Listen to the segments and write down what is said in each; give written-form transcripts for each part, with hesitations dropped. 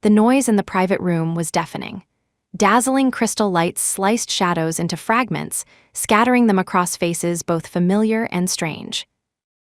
The noise in the private room was deafening. Dazzling crystal lights sliced shadows into fragments, scattering them across faces both familiar and strange.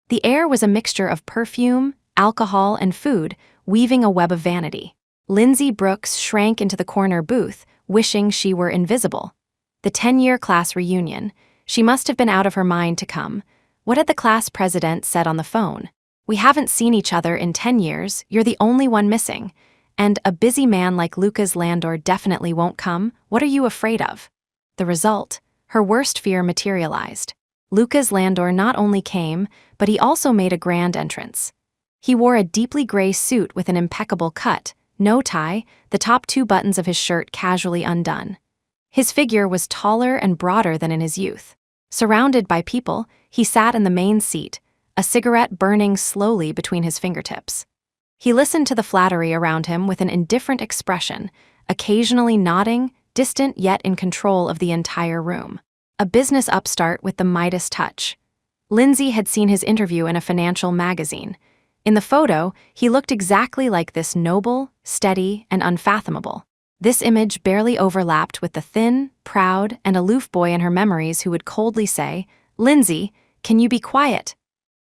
The air was a mixture of perfume, alcohol, and food, weaving a web of vanity. Lindsay Brooks shrank into the corner booth, wishing she were invisible. The 10-year class reunion. She must have been out of her mind to come. What had the class president said on the phone? "We haven't seen each other in 10 years, you're the only one missing. And a busy man like Lucas Landor definitely won't come, what are you afraid of?" The result, her worst fear materialized. Lucas Landor not only came, but he also made a grand entrance. He wore a deeply gray suit with an impeccable cut, no tie, the top 2 buttons of his shirt casually undone. His figure was taller and broader than in his youth. Surrounded by people, he sat in the main seat, a cigarette burning slowly between his fingertips. He listened to the flattery around him with an indifferent expression, occasionally nodding, distant yet in control of the entire room. A business upstart with the Midas touch. Lindsay had seen his interview in a financial magazine. In the photo, he looked exactly like this: noble, steady, and unfathomable. This image barely overlapped with the thin, proud, and aloof boy in her memories who would coldly say, "Lindsay, can you be quiet?"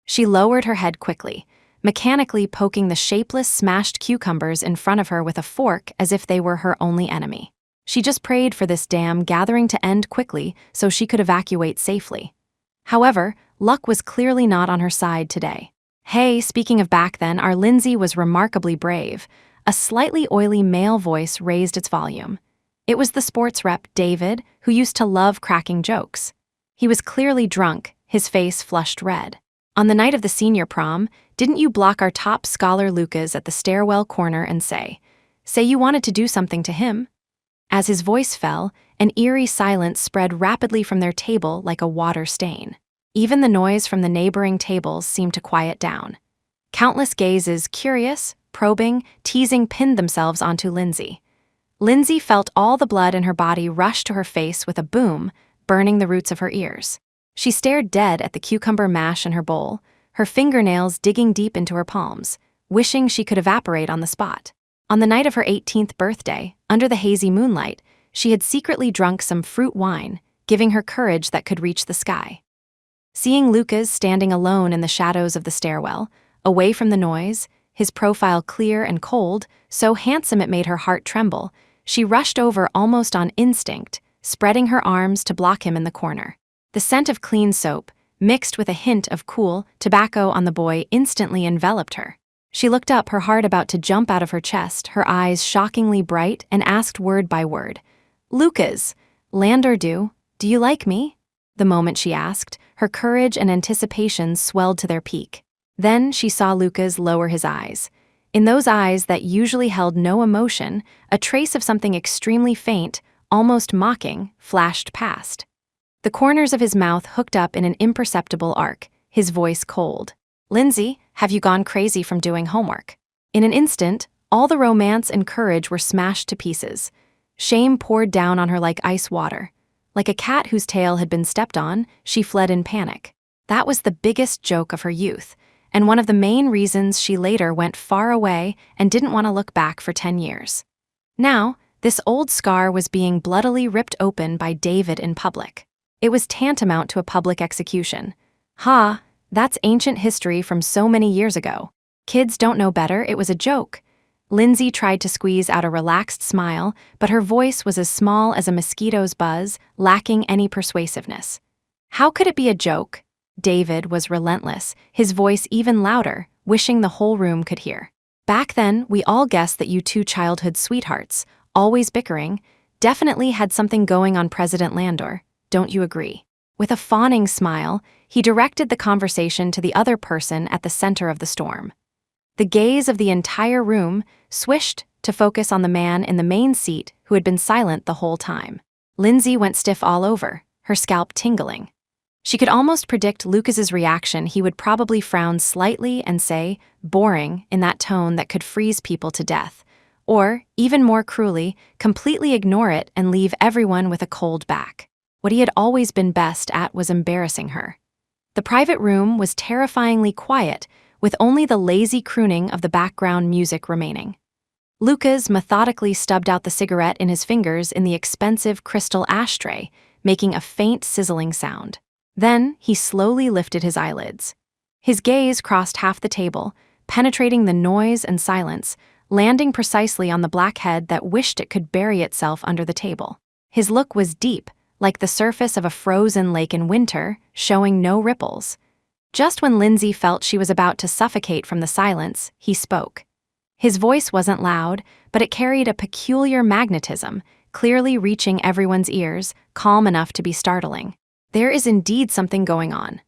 She lowered her head quickly, mechanically poking the shapeless, smashed cucumbers in front of her with a fork as if they were her only enemy. She just prayed for this damn gathering to end quickly so she could evacuate safely. However, luck was clearly not on her side today. Hey, speaking of back then, our Lindsay was remarkably brave. A slightly oily male voice raised its volume. It was the sports rep, David, who used to love cracking jokes. He was clearly drunk, his face flushed red. "On the night of the senior prom, didn't you block our top scholar Lucas at the stairwell corner and say you wanted to do something to him?" As his voice fell, an eerie silence spread rapidly from their table like a water stain. Even the noise from the neighboring tables seemed to quiet down. Countless gazes, curious, probing, teasing, pinned themselves onto Lindsay. Lindsay felt all the blood in her body rush to her face with a boom, burning the roots of her ears. She stared dead at the cucumber mash in her bowl, her fingernails digging deep into her palms, wishing she could evaporate on the spot. On the night of her 18th birthday, under the hazy moonlight, she had secretly drunk some fruit wine, giving her courage that could reach the sky. Seeing Lucas standing alone in the shadows of the stairwell, away from the noise, his profile clear and cold, so handsome it made her heart tremble, she rushed over almost on instinct, spreading her arms to block him in the corner. The scent of clean soap, mixed with a hint of cool tobacco on the boy, instantly enveloped her. She looked up, her heart about to jump out of her chest, her eyes shockingly bright, and asked word by word, "Lucas, Landor, do you like me?" The moment she asked, her courage and anticipation swelled to their peak. Then she saw Lucas lower his eyes. In those eyes that usually held no emotion, a trace of something extremely faint, almost mocking, flashed past. The corners of his mouth hooked up in an imperceptible arc, his voice cold. "Lindsay, have you gone crazy from doing homework?" In an instant, all the romance and courage were smashed to pieces. Shame poured down on her like ice water. Like a cat whose tail had been stepped on, she fled in panic. That was the biggest joke of her youth, and one of the main reasons she later went far away and didn't want to look back for 10 years. Now, this old scar was being bloodily ripped open by David in public. It was tantamount to a public execution. That's ancient history from so many years ago. Kids don't know better, it was a joke. Lindsay tried to squeeze out a relaxed smile, but her voice was as small as a mosquito's buzz, lacking any persuasiveness. "How could it be a joke?" David was relentless, his voice even louder, wishing the whole room could hear. "Back then, we all guessed that you two childhood sweethearts, always bickering, definitely had something going on President Landor. Don't you agree?" With a fawning smile, he directed the conversation to the other person at the center of the storm. The gaze of the entire room swished to focus on the man in the main seat who had been silent the whole time. Lindsay went stiff all over, her scalp tingling. She could almost predict Lucas's reaction. He would probably frown slightly and say, "boring," in that tone that could freeze people to death. Or, even more cruelly, completely ignore it and leave everyone with a cold back. What he had always been best at was embarrassing her. The private room was terrifyingly quiet, with only the lazy crooning of the background music remaining. Lucas methodically stubbed out the cigarette in his fingers in the expensive crystal ashtray, making a faint sizzling sound. Then he slowly lifted his eyelids. His gaze crossed half the table, penetrating the noise and silence, landing precisely on the black head that wished it could bury itself under the table. His look was deep, like the surface of a frozen lake in winter, showing no ripples. Just when Lindsay felt she was about to suffocate from the silence, he spoke. His voice wasn't loud, but it carried a peculiar magnetism, clearly reaching everyone's ears, calm enough to be startling. There is indeed something going on.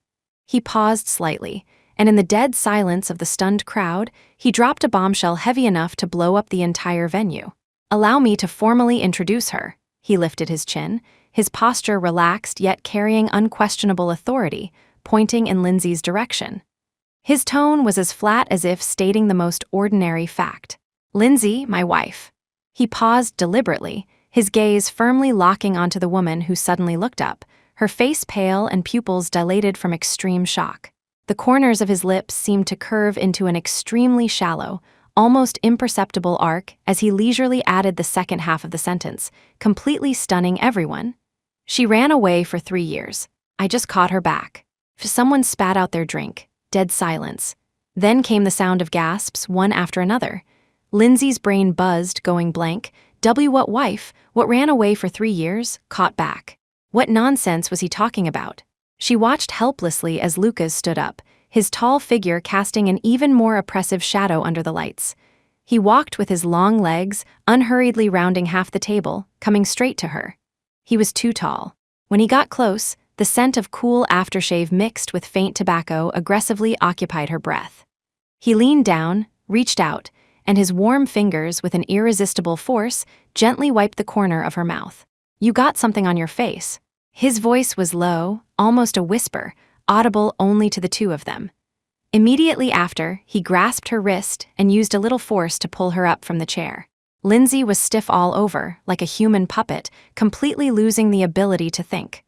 He paused slightly, and in the dead silence of the stunned crowd, he dropped a bombshell heavy enough to blow up the entire venue. "Allow me to formally introduce her." He lifted his chin, his posture relaxed yet carrying unquestionable authority, pointing in Lindsay's direction. His tone was as flat as if stating the most ordinary fact. "Lindsay, my wife." He paused deliberately, his gaze firmly locking onto the woman who suddenly looked up, her face pale and pupils dilated from extreme shock. The corners of his lips seemed to curve into an extremely shallow, almost imperceptible arc as he leisurely added the second half of the sentence, completely stunning everyone. "She ran away for 3 years. I just caught her back." Someone spat out their drink. Dead silence. Then came the sound of gasps, one after another. Lindsay's brain buzzed, going blank. What wife? What ran away for 3 years? Caught back. What nonsense was he talking about? She watched helplessly as Lucas stood up, his tall figure casting an even more oppressive shadow under the lights. He walked with his long legs, unhurriedly rounding half the table, coming straight to her. He was too tall. When he got close, the scent of cool aftershave mixed with faint tobacco aggressively occupied her breath. He leaned down, reached out, and his warm fingers, with an irresistible force, gently wiped the corner of her mouth. "You got something on your face." His voice was low, almost a whisper, audible only to the two of them. Immediately after, he grasped her wrist and used a little force to pull her up from the chair. Lindsay was stiff all over, like a human puppet, completely losing the ability to think.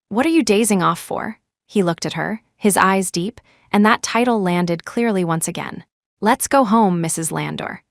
"What are you dazing off for?" He looked at her, his eyes deep, and that title landed clearly once again. "Let's go home, Mrs. Landor."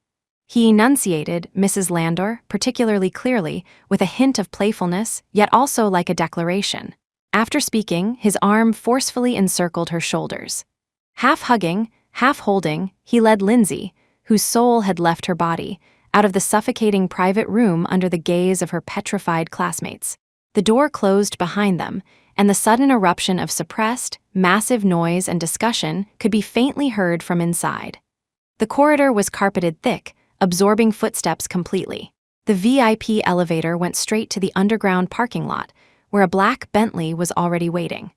He enunciated Mrs. Landor particularly clearly, with a hint of playfulness, yet also like a declaration. After speaking, his arm forcefully encircled her shoulders. Half hugging, half holding, he led Lindsay, whose soul had left her body, out of the suffocating private room under the gaze of her petrified classmates. The door closed behind them, and the sudden eruption of suppressed, massive noise and discussion could be faintly heard from inside. The corridor was carpeted thick, absorbing footsteps completely. The VIP elevator went straight to the underground parking lot, where a black Bentley was already waiting.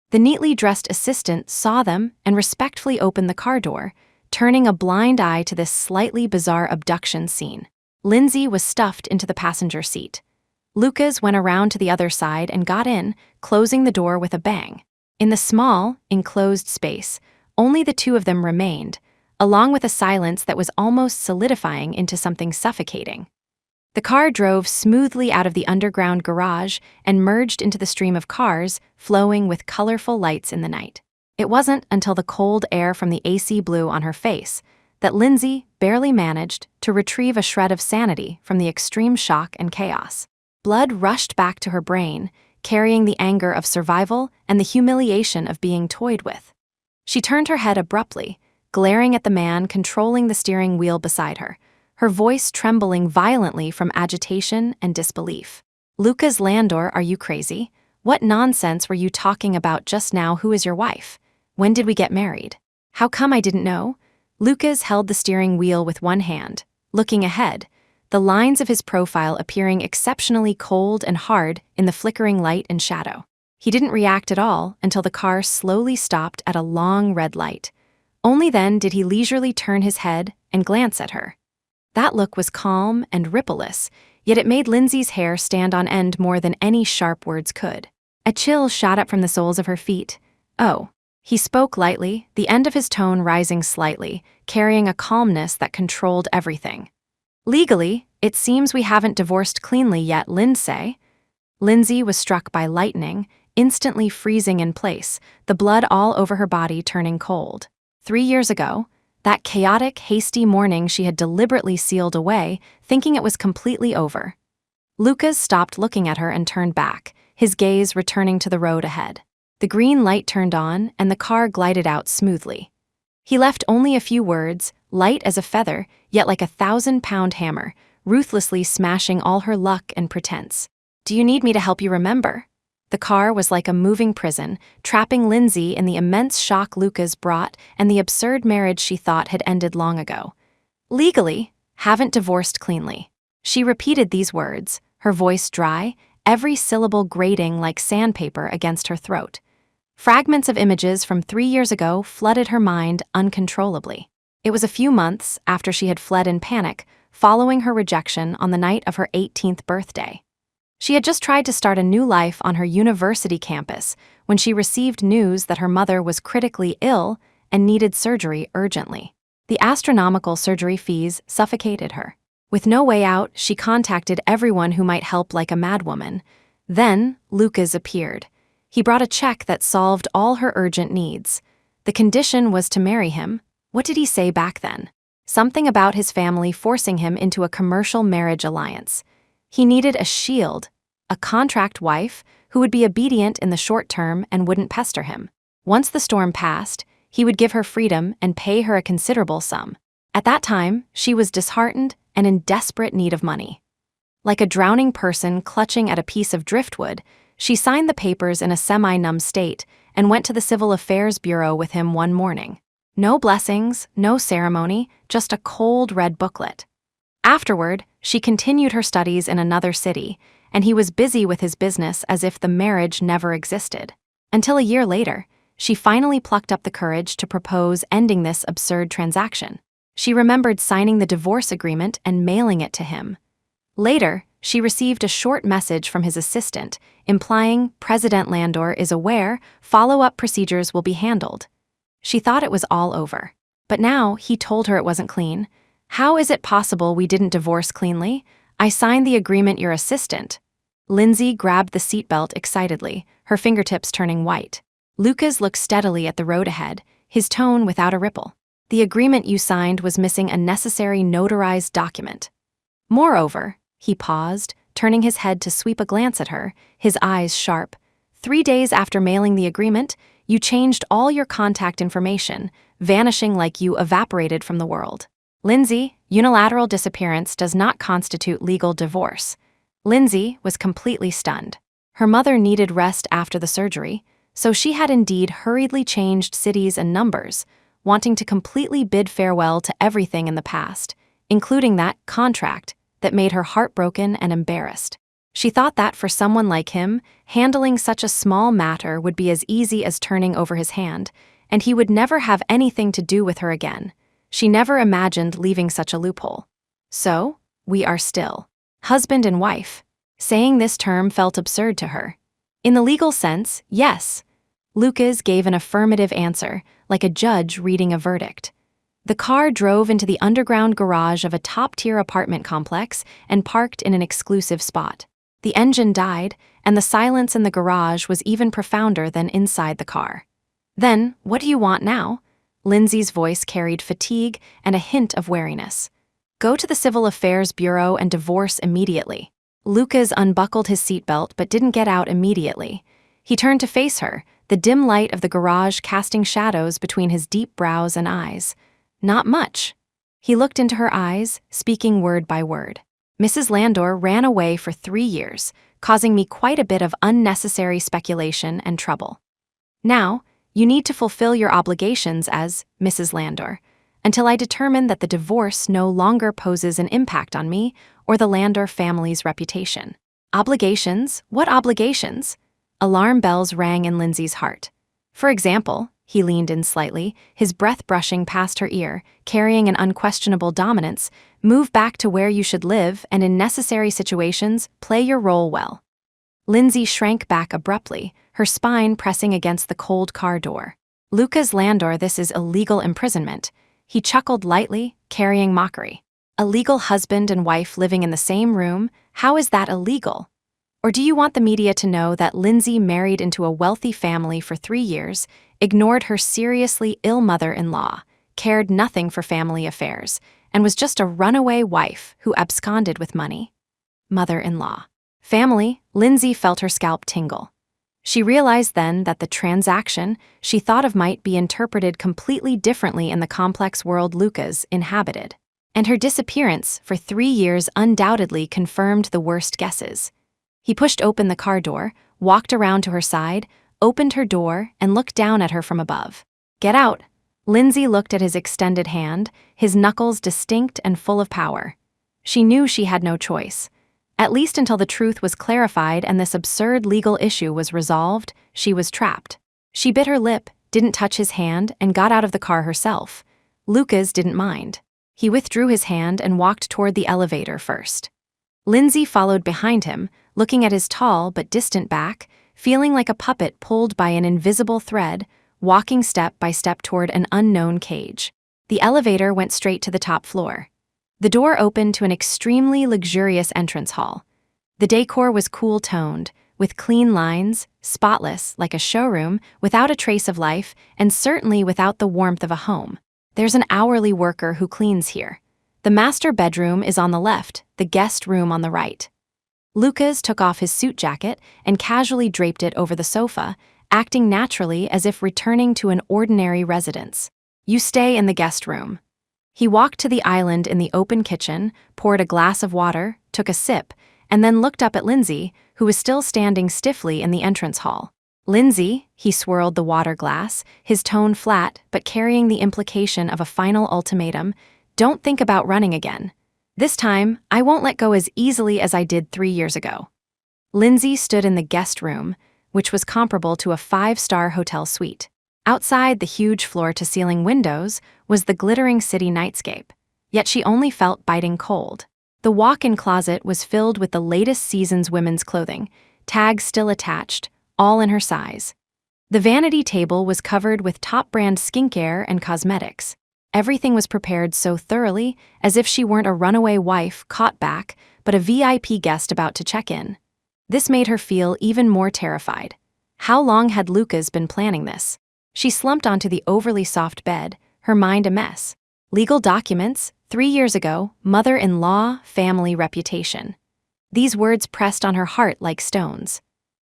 The neatly dressed assistant saw them and respectfully opened the car door, turning a blind eye to this slightly bizarre abduction scene. Lindsay was stuffed into the passenger seat. Lucas went around to the other side and got in, closing the door with a bang. In the small, enclosed space, only the two of them remained, along with a silence that was almost solidifying into something suffocating. The car drove smoothly out of the underground garage and merged into the stream of cars, flowing with colorful lights in the night. It wasn't until the cold air from the AC blew on her face that Lindsay barely managed to retrieve a shred of sanity from the extreme shock and chaos. Blood rushed back to her brain, carrying the anger of survival and the humiliation of being toyed with. She turned her head abruptly, glaring at the man controlling the steering wheel beside her, her voice trembling violently from agitation and disbelief. "Lucas Landor, are you crazy? What nonsense were you talking about just now? Who is your wife? When did we get married? How come I didn't know?" Lucas held the steering wheel with one hand, looking ahead, the lines of his profile appearing exceptionally cold and hard in the flickering light and shadow. He didn't react at all until the car slowly stopped at a long red light. Only then did he leisurely turn his head and glance at her. That look was calm and rippleless, yet it made Lindsay's hair stand on end more than any sharp words could. A chill shot up from the soles of her feet. "Oh." He spoke lightly, the end of his tone rising slightly, carrying a calmness that controlled everything. "Legally, it seems we haven't divorced cleanly yet, Lindsay." Lindsay was struck by lightning, instantly freezing in place, the blood all over her body turning cold. 3 years ago, That chaotic, hasty morning she had deliberately sealed away, thinking it was completely over. Lucas stopped looking at her and turned back, his gaze returning to the road ahead. The green light turned on, and the car glided out smoothly. He left only a few words, light as a feather, yet like a 1,000-pound hammer, ruthlessly smashing all her luck and pretense. "Do you need me to help you remember?" The car was like a moving prison, trapping Lindsay in the immense shock Lucas brought and the absurd marriage she thought had ended long ago. "Legally, haven't divorced cleanly." She repeated these words, her voice dry, every syllable grating like sandpaper against her throat. Fragments of images from 3 years ago flooded her mind uncontrollably. It was a few months after she had fled in panic, following her rejection on the night of her 18th birthday. She had just tried to start a new life on her university campus when she received news that her mother was critically ill and needed surgery urgently. The astronomical surgery fees suffocated her. With no way out, she contacted everyone who might help like a madwoman. Then, Lucas appeared. He brought a check that solved all her urgent needs. The condition was to marry him. What did he say back then? Something about his family forcing him into a commercial marriage alliance. He needed a shield, a contract wife who would be obedient in the short term and wouldn't pester him. Once the storm passed, he would give her freedom and pay her a considerable sum. At that time, she was disheartened and in desperate need of money. Like a drowning person clutching at a piece of driftwood, she signed the papers in a semi-numb state and went to the Civil Affairs Bureau with him one morning. No blessings, no ceremony, just a cold red booklet. Afterward, she continued her studies in another city, and he was busy with his business as if the marriage never existed. Until a year later, she finally plucked up the courage to propose ending this absurd transaction. She remembered signing the divorce agreement and mailing it to him. Later, she received a short message from his assistant, implying President Landor is aware follow-up procedures will be handled. She thought it was all over. But now he told her it wasn't clean. "How is it possible we didn't divorce cleanly? I signed the agreement, your assistant." Lindsay grabbed the seatbelt excitedly, her fingertips turning white. Lucas looked steadily at the road ahead, his tone without a ripple. "The agreement you signed was missing a necessary notarized document. Moreover," he paused, turning his head to sweep a glance at her, his eyes sharp. 3 days after mailing the agreement, you changed all your contact information, vanishing like you evaporated from the world. Lindsay, unilateral disappearance does not constitute legal divorce." Lindsay was completely stunned. Her mother needed rest after the surgery, so she had indeed hurriedly changed cities and numbers, wanting to completely bid farewell to everything in the past, including that contract that made her heartbroken and embarrassed. She thought that for someone like him, handling such a small matter would be as easy as turning over his hand, and he would never have anything to do with her again. She never imagined leaving such a loophole. So, we are still husband and wife. Saying this term felt absurd to her. In the legal sense, yes. Lucas gave an affirmative answer, like a judge reading a verdict. The car drove into the underground garage of a top-tier apartment complex and parked in an exclusive spot. The engine died, and the silence in the garage was even profounder than inside the car. "Then, what do you want now?" Lindsay's voice carried fatigue and a hint of wariness. "Go to the Civil Affairs Bureau and divorce immediately." Lucas unbuckled his seatbelt but didn't get out immediately. He turned to face her, the dim light of the garage casting shadows between his deep brows and eyes. "Not much." He looked into her eyes, speaking word by word. "Mrs. Landor ran away for 3 years, causing me quite a bit of unnecessary speculation and trouble. Now, you need to fulfill your obligations as Mrs. Landor, until I determine that the divorce no longer poses an impact on me or the Landor family's reputation." Obligations? What obligations? Alarm bells rang in Lindsay's heart. "For example," he leaned in slightly, his breath brushing past her ear, carrying an unquestionable dominance, "move back to where you should live and in necessary situations, play your role well." Lindsay shrank back abruptly, her spine pressing against the cold car door. "Lucas Landor, this is illegal imprisonment." He chuckled lightly, carrying mockery. "A legal husband and wife living in the same room? How is that illegal? Or do you want the media to know that Lindsay married into a wealthy family for 3 years, ignored her seriously ill mother-in-law, cared nothing for family affairs, and was just a runaway wife who absconded with money. Mother-in-law. Family, Lindsay felt her scalp tingle. She realized then that the transaction she thought of might be interpreted completely differently in the complex world Lucas inhabited. And her disappearance for 3 years undoubtedly confirmed the worst guesses. He pushed open the car door, walked around to her side, opened her door, and looked down at her from above. "Get out." Lindsay looked at his extended hand, his knuckles distinct and full of power. She knew she had no choice. At least until the truth was clarified and this absurd legal issue was resolved, she was trapped. She bit her lip, didn't touch his hand, and got out of the car herself. Lucas didn't mind. He withdrew his hand and walked toward the elevator first. Lindsay followed behind him, looking at his tall but distant back, feeling like a puppet pulled by an invisible thread, walking step by step toward an unknown cage. The elevator went straight to the top floor. The door opened to an extremely luxurious entrance hall. The decor was cool-toned, with clean lines, spotless like a showroom, without a trace of life, and certainly without the warmth of a home. There's an hourly worker who cleans here. The master bedroom is on the left, the guest room on the right. Lucas took off his suit jacket and casually draped it over the sofa, acting naturally as if returning to an ordinary residence. "You stay in the guest room." He walked to the island in the open kitchen, poured a glass of water, took a sip, and then looked up at Lindsay, who was still standing stiffly in the entrance hall. "Lindsay," he swirled the water glass, his tone flat but carrying the implication of a final ultimatum, "don't think about running again. This time, I won't let go as easily as I did 3 years ago." Lindsay stood in the guest room, which was comparable to a 5-star hotel suite. Outside the huge floor-to-ceiling windows was the glittering city nightscape, yet she only felt biting cold. The walk-in closet was filled with the latest season's women's clothing, tags still attached, all in her size. The vanity table was covered with top-brand skincare and cosmetics. Everything was prepared so thoroughly, as if she weren't a runaway wife caught back, but a VIP guest about to check in. This made her feel even more terrified. How long had Lucas been planning this? She slumped onto the overly soft bed, her mind a mess. Legal documents, 3 years ago, mother-in-law, family reputation. These words pressed on her heart like stones.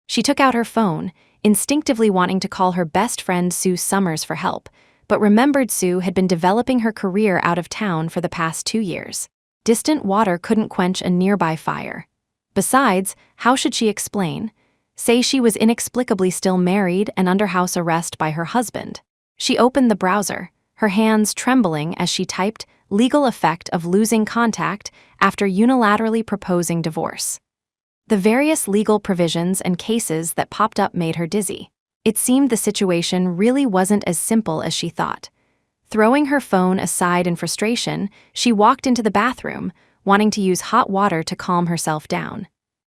She took out her phone, instinctively wanting to call her best friend Sue Summers for help, but remembered Sue had been developing her career out of town for the past 2 years. Distant water couldn't quench a nearby fire. Besides, how should she explain? Say she was inexplicably still married and under house arrest by her husband. She opened the browser, her hands trembling as she typed "legal effect of losing contact after unilaterally proposing divorce." The various legal provisions and cases that popped up made her dizzy. It seemed the situation really wasn't as simple as she thought. Throwing her phone aside in frustration, she walked into the bathroom, wanting to use hot water to calm herself down.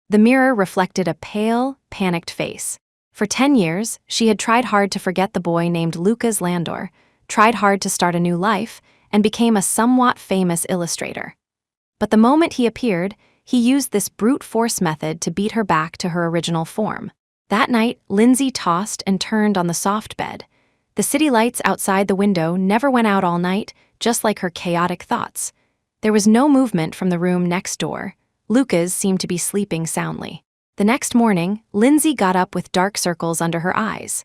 The mirror reflected a pale, panicked face. For 10 years, she had tried hard to forget the boy named Lucas Landor, tried hard to start a new life, and became a somewhat famous illustrator. But the moment he appeared, he used this brute force method to beat her back to her original form. That night, Lindsay tossed and turned on the soft bed. The city lights outside the window never went out all night, just like her chaotic thoughts. There was no movement from the room next door. Lucas seemed to be sleeping soundly. The next morning, Lindsay got up with dark circles under her eyes.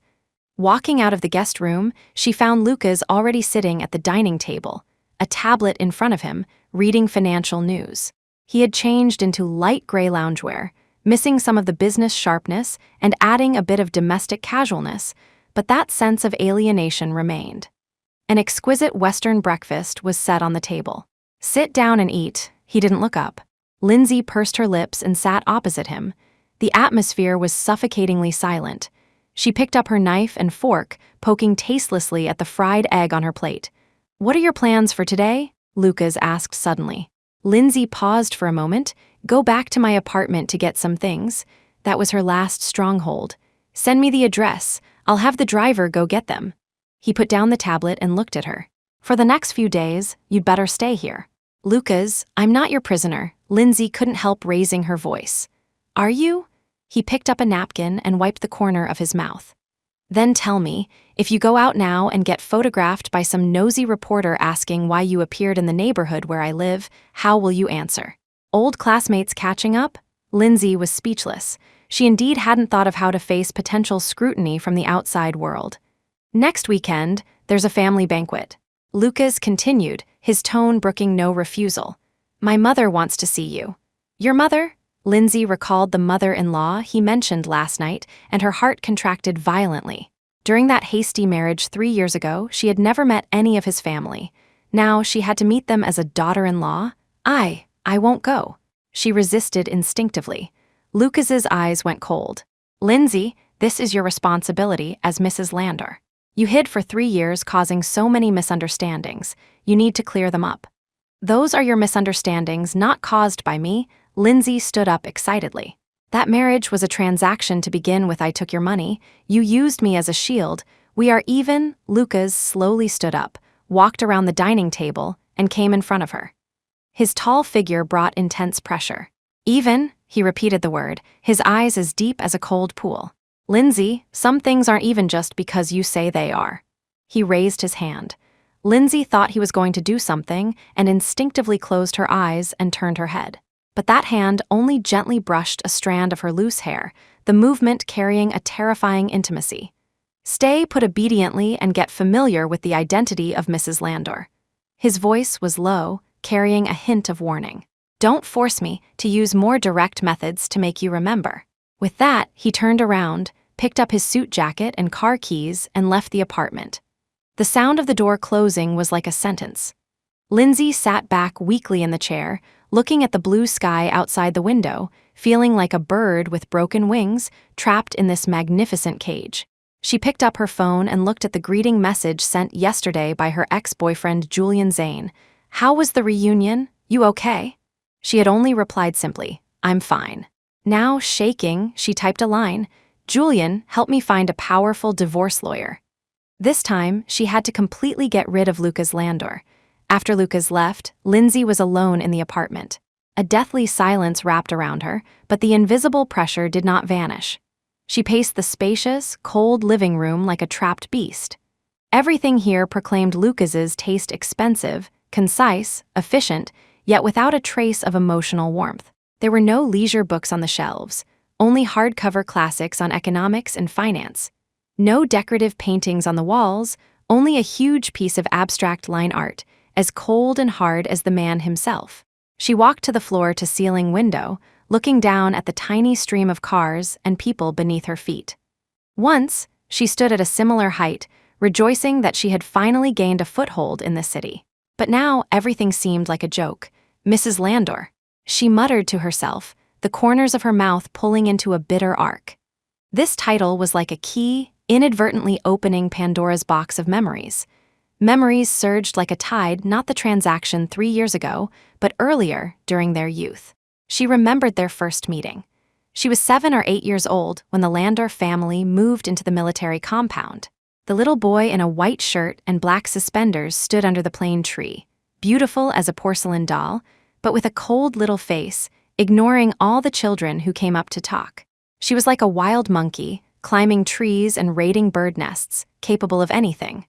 Walking out of the guest room, she found Lucas already sitting at the dining table, a tablet in front of him, reading financial news. He had changed into light gray loungewear, missing some of the business sharpness and adding a bit of domestic casualness, but that sense of alienation remained. An exquisite Western breakfast was set on the table. "Sit down and eat." He didn't look up. Lindsay pursed her lips and sat opposite him. The atmosphere was suffocatingly silent. She picked up her knife and fork, poking tastelessly at the fried egg on her plate. "What are your plans for today?" Lucas asked suddenly. Lindsay paused for a moment. "Go back to my apartment to get some things." That was her last stronghold. "Send me the address. I'll have the driver go get them." He put down the tablet and looked at her. "For the next few days, you'd better stay here." "Lucas, I'm not your prisoner." Lindsay couldn't help raising her voice. "Are you?" He picked up a napkin and wiped the corner of his mouth. Then tell me, if you go out now and get photographed by some nosy reporter asking why you appeared in the neighborhood where I live, how will you answer? Old classmates catching up? Lindsay was speechless. She indeed hadn't thought of how to face potential scrutiny from the outside world. Next weekend, there's a family banquet. Lucas continued, his tone brooking no refusal. My mother wants to see you. Your mother? Lindsay recalled the mother-in-law he mentioned last night, and her heart contracted violently. During that hasty marriage 3 years ago, she had never met any of his family. Now she had to meet them as a daughter-in-law. I won't go. She resisted instinctively. Lucas's eyes went cold. Lindsay, this is your responsibility as Mrs. Landor. You hid for 3 years, causing so many misunderstandings. You need to clear them up. Those are your misunderstandings, not caused by me. Lindsay stood up excitedly. That marriage was a transaction to begin with. I took your money. You used me as a shield. We are even. Lucas slowly stood up, walked around the dining table, and came in front of her. His tall figure brought intense pressure. Even, he repeated the word, his eyes as deep as a cold pool. Lindsay, some things aren't even just because you say they are. He raised his hand. Lindsay thought he was going to do something and instinctively closed her eyes and turned her head. But that hand only gently brushed a strand of her loose hair, the movement carrying a terrifying intimacy. Stay put obediently and get familiar with the identity of Mrs. Landor. His voice was low, carrying a hint of warning. Don't force me to use more direct methods to make you remember. With that, he turned around, picked up his suit jacket and car keys, and left the apartment. The sound of the door closing was like a sentence. Lindsay sat back weakly in the chair, looking at the blue sky outside the window, feeling like a bird with broken wings trapped in this magnificent cage. She picked up her phone and looked at the greeting message sent yesterday by her ex-boyfriend Julian Zane. How was the reunion? You okay? She had only replied simply, I'm fine. Now, shaking, she typed a line, Julian, help me find a powerful divorce lawyer. This time, she had to completely get rid of Lucas Landor. After Lucas left, Lindsay was alone in the apartment. A deathly silence wrapped around her, but the invisible pressure did not vanish. She paced the spacious, cold living room like a trapped beast. Everything here proclaimed Lucas's taste expensive, concise, efficient, yet without a trace of emotional warmth. There were no leisure books on the shelves, only hardcover classics on economics and finance. No decorative paintings on the walls, only a huge piece of abstract line art, as cold and hard as the man himself. She walked to the floor-to-ceiling window, looking down at the tiny stream of cars and people beneath her feet. Once, she stood at a similar height, rejoicing that she had finally gained a foothold in the city. But now everything seemed like a joke. Mrs. Landor. She muttered to herself, the corners of her mouth pulling into a bitter arc. This title was like a key, inadvertently opening Pandora's box of memories. Memories surged like a tide, not the transaction 3 years ago, but earlier, during their youth. She remembered their first meeting. She was 7 or 8 years old when the Landor family moved into the military compound. The little boy in a white shirt and black suspenders stood under the plane tree, beautiful as a porcelain doll, but with a cold little face, ignoring all the children who came up to talk. She was like a wild monkey, climbing trees and raiding bird nests, capable of anything.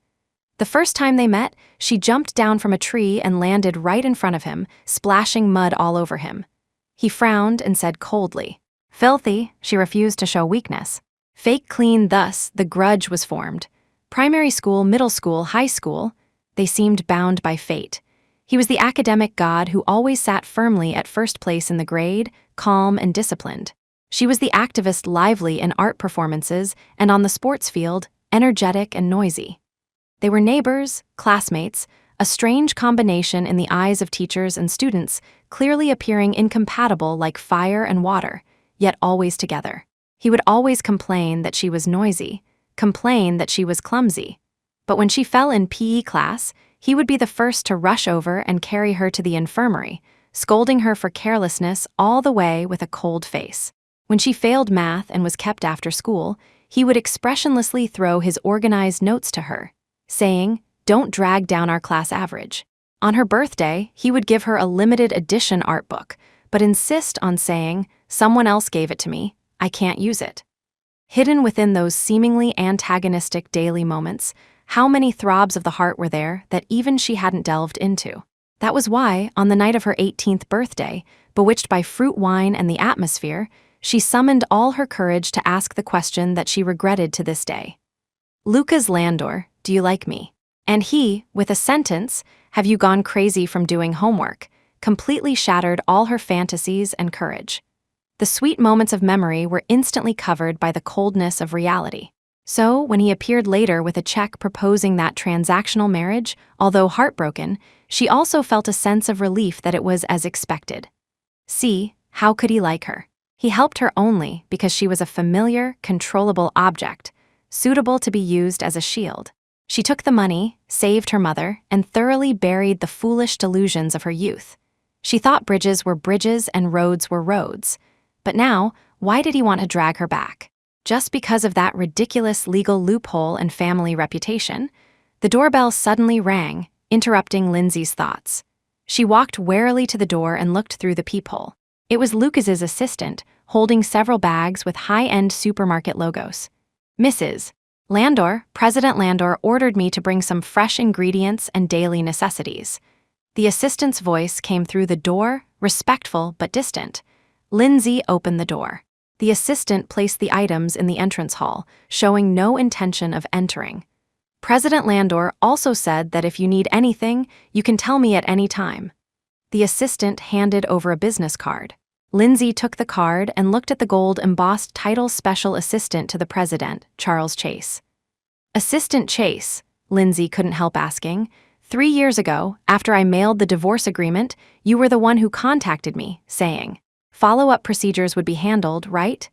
The first time they met, she jumped down from a tree and landed right in front of him, splashing mud all over him. He frowned and said coldly, filthy. She refused to show weakness. Fake clean. Thus, the grudge was formed. Primary school, middle school, high school, they seemed bound by fate. He was the academic god who always sat firmly at first place in the grade, calm and disciplined. She was the activist, lively in art performances and on the sports field, energetic and noisy. They were neighbors, classmates, a strange combination in the eyes of teachers and students, clearly appearing incompatible like fire and water, yet always together. He would always complain that she was noisy, complain that she was clumsy. But when she fell in PE class, he would be the first to rush over and carry her to the infirmary, scolding her for carelessness all the way with a cold face. When she failed math and was kept after school, he would expressionlessly throw his organized notes to her, saying, "Don't drag down our class average." On her birthday, he would give her a limited edition art book, but insist on saying, "Someone else gave it to me, I can't use it." Hidden within those seemingly antagonistic daily moments, how many throbs of the heart were there that even she hadn't delved into? That was why, on the night of her 18th birthday, bewitched by fruit wine and the atmosphere, she summoned all her courage to ask the question that she regretted to this day. "Lucas Landor, do you like me?" And he, with a sentence, "Have you gone crazy from doing homework?" completely shattered all her fantasies and courage. The sweet moments of memory were instantly covered by the coldness of reality. So, when he appeared later with a check proposing that transactional marriage, although heartbroken, she also felt a sense of relief that it was as expected. See, how could he like her? He helped her only because she was a familiar, controllable object, suitable to be used as a shield. She took the money, saved her mother, and thoroughly buried the foolish delusions of her youth. She thought bridges were bridges and roads were roads. But now, why did he want to drag her back? Just because of that ridiculous legal loophole and family reputation? The doorbell suddenly rang, interrupting Lindsay's thoughts. She walked warily to the door and looked through the peephole. It was Lucas's assistant, holding several bags with high-end supermarket logos. "Mrs. Landor, President Landor ordered me to bring some fresh ingredients and daily necessities." The assistant's voice came through the door, respectful but distant. Lindsay opened the door. The assistant placed the items in the entrance hall, showing no intention of entering. "President Landor also said that if you need anything, you can tell me at any time." The assistant handed over a business card. Lindsay took the card and looked at the gold-embossed title Special Assistant to the President, Charles Chase. "Assistant Chase," Lindsay couldn't help asking. "3 years ago, after I mailed the divorce agreement, you were the one who contacted me, saying follow-up procedures would be handled, right?"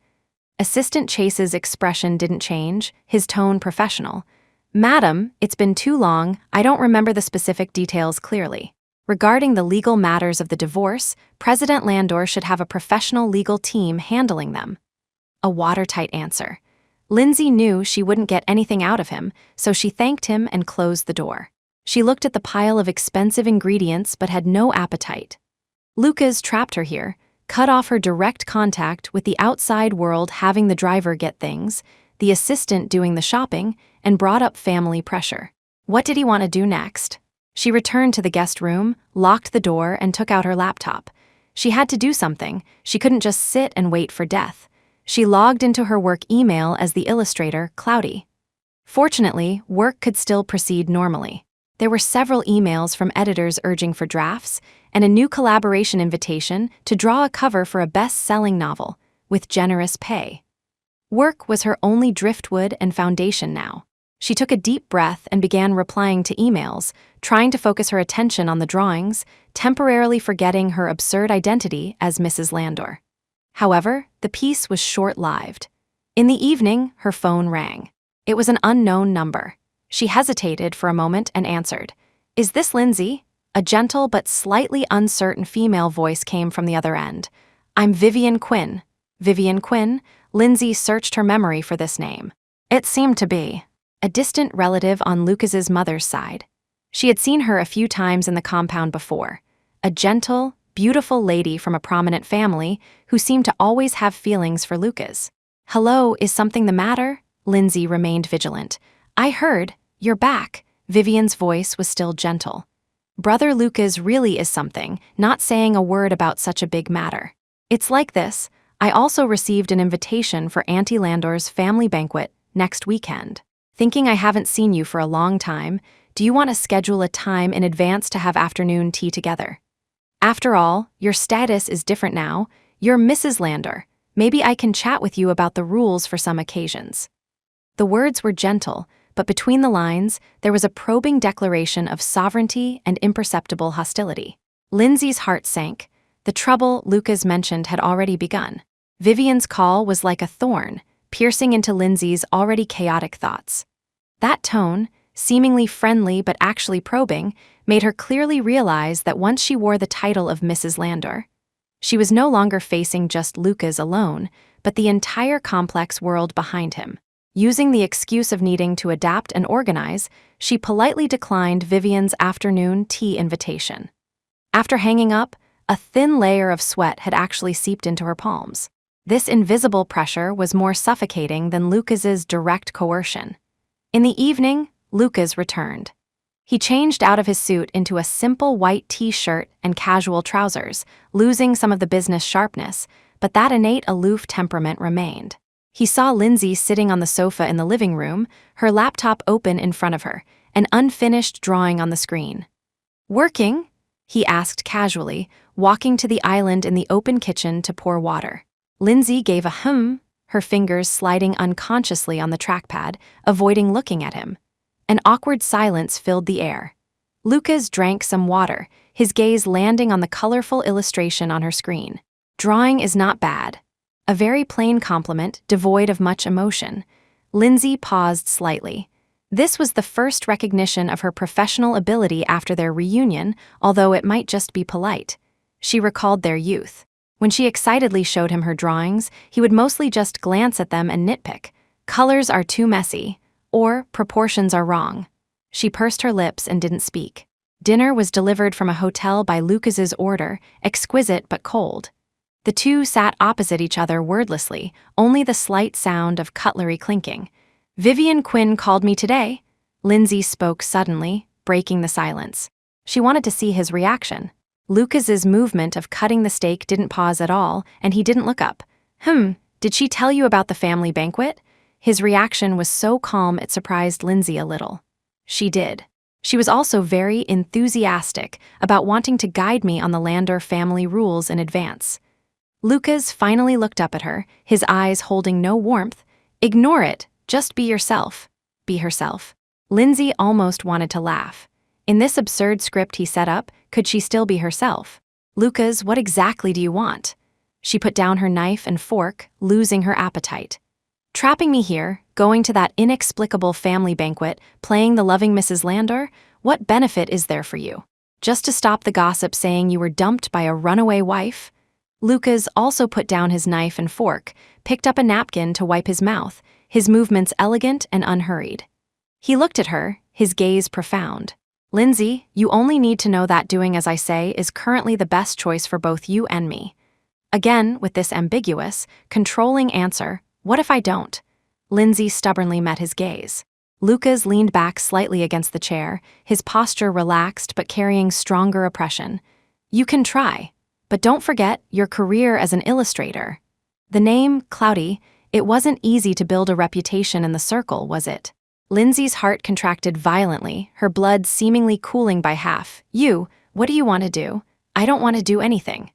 Assistant Chase's expression didn't change, his tone professional. "Madam, it's been too long, I don't remember the specific details clearly. Regarding the legal matters of the divorce, President Landor should have a professional legal team handling them." A watertight answer. Lindsay knew she wouldn't get anything out of him, so she thanked him and closed the door. She looked at the pile of expensive ingredients but had no appetite. Lucas trapped her here, cut off her direct contact with the outside world, having the driver get things, the assistant doing the shopping, and brought up family pressure. What did he want to do next? She returned to the guest room, locked the door, and took out her laptop. She had to do something. She couldn't just sit and wait for death. She logged into her work email as the illustrator, Cloudy. Fortunately, work could still proceed normally. There were several emails from editors urging for drafts, and a new collaboration invitation to draw a cover for a best-selling novel, with generous pay. Work was her only driftwood and foundation now. She took a deep breath and began replying to emails, trying to focus her attention on the drawings, temporarily forgetting her absurd identity as Mrs. Landor. However, the peace was short-lived. In the evening, her phone rang. It was an unknown number. She hesitated for a moment and answered. "Is this Lindsay?" A gentle but slightly uncertain female voice came from the other end. "I'm Vivian Quinn." Vivian Quinn? Lindsay searched her memory for this name. It seemed to be a distant relative on Lucas's mother's side. She had seen her a few times in the compound before. A gentle, beautiful lady from a prominent family who seemed to always have feelings for Lucas. "Hello, is something the matter?" Lindsay remained vigilant. "I heard, you're back." Vivian's voice was still gentle. "Brother Lucas really is something, not saying a word about such a big matter. It's like this, I also received an invitation for Auntie Landor's family banquet next weekend. Thinking I haven't seen you for a long time, do you want to schedule a time in advance to have afternoon tea together? After all, your status is different now. You're Mrs. Landor. Maybe I can chat with you about the rules for some occasions." The words were gentle, but between the lines, there was a probing declaration of sovereignty and imperceptible hostility. Lindsay's heart sank. The trouble Lucas mentioned had already begun. Vivian's call was like a thorn, piercing into Lindsay's already chaotic thoughts. That tone, seemingly friendly but actually probing, made her clearly realize that once she wore the title of Mrs. Landor, she was no longer facing just Lucas alone, but the entire complex world behind him. Using the excuse of needing to adapt and organize, she politely declined Vivian's afternoon tea invitation. After hanging up, a thin layer of sweat had actually seeped into her palms. This invisible pressure was more suffocating than Lucas's direct coercion. In the evening, Lucas returned. He changed out of his suit into a simple white t-shirt and casual trousers, losing some of the business sharpness, but that innate aloof temperament remained. He saw Lindsay sitting on the sofa in the living room, her laptop open in front of her, an unfinished drawing on the screen. "Working?" he asked casually, walking to the island in the open kitchen to pour water. Lindsay gave a her fingers sliding unconsciously on the trackpad, avoiding looking at him. An awkward silence filled the air. Lucas drank some water, his gaze landing on the colorful illustration on her screen. "Drawing is not bad." A very plain compliment, devoid of much emotion. Lindsay paused slightly. This was the first recognition of her professional ability after their reunion, although it might just be polite. She recalled their youth. When she excitedly showed him her drawings, he would mostly just glance at them and nitpick. "Colors are too messy," or "proportions are wrong." She pursed her lips and didn't speak. Dinner was delivered from a hotel by Lucas's order, exquisite but cold. The two sat opposite each other wordlessly, only the slight sound of cutlery clinking. "Vivian Quinn called me today," Lindsay spoke suddenly, breaking the silence. She wanted to see his reaction. Lucas's movement of cutting the steak didn't pause at all, and he didn't look up. Did she tell you about the family banquet?" His reaction was so calm it surprised Lindsay a little. "She did. She was also very enthusiastic about wanting to guide me on the Lander family rules in advance." Lucas finally looked up at her, his eyes holding no warmth. "Ignore it, just be yourself." Be herself. Lindsay almost wanted to laugh. In this absurd script he set up, could she still be herself? "Lucas, what exactly do you want?" She put down her knife and fork, losing her appetite. "Trapping me here, going to that inexplicable family banquet, playing the loving Mrs. Lander? What benefit is there for you? Just to stop the gossip saying you were dumped by a runaway wife?" Lucas also put down his knife and fork, picked up a napkin to wipe his mouth, his movements elegant and unhurried. He looked at her, his gaze profound. "Lindsay, you only need to know that doing as I say is currently the best choice for both you and me." Again, with this ambiguous, controlling answer, "What if I don't?" Lindsay stubbornly met his gaze. Lucas leaned back slightly against the chair, his posture relaxed but carrying stronger oppression. "You can try, but don't forget your career as an illustrator." The name, Cloudy, it wasn't easy to build a reputation in the circle, was it? Lindsay's heart contracted violently, her blood seemingly cooling by half. What do you want to do?" "I don't want to do anything."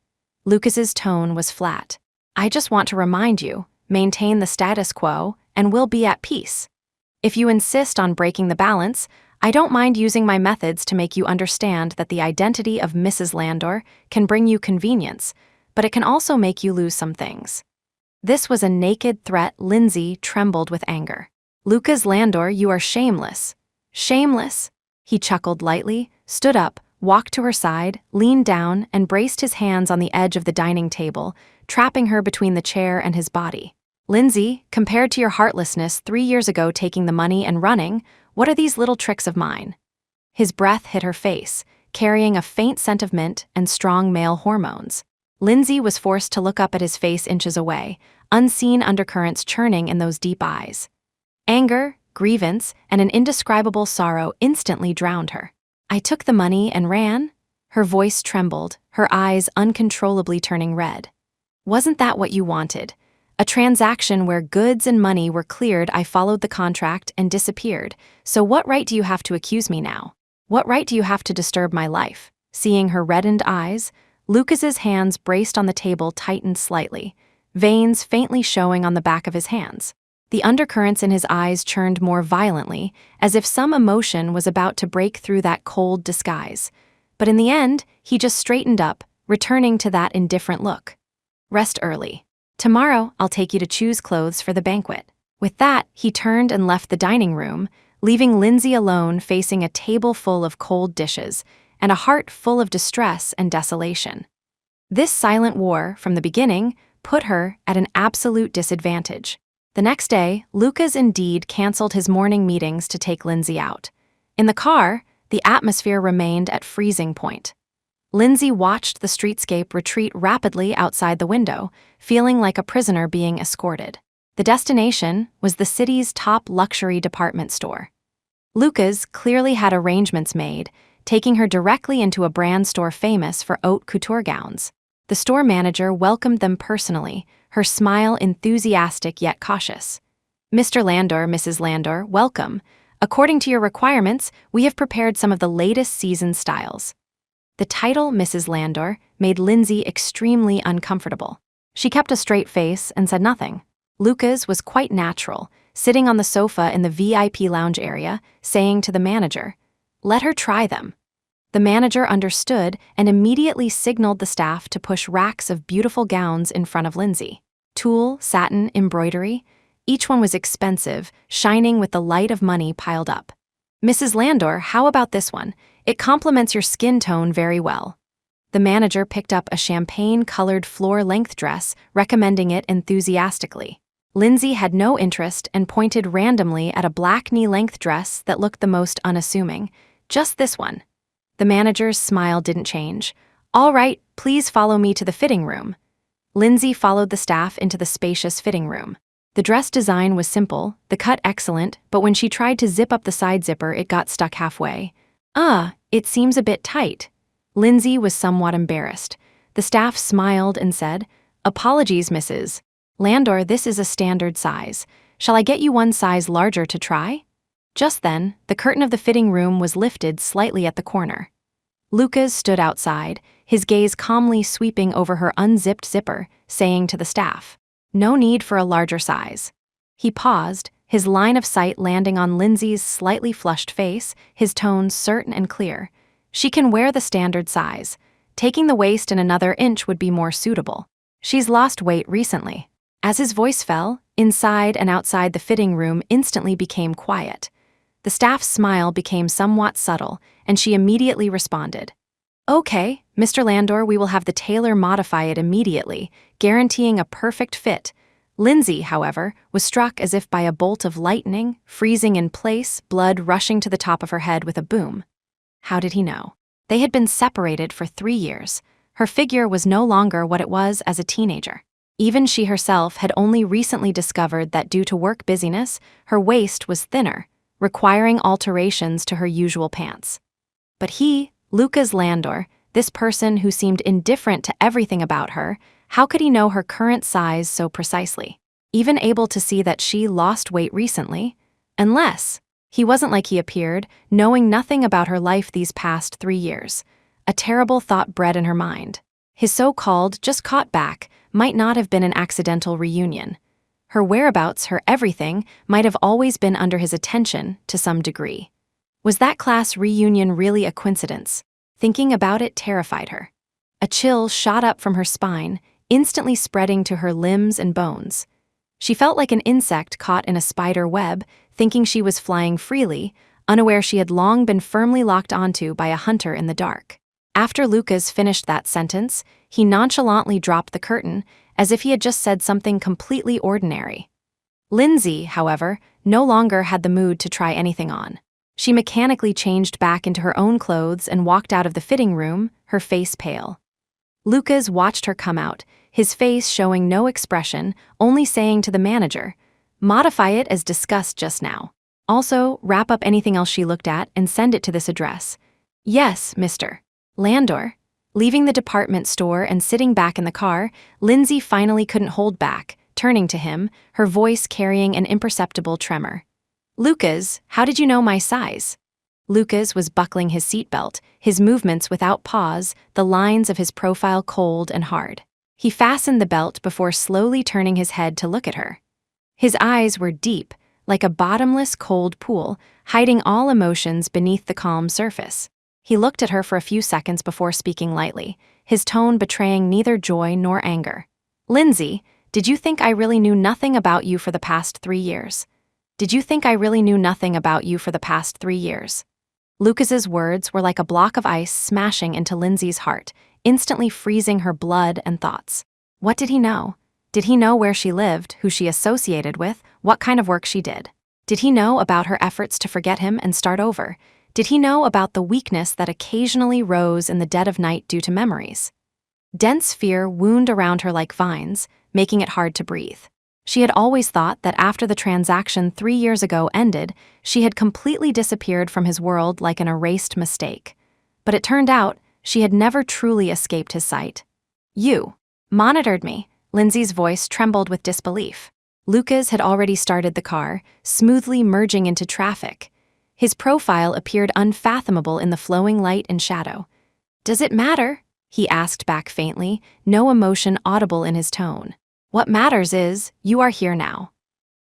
Lucas's tone was flat. "I just want to remind you, maintain the status quo, and we'll be at peace. If you insist on breaking the balance, I don't mind using my methods to make you understand that the identity of Mrs. Landor can bring you convenience, but it can also make you lose some things." This was a naked threat. Lindsay trembled with anger. "Lucas Landor, you are shameless." "Shameless?" He chuckled lightly, stood up, walked to her side, leaned down, and braced his hands on the edge of the dining table, trapping her between the chair and his body. "Lindsay, compared to your heartlessness 3 years ago taking the money and running, what are these little tricks of mine?" His breath hit her face, carrying a faint scent of mint and strong male hormones. Lindsay was forced to look up at his face inches away, unseen undercurrents churning in those deep eyes. Anger, grievance, and an indescribable sorrow instantly drowned her. "I took the money and ran?" Her voice trembled, her eyes uncontrollably turning red. "Wasn't that what you wanted? A transaction where goods and money were cleared. I followed the contract and disappeared. So what right do you have to accuse me now? What right do you have to disturb my life?" Seeing her reddened eyes, Lucas's hands braced on the table tightened slightly, veins faintly showing on the back of his hands. The undercurrents in his eyes churned more violently, as if some emotion was about to break through that cold disguise. But in the end, he just straightened up, returning to that indifferent look. "Rest early. Tomorrow, I'll take you to choose clothes for the banquet." With that, he turned and left the dining room, leaving Lindsay alone facing a table full of cold dishes and a heart full of distress and desolation. This silent war, from the beginning, put her at an absolute disadvantage. The next day, Lucas indeed canceled his morning meetings to take Lindsay out. In the car, the atmosphere remained at freezing point. Lindsay watched the streetscape retreat rapidly outside the window, feeling like a prisoner being escorted. The destination was the city's top luxury department store. Lucas clearly had arrangements made, taking her directly into a brand store famous for haute couture gowns. The store manager welcomed them personally, her smile enthusiastic yet cautious. "Mr. Landor, Mrs. Landor, welcome. According to your requirements, we have prepared some of the latest season styles." The title Mrs. Landor made Lindsay extremely uncomfortable. She kept a straight face and said nothing. Lucas was quite natural, sitting on the sofa in the VIP lounge area, saying to the manager, "Let her try them." The manager understood and immediately signaled the staff to push racks of beautiful gowns in front of Lindsay. Tulle, satin, embroidery, each one was expensive, shining with the light of money piled up. "Mrs. Landor, how about this one? It complements your skin tone very well." The manager picked up a champagne-colored floor-length dress, recommending it enthusiastically. Lindsay had no interest and pointed randomly at a black knee-length dress that looked the most unassuming. "Just this one." The manager's smile didn't change. "All right, please follow me to the fitting room." Lindsay followed the staff into the spacious fitting room. The dress design was simple, the cut excellent, but when she tried to zip up the side zipper, it got stuck halfway. It seems a bit tight." Lindsay was somewhat embarrassed. The staff smiled and said, "Apologies, Mrs. Landor, this is a standard size. Shall I get you one size larger to try?" Just then, the curtain of the fitting room was lifted slightly at the corner. Lucas stood outside, his gaze calmly sweeping over her unzipped zipper, saying to the staff, "No need for a larger size." He paused, his line of sight landing on Lindsay's slightly flushed face, his tone certain and clear. "She can wear the standard size. Taking the waist in another inch would be more suitable. She's lost weight recently." As his voice fell, inside and outside the fitting room instantly became quiet. The staff's smile became somewhat subtle, and she immediately responded, "Okay, Mr. Landor, we will have the tailor modify it immediately, guaranteeing a perfect fit." Lindsay, however, was struck as if by a bolt of lightning, freezing in place, blood rushing to the top of her head with a boom. How did he know? They had been separated for 3 years. Her figure was no longer what it was as a teenager. Even she herself had only recently discovered that due to work busyness, her waist was thinner, requiring alterations to her usual pants. But he, Lucas Landor, this person who seemed indifferent to everything about her, how could he know her current size so precisely? Even able to see that she lost weight recently? Unless he wasn't like he appeared, knowing nothing about her life these past 3 years. A terrible thought bred in her mind. His so-called just caught back might not have been an accidental reunion. Her whereabouts, her everything, might have always been under his attention to some degree. Was that class reunion really a coincidence? Thinking about it terrified her. A chill shot up from her spine, instantly spreading to her limbs and bones. She felt like an insect caught in a spider web, thinking she was flying freely, unaware she had long been firmly locked onto by a hunter in the dark. After Lucas finished that sentence, he nonchalantly dropped the curtain, as if he had just said something completely ordinary. Lindsay, however, no longer had the mood to try anything on. She mechanically changed back into her own clothes and walked out of the fitting room, her face pale. Lucas watched her come out, his face showing no expression, only saying to the manager, "Modify it as discussed just now. Also, wrap up anything else she looked at and send it to this address." "Yes, Mr. Landor." Leaving the department store and sitting back in the car, Lindsay finally couldn't hold back, turning to him, her voice carrying an imperceptible tremor. "Lucas, how did you know my size?" Lucas was buckling his seatbelt, his movements without pause, the lines of his profile cold and hard. He fastened the belt before slowly turning his head to look at her. His eyes were deep, like a bottomless cold pool, hiding all emotions beneath the calm surface. He looked at her for a few seconds before speaking lightly, his tone betraying neither joy nor anger. "Lindsay, did you think I really knew nothing about you for the past 3 years? Did you think I really knew nothing about you for the past 3 years?" Lucas's words were like a block of ice smashing into Lindsay's heart, instantly freezing her blood and thoughts. What did he know? Did he know where she lived, who she associated with, what kind of work she did? Did he know about her efforts to forget him and start over? Did he know about the weakness that occasionally rose in the dead of night due to memories? Dense fear wound around her like vines, making it hard to breathe. She had always thought that after the transaction 3 years ago ended, she had completely disappeared from his world like an erased mistake. But it turned out she had never truly escaped his sight. "You monitored me." Lindsay's voice trembled with disbelief. Lucas had already started the car, smoothly merging into traffic. His profile appeared unfathomable in the flowing light and shadow. "Does it matter?" he asked back faintly, no emotion audible in his tone. "What matters is, you are here now."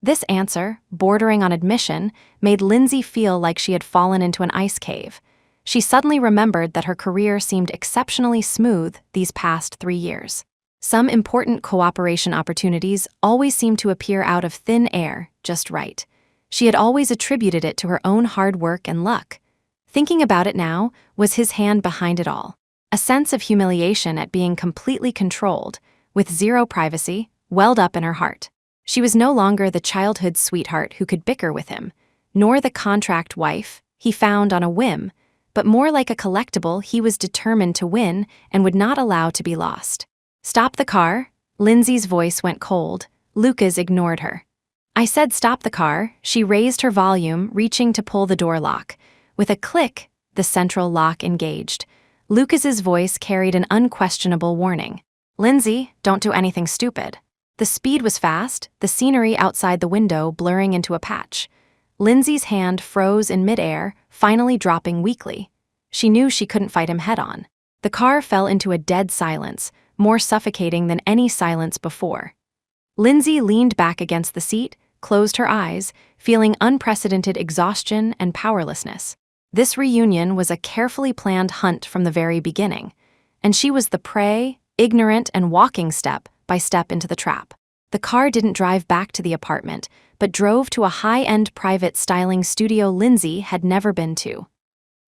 This answer, bordering on admission, made Lindsay feel like she had fallen into an ice cave. She suddenly remembered that her career seemed exceptionally smooth these past 3 years. Some important cooperation opportunities always seemed to appear out of thin air, just right. She had always attributed it to her own hard work and luck. Thinking about it now was his hand behind it all. A sense of humiliation at being completely controlled, with zero privacy, welled up in her heart. She was no longer the childhood sweetheart who could bicker with him, nor the contract wife he found on a whim, but more like a collectible he was determined to win and would not allow to be lost. "Stop the car." Lindsay's voice went cold. Lucas ignored her. "I said stop the car." She raised her volume, reaching to pull the door lock. With a click, the central lock engaged. Lucas's voice carried an unquestionable warning. "Lindsay, don't do anything stupid." The speed was fast, the scenery outside the window blurring into a patch. Lindsay's hand froze in midair, finally dropping weakly. She knew she couldn't fight him head-on. The car fell into a dead silence, more suffocating than any silence before. Lindsay leaned back against the seat, closed her eyes, feeling unprecedented exhaustion and powerlessness. This reunion was a carefully planned hunt from the very beginning, and she was the prey, ignorant and walking step by step into the trap. The car didn't drive back to the apartment, but drove to a high-end private styling studio Lindsay had never been to.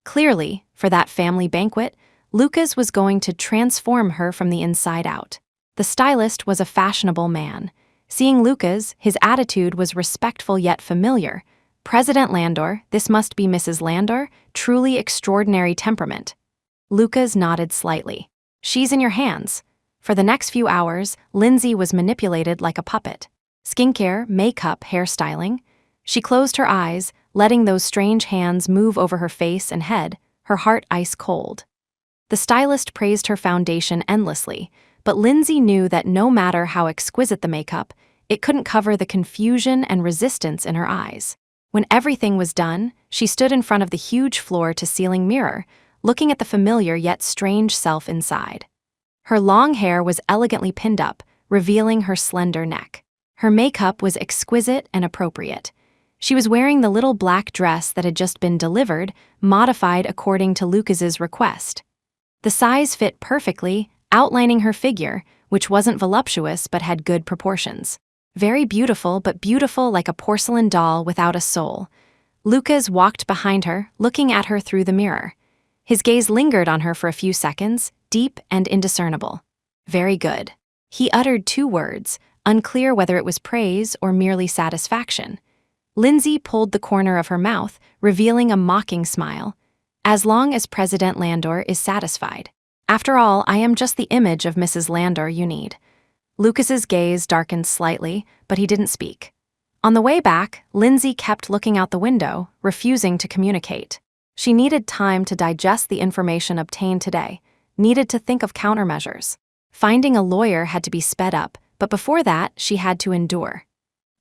Clearly, for that family banquet, Lucas was going to transform her from the inside out. The stylist was a fashionable man. Seeing Lucas, his attitude was respectful yet familiar. "President Landor, this must be Mrs. Landor, truly extraordinary temperament." Lucas nodded slightly. "She's in your hands." For the next few hours, Lindsay was manipulated like a puppet. Skincare, makeup, hairstyling. She closed her eyes, letting those strange hands move over her face and head, her heart ice cold. The stylist praised her foundation endlessly, but Lindsay knew that no matter how exquisite the makeup, it couldn't cover the confusion and resistance in her eyes. When everything was done, she stood in front of the huge floor-to-ceiling mirror, looking at the familiar yet strange self inside. Her long hair was elegantly pinned up, revealing her slender neck. Her makeup was exquisite and appropriate. She was wearing the little black dress that had just been delivered, modified according to Lucas's request. The size fit perfectly, outlining her figure, which wasn't voluptuous but had good proportions. Very beautiful, but beautiful like a porcelain doll without a soul. Lucas walked behind her, looking at her through the mirror. His gaze lingered on her for a few seconds, deep and indiscernible. "Very good." He uttered 2 words, unclear whether it was praise or merely satisfaction. Lindsay pulled the corner of her mouth, revealing a mocking smile. "As long as President Landor is satisfied. After all, I am just the image of Mrs. Landor you need." Lucas's gaze darkened slightly, but he didn't speak. On the way back, Lindsay kept looking out the window, refusing to communicate. She needed time to digest the information obtained today, needed to think of countermeasures. Finding a lawyer had to be sped up, but before that, she had to endure.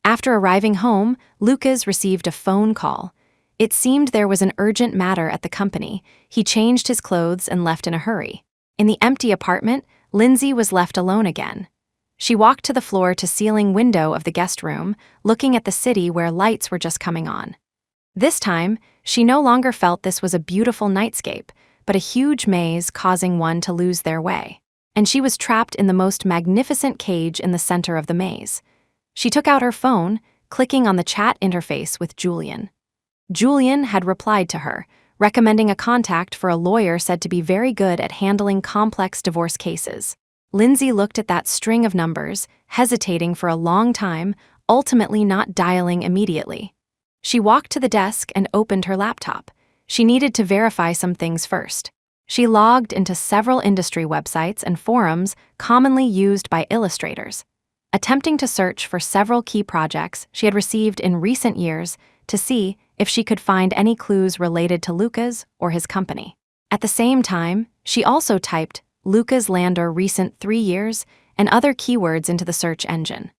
After arriving home, Lucas received a phone call. It seemed there was an urgent matter at the company. He changed his clothes and left in a hurry. In the empty apartment, Lindsay was left alone again. She walked to the floor-to-ceiling window of the guest room, looking at the city where lights were just coming on. This time, she no longer felt this was a beautiful nightscape, but a huge maze causing one to lose their way. And she was trapped in the most magnificent cage in the center of the maze. She took out her phone, clicking on the chat interface with Julian. Julian had replied to her, recommending a contact for a lawyer said to be very good at handling complex divorce cases. Lindsay looked at that string of numbers, hesitating for a long time, ultimately not dialing immediately. She walked to the desk and opened her laptop. she needed to verify some things first. She logged into several industry websites and forums commonly used by illustrators, attempting to search for several key projects she had received in recent years to see if she could find any clues related to Lucas or his company. At the same time, she also typed Lucas Lander recent 3 years and other keywords into the search engine.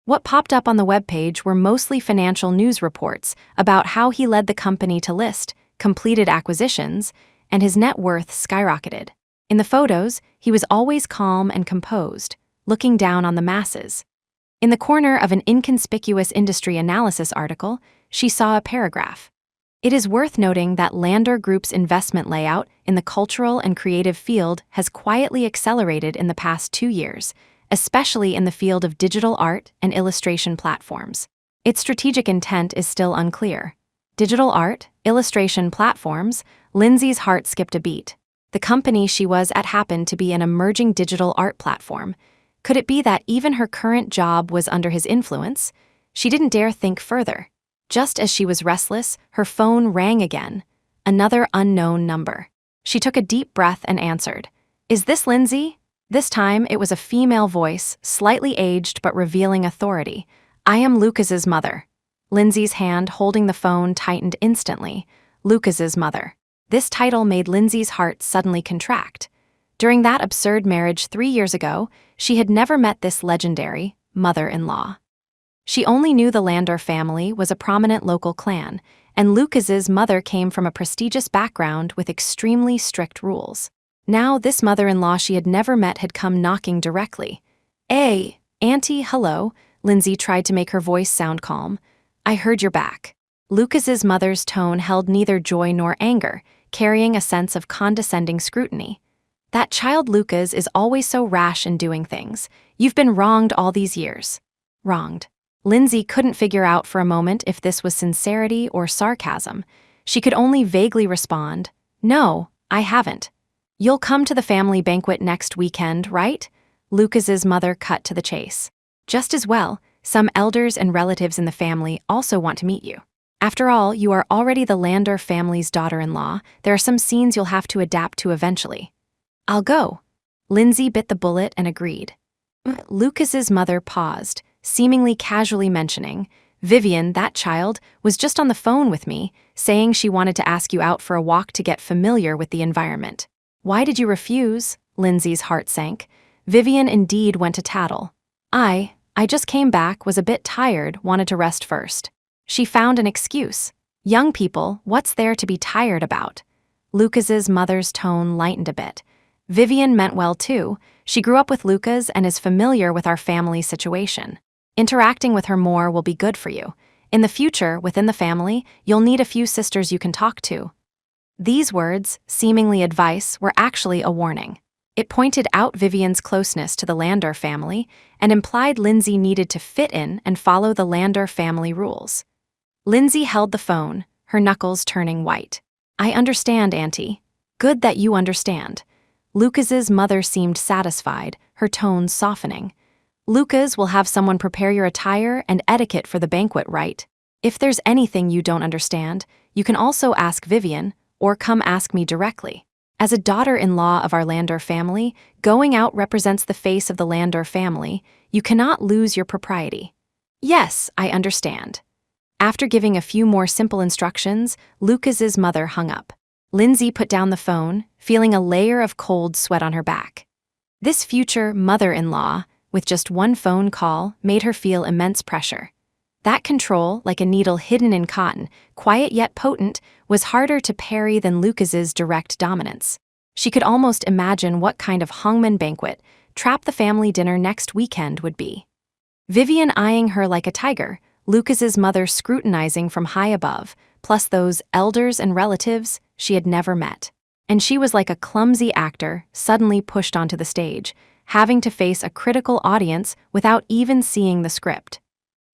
What popped up on the webpage were mostly financial news reports about how he led the company to list, completed acquisitions, and his net worth skyrocketed. In the photos, he was always calm and composed, looking down on the masses. In the corner of an inconspicuous industry analysis article, she saw a paragraph. It is worth noting that Lander Group's investment layout in the cultural and creative field has quietly accelerated in the past 2 years, especially in the field of digital art and illustration platforms. Its strategic intent is still unclear. Digital art, illustration platforms, Lindsay's heart skipped a beat. The company she was at happened to be an emerging digital art platform. Could it be that even her current job was under his influence? She didn't dare think further. Just as she was restless, her phone rang again. Another unknown number. She took a deep breath and answered. "Is this Lindsay?" This time it was a female voice, slightly aged but revealing authority. "I am Lucas's mother." Lindsay's hand holding the phone tightened instantly. Lucas's mother. This title made Lindsay's heart suddenly contract. During that absurd marriage 3 years ago, she had never met this legendary mother-in-law. She only knew the Lander family was a prominent local clan, and Lucas's mother came from a prestigious background with extremely strict rules. Now this mother-in-law she had never met had come knocking directly. "Hey, Auntie, hello," Lindsay tried to make her voice sound calm. "I heard you're back." Lucas's mother's tone held neither joy nor anger, carrying a sense of condescending scrutiny. "That child Lucas is always so rash in doing things. You've been wronged all these years." Wronged. Lindsay couldn't figure out for a moment if this was sincerity or sarcasm. She could only vaguely respond, "No, I haven't." "You'll come to the family banquet next weekend, right?" Lucas's mother cut to the chase. "Just as well, some elders and relatives in the family also want to meet you. After all, you are already the Lander family's daughter-in-law. There are some scenes you'll have to adapt to eventually." "I'll go." Lindsay bit the bullet and agreed. Lucas's mother paused, seemingly casually mentioning, "Vivian, that child, was just on the phone with me, saying she wanted to ask you out for a walk to get familiar with the environment." "Why did you refuse?" Lindsay's heart sank. Vivian indeed went to tattle. I just came back, was a bit tired, wanted to rest first." She found an excuse. "Young people, what's there to be tired about?" Lucas's mother's tone lightened a bit. "Vivian meant well too. She grew up with Lucas and is familiar with our family situation. Interacting with her more will be good for you. In the future, within the family, you'll need a few sisters you can talk to." These words, seemingly advice, were actually a warning. It pointed out Vivian's closeness to the Lander family and implied Lindsay needed to fit in and follow the Lander family rules. Lindsay held the phone, her knuckles turning white. "I understand, Auntie. Good that you understand." Lucas's mother seemed satisfied, her tone softening. "Lucas will have someone prepare your attire and etiquette for the banquet, right? If there's anything you don't understand, you can also ask Vivian, or come ask me directly. As a daughter-in-law of our Lander family, going out represents the face of the Lander family. You cannot lose your propriety." "Yes, I understand." After giving a few more simple instructions, Lucas's mother hung up. Lindsay put down the phone, feeling a layer of cold sweat on her back. This future mother-in-law, with just one phone call, made her feel immense pressure. That control, like a needle hidden in cotton, quiet yet potent, was harder to parry than Lucas's direct dominance. She could almost imagine what kind of hangman banquet, trap the family dinner next weekend would be. Vivian eyeing her like a tiger, Lucas's mother scrutinizing from high above, plus those elders and relatives she had never met. And she was like a clumsy actor suddenly pushed onto the stage, having to face a critical audience without even seeing the script.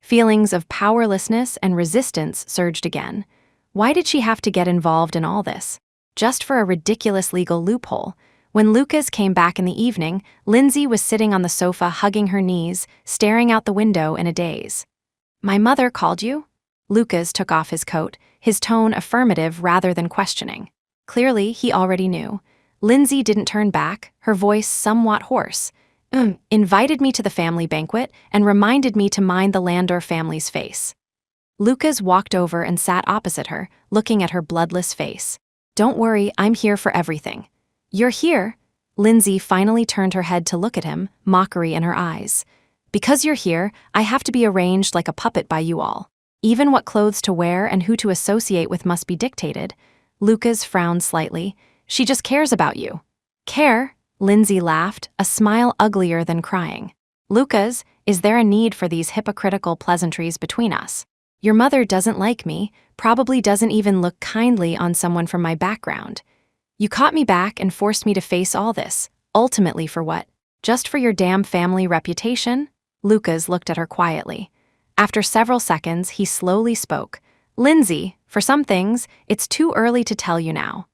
Feelings of powerlessness and resistance surged again. Why did she have to get involved in all this? Just for a ridiculous legal loophole. When Lucas came back in the evening, Lindsay was sitting on the sofa hugging her knees, staring out the window in a daze. "My mother called you?" Lucas took off his coat, his tone affirmative rather than questioning. Clearly, he already knew. Lindsay didn't turn back, her voice somewhat hoarse. Invited me to the family banquet and reminded me to mind the Landor family's face. Lucas walked over and sat opposite her, looking at her bloodless face. Don't worry, I'm here for everything. You're here? Lindsay finally turned her head to look at him, mockery in her eyes. Because you're here, I have to be arranged like a puppet by you all. Even what clothes to wear and who to associate with must be dictated. Lucas frowned slightly. She just cares about you. Care? Lindsay laughed, a smile uglier than crying. Lucas, is there a need for these hypocritical pleasantries between us? Your mother doesn't like me, probably doesn't even look kindly on someone from my background. You caught me back and forced me to face all this. Ultimately for what? Just for your damn family reputation? Lucas looked at her quietly. After several seconds, he slowly spoke. Lindsay, for some things, it's too early to tell you now.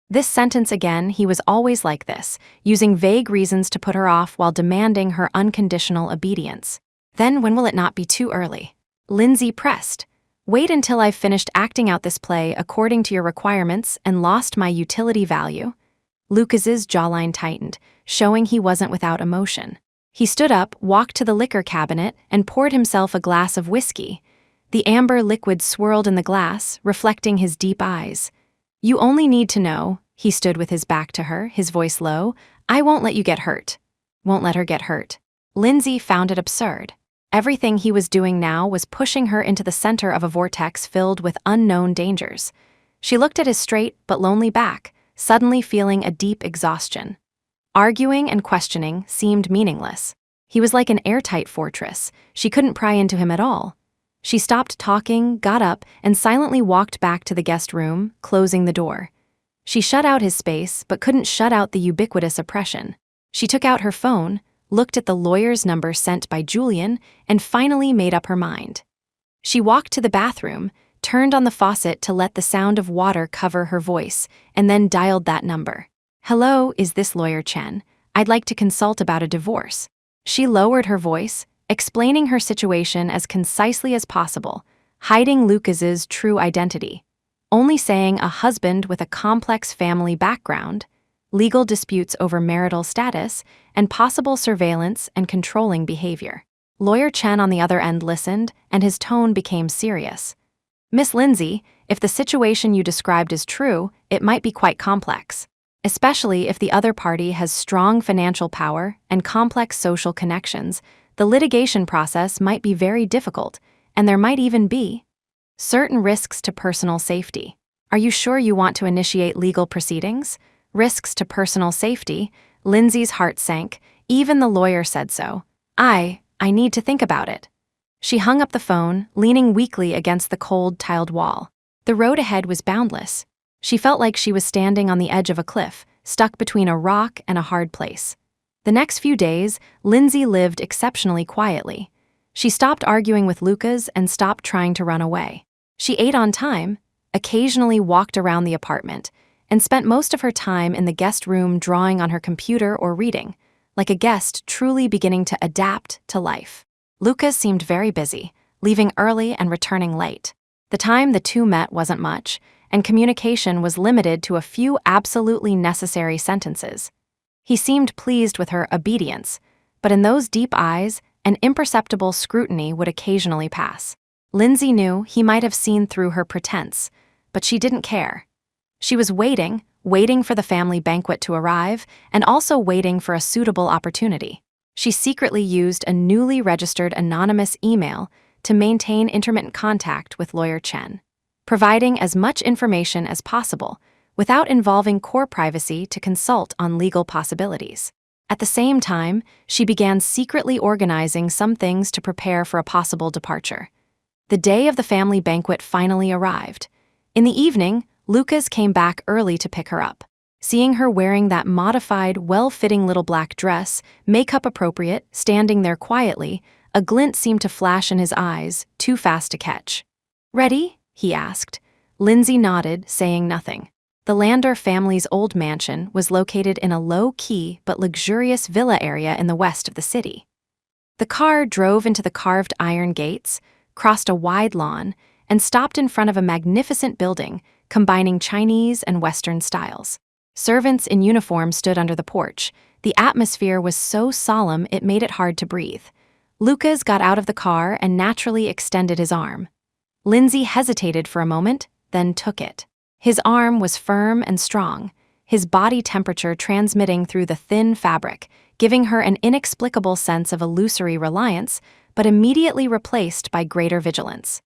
This sentence again, he was always like this, using vague reasons to put her off while demanding her unconditional obedience. Then when will it not be too early? Lindsay pressed. Wait until I've finished acting out this play according to your requirements and lost my utility value. Lucas's jawline tightened, showing he wasn't without emotion. He stood up, walked to the liquor cabinet, and poured himself a glass of whiskey. The amber liquid swirled in the glass, reflecting his deep eyes. You only need to know, he stood with his back to her, his voice low, I won't let you get hurt. Won't let her get hurt. Lindsay found it absurd. Everything he was doing now was pushing her into the center of a vortex filled with unknown dangers. She looked at his straight but lonely back, suddenly feeling a deep exhaustion. Arguing and questioning seemed meaningless. He was like an airtight fortress. She couldn't pry into him at all. She stopped talking, got up, and silently walked back to the guest room, closing the door. She shut out his space, but couldn't shut out the ubiquitous oppression. She took out her phone, looked at the lawyer's number sent by Julian, and finally made up her mind. She walked to the bathroom, turned on the faucet to let the sound of water cover her voice, and then dialed that number. Hello, is this Lawyer Chen? I'd like to consult about a divorce. She lowered her voice, explaining her situation as concisely as possible, hiding Lucas's true identity, only saying a husband with a complex family background, legal disputes over marital status, and possible surveillance and controlling behavior. Lawyer Chen on the other end listened, and his tone became serious. Miss Lindsay, if the situation you described is true, it might be quite complex, especially if the other party has strong financial power and complex social connections. The litigation process might be very difficult, and there might even be certain risks to personal safety. Are you sure you want to initiate legal proceedings? Risks to personal safety? Lindsay's heart sank. Even the lawyer said so. I need to think about it. She hung up the phone, leaning weakly against the cold, tiled wall. The road ahead was boundless. She felt like she was standing on the edge of a cliff, stuck between a rock and a hard place. The next few days, Lindsay lived exceptionally quietly. She stopped arguing with Lucas and stopped trying to run away. She ate on time, occasionally walked around the apartment, and spent most of her time in the guest room drawing on her computer or reading, like a guest truly beginning to adapt to life. Lucas seemed very busy, leaving early and returning late. The time the two met wasn't much, and communication was limited to a few absolutely necessary sentences. He seemed pleased with her obedience, but in those deep eyes, an imperceptible scrutiny would occasionally pass. Lindsay knew he might have seen through her pretense, but she didn't care. She was waiting for the family banquet to arrive, and also waiting for a suitable opportunity. She secretly used a newly registered anonymous email to maintain intermittent contact with Lawyer Chen, providing as much information as possible without involving core privacy to consult on legal possibilities. At the same time, she began secretly organizing some things to prepare for a possible departure. The day of the family banquet finally arrived. In the evening, Lucas came back early to pick her up. Seeing her wearing that modified, well-fitting little black dress, makeup appropriate, standing there quietly, a glint seemed to flash in his eyes, too fast to catch. Ready? He asked. Lindsay nodded, saying nothing. The Landor family's old mansion was located in a low-key but luxurious villa area in the west of the city. The car drove into the carved iron gates, crossed a wide lawn, and stopped in front of a magnificent building, combining Chinese and Western styles. Servants in uniform stood under the porch. The atmosphere was so solemn it made it hard to breathe. Lucas got out of the car and naturally extended his arm. Lindsay hesitated for a moment, then took it. His arm was firm and strong, his body temperature transmitting through the thin fabric, giving her an inexplicable sense of illusory reliance, but immediately replaced by greater vigilance.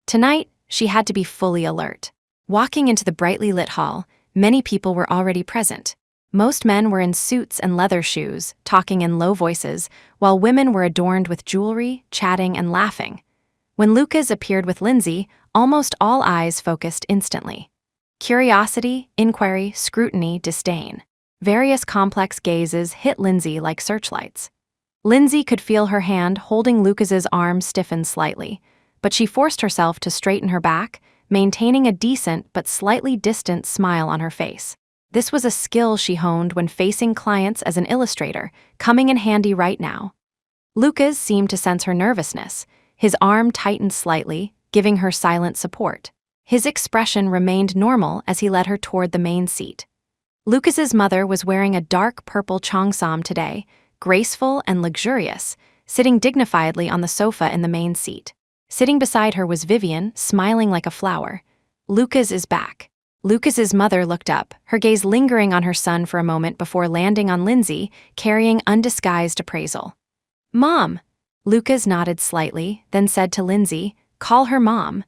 Tonight, she had to be fully alert. Walking into the brightly lit hall, many people were already present. Most men were in suits and leather shoes, talking in low voices, while women were adorned with jewelry, chatting, and laughing. When Lucas appeared with Lindsay, almost all eyes focused instantly. Curiosity, inquiry, scrutiny, disdain. Various complex gazes hit Lindsay like searchlights. Lindsay could feel her hand holding Lucas's arm stiffen slightly, but she forced herself to straighten her back, maintaining a decent but slightly distant smile on her face. This was a skill she honed when facing clients as an illustrator, coming in handy right now. Lucas seemed to sense her nervousness. His arm tightened slightly, giving her silent support. His expression remained normal as he led her toward the main seat. Lucas's mother was wearing a dark purple cheongsam today, graceful and luxurious, sitting dignifiedly on the sofa in the main seat. Sitting beside her was Vivian, smiling like a flower. Lucas is back. Lucas's mother looked up, her gaze lingering on her son for a moment before landing on Lindsay, carrying undisguised appraisal. "Mom!" Lucas nodded slightly, then said to Lindsay, "Call her Mom."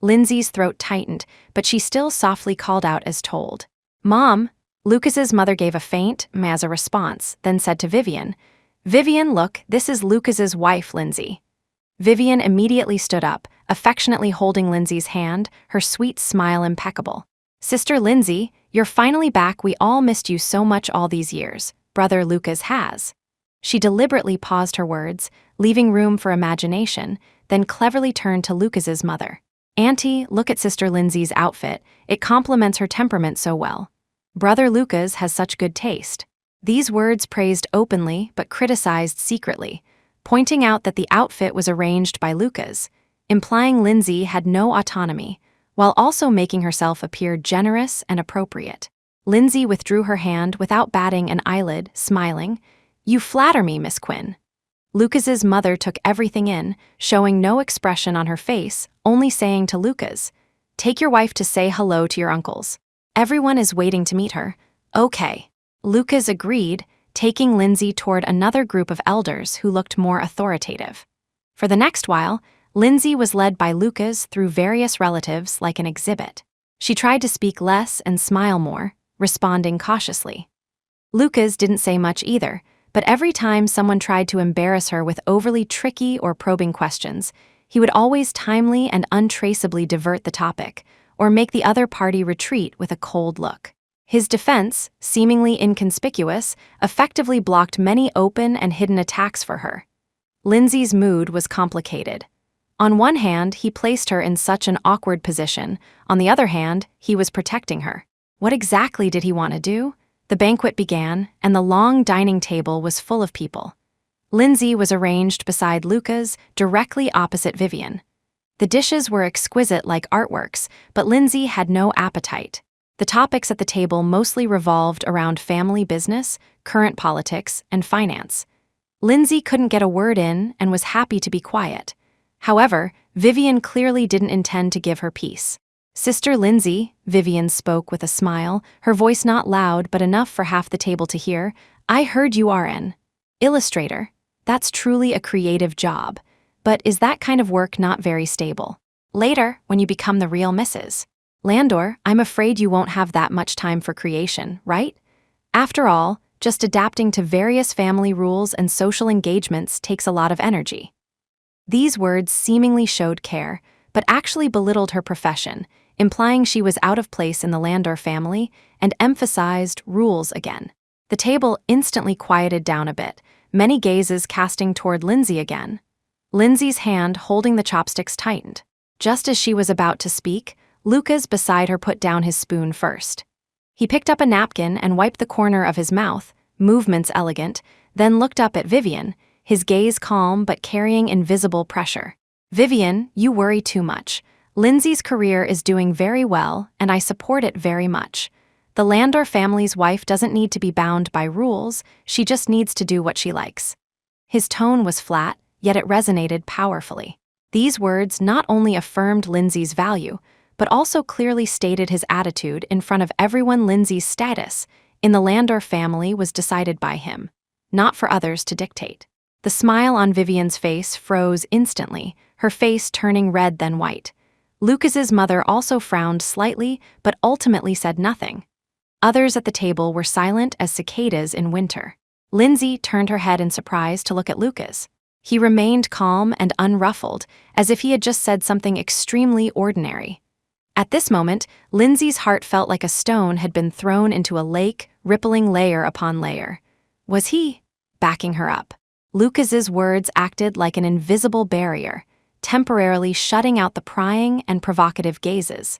Lindsay's throat tightened, but she still softly called out as told. "Mom!" Lucas's mother gave a faint meh as a response, then said to Vivian, "Vivian, look, this is Lucas's wife, Lindsay." Vivian immediately stood up, affectionately holding Lindsay's hand, her sweet smile impeccable. "Sister Lindsay, you're finally back. We all missed you so much all these years. Brother Lucas has." She deliberately paused her words, leaving room for imagination, then cleverly turned to Lucas's mother. "Auntie, look at Sister Lindsay's outfit. It complements her temperament so well. Brother Lucas has such good taste." These words praised openly but criticized secretly, pointing out that the outfit was arranged by Lucas, implying Lindsay had no autonomy, while also making herself appear generous and appropriate. Lindsay withdrew her hand without batting an eyelid, smiling, "You flatter me, Miss Quinn." Lucas's mother took everything in, showing no expression on her face, only saying to Lucas, "Take your wife to say hello to your uncles. Everyone is waiting to meet her." "Okay." Lucas agreed, taking Lindsay toward another group of elders who looked more authoritative. For the next while, Lindsay was led by Lucas through various relatives like an exhibit. She tried to speak less and smile more, responding cautiously. Lucas didn't say much either, but every time someone tried to embarrass her with overly tricky or probing questions, he would always timely and untraceably divert the topic, or make the other party retreat with a cold look. His defense, seemingly inconspicuous, effectively blocked many open and hidden attacks for her. Lindsay's mood was complicated. On one hand, he placed her in such an awkward position. On the other hand, he was protecting her. What exactly did he want to do? The banquet began, and the long dining table was full of people. Lindsay was arranged beside Lucas, directly opposite Vivian. The dishes were exquisite like artworks, but Lindsay had no appetite. The topics at the table mostly revolved around family business, current politics, and finance. Lindsay couldn't get a word in and was happy to be quiet. However, Vivian clearly didn't intend to give her peace. "Sister Lindsay," Vivian spoke with a smile, her voice not loud but enough for half the table to hear, "I heard you are an illustrator. That's truly a creative job. But is that kind of work not very stable? Later, when you become the real Mrs. Landor, I'm afraid you won't have that much time for creation, right? After all, just adapting to various family rules and social engagements takes a lot of energy." These words seemingly showed care, but actually belittled her profession, implying she was out of place in the Landor family, and emphasized rules again. The table instantly quieted down a bit, many gazes casting toward Lindsay again. Lindsay's hand holding the chopsticks tightened. Just as she was about to speak, Lucas beside her put down his spoon first. He picked up a napkin and wiped the corner of his mouth, movements elegant, then looked up at Vivian, his gaze calm but carrying invisible pressure. "Vivian, you worry too much. Lindsay's career is doing very well, and I support it very much. The Landor family's wife doesn't need to be bound by rules, she just needs to do what she likes. His tone was flat, yet it resonated powerfully. These words not only affirmed Lindsay's value, but also clearly stated his attitude in front of everyone. Lindsay's status in the Landor family was decided by him, not for others to dictate. The smile on Vivian's face froze instantly, her face turning red then white. Lucas's mother also frowned slightly, but ultimately said nothing. Others at the table were silent as cicadas in winter. Lindsay turned her head in surprise to look at Lucas. He remained calm and unruffled, as if he had just said something extremely ordinary. At this moment, Lindsay's heart felt like a stone had been thrown into a lake, rippling layer upon layer. Was he backing her up? Lucas's words acted like an invisible barrier, temporarily shutting out the prying and provocative gazes.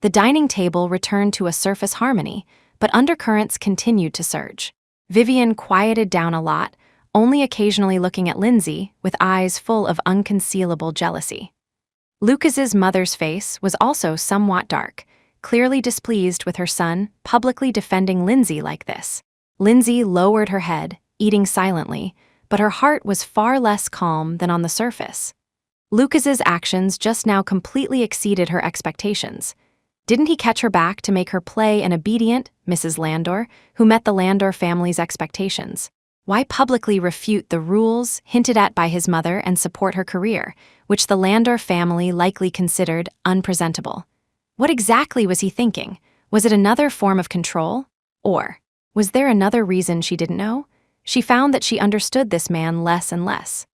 The dining table returned to a surface harmony, but undercurrents continued to surge. Vivian quieted down a lot, only occasionally looking at Lindsay with eyes full of unconcealable jealousy. Lucas's mother's face was also somewhat dark, clearly displeased with her son publicly defending Lindsay like this. Lindsay lowered her head, eating silently, but her heart was far less calm than on the surface. Lucas's actions just now completely exceeded her expectations. Didn't he catch her back to make her play an obedient Mrs. Landor, who met the Landor family's expectations? Why publicly refute the rules hinted at by his mother and support her career, which the Landor family likely considered unpresentable? What exactly was he thinking? Was it another form of control? Or was there another reason she didn't know? She found that she understood this man less and less.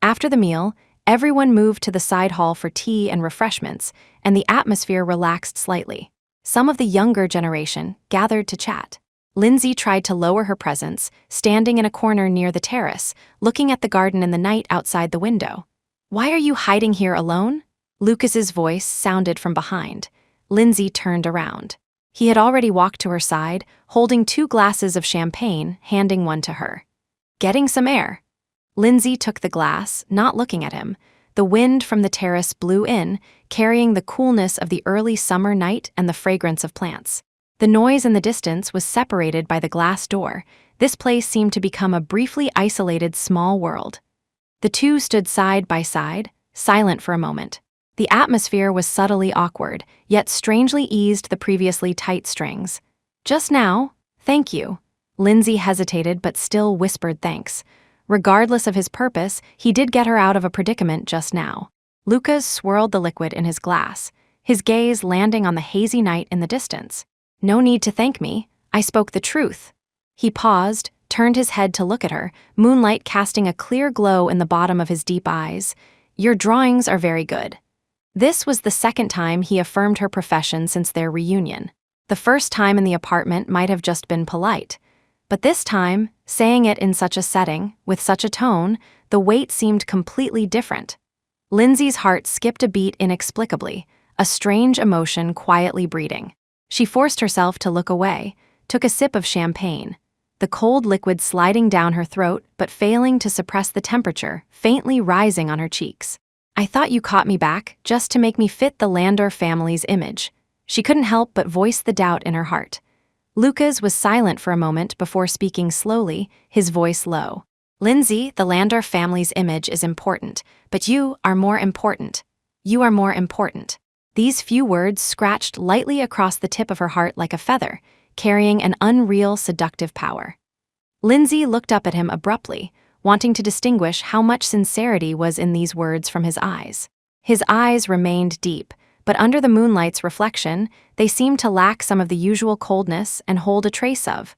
After the meal, everyone moved to the side hall for tea and refreshments, and the atmosphere relaxed slightly. Some of the younger generation gathered to chat. Lindsay tried to lower her presence, standing in a corner near the terrace, looking at the garden and the night outside the window. "Why are you hiding here alone?" Lucas's voice sounded from behind. Lindsay turned around. He had already walked to her side, holding 2 glasses of champagne, handing one to her. "Getting some air." Lindsay took the glass, not looking at him. The wind from the terrace blew in, carrying the coolness of the early summer night and the fragrance of plants. The noise in the distance was separated by the glass door. This place seemed to become a briefly isolated small world. The two stood side by side, silent for a moment. The atmosphere was subtly awkward, yet strangely eased the previously tight strings. "Just now, thank you." Lindsay hesitated but still whispered thanks. Regardless of his purpose, he did get her out of a predicament just now. Lucas swirled the liquid in his glass, his gaze landing on the hazy night in the distance. "No need to thank me, I spoke the truth." He paused, turned his head to look at her, moonlight casting a clear glow in the bottom of his deep eyes. "Your drawings are very good." This was the second time he affirmed her profession since their reunion. The first time in the apartment might have just been polite, but this time, saying it in such a setting, with such a tone, the weight seemed completely different. Lindsay's heart skipped a beat inexplicably, a strange emotion quietly breeding. She forced herself to look away, took a sip of champagne, the cold liquid sliding down her throat but failing to suppress the temperature, faintly rising on her cheeks. "I thought you caught me back, just to make me fit the Landor family's image." She couldn't help but voice the doubt in her heart. Lucas was silent for a moment before speaking slowly, his voice low. "Lindsay, the Landor family's image is important, but you are more important. You are more important." These few words scratched lightly across the tip of her heart like a feather, carrying an unreal seductive power. Lindsay looked up at him abruptly, wanting to distinguish how much sincerity was in these words from his eyes. His eyes remained deep, but under the moonlight's reflection, they seemed to lack some of the usual coldness and hold a trace of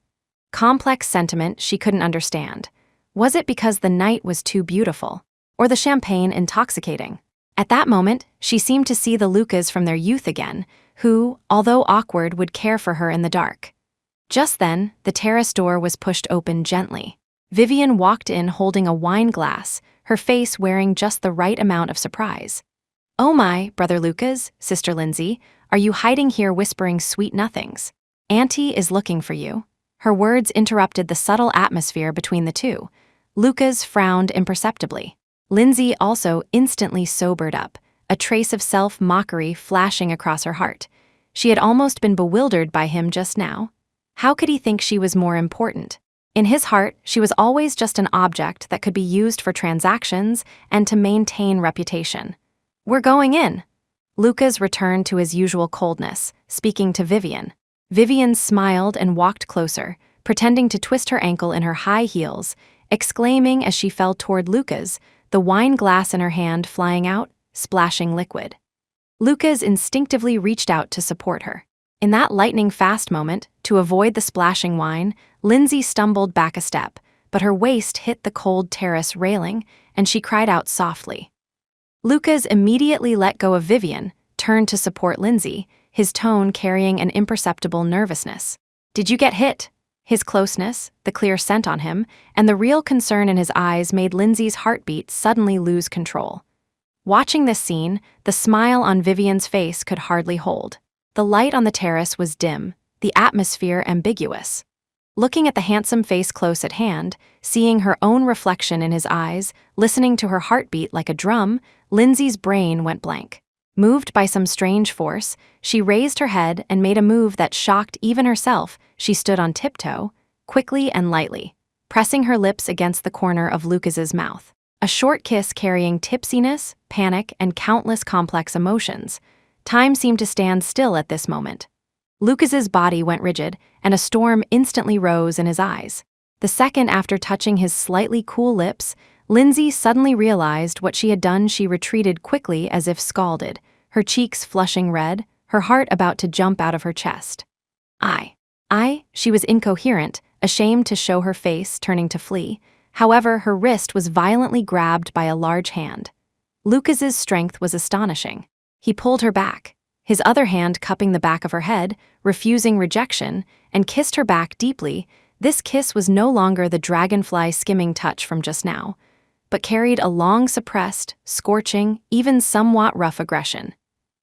complex sentiment she couldn't understand. Was it because the night was too beautiful, or the champagne intoxicating? At that moment, she seemed to see the Lucas from their youth again, who, although awkward, would care for her in the dark. Just then, the terrace door was pushed open gently. Vivian walked in holding a wine glass, her face wearing just the right amount of surprise. "Oh my, Brother Lucas, Sister Lindsay, are you hiding here whispering sweet nothings? Auntie is looking for you." Her words interrupted the subtle atmosphere between the two. Lucas frowned imperceptibly. Lindsay also instantly sobered up, a trace of self-mockery flashing across her heart. She had almost been bewildered by him just now. How could he think she was more important? In his heart, she was always just an object that could be used for transactions and to maintain reputation. "We're going in." Lucas returned to his usual coldness, speaking to Vivian. Vivian smiled and walked closer, pretending to twist her ankle in her high heels, exclaiming as she fell toward Lucas, the wine glass in her hand flying out, splashing liquid. Lucas instinctively reached out to support her. In that lightning-fast moment, to avoid the splashing wine, Lindsay stumbled back a step, but her waist hit the cold terrace railing, and she cried out softly. Lucas immediately let go of Vivian, turned to support Lindsay, his tone carrying an imperceptible nervousness. "Did you get hit?" His closeness, the clear scent on him, and the real concern in his eyes made Lindsay's heartbeat suddenly lose control. Watching this scene, the smile on Vivian's face could hardly hold. The light on the terrace was dim, the atmosphere ambiguous. Looking at the handsome face close at hand, seeing her own reflection in his eyes, listening to her heartbeat like a drum, Lindsay's brain went blank. Moved by some strange force, she raised her head and made a move that shocked even herself. She stood on tiptoe, quickly and lightly, pressing her lips against the corner of Lucas's mouth. A short kiss carrying tipsiness, panic, and countless complex emotions. Time seemed to stand still at this moment. Lucas's body went rigid, and a storm instantly rose in his eyes. The second after touching his slightly cool lips, Lindsay suddenly realized what she had done. She retreated quickly as if scalded, her cheeks flushing red, her heart about to jump out of her chest. She was incoherent, ashamed to show her face, turning to flee. However, her wrist was violently grabbed by a large hand. Lucas's strength was astonishing. He pulled her back, his other hand cupping the back of her head, refusing rejection, and kissed her back deeply. This kiss was no longer the dragonfly skimming touch from just now, but carried a long-suppressed, scorching, even somewhat rough aggression,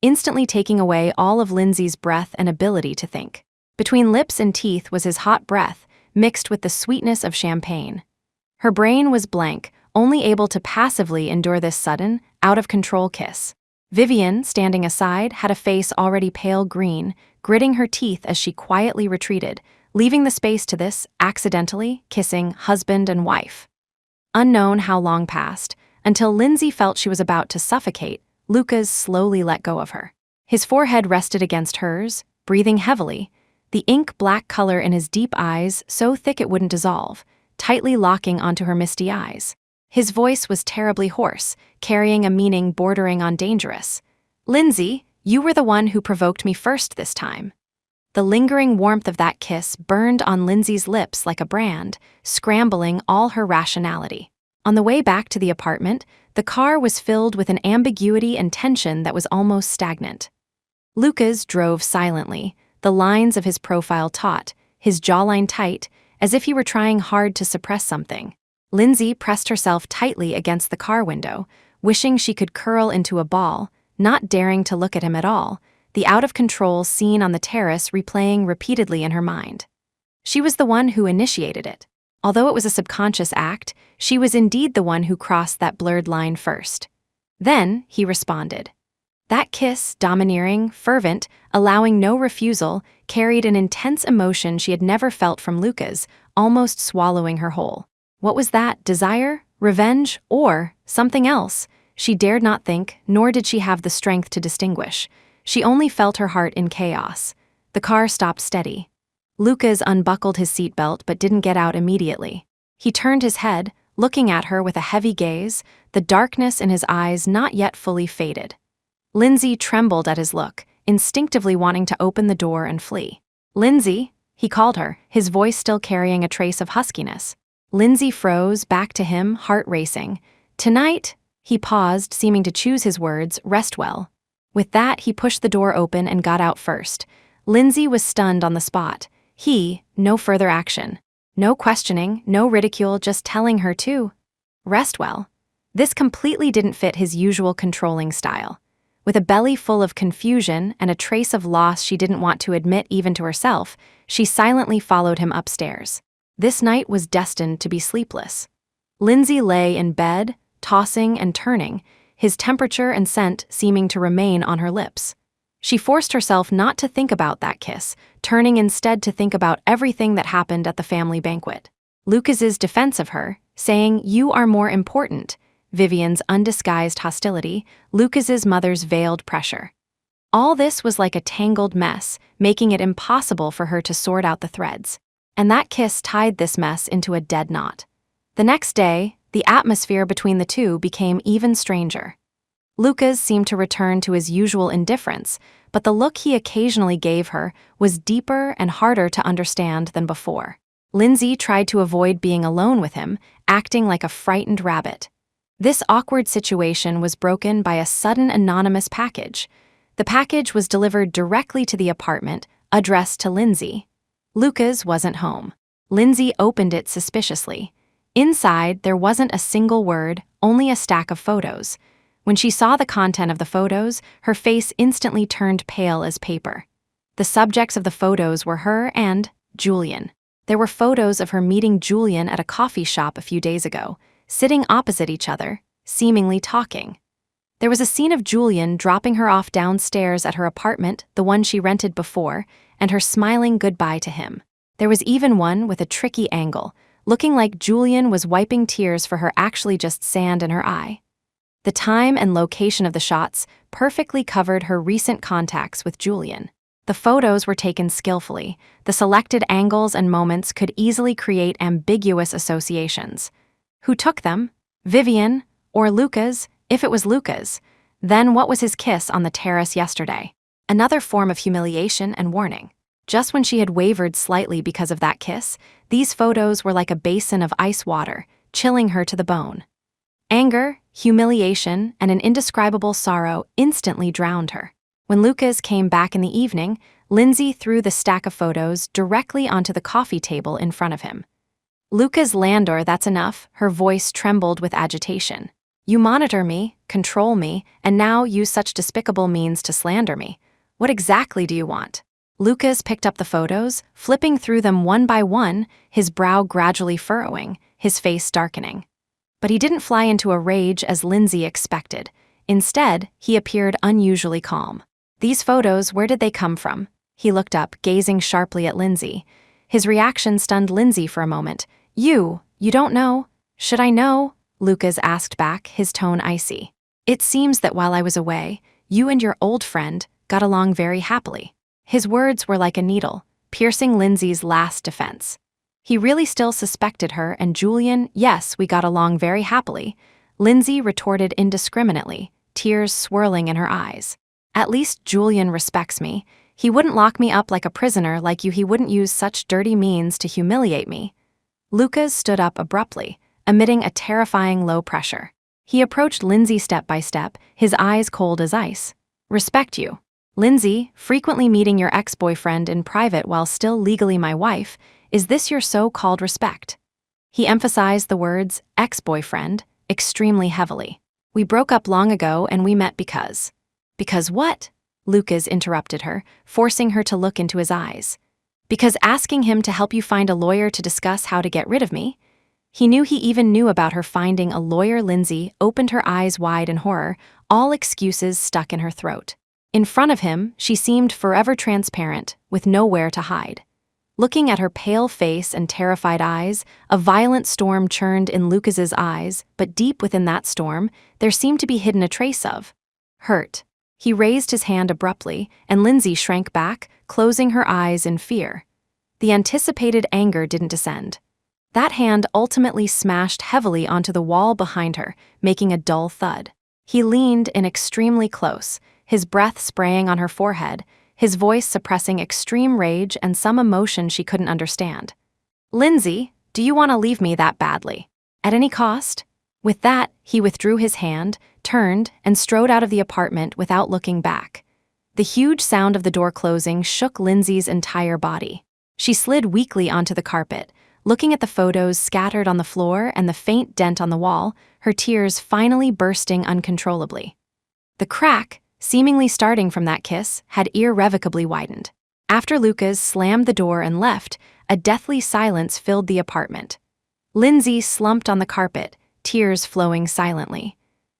instantly taking away all of Lindsay's breath and ability to think. Between lips and teeth was his hot breath, mixed with the sweetness of champagne. Her brain was blank, only able to passively endure this sudden, out-of-control kiss. Vivian, standing aside, had a face already pale green, gritting her teeth as she quietly retreated, leaving the space to this, accidentally, kissing husband and wife. Unknown how long passed, until Lindsay felt she was about to suffocate, Lucas slowly let go of her. His forehead rested against hers, breathing heavily, the ink-black color in his deep eyes so thick it wouldn't dissolve, tightly locking onto her misty eyes. His voice was terribly hoarse, carrying a meaning bordering on dangerous. "Lindsay, you were the one who provoked me first this time." The lingering warmth of that kiss burned on Lindsay's lips like a brand, scrambling all her rationality. On the way back to the apartment, the car was filled with an ambiguity and tension that was almost stagnant. Lucas drove silently, the lines of his profile taut, his jawline tight, as if he were trying hard to suppress something. Lindsay pressed herself tightly against the car window, wishing she could curl into a ball, not daring to look at him at all, the out-of-control scene on the terrace replaying repeatedly in her mind. She was the one who initiated it. Although it was a subconscious act, she was indeed the one who crossed that blurred line first. Then he responded. That kiss, domineering, fervent, allowing no refusal, carried an intense emotion she had never felt from Lucas, almost swallowing her whole. What was that? Desire? Revenge? Or something else? She dared not think, nor did she have the strength to distinguish. She only felt her heart in chaos. The car stopped steady. Lucas unbuckled his seatbelt but didn't get out immediately. He turned his head, looking at her with a heavy gaze, the darkness in his eyes not yet fully faded. Lindsay trembled at his look, instinctively wanting to open the door and flee. "Lindsay," he called her, his voice still carrying a trace of huskiness. Lindsay froze, back to him, heart racing. "Tonight," he paused, seeming to choose his words, "rest well." With that, he pushed the door open and got out first. Lindsay was stunned on the spot. No further action. No questioning, no ridicule, just telling her to rest well. This completely didn't fit his usual controlling style. With a belly full of confusion and a trace of loss she didn't want to admit even to herself, she silently followed him upstairs. This night was destined to be sleepless. Lindsay lay in bed, tossing and turning, his temperature and scent seeming to remain on her lips. She forced herself not to think about that kiss, turning instead to think about everything that happened at the family banquet. Lucas's defense of her, saying, "You are more important," Vivian's undisguised hostility, Lucas's mother's veiled pressure. All this was like a tangled mess, making it impossible for her to sort out the threads. And that kiss tied this mess into a dead knot. The next day, the atmosphere between the two became even stranger. Lucas seemed to return to his usual indifference, but the look he occasionally gave her was deeper and harder to understand than before. Lindsay tried to avoid being alone with him, acting like a frightened rabbit. This awkward situation was broken by a sudden anonymous package. The package was delivered directly to the apartment, addressed to Lindsay. Lucas wasn't home. Lindsay opened it suspiciously. Inside, there wasn't a single word, only a stack of photos. When she saw the content of the photos, her face instantly turned pale as paper. The subjects of the photos were her and Julian. There were photos of her meeting Julian at a coffee shop a few days ago, sitting opposite each other, seemingly talking. There was a scene of Julian dropping her off downstairs at her apartment, the one she rented before, and her smiling goodbye to him. There was even one with a tricky angle, looking like Julian was wiping tears for her, actually just sand in her eye. The time and location of the shots perfectly covered her recent contacts with Julian. The photos were taken skillfully. The selected angles and moments could easily create ambiguous associations. Who took them? Vivian? Or Lucas? If it was Lucas, then what was his kiss on the terrace yesterday? Another form of humiliation and warning. Just when she had wavered slightly because of that kiss, these photos were like a basin of ice water, chilling her to the bone. Anger, humiliation, and an indescribable sorrow instantly drowned her. When Lucas came back in the evening, Lindsay threw the stack of photos directly onto the coffee table in front of him. "Lucas Landor, that's enough," her voice trembled with agitation. "You monitor me, control me, and now use such despicable means to slander me. What exactly do you want?" Lucas picked up the photos, flipping through them one by one, his brow gradually furrowing, his face darkening. But he didn't fly into a rage as Lindsay expected. Instead, he appeared unusually calm. "These photos, where did they come from?" He looked up, gazing sharply at Lindsay. His reaction stunned Lindsay for a moment. You don't know?" "Should I know?" Lucas asked back, his tone icy. "It seems that while I was away, you and your old friend got along very happily." His words were like a needle, piercing Lindsay's last defense. He really still suspected her and Julian. "Yes, we got along very happily," Lindsay retorted indiscriminately, tears swirling in her eyes. "At least Julian respects me. He wouldn't lock me up like a prisoner like you. He wouldn't use such dirty means to humiliate me." Lucas stood up abruptly, emitting a terrifying low pressure. He approached Lindsay step by step, his eyes cold as ice. "Respect you. Lindsay, frequently meeting your ex-boyfriend in private while still legally my wife, is this your so-called respect?" He emphasized the words ex-boyfriend extremely heavily. "We broke up long ago and we met because..." "Because what?" Lucas interrupted her, forcing her to look into his eyes. "Because asking him to help you find a lawyer to discuss how to get rid of me." He knew he even knew about her finding a lawyer. Lindsay opened her eyes wide in horror, all excuses stuck in her throat. In front of him, she seemed forever transparent, with nowhere to hide. Looking at her pale face and terrified eyes, a violent storm churned in Lucas's eyes, but deep within that storm, there seemed to be hidden a trace of hurt. He raised his hand abruptly, and Lindsay shrank back, closing her eyes in fear. The anticipated anger didn't descend. That hand ultimately smashed heavily onto the wall behind her, making a dull thud. He leaned in extremely close, his breath spraying on her forehead, his voice suppressing extreme rage and some emotion she couldn't understand. "Lindsay, do you want to leave me that badly? At any cost?" With that, he withdrew his hand, turned, and strode out of the apartment without looking back. The huge sound of the door closing shook Lindsay's entire body. She slid weakly onto the carpet, looking at the photos scattered on the floor and the faint dent on the wall, her tears finally bursting uncontrollably. The crack, seemingly starting from that kiss, had irrevocably widened. After Lucas slammed the door and left, a deathly silence filled the apartment. Lindsay slumped on the carpet, tears flowing silently.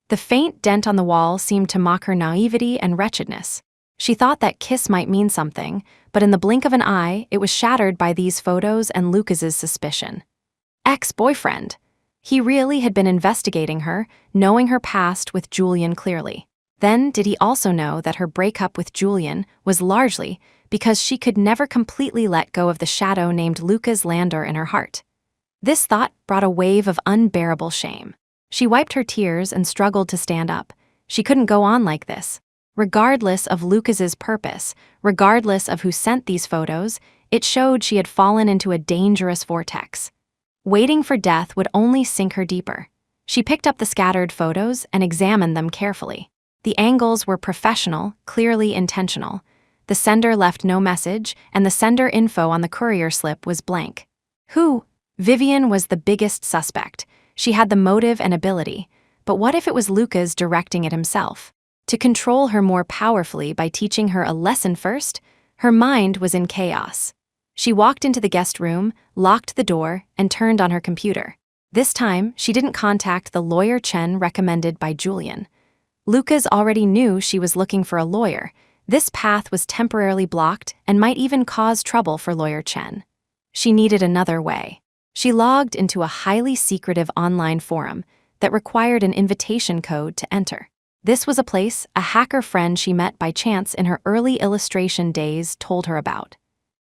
The faint dent on the wall seemed to mock her naivety and wretchedness. She thought that kiss might mean something, but in the blink of an eye, it was shattered by these photos and Lucas's suspicion. Ex-boyfriend. He really had been investigating her, knowing her past with Julian clearly. Then did he also know that her breakup with Julian was largely because she could never completely let go of the shadow named Lucas Landor in her heart. This thought brought a wave of unbearable shame. She wiped her tears and struggled to stand up. She couldn't go on like this. Regardless of Lucas's purpose, regardless of who sent these photos, it showed she had fallen into a dangerous vortex. Waiting for death would only sink her deeper. She picked up the scattered photos and examined them carefully. The angles were professional, clearly intentional. The sender left no message, and the sender info on the courier slip was blank. Who? Vivian was the biggest suspect. She had the motive and ability. But what if it was Lucas directing it himself? To control her more powerfully by teaching her a lesson first, her mind was in chaos. She walked into the guest room, locked the door, and turned on her computer. This time, she didn't contact the lawyer Chen recommended by Julian. Lucas already knew she was looking for a lawyer. This path was temporarily blocked and might even cause trouble for lawyer Chen. She needed another way. She logged into a highly secretive online forum that required an invitation code to enter. This was a place a hacker friend she met by chance in her early illustration days told her about.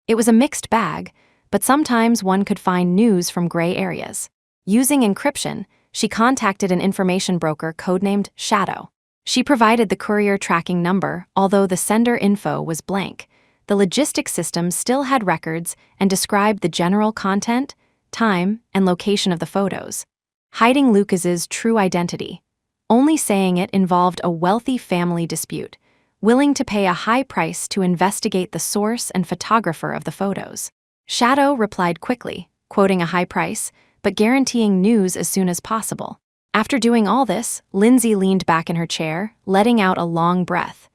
It was a mixed bag, but sometimes one could find news from gray areas. Using encryption, she contacted an information broker codenamed Shadow. She provided the courier tracking number, although the sender info was blank. The logistics system still had records and described the general content, time, and location of the photos, hiding Lucas's true identity. Only saying it involved a wealthy family dispute, willing to pay a high price to investigate the source and photographer of the photos. Shadow replied quickly, quoting a high price, but guaranteeing news as soon as possible. After doing all this, Lindsay leaned back in her chair, letting out a long breath.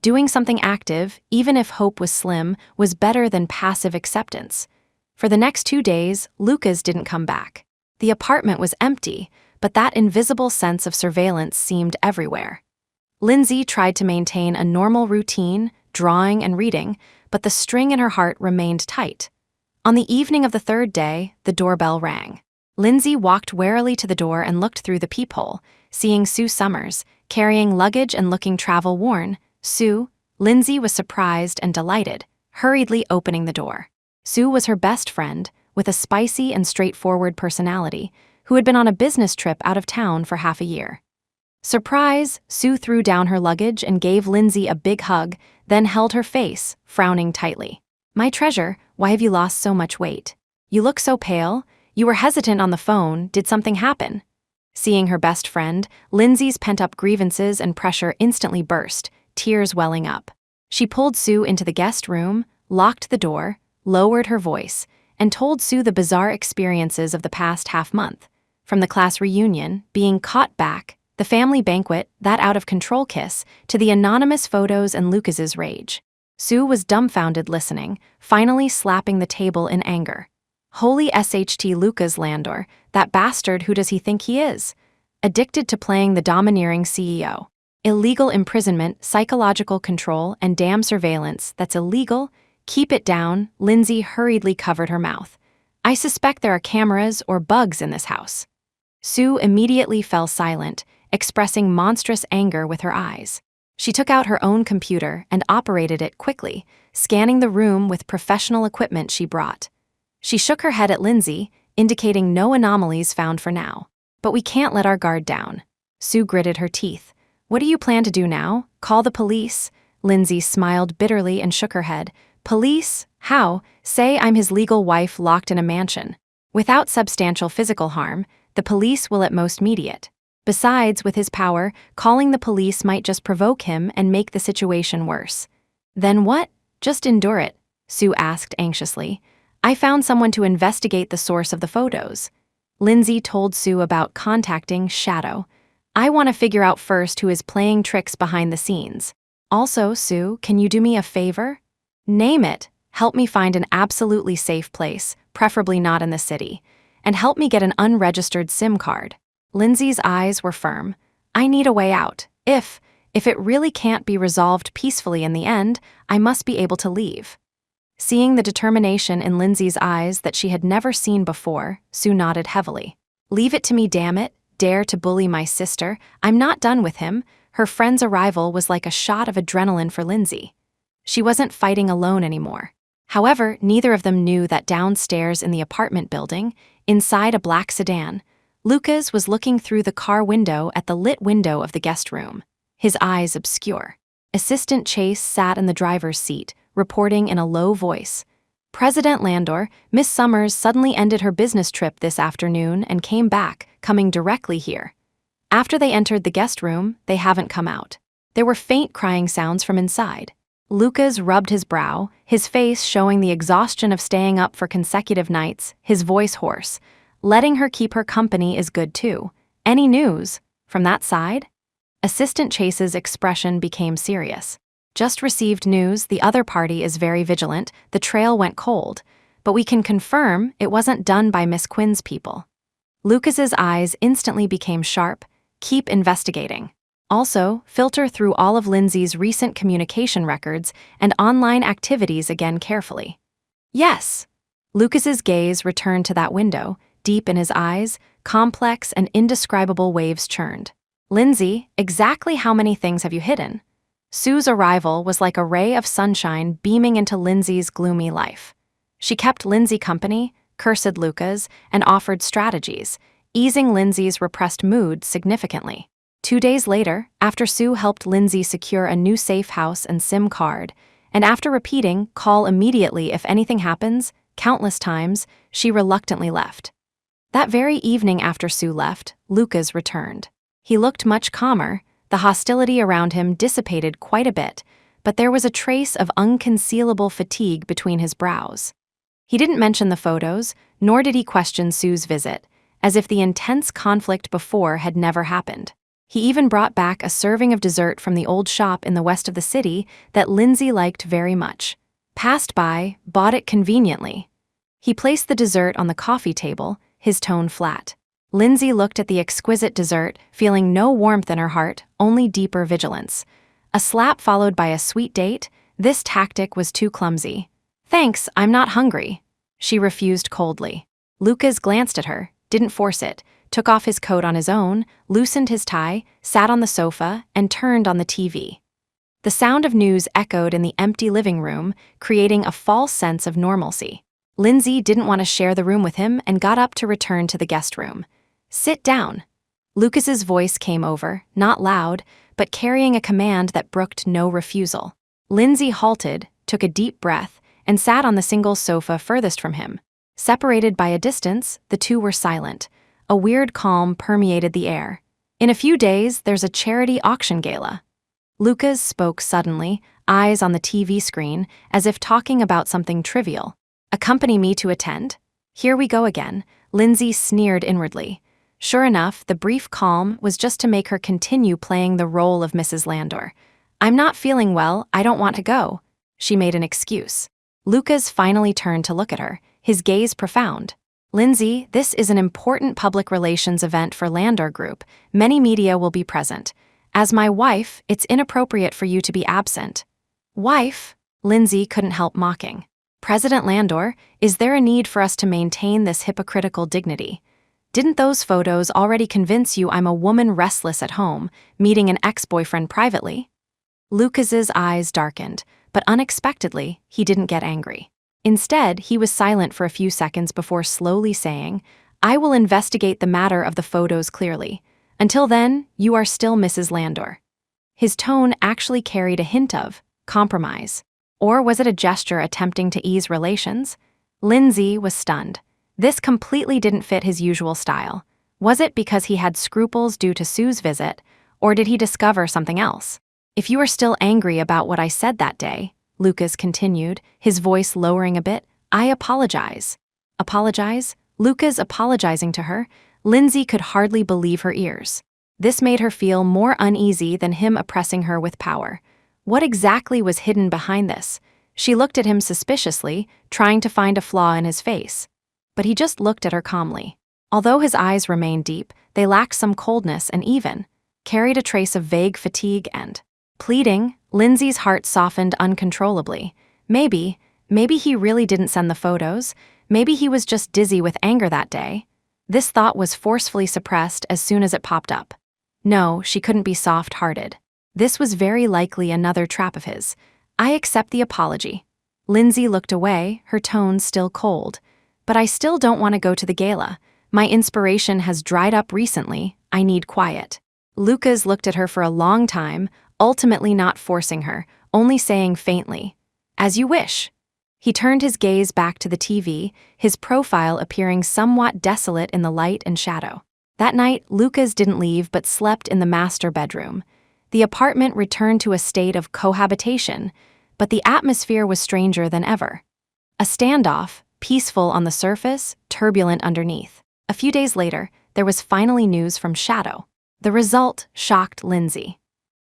Doing something active, even if hope was slim, was better than passive acceptance. For the next 2 days, Lucas didn't come back. The apartment was empty, but that invisible sense of surveillance seemed everywhere. Lindsay tried to maintain a normal routine, drawing and reading, but the string in her heart remained tight. On the evening of the 3rd day, the doorbell rang. Lindsay walked warily to the door and looked through the peephole, seeing Sue Summers, carrying luggage and looking travel-worn. Sue, Lindsay was surprised and delighted, hurriedly opening the door. Sue was her best friend, with a spicy and straightforward personality, who had been on a business trip out of town for half a year. Surprise, Sue threw down her luggage and gave Lindsay a big hug, then held her face, frowning tightly. "My treasure, why have you lost so much weight? You look so pale. You were hesitant on the phone. Did something happen?" Seeing her best friend, Lindsay's pent-up grievances and pressure instantly burst, tears welling up. She pulled Sue into the guest room, locked the door, lowered her voice, and told Sue the bizarre experiences of the past half-month. From the class reunion, being caught back, the family banquet, that out-of-control kiss, to the anonymous photos and Lucas's rage. Sue was dumbfounded listening, finally slapping the table in anger. Holy SHT Lucas Landor, that bastard, who does he think he is? Addicted to playing the domineering CEO. Illegal imprisonment, psychological control, and damn surveillance, that's illegal? Keep it down, Lindsay hurriedly covered her mouth. I suspect there are cameras or bugs in this house. Sue immediately fell silent, expressing monstrous anger with her eyes. She took out her own computer and operated it quickly, scanning the room with professional equipment she brought. She shook her head at Lindsay, indicating no anomalies found for now. But we can't let our guard down. Sue gritted her teeth. What do you plan to do now? Call the police? Lindsay smiled bitterly and shook her head. Police? How? Say I'm his legal wife locked in a mansion. Without substantial physical harm, the police will at most mediate. Besides, with his power, calling the police might just provoke him and make the situation worse. Then what? Just endure it, Sue asked anxiously. I found someone to investigate the source of the photos. Lindsay told Sue about contacting Shadow. I want to figure out first who is playing tricks behind the scenes. Also, Sue, can you do me a favor? Name it. Help me find an absolutely safe place, preferably not in the city. And help me get an unregistered SIM card. Lindsay's eyes were firm. I need a way out. If it really can't be resolved peacefully in the end, I must be able to leave." Seeing the determination in Lindsay's eyes that she had never seen before, Sue nodded heavily. "Leave it to me, damn it. Dare to bully my sister. I'm not done with him." Her friend's arrival was like a shot of adrenaline for Lindsay. She wasn't fighting alone anymore. However, neither of them knew that downstairs in the apartment building, inside a black sedan, Lucas was looking through the car window at the lit window of the guest room, his eyes obscure. Assistant Chase sat in the driver's seat, reporting in a low voice. "President Landor, Miss Summers suddenly ended her business trip this afternoon and came back, coming directly here. After they entered the guest room, they haven't come out." There were faint crying sounds from inside. Lucas rubbed his brow, his face showing the exhaustion of staying up for consecutive nights, his voice hoarse. "Letting her keep her company is good too. Any news from that side?" Assistant Chase's expression became serious. "Just received news the other party is very vigilant, the trail went cold, but we can confirm it wasn't done by Miss Quinn's people." Lucas's eyes instantly became sharp. "Keep investigating. Also, filter through all of Lindsay's recent communication records and online activities again carefully." "Yes." Lucas's gaze returned to that window, deep in his eyes, complex and indescribable waves churned. "Lindsay, exactly how many things have you hidden?" Sue's arrival was like a ray of sunshine beaming into Lindsay's gloomy life. She kept Lindsay company, cursed Lucas, and offered strategies, easing Lindsay's repressed mood significantly. 2 days later, after Sue helped Lindsay secure a new safe house and SIM card, and after repeating, "Call immediately if anything happens," countless times, she reluctantly left. That very evening after Sue left, Lucas returned. He looked much calmer, the hostility around him dissipated quite a bit, but there was a trace of unconcealable fatigue between his brows. He didn't mention the photos, nor did he question Sue's visit, as if the intense conflict before had never happened. He even brought back a serving of dessert from the old shop in the west of the city that Lindsay liked very much. Passed by, bought it conveniently. He placed the dessert on the coffee table, his tone flat. Lindsay looked at the exquisite dessert, feeling no warmth in her heart, only deeper vigilance. A slap followed by a sweet date? This tactic was too clumsy. "Thanks, I'm not hungry." She refused coldly. Lucas glanced at her, didn't force it, took off his coat on his own, loosened his tie, sat on the sofa, and turned on the TV. The sound of news echoed in the empty living room, creating a false sense of normalcy. Lindsay didn't want to share the room with him and got up to return to the guest room. "Sit down." Lucas's voice came over, not loud, but carrying a command that brooked no refusal. Lindsay halted, took a deep breath, and sat on the single sofa furthest from him. Separated by a distance, the two were silent. A weird calm permeated the air. "In a few days, there's a charity auction gala." Lucas spoke suddenly, eyes on the TV screen, as if talking about something trivial. "Accompany me to attend?" "Here we go again," Lindsay sneered inwardly. Sure enough, the brief calm was just to make her continue playing the role of Mrs. Landor. "I'm not feeling well, I don't want to go." She made an excuse. Lucas finally turned to look at her, his gaze profound. "Lindsay, this is an important public relations event for Landor Group. Many media will be present. As my wife, it's inappropriate for you to be absent." "Wife?" Lindsay couldn't help mocking. "President Landor, is there a need for us to maintain this hypocritical dignity? Didn't those photos already convince you I'm a woman restless at home, meeting an ex-boyfriend privately?" Lucas's eyes darkened, but unexpectedly, he didn't get angry. Instead, he was silent for a few seconds before slowly saying, "I will investigate the matter of the photos clearly. Until then, you are still Mrs. Landor." His tone actually carried a hint of compromise. Or was it a gesture attempting to ease relations? Lindsay was stunned. This completely didn't fit his usual style. Was it because he had scruples due to Sue's visit, or did he discover something else? "If you are still angry about what I said that day," Lucas continued, his voice lowering a bit, "I apologize." Apologize? Lucas apologizing to her? Lindsay could hardly believe her ears. This made her feel more uneasy than him oppressing her with power. What exactly was hidden behind this? She looked at him suspiciously, trying to find a flaw in his face. But he just looked at her calmly. Although his eyes remained deep, they lacked some coldness and even carried a trace of vague fatigue and pleading. Lindsay's heart softened uncontrollably. Maybe he really didn't send the photos. Maybe he was just dizzy with anger that day. This thought was forcefully suppressed as soon as it popped up. No, she couldn't be soft-hearted. This was very likely another trap of his. I accept the apology. Lindsay looked away, her tone still cold. But I still don't want to go to the gala. My inspiration has dried up recently. I need quiet. Lucas looked at her for a long time, ultimately not forcing her, only saying faintly, "As you wish." He turned his gaze back to the TV, his profile appearing somewhat desolate in the light and shadow. That night, Lucas didn't leave but slept in the master bedroom. The apartment returned to a state of cohabitation, but the atmosphere was stranger than ever. A standoff, peaceful on the surface, turbulent underneath. A few days later, there was finally news from Shadow. The result shocked Lindsay.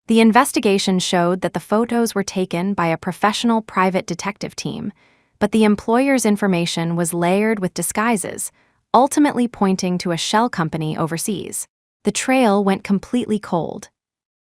The investigation showed that the photos were taken by a professional private detective team, but the employer's information was layered with disguises, ultimately pointing to a shell company overseas. The trail went completely cold.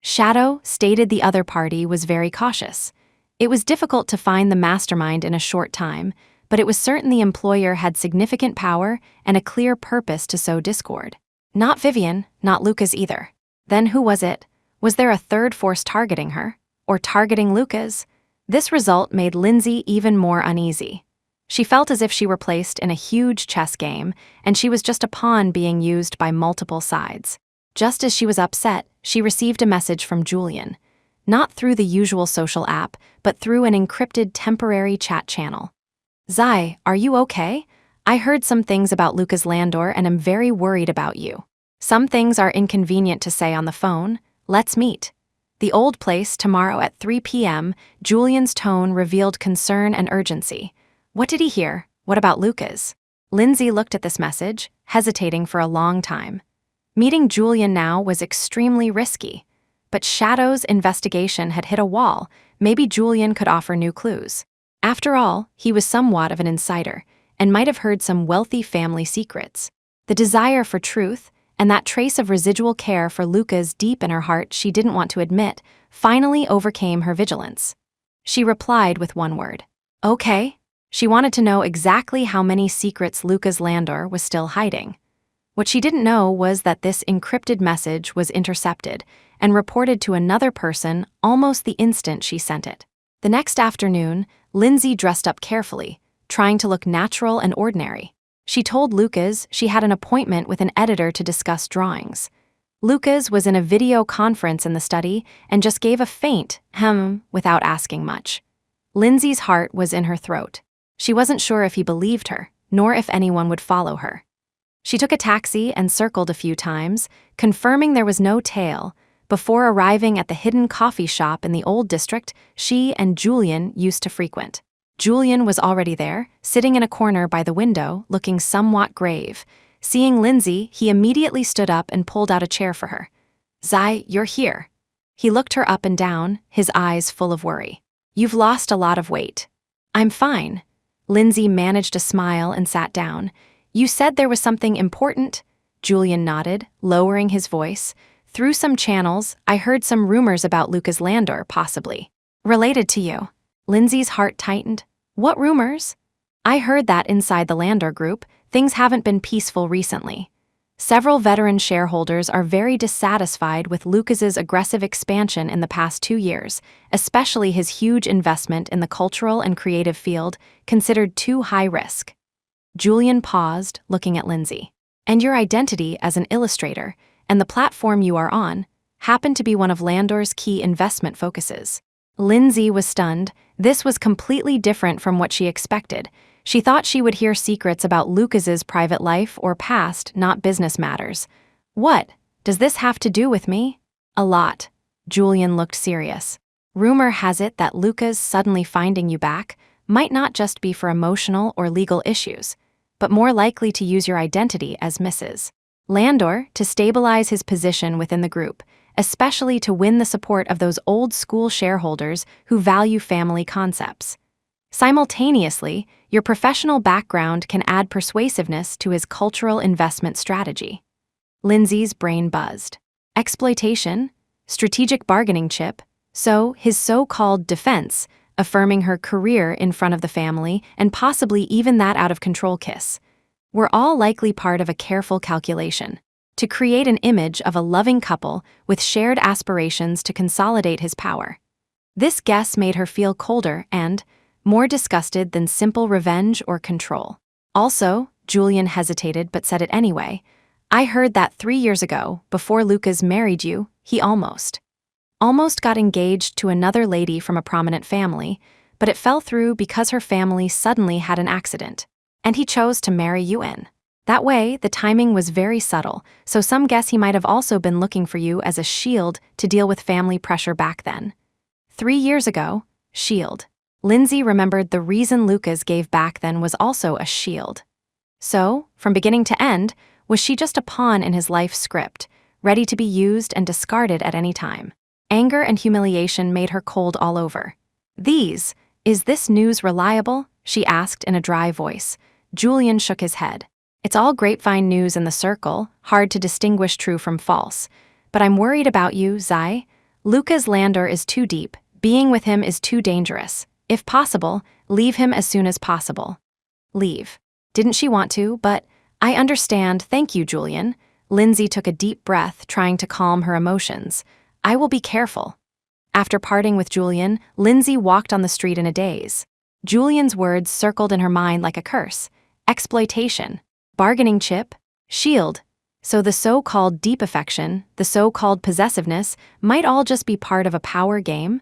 Shadow stated the other party was very cautious. It was difficult to find the mastermind in a short time, but it was certain the employer had significant power and a clear purpose to sow discord. Not Vivian, not Lucas either. Then who was it? Was there a third force targeting her? Or targeting Lucas? This result made Lindsay even more uneasy. She felt as if she were placed in a huge chess game, and she was just a pawn being used by multiple sides. Just as she was upset, she received a message from Julian. Not through the usual social app, but through an encrypted temporary chat channel. "Zai, are you okay? I heard some things about Lucas Landor and am very worried about you. Some things are inconvenient to say on the phone. Let's meet. The old place tomorrow at 3 p.m. Julian's tone revealed concern and urgency. What did he hear? What about Lucas? Lindsay looked at this message, hesitating for a long time. Meeting Julian now was extremely risky. But Shadow's investigation had hit a wall. Maybe Julian could offer new clues. After all, he was somewhat of an insider, and might have heard some wealthy family secrets. The desire for truth, and that trace of residual care for Lucas deep in her heart she didn't want to admit, finally overcame her vigilance. She replied with one word. Okay. She wanted to know exactly how many secrets Lucas Landor was still hiding. What she didn't know was that this encrypted message was intercepted and reported to another person almost the instant she sent it. The next afternoon, Lindsay dressed up carefully, trying to look natural and ordinary. She told Lucas she had an appointment with an editor to discuss drawings. Lucas was in a video conference in the study and just gave a faint hem without asking much. Lindsay's heart was in her throat. She wasn't sure if he believed her, nor if anyone would follow her. She took a taxi and circled a few times, confirming there was no tail, before arriving at the hidden coffee shop in the old district she and Julian used to frequent. Julian was already there, sitting in a corner by the window, looking somewhat grave. Seeing Lindsay, he immediately stood up and pulled out a chair for her. "Zai, you're here." He looked her up and down, his eyes full of worry. "You've lost a lot of weight." "I'm fine." Lindsay managed a smile and sat down. "You said there was something important?" Julian nodded, lowering his voice. "Through some channels, I heard some rumors about Lucas Landor, possibly related to you." Lindsay's heart tightened. "What rumors?" "I heard that inside the Landor group, things haven't been peaceful recently. Several veteran shareholders are very dissatisfied with Lucas's aggressive expansion in the past 2 years, especially his huge investment in the cultural and creative field, considered too high risk." Julian paused, looking at Lindsay. "And your identity as an illustrator, and the platform you are on, happen to be one of Landor's key investment focuses." Lindsay was stunned. This was completely different from what she expected. She thought she would hear secrets about Lucas's private life or past, not business matters. "What? Does this have to do with me?" "A lot." Julian looked serious. "Rumor has it that Lucas suddenly finding you back might not just be for emotional or legal issues, but more likely to use your identity as Mrs. Landor to stabilize his position within the group, especially to win the support of those old-school shareholders who value family concepts. Simultaneously, your professional background can add persuasiveness to his cultural investment strategy." Lindsay's brain buzzed. exploitation, strategic bargaining chip, so his so-called defense, affirming her career in front of the family and possibly even that out-of-control kiss, were all likely part of a careful calculation to create an image of a loving couple with shared aspirations to consolidate his power. This guess made her feel colder and more disgusted than simple revenge or control. Also, Julian hesitated but said it anyway. I heard that 3 years ago, before Lucas married you, he almost got engaged to another lady from a prominent family, but it fell through because her family suddenly had an accident, and he chose to marry you in. That way, the timing was very subtle, so some guess he might have also been looking for you as a shield to deal with family pressure back then. 3 years ago, shield. Lindsay remembered the reason Lucas gave back then was also a shield. So, from beginning to end, was she just a pawn in his life script, ready to be used and discarded at any time? Anger and humiliation made her cold all over. Is this news reliable? She asked in a dry voice. Julian shook his head. It's all grapevine news in the circle, hard to distinguish true from false. But I'm worried about you, Zai. Luca's landor is too deep. Being with him is too dangerous. If possible, leave him as soon as possible. Leave. Didn't she want to, but I understand, thank you, Julian. Lindsay took a deep breath, trying to calm her emotions. I will be careful. After parting with Julian, Lindsay walked on the street in a daze. Julian's words circled in her mind like a curse. Exploitation. Bargaining chip. Shield. So the so-called deep affection, the so-called possessiveness, might all just be part of a power game?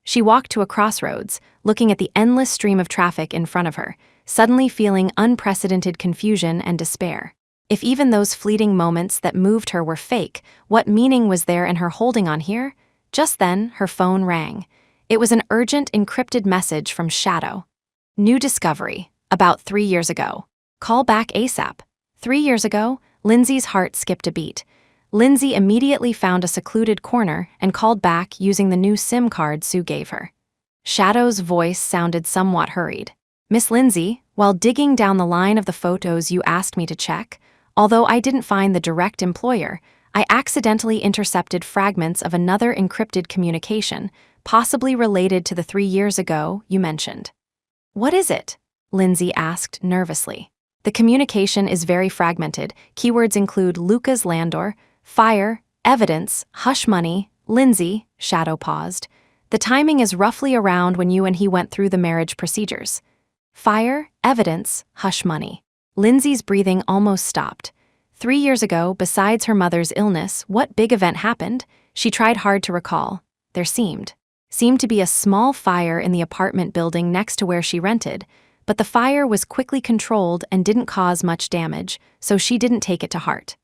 She walked to a crossroads, looking at the endless stream of traffic in front of her, suddenly feeling unprecedented confusion and despair. If even those fleeting moments that moved her were fake, what meaning was there in her holding on here? Just then, her phone rang. It was an urgent, encrypted message from Shadow. New discovery, about 3 years ago. Call back ASAP. 3 years ago, Lindsay's heart skipped a beat. Lindsay immediately found a secluded corner and called back using the new SIM card Sue gave her. Shadow's voice sounded somewhat hurried. Miss Lindsay, while digging down the line of the photos you asked me to check, although I didn't find the direct employer, I accidentally intercepted fragments of another encrypted communication, possibly related to the 3 years ago you mentioned. What is it? Lindsay asked nervously. The communication is very fragmented. Keywords include Luca's landor, fire, evidence, hush money, Lindsay, Shadow paused. The timing is roughly around when you and he went through the marriage procedures. Fire, evidence, hush money. Lindsay's breathing almost stopped. 3 years ago, besides her mother's illness, what big event happened? She tried hard to recall. There seemed to be a small fire in the apartment building next to where she rented, but the fire was quickly controlled and didn't cause much damage, so she didn't take it to heart.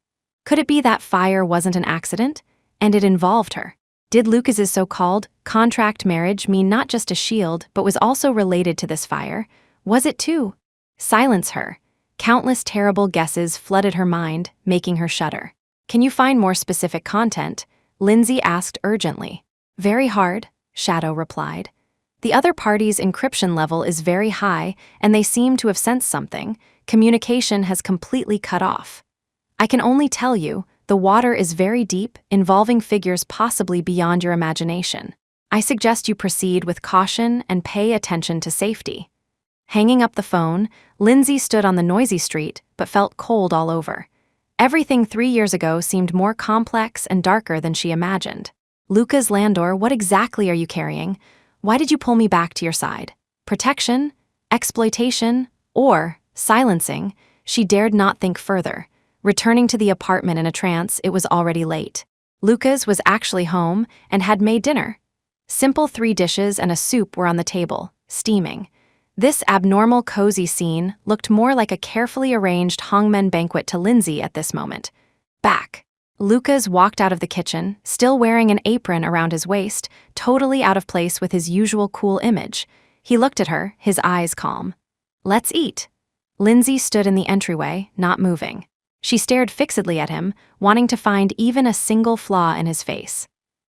Could it be that fire wasn't an accident, and it involved her? Did Lucas's so-called contract marriage mean not just a shield, but was also related to this fire? Was it too? Silence her. Countless terrible guesses flooded her mind, making her shudder. Can you find more specific content? Lindsay asked urgently. Very hard, Shadow replied. The other party's encryption level is very high, and they seem to have sensed something. Communication has completely cut off. I can only tell you, the water is very deep, involving figures possibly beyond your imagination. I suggest you proceed with caution and pay attention to safety. Hanging up the phone, Lindsay stood on the noisy street, but felt cold all over. Everything 3 years ago seemed more complex and darker than she imagined. Luca's landor, what exactly are you carrying? Why did you pull me back to your side? Protection? Exploitation? Or silencing? She dared not think further. Returning to the apartment in a trance, it was already late. Lucas was actually home and had made dinner. Simple 3 dishes and a soup were on the table, steaming. This abnormal cozy scene looked more like a carefully arranged hangmen banquet to Lindsay at this moment. Back. Lucas walked out of the kitchen, still wearing an apron around his waist, totally out of place with his usual cool image. He looked at her, his eyes calm. Let's eat. Lindsay stood in the entryway, not moving. She stared fixedly at him, wanting to find even a single flaw in his face.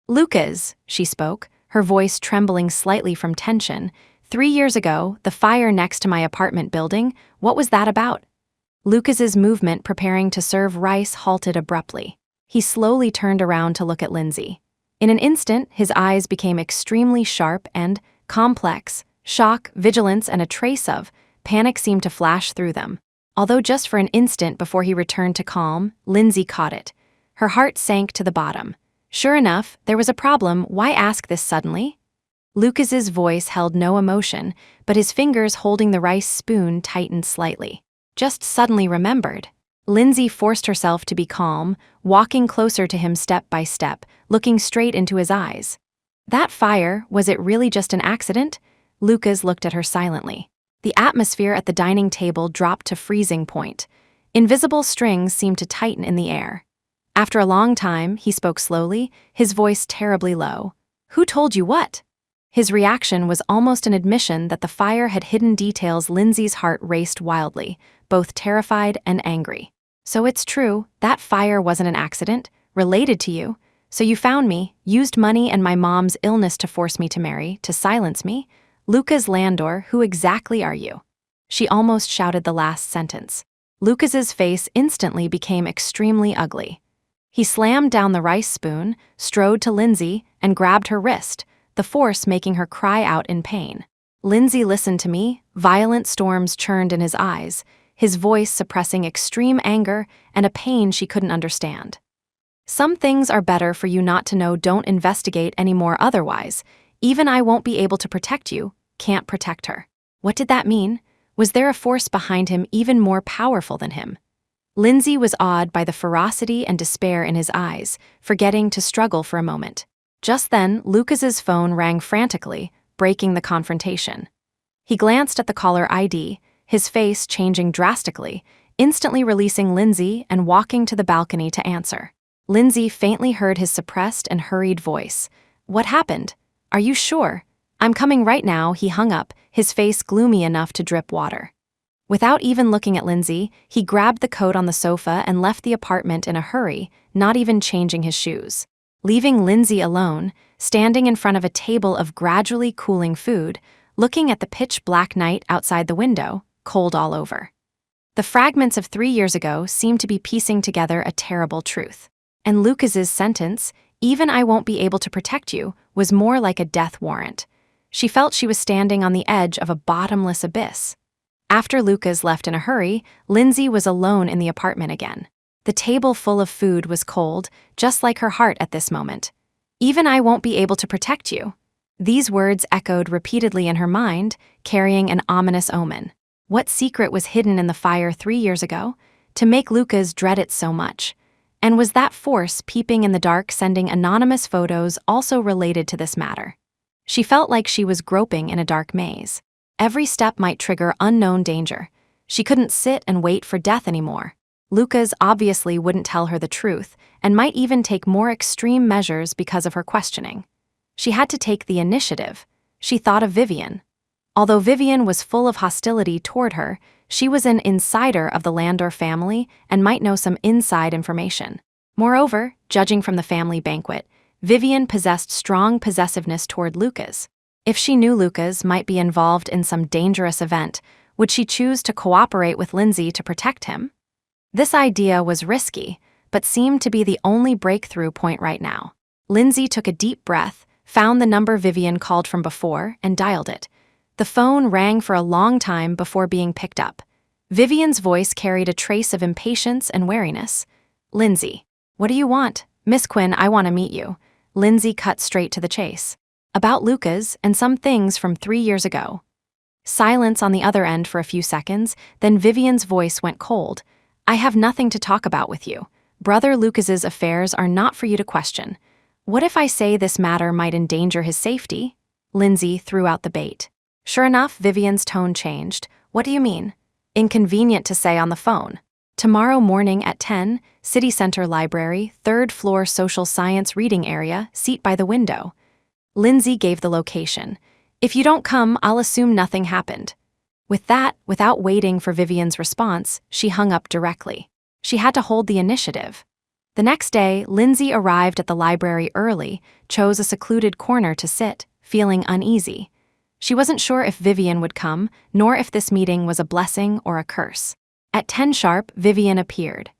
Lucas, she spoke, her voice trembling slightly from tension. 3 years ago, the fire next to my apartment building, what was that about? Lucas's movement preparing to serve rice halted abruptly. He slowly turned around to look at Lindsay. In an instant, his eyes became extremely sharp and complex. Shock, vigilance, and a trace of panic seemed to flash through them. Although just for an instant before he returned to calm, Lindsay caught it. Her heart sank to the bottom. Sure enough, there was a problem. Why ask this suddenly? Lucas's voice held no emotion, but his fingers holding the rice spoon tightened slightly. Just suddenly remembered. Lindsay forced herself to be calm, walking closer to him step by step, looking straight into his eyes. That fire, was it really just an accident? Lucas looked at her silently. The atmosphere at the dining table dropped to freezing point. Invisible strings seemed to tighten in the air. After a long time, he spoke slowly, his voice terribly low. "Who told you what?" His reaction was almost an admission that the fire had hidden details. Lindsay's heart raced wildly, both terrified and angry. "So it's true, that fire wasn't an accident, related to you. So you found me, used money and my mom's illness to force me to marry, to silence me? Lucas Landor, who exactly are you?" She almost shouted the last sentence. Lucas's face instantly became extremely ugly. He slammed down the rice spoon, strode to Lindsay, and grabbed her wrist, the force making her cry out in pain. Lindsay listened to me, violent storms churned in his eyes, his voice suppressing extreme anger and a pain she couldn't understand. "Some things are better for you not to know. Don't investigate anymore otherwise. Even I won't be able to protect you, can't protect her." What did that mean? Was there a force behind him even more powerful than him? Lindsay was awed by the ferocity and despair in his eyes, forgetting to struggle for a moment. Just then, Lucas's phone rang frantically, breaking the confrontation. He glanced at the caller ID, his face changing drastically, instantly releasing Lindsay and walking to the balcony to answer. Lindsay faintly heard his suppressed and hurried voice. "What happened? Are you sure? I'm coming right now." He hung up, his face gloomy enough to drip water. Without even looking at Lindsay, he grabbed the coat on the sofa and left the apartment in a hurry, not even changing his shoes. Leaving Lindsay alone, standing in front of a table of gradually cooling food, looking at the pitch-black night outside the window, cold all over. The fragments of 3 years ago seemed to be piecing together a terrible truth. And Lucas's sentence, "Even I won't be able to protect you," was more like a death warrant. She felt she was standing on the edge of a bottomless abyss. After Lucas left in a hurry, Lindsay was alone in the apartment again. The table full of food was cold, just like her heart at this moment. "Even I won't be able to protect you." These words echoed repeatedly in her mind, carrying an ominous omen. What secret was hidden in the fire 3 years ago, to make Lucas dread it so much? And was that force peeping in the dark sending anonymous photos also related to this matter? She felt like she was groping in a dark maze. Every step might trigger unknown danger. She couldn't sit and wait for death anymore. Lucas obviously wouldn't tell her the truth, and might even take more extreme measures because of her questioning. She had to take the initiative. She thought of Vivian. Although Vivian was full of hostility toward her, she was an insider of the Landor family and might know some inside information. Moreover, judging from the family banquet, Vivian possessed strong possessiveness toward Lucas. If she knew Lucas might be involved in some dangerous event, would she choose to cooperate with Lindsay to protect him? This idea was risky, but seemed to be the only breakthrough point right now. Lindsay took a deep breath, found the number Vivian called from before, and dialed it. The phone rang for a long time before being picked up. Vivian's voice carried a trace of impatience and wariness. "Lindsay, what do you want?" "Miss Quinn, I want to meet you." Lindsay cut straight to the chase. "About Lucas and some things from 3 years ago." Silence on the other end for a few seconds, then Vivian's voice went cold. "I have nothing to talk about with you. Brother Lucas's affairs are not for you to question. What if I say this matter might endanger his safety?" Lindsay threw out the bait. Sure enough, Vivian's tone changed. "What do you mean?" "Inconvenient to say on the phone." "Tomorrow morning at 10, City Center Library, 3rd floor social science reading area, seat by the window." Lindsay gave the location. "If you don't come, I'll assume nothing happened." With that, without waiting for Vivian's response, she hung up directly. She had to hold the initiative. The next day, Lindsay arrived at the library early, chose a secluded corner to sit, feeling uneasy. She wasn't sure if Vivian would come, nor if this meeting was a blessing or a curse. At 10 sharp, Vivian appeared.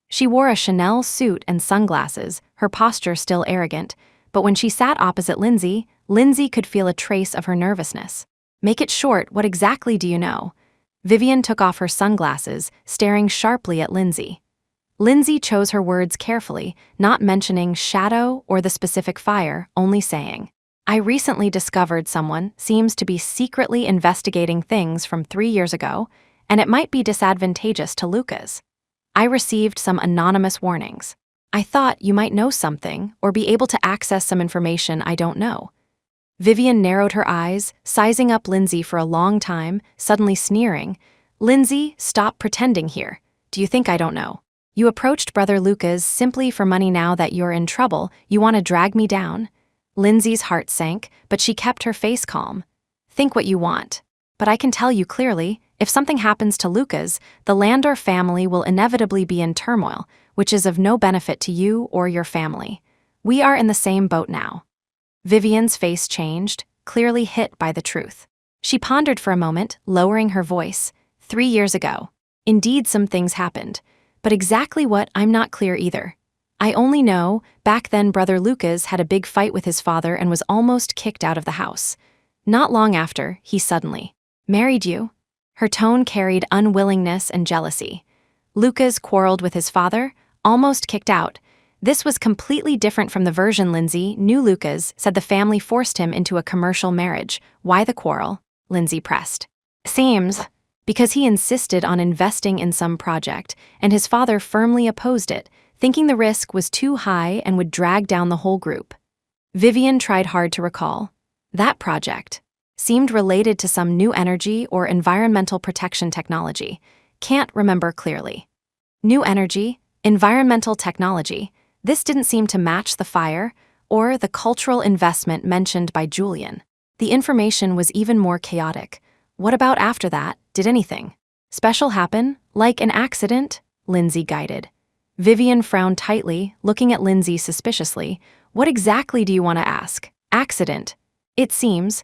She wore a Chanel suit and sunglasses, her posture still arrogant, but when she sat opposite Lindsay, Lindsay could feel a trace of her nervousness. "Make it short, what exactly do you know?" Vivian took off her sunglasses, staring sharply at Lindsay. Lindsay chose her words carefully, not mentioning shadow or the specific fire, only saying, "I recently discovered someone seems to be secretly investigating things from 3 years ago, and it might be disadvantageous to Lucas. I received some anonymous warnings. I thought you might know something or be able to access some information I don't know." Vivian narrowed her eyes, sizing up Lindsay for a long time, suddenly sneering. "Lindsay, stop pretending here. Do you think I don't know? You approached Brother Lucas simply for money. Now that you're in trouble, you want to drag me down?" Lindsay's heart sank, but she kept her face calm. "Think what you want. But I can tell you clearly, if something happens to Lucas, the Landor family will inevitably be in turmoil, which is of no benefit to you or your family. We are in the same boat now." Vivian's face changed, clearly hit by the truth. She pondered for a moment, lowering her voice. 3 years ago. Indeed, some things happened. But exactly what, I'm not clear either. I only know, back then Brother Lucas had a big fight with his father and was almost kicked out of the house. Not long after, he suddenly married you. Her tone carried unwillingness and jealousy. Lucas quarreled with his father, almost kicked out. This was completely different from the version Lindsay knew. Lucas said the family forced him into a commercial marriage. Why the quarrel? Lindsay pressed. Seems because he insisted on investing in some project, and his father firmly opposed it, thinking the risk was too high and would drag down the whole group. Vivian tried hard to recall. That project seemed related to some new energy or environmental protection technology. Can't remember clearly. New energy, environmental technology. This didn't seem to match the fire or the cultural investment mentioned by Julian. The information was even more chaotic. What about after that? Did anything special happen? Like an accident? Lindsay guided. Vivian frowned tightly, looking at Lindsay suspiciously. What exactly do you want to ask? Accident. It seems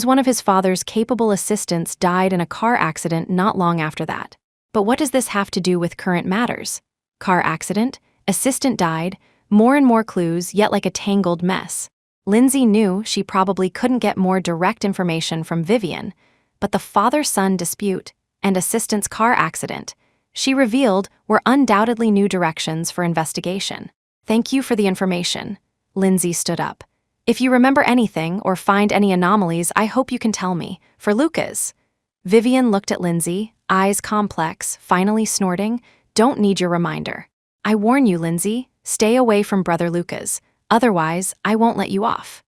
one of his father's capable assistants died in a car accident not long after that. But what does this have to do with current matters? Car accident, assistant died, more and more clues, yet like a tangled mess. Lindsay knew she probably couldn't get more direct information from Vivian, but the father-son dispute and assistant's car accident, she revealed, were undoubtedly new directions for investigation. Thank you for the information. Lindsay stood up. If you remember anything or find any anomalies, I hope you can tell me. For Lucas. Vivian looked at Lindsay, eyes complex, finally snorting. Don't need your reminder. I warn you, Lindsay, stay away from Brother Lucas. Otherwise, I won't let you off.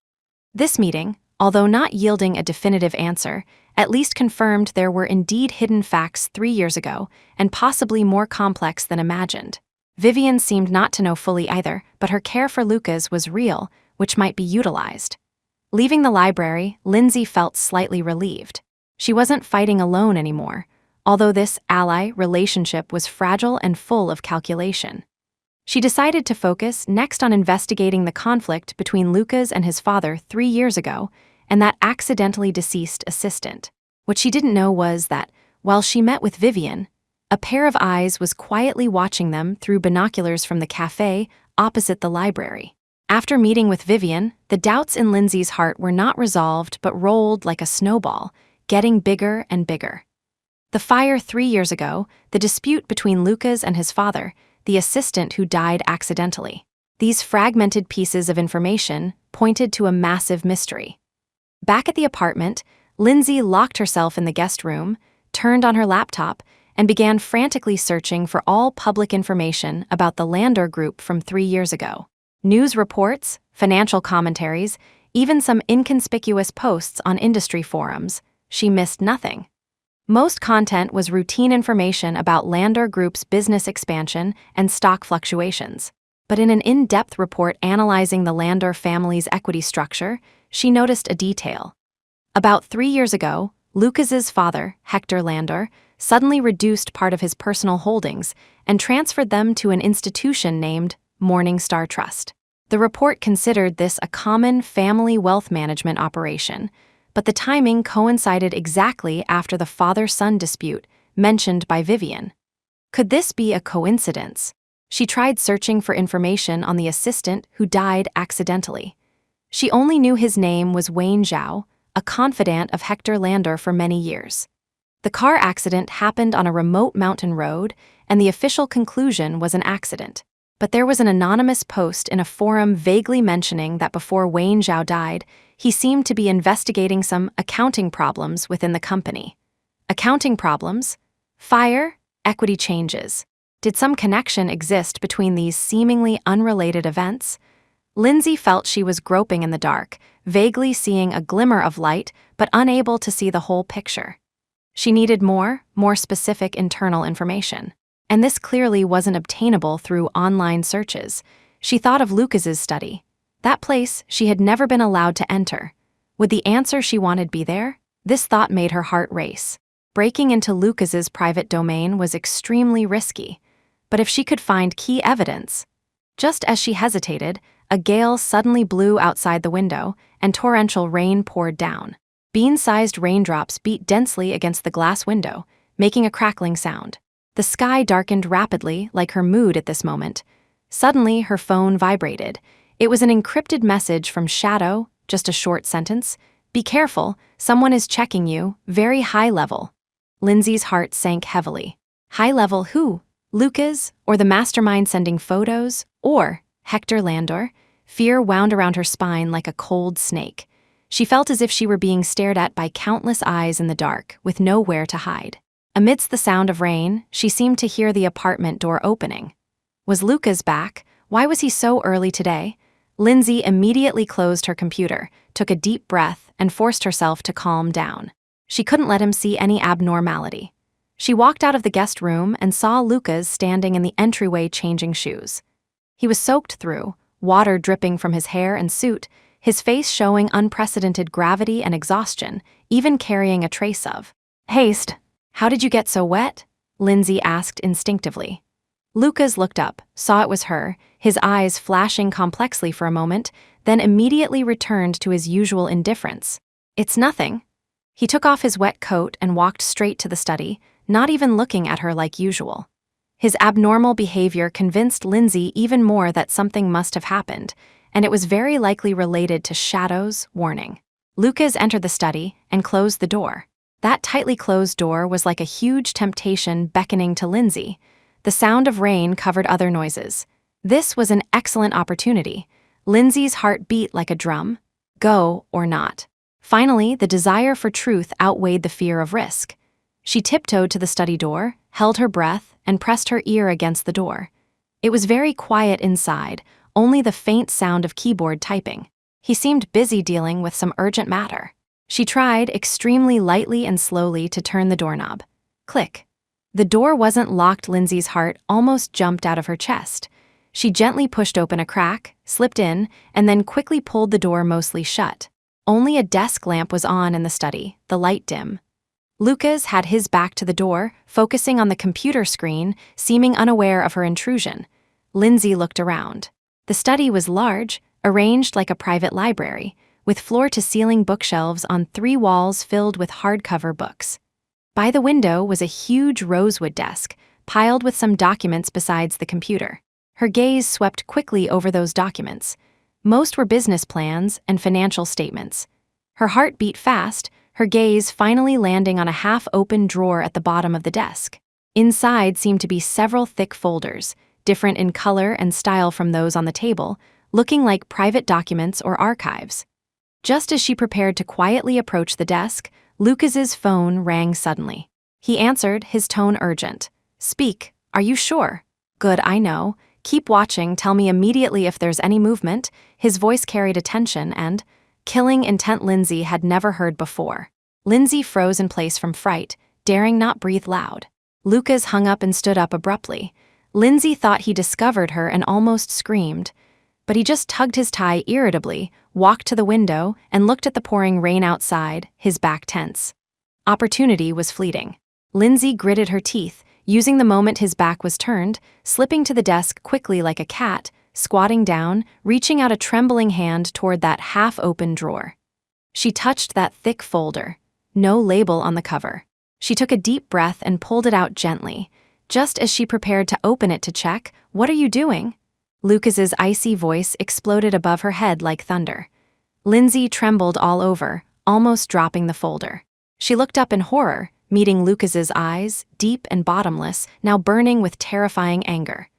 This meeting, although not yielding a definitive answer, at least confirmed there were indeed hidden facts 3 years ago, and possibly more complex than imagined. Vivian seemed not to know fully either, but her care for Lucas was real, which might be utilized. Leaving the library, Lindsay felt slightly relieved. She wasn't fighting alone anymore, although this ally relationship was fragile and full of calculation. She decided to focus next on investigating the conflict between Lucas and his father 3 years ago and that accidentally deceased assistant. What she didn't know was that, while she met with Vivian, a pair of eyes was quietly watching them through binoculars from the cafe opposite the library. After meeting with Vivian, the doubts in Lindsay's heart were not resolved but rolled like a snowball, getting bigger and bigger. The fire 3 years ago, the dispute between Lucas and his father, the assistant who died accidentally. These fragmented pieces of information pointed to a massive mystery. Back at the apartment, Lindsay locked herself in the guest room, turned on her laptop, and began frantically searching for all public information about the Landor Group from 3 years ago. News reports, financial commentaries, even some inconspicuous posts on industry forums. She missed nothing. Most content was routine information about Landor Group's business expansion and stock fluctuations. But in an in-depth report analyzing the Landor family's equity structure, she noticed a detail. About 3 years ago, Lucas's father, Hector Landor, suddenly reduced part of his personal holdings and transferred them to an institution named Morningstar Trust. The report considered this a common family wealth management operation, but the timing coincided exactly after the father-son dispute mentioned by Vivian. Could this be a coincidence? She tried searching for information on the assistant who died accidentally. She only knew his name was Wayne Zhao, a confidant of Hector Landor for many years. The car accident happened on a remote mountain road, and the official conclusion was an accident. But there was an anonymous post in a forum vaguely mentioning that before Wayne Zhao died, he seemed to be investigating some accounting problems within the company. Accounting problems? Fire? Equity changes? Did some connection exist between these seemingly unrelated events? Lindsay felt she was groping in the dark, vaguely seeing a glimmer of light, but unable to see the whole picture. She needed more specific internal information. And this clearly wasn't obtainable through online searches. She thought of Lucas's study. That place she had never been allowed to enter. Would the answer she wanted be there? This thought made her heart race. Breaking into Lucas's private domain was extremely risky. But if she could find key evidence… Just as she hesitated, a gale suddenly blew outside the window, and torrential rain poured down. Bean-sized raindrops beat densely against the glass window, making a crackling sound. The sky darkened rapidly, like her mood at this moment. Suddenly, her phone vibrated. It was an encrypted message from Shadow, just a short sentence. "Be careful, someone is checking you, very high level." Lindsay's heart sank heavily. High level who? Lucas, or the mastermind sending photos, or Hector Landor? Fear wound around her spine like a cold snake. She felt as if she were being stared at by countless eyes in the dark, with nowhere to hide. Amidst the sound of rain, she seemed to hear the apartment door opening. Was Lucas back? Why was he so early today? Lindsay immediately closed her computer, took a deep breath, and forced herself to calm down. She couldn't let him see any abnormality. She walked out of the guest room and saw Lucas standing in the entryway changing shoes. He was soaked through, water dripping from his hair and suit, his face showing unprecedented gravity and exhaustion, even carrying a trace of haste. "How did you get so wet?" Lindsay asked instinctively. Lucas looked up, saw it was her, his eyes flashing complexly for a moment, then immediately returned to his usual indifference. "It's nothing." He took off his wet coat and walked straight to the study, not even looking at her like usual. His abnormal behavior convinced Lindsay even more that something must have happened, and it was very likely related to Shadow's warning. Lucas entered the study and closed the door. That tightly closed door was like a huge temptation beckoning to Lindsay. The sound of rain covered other noises. This was an excellent opportunity. Lindsay's heart beat like a drum. Go or not. Finally, the desire for truth outweighed the fear of risk. She tiptoed to the study door, held her breath, and pressed her ear against the door. It was very quiet inside, only the faint sound of keyboard typing. He seemed busy dealing with some urgent matter. She tried extremely lightly and slowly to turn the doorknob. Click. The door wasn't locked. Lindsay's heart almost jumped out of her chest. She gently pushed open a crack, slipped in, and then quickly pulled the door mostly shut. Only a desk lamp was on in the study, the light dim. Lucas had his back to the door, focusing on the computer screen, seeming unaware of her intrusion. Lindsay looked around. The study was large, arranged like a private library, with floor-to-ceiling bookshelves on 3 walls filled with hardcover books. By the window was a huge rosewood desk, piled with some documents besides the computer. Her gaze swept quickly over those documents. Most were business plans and financial statements. Her heart beat fast, her gaze finally landing on a half-open drawer at the bottom of the desk. Inside seemed to be several thick folders, different in color and style from those on the table, looking like private documents or archives. Just as she prepared to quietly approach the desk, Lucas's phone rang suddenly. He answered, his tone urgent. "Speak, are you sure?" "Good, I know. Keep watching, tell me immediately if there's any movement." His voice carried a tension and killing intent Lindsay had never heard before. Lindsay froze in place from fright, daring not breathe loud. Lucas hung up and stood up abruptly. Lindsay thought he discovered her and almost screamed. But he just tugged his tie irritably, walked to the window, and looked at the pouring rain outside, his back tense. Opportunity was fleeting. Lindsay gritted her teeth, using the moment his back was turned, slipping to the desk quickly like a cat, squatting down, reaching out a trembling hand toward that half-open drawer. She touched that thick folder. No label on the cover. She took a deep breath and pulled it out gently. Just as she prepared to open it to check, "What are you doing?" Lucas's icy voice exploded above her head like thunder. Lindsay trembled all over, almost dropping the folder. She looked up in horror, meeting Lucas's eyes, deep and bottomless, now burning with terrifying anger.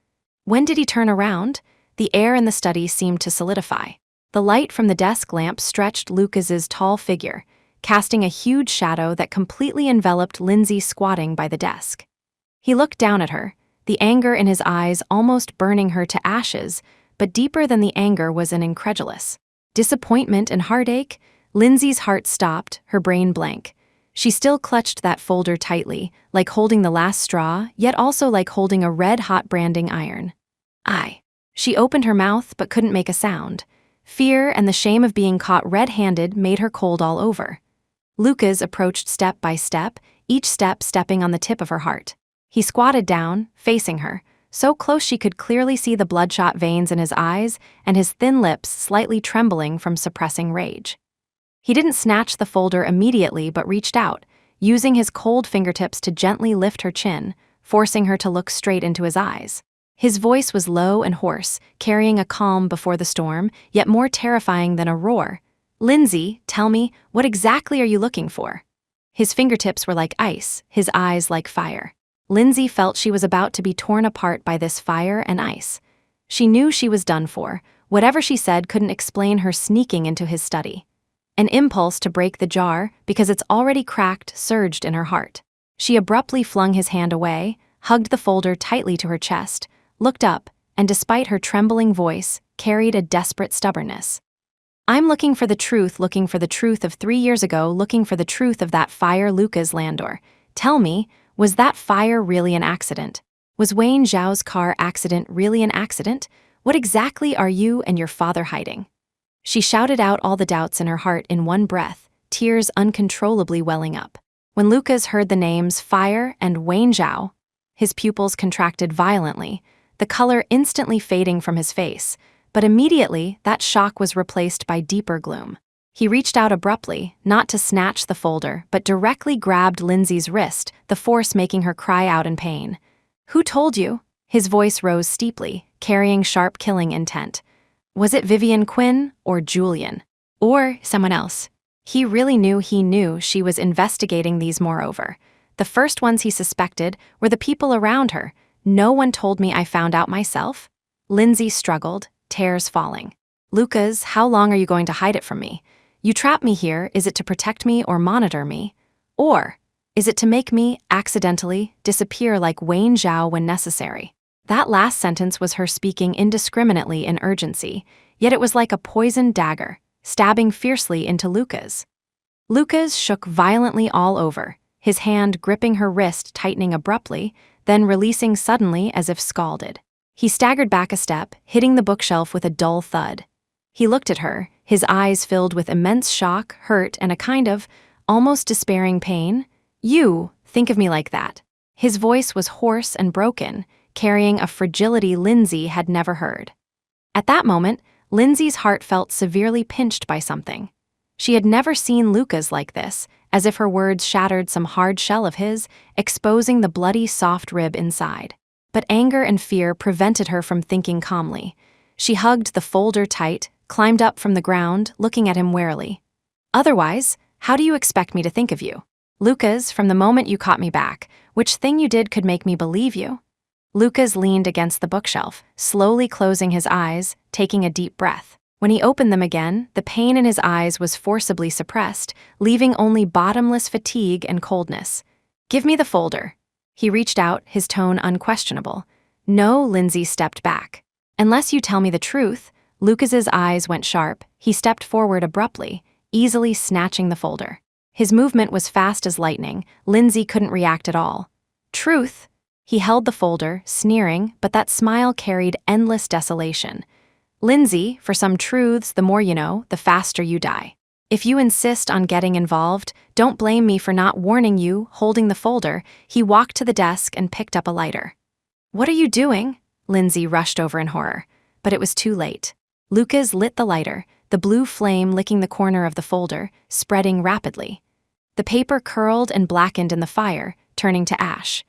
When did he turn around? The air in the study seemed to solidify. The light from the desk lamp stretched Lucas's tall figure, casting a huge shadow that completely enveloped Lindsay squatting by the desk. He looked down at her, the anger in his eyes almost burning her to ashes, but deeper than the anger was an incredulous disappointment and heartache. Lindsay's heart stopped, her brain blank. She still clutched that folder tightly, like holding the last straw, yet also like holding a red-hot branding iron. She opened her mouth but couldn't make a sound. Fear and the shame of being caught red-handed made her cold all over. Lucas approached step by step, each step stepping on the tip of her heart. He squatted down, facing her, so close she could clearly see the bloodshot veins in his eyes and his thin lips slightly trembling from suppressing rage. He didn't snatch the folder immediately but reached out, using his cold fingertips to gently lift her chin, forcing her to look straight into his eyes. His voice was low and hoarse, carrying a calm before the storm, yet more terrifying than a roar. "Lindsay, tell me, what exactly are you looking for?" His fingertips were like ice, his eyes like fire. Lindsay felt she was about to be torn apart by this fire and ice. She knew she was done for. Whatever she said couldn't explain her sneaking into his study. An impulse to break the jar, because it's already cracked, surged in her heart. She abruptly flung his hand away, hugged the folder tightly to her chest, looked up, and despite her trembling voice, carried a desperate stubbornness. "I'm looking for the truth of 3 years ago, looking for the truth of that fire, Lucas Landor. Tell me, was that fire really an accident? Was Wayne Zhao's car accident really an accident? What exactly are you and your father hiding?" She shouted out all the doubts in her heart in one breath, tears uncontrollably welling up. When Lucas heard the names Fire and Wayne Zhao, his pupils contracted violently, the color instantly fading from his face, but immediately that shock was replaced by deeper gloom. He reached out abruptly, not to snatch the folder, but directly grabbed Lindsay's wrist, the force making her cry out in pain. "Who told you?" His voice rose steeply, carrying sharp killing intent. Was it Vivian Quinn, or Julian? Or someone else? He really knew she was investigating these moreover. The first ones he suspected were the people around her. "No one told me, I found out myself." Lindsay struggled, tears falling. "Lucas, how long are you going to hide it from me? You trap me here, is it to protect me or monitor me? Or is it to make me, accidentally, disappear like Wayne Zhao when necessary?" That last sentence was her speaking indiscriminately in urgency, yet it was like a poisoned dagger, stabbing fiercely into Lucas. Lucas shook violently all over, his hand gripping her wrist tightening abruptly, then releasing suddenly as if scalded. He staggered back a step, hitting the bookshelf with a dull thud. He looked at her, his eyes filled with immense shock, hurt, and a kind of, almost despairing pain. "You think of me like that." His voice was hoarse and broken, carrying a fragility Lindsay had never heard. At that moment, Lindsay's heart felt severely pinched by something. She had never seen Lucas like this, as if her words shattered some hard shell of his, exposing the bloody soft rib inside. But anger and fear prevented her from thinking calmly. She hugged the folder tight, climbed up from the ground, looking at him warily. "Otherwise, how do you expect me to think of you? Lucas, from the moment you caught me back, which thing you did could make me believe you?" Lucas leaned against the bookshelf, slowly closing his eyes, taking a deep breath. When he opened them again, the pain in his eyes was forcibly suppressed, leaving only bottomless fatigue and coldness. "Give me the folder." He reached out, his tone unquestionable. "No," Lindsay stepped back. "Unless you tell me the truth." Lucas's eyes went sharp. He stepped forward abruptly, easily snatching the folder. His movement was fast as lightning. Lindsay couldn't react at all. "Truth?" He held the folder, sneering, but that smile carried endless desolation. "Lindsay, for some truths, the more you know, the faster you die. If you insist on getting involved, don't blame me for not warning you." Holding the folder, he walked to the desk and picked up a lighter. "What are you doing?" Lindsay rushed over in horror, but it was too late. Lucas lit the lighter, the blue flame licking the corner of the folder, spreading rapidly. The paper curled and blackened in the fire, turning to ash.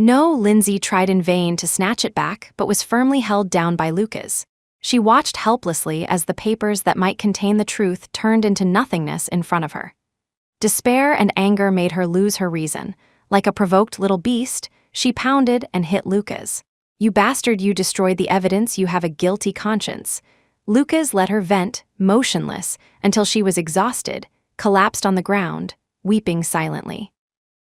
No, Lindsay tried in vain to snatch it back, but was firmly held down by Lucas. She watched helplessly as the papers that might contain the truth turned into nothingness in front of her. Despair and anger made her lose her reason. Like a provoked little beast, she pounded and hit Lucas. "You bastard, you destroyed the evidence, you have a guilty conscience." Lucas let her vent, motionless, until she was exhausted, collapsed on the ground, weeping silently.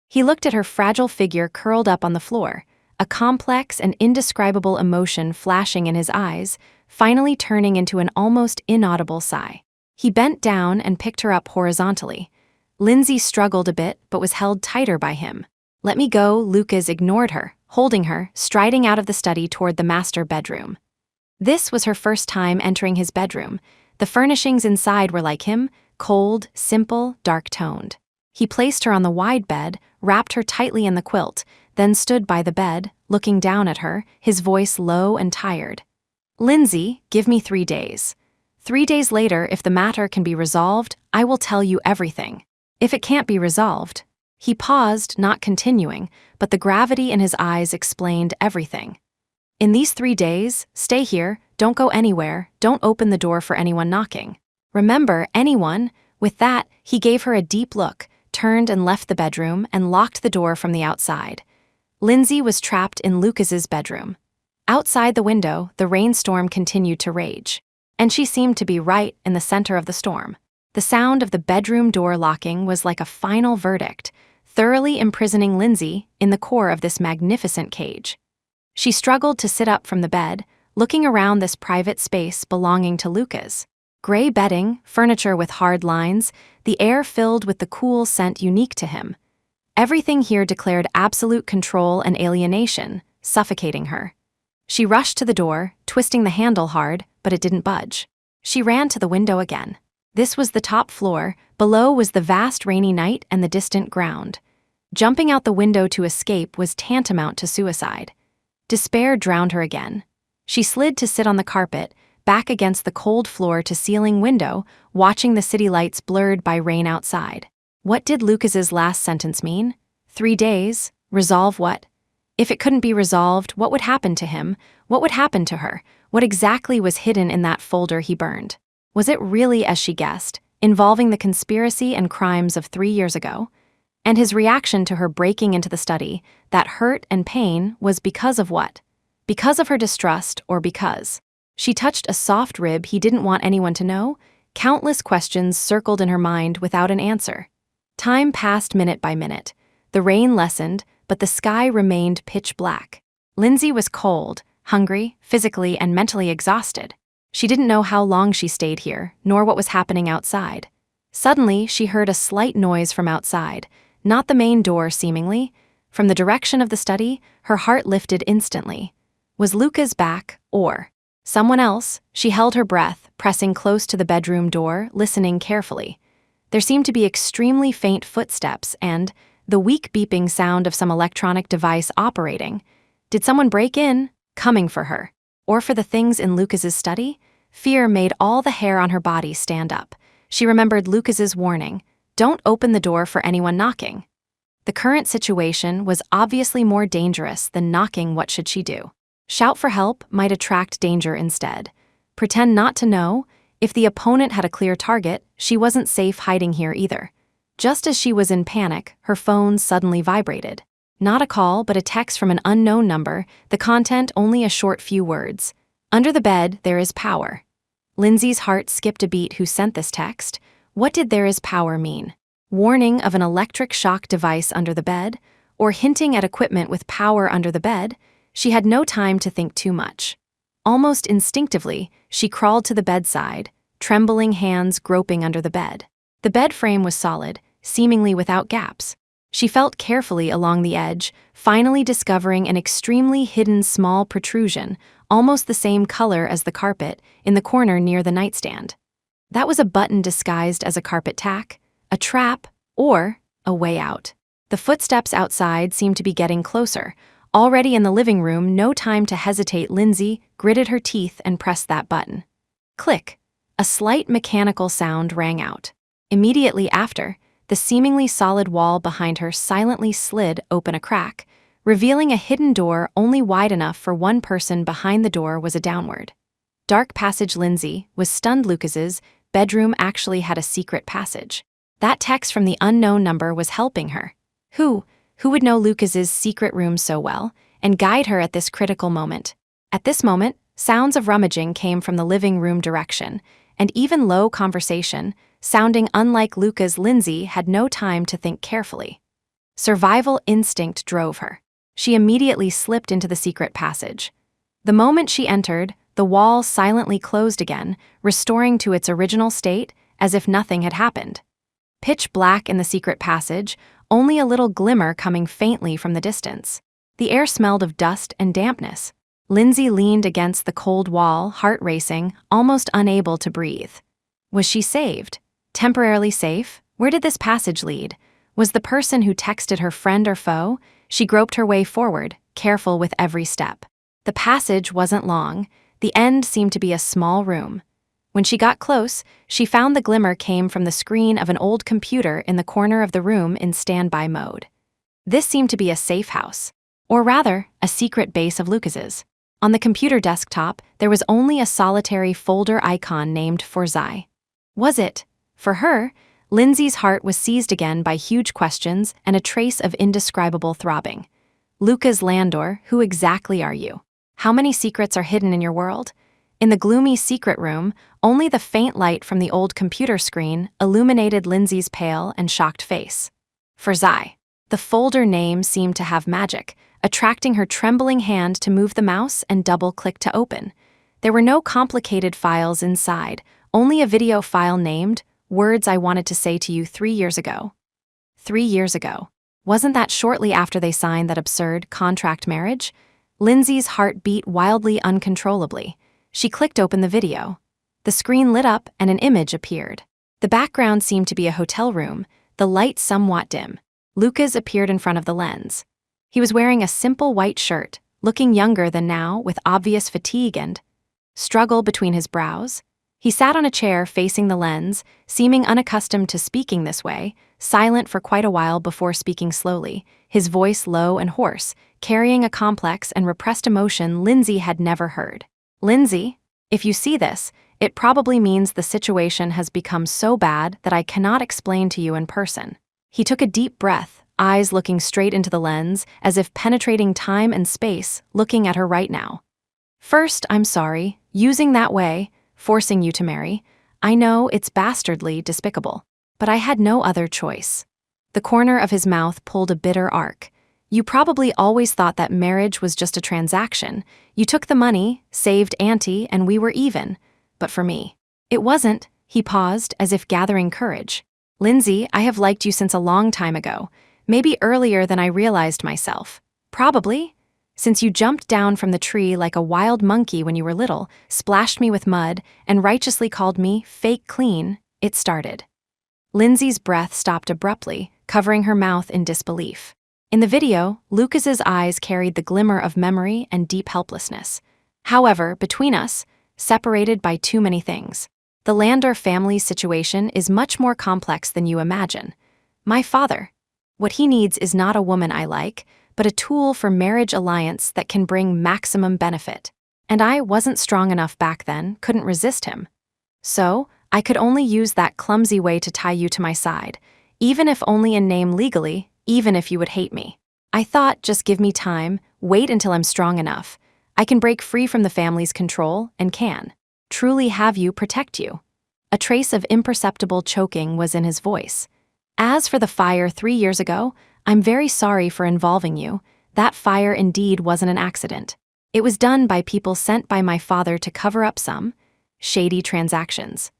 He looked at her fragile figure curled up on the floor, a complex and indescribable emotion flashing in his eyes, finally turning into an almost inaudible sigh. He bent down and picked her up horizontally. Lindsay struggled a bit but was held tighter by him. "Let me go," Lucas ignored her, holding her, striding out of the study toward the master bedroom. This was her first time entering his bedroom. The furnishings inside were like him, cold, simple, dark-toned. He placed her on the wide bed, wrapped her tightly in the quilt, then stood by the bed, looking down at her, his voice low and tired. "Lindsay, give me 3 days. 3 days later, if the matter can be resolved, I will tell you everything. If it can't be resolved..." He paused, not continuing, but the gravity in his eyes explained everything. "In these 3 days, stay here, don't go anywhere, don't open the door for anyone knocking. Remember, anyone..." With that, he gave her a deep look, turned and left the bedroom, and locked the door from the outside. Lindsay was trapped in Lucas's bedroom. Outside the window, the rainstorm continued to rage. And she seemed to be right in the center of the storm. The sound of the bedroom door locking was like a final verdict, thoroughly imprisoning Lindsay in the core of this magnificent cage. She struggled to sit up from the bed, looking around this private space belonging to Lucas. Gray bedding, furniture with hard lines, the air filled with the cool scent unique to him. Everything here declared absolute control and alienation, suffocating her. She rushed to the door, twisting the handle hard, but it didn't budge. She ran to the window again. This was the top floor, below was the vast rainy night and the distant ground. Jumping out the window to escape was tantamount to suicide. Despair drowned her again. She slid to sit on the carpet, back against the cold floor-to-ceiling window, watching the city lights blurred by rain outside. What did Lucas's last sentence mean? 3 days? Resolve what? If it couldn't be resolved, what would happen to him? What would happen to her? What exactly was hidden in that folder he burned? Was it really as she guessed, involving the conspiracy and crimes of 3 years ago? And his reaction to her breaking into the study, that hurt and pain, was because of what? Because of her distrust, or because she touched a soft rib he didn't want anyone to know? Countless questions circled in her mind without an answer. Time passed minute by minute. The rain lessened, but the sky remained pitch black. Lindsay was cold, hungry, physically and mentally exhausted. She didn't know how long she stayed here, nor what was happening outside. Suddenly, she heard a slight noise from outside, not the main door seemingly. From the direction of the study, her heart lifted instantly. Was Lucas back, or someone else? She held her breath, pressing close to the bedroom door, listening carefully. There seemed to be extremely faint footsteps and the weak beeping sound of some electronic device operating. Did someone break in, coming for her? Or for the things in Lucas's study? Fear made all the hair on her body stand up. She remembered Lucas's warning, "Don't open the door for anyone knocking." The current situation was obviously more dangerous than knocking. What should she do? Shout for help might attract danger instead. Pretend not to know? If the opponent had a clear target, she wasn't safe hiding here either. Just as she was in panic, her phone suddenly vibrated. Not a call, but a text from an unknown number, the content only a short few words. "Under the bed, there is power." Lindsay's heart skipped a beat. Who sent this text? What did "there is power" mean? Warning of an electric shock device under the bed? Or hinting at equipment with power under the bed? She had no time to think too much. Almost instinctively, she crawled to the bedside, trembling hands groping under the bed. The bed frame was solid, seemingly without gaps. She felt carefully along the edge, finally discovering an extremely hidden small protrusion, almost the same color as the carpet, in the corner near the nightstand. That was a button disguised as a carpet tack, a trap, or a way out. The footsteps outside seemed to be getting closer. Already in the living room, no time to hesitate, Lindsay gritted her teeth and pressed that button. Click. A slight mechanical sound rang out. Immediately after, the seemingly solid wall behind her silently slid open a crack, revealing a hidden door only wide enough for one person. Behind the door was a downward, dark passage. Lindsay was stunned. Lucas's bedroom actually had a secret passage. That text from the unknown number was helping her. Who would know Lucas's secret room so well and guide her at this critical moment? At this moment, sounds of rummaging came from the living room direction, and even low conversation, sounding unlike Lucas. Lindsay had no time to think carefully. Survival instinct drove her. She immediately slipped into the secret passage. The moment she entered, the wall silently closed again, restoring to its original state as if nothing had happened. Pitch black in the secret passage, only a little glimmer coming faintly from the distance. The air smelled of dust and dampness. Lindsay leaned against the cold wall, heart racing, almost unable to breathe. Was she saved? Temporarily safe? Where did this passage lead? Was the person who texted her friend or foe? She groped her way forward, careful with every step. The passage wasn't long. The end seemed to be a small room. When she got close, she found the glimmer came from the screen of an old computer in the corner of the room in standby mode. This seemed to be a safe house, or rather, a secret base of Lucas's. On the computer desktop, there was only a solitary folder icon named Forzai. Was it? For her, Lindsay's heart was seized again by huge questions and a trace of indescribable throbbing. Lucas Landor, who exactly are you? How many secrets are hidden in your world? In the gloomy secret room, only the faint light from the old computer screen illuminated Lindsay's pale and shocked face. Forzai. The folder name seemed to have magic, attracting her trembling hand to move the mouse and double-click to open. There were no complicated files inside, only a video file named Words I Wanted to Say to You 3 years ago. 3 years ago. Wasn't that shortly after they signed that absurd contract marriage? Lindsay's heart beat wildly, uncontrollably. She clicked open the video. The screen lit up and an image appeared. The background seemed to be a hotel room, the light somewhat dim. Lucas appeared in front of the lens. He was wearing a simple white shirt, looking younger than now, with obvious fatigue and struggle between his brows. He sat on a chair facing the lens, seeming unaccustomed to speaking this way, silent for quite a while before speaking slowly, his voice low and hoarse, carrying a complex and repressed emotion Lindsay had never heard. Lindsay, if you see this, it probably means the situation has become so bad that I cannot explain to you in person. He took a deep breath, eyes looking straight into the lens, as if penetrating time and space, looking at her right now. First, I'm sorry, using that way, forcing you to marry. I know it's bastardly despicable, but I had no other choice. The corner of his mouth pulled a bitter arc. You probably always thought that marriage was just a transaction. You took the money, saved Auntie, and we were even. But for me, it wasn't. He paused, as if gathering courage. Lindsay, I have liked you since a long time ago, maybe earlier than I realized myself. Probably. Since you jumped down from the tree like a wild monkey when you were little, splashed me with mud, and righteously called me fake clean, it started. Lindsay's breath stopped abruptly, covering her mouth in disbelief. In the video, Lucas's eyes carried the glimmer of memory and deep helplessness. However, between us, separated by too many things. The Landor family's situation is much more complex than you imagine. My father. What he needs is not a woman I like, but a tool for marriage alliance that can bring maximum benefit. And I wasn't strong enough back then, couldn't resist him. So, I could only use that clumsy way to tie you to my side, even if only in name legally, even if you would hate me. I thought, just give me time, wait until I'm strong enough. I can break free from the family's control and can truly have you protect you. A trace of imperceptible choking was in his voice. As for the fire 3 years ago, I'm very sorry for involving you. That fire indeed wasn't an accident. It was done by people sent by my father to cover up some shady transactions.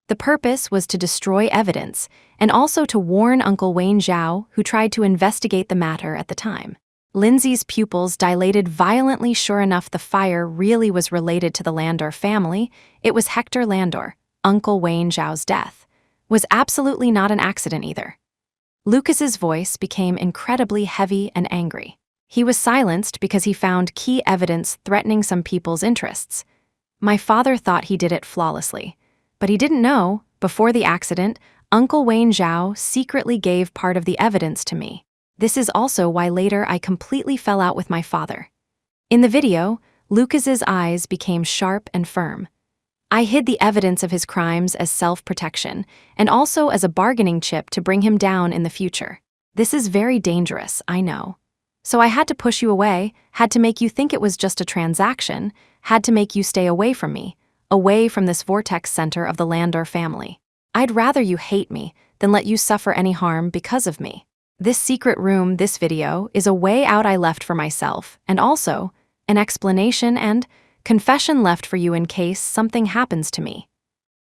The purpose was to destroy evidence and also to warn Uncle Wayne Zhao, who tried to investigate the matter at the time. Lindsay's pupils dilated violently. Sure enough, the fire really was related to the Landor family. It was Hector Landor, Uncle Wayne Zhao's death. Was absolutely not an accident either. Lucas's voice became incredibly heavy and angry. He was silenced because he found key evidence threatening some people's interests. My father thought he did it flawlessly, but he didn't know, before the accident, Uncle Wayne Zhao secretly gave part of the evidence to me. This is also why later I completely fell out with my father. In the video, Lucas's eyes became sharp and firm. I hid the evidence of his crimes as self-protection and also as a bargaining chip to bring him down in the future. This is very dangerous, I know. So I had to push you away, had to make you think it was just a transaction, had to make you stay away from me, away from this vortex center of the Landor family. I'd rather you hate me than let you suffer any harm because of me. This secret room, this video, is a way out I left for myself, and also an explanation and confession left for you in case something happens to me.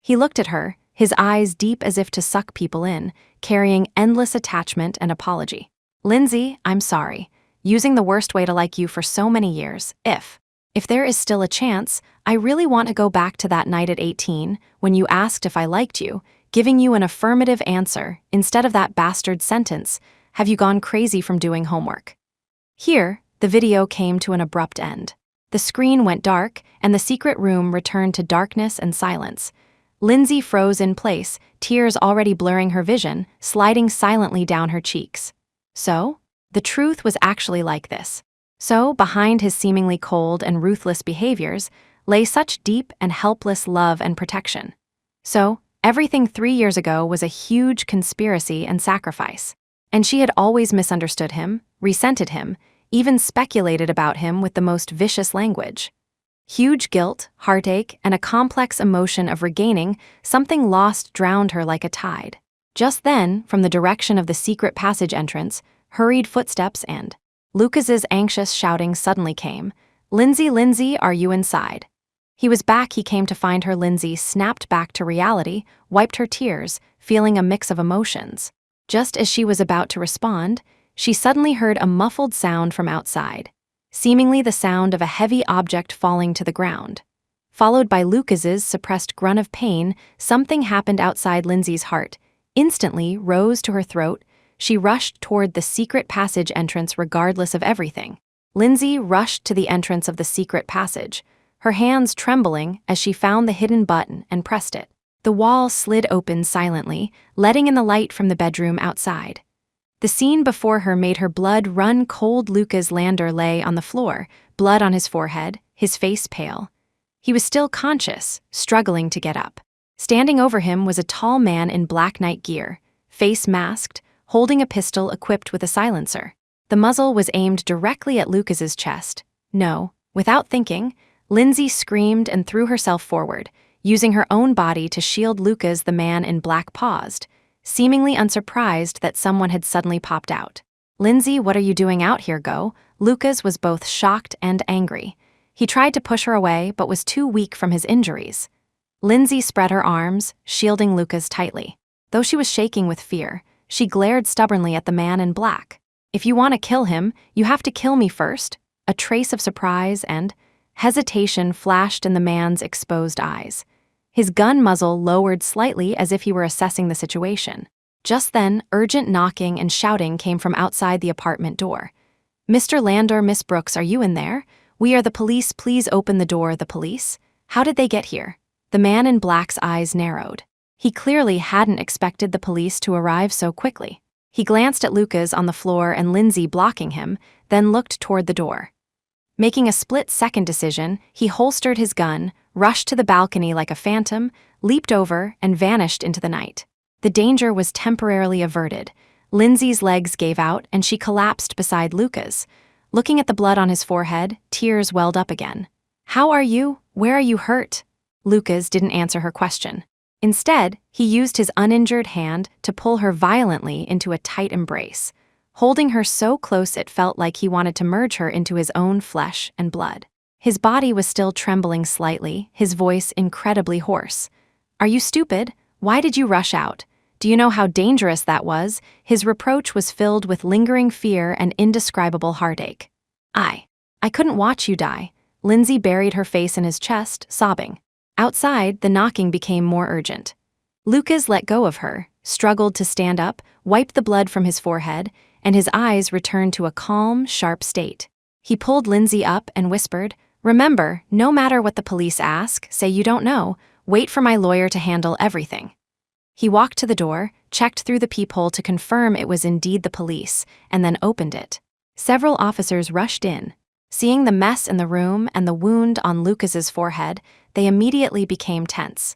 He looked at her, his eyes deep as if to suck people in, carrying endless attachment and apology. Lindsay, I'm sorry. Using the worst way to like you for so many years, if there is still a chance, I really want to go back to that night at 18 when you asked if I liked you, giving you an affirmative answer instead of that bastard sentence, have you gone crazy from doing homework? Here, the video came to an abrupt end. The screen went dark and the secret room returned to darkness and silence. Lindsay froze in place, tears already blurring her vision, sliding silently down her cheeks. So, the truth was actually like this. So, behind his seemingly cold and ruthless behaviors, lay such deep and helpless love and protection. So, everything 3 years ago was a huge conspiracy and sacrifice. And she had always misunderstood him, resented him, even speculated about him with the most vicious language. Huge guilt, heartache, and a complex emotion of regaining something lost drowned her like a tide. Just then, from the direction of the secret passage entrance, hurried footsteps and Lucas's anxious shouting suddenly came. Lindsay, Lindsay, are you inside? He was back. He came to find her. Lindsay snapped back to reality, wiped her tears, feeling a mix of emotions. Just as she was about to respond, she suddenly heard a muffled sound from outside, seemingly the sound of a heavy object falling to the ground. Followed by Lucas's suppressed grunt of pain, something happened outside Lindsay's heart. Instantly rose to her throat. She rushed toward the secret passage entrance regardless of everything. Lindsay rushed to the entrance of the secret passage, her hands trembling as she found the hidden button and pressed it. The wall slid open silently, letting in the light from the bedroom outside. The scene before her made her blood run cold. Lucas Landor lay on the floor, blood on his forehead, his face pale. He was still conscious, struggling to get up. Standing over him was a tall man in black night gear, face masked, holding a pistol equipped with a silencer. The muzzle was aimed directly at Lucas's chest. No, without thinking, Lindsay screamed and threw herself forward, using her own body to shield Lucas. The man in black paused, seemingly unsurprised that someone had suddenly popped out. Lindsay, what are you doing out here? Go. Lucas was both shocked and angry. He tried to push her away but was too weak from his injuries. Lindsay spread her arms, shielding Lucas tightly. Though she was shaking with fear, she glared stubbornly at the man in black. If you want to kill him, you have to kill me first. A trace of surprise and hesitation flashed in the man's exposed eyes. His gun muzzle lowered slightly as if he were assessing the situation. Just then, urgent knocking and shouting came from outside the apartment door. Mr. Landor, Miss Brooks, are you in there? We are the police. Please open the door. The police? How did they get here? The man in black's eyes narrowed. He clearly hadn't expected the police to arrive so quickly. He glanced at Lucas on the floor and Lindsay blocking him, then looked toward the door. Making a split-second decision, he holstered his gun, rushed to the balcony like a phantom, leaped over, and vanished into the night. The danger was temporarily averted. Lindsay's legs gave out and she collapsed beside Lucas. Looking at the blood on his forehead, tears welled up again. How are you? Where are you hurt? Lucas didn't answer her question. Instead, he used his uninjured hand to pull her violently into a tight embrace, holding her so close it felt like he wanted to merge her into his own flesh and blood. His body was still trembling slightly, his voice incredibly hoarse. Are you stupid? Why did you rush out? Do you know how dangerous that was? His reproach was filled with lingering fear and indescribable heartache. I couldn't watch you die. Lindsay buried her face in his chest, sobbing. Outside, the knocking became more urgent. Lucas let go of her, struggled to stand up, wiped the blood from his forehead, and his eyes returned to a calm, sharp state. He pulled Lindsay up and whispered, Remember, no matter what the police ask, say you don't know. Wait for my lawyer to handle everything. He walked to the door, checked through the peephole to confirm it was indeed the police, and then opened it. Several officers rushed in. Seeing the mess in the room and the wound on Lucas's forehead, they immediately became tense.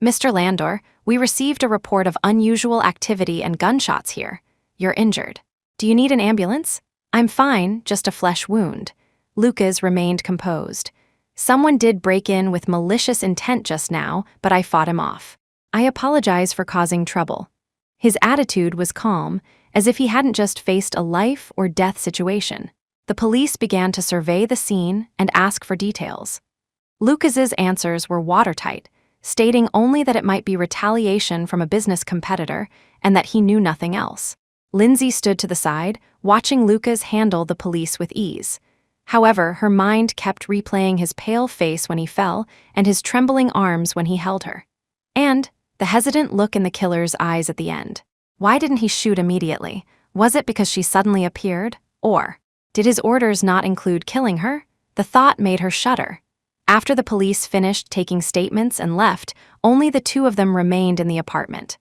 "Mr. Landor, we received a report of unusual activity and gunshots here. You're injured. Do you need an ambulance?" "I'm fine, just a flesh wound." Lucas remained composed. "Someone did break in with malicious intent just now, but I fought him off. I apologize for causing trouble." His attitude was calm, as if he hadn't just faced a life or death situation. The police began to survey the scene and ask for details. Lucas's answers were watertight, stating only that it might be retaliation from a business competitor and that he knew nothing else. Lindsay stood to the side, watching Lucas handle the police with ease. However, her mind kept replaying his pale face when he fell and his trembling arms when he held her. And the hesitant look in the killer's eyes at the end. Why didn't he shoot immediately? Was it because she suddenly appeared? Or did his orders not include killing her? The thought made her shudder. After the police finished taking statements and left, only the two of them remained in the apartment.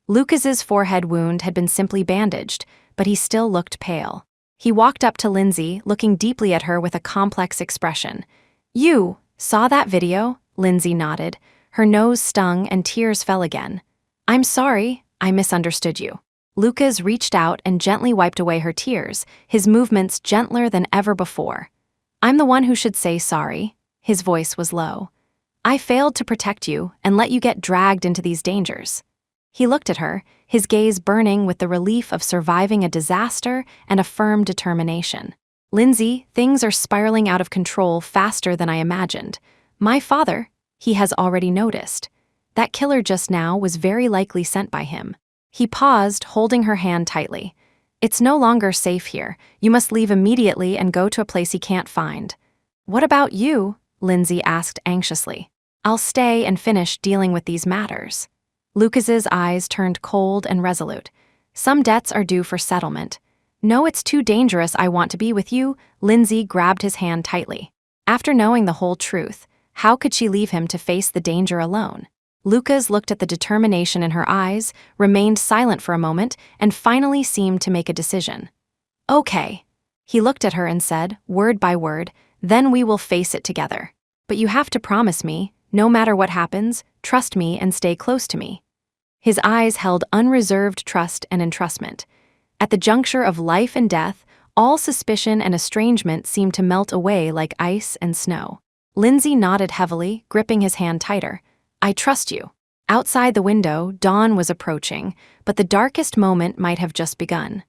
Lucas's forehead wound had been simply bandaged, but he still looked pale. He walked up to Lindsay, looking deeply at her with a complex expression. "You saw that video?" Lindsay nodded. Her nose stung and tears fell again. "I'm sorry, I misunderstood you." Lucas reached out and gently wiped away her tears, his movements gentler than ever before. "I'm the one who should say sorry." His voice was low. "I failed to protect you and let you get dragged into these dangers." He looked at her, his gaze burning with the relief of surviving a disaster and a firm determination. "Lindsay, things are spiraling out of control faster than I imagined. My father, he has already noticed. That killer just now was very likely sent by him." He paused, holding her hand tightly. "It's no longer safe here. You must leave immediately and go to a place he can't find." "What about you?" Lindsay asked anxiously. "I'll stay and finish dealing with these matters." Lucas's eyes turned cold and resolute. "Some debts are due for settlement." "No, it's too dangerous. I want to be with you." Lindsay grabbed his hand tightly. After knowing the whole truth, how could she leave him to face the danger alone? Lucas looked at the determination in her eyes, remained silent for a moment, and finally seemed to make a decision. "Okay." He looked at her and said, word by word, "Then we will face it together. But you have to promise me, no matter what happens, trust me and stay close to me." His eyes held unreserved trust and entrustment. At the juncture of life and death, all suspicion and estrangement seemed to melt away like ice and snow. Lindsay nodded heavily, gripping his hand tighter. "I trust you." Outside the window, dawn was approaching, but the darkest moment might have just begun.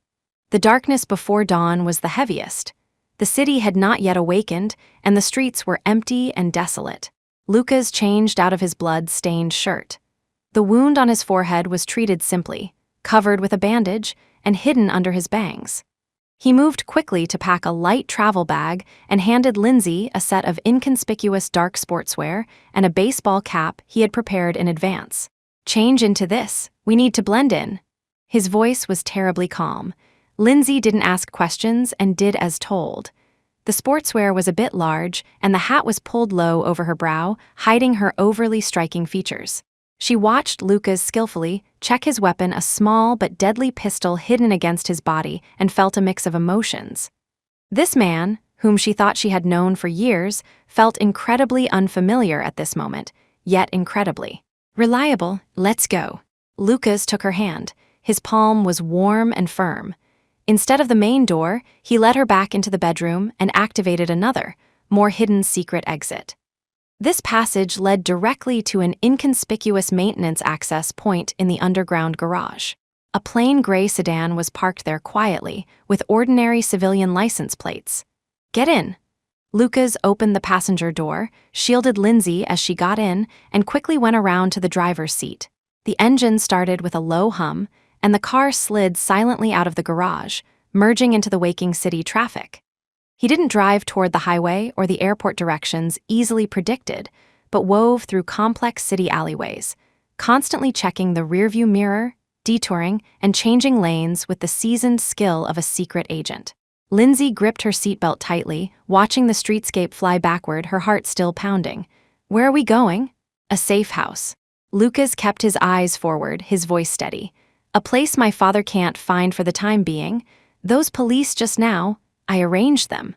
The darkness before dawn was the heaviest. The city had not yet awakened, and the streets were empty and desolate. Lucas changed out of his blood-stained shirt. The wound on his forehead was treated simply, covered with a bandage, and hidden under his bangs. He moved quickly to pack a light travel bag and handed Lindsay a set of inconspicuous dark sportswear and a baseball cap he had prepared in advance. "Change into this. We need to blend in." His voice was terribly calm. Lindsay didn't ask questions and did as told. The sportswear was a bit large, and the hat was pulled low over her brow, hiding her overly striking features. She watched Lucas skillfully check his weapon, a small but deadly pistol hidden against his body, and felt a mix of emotions. This man, whom she thought she had known for years, felt incredibly unfamiliar at this moment, yet incredibly reliable. "Let's go." Lucas took her hand. His palm was warm and firm. Instead of the main door, he led her back into the bedroom and activated another, more hidden secret exit. This passage led directly to an inconspicuous maintenance access point in the underground garage. A plain gray sedan was parked there quietly, with ordinary civilian license plates. "Get in." Lucas opened the passenger door, shielded Lindsay as she got in, and quickly went around to the driver's seat. The engine started with a low hum, and the car slid silently out of the garage, merging into the waking city traffic. He didn't drive toward the highway or the airport directions easily predicted, but wove through complex city alleyways, constantly checking the rearview mirror, detouring, and changing lanes with the seasoned skill of a secret agent. Lindsay gripped her seatbelt tightly, watching the streetscape fly backward, her heart still pounding. "Where are we going?" "A safe house." Lucas kept his eyes forward, his voice steady. A place my father can't find for the time being. Those police just now, I arranged them.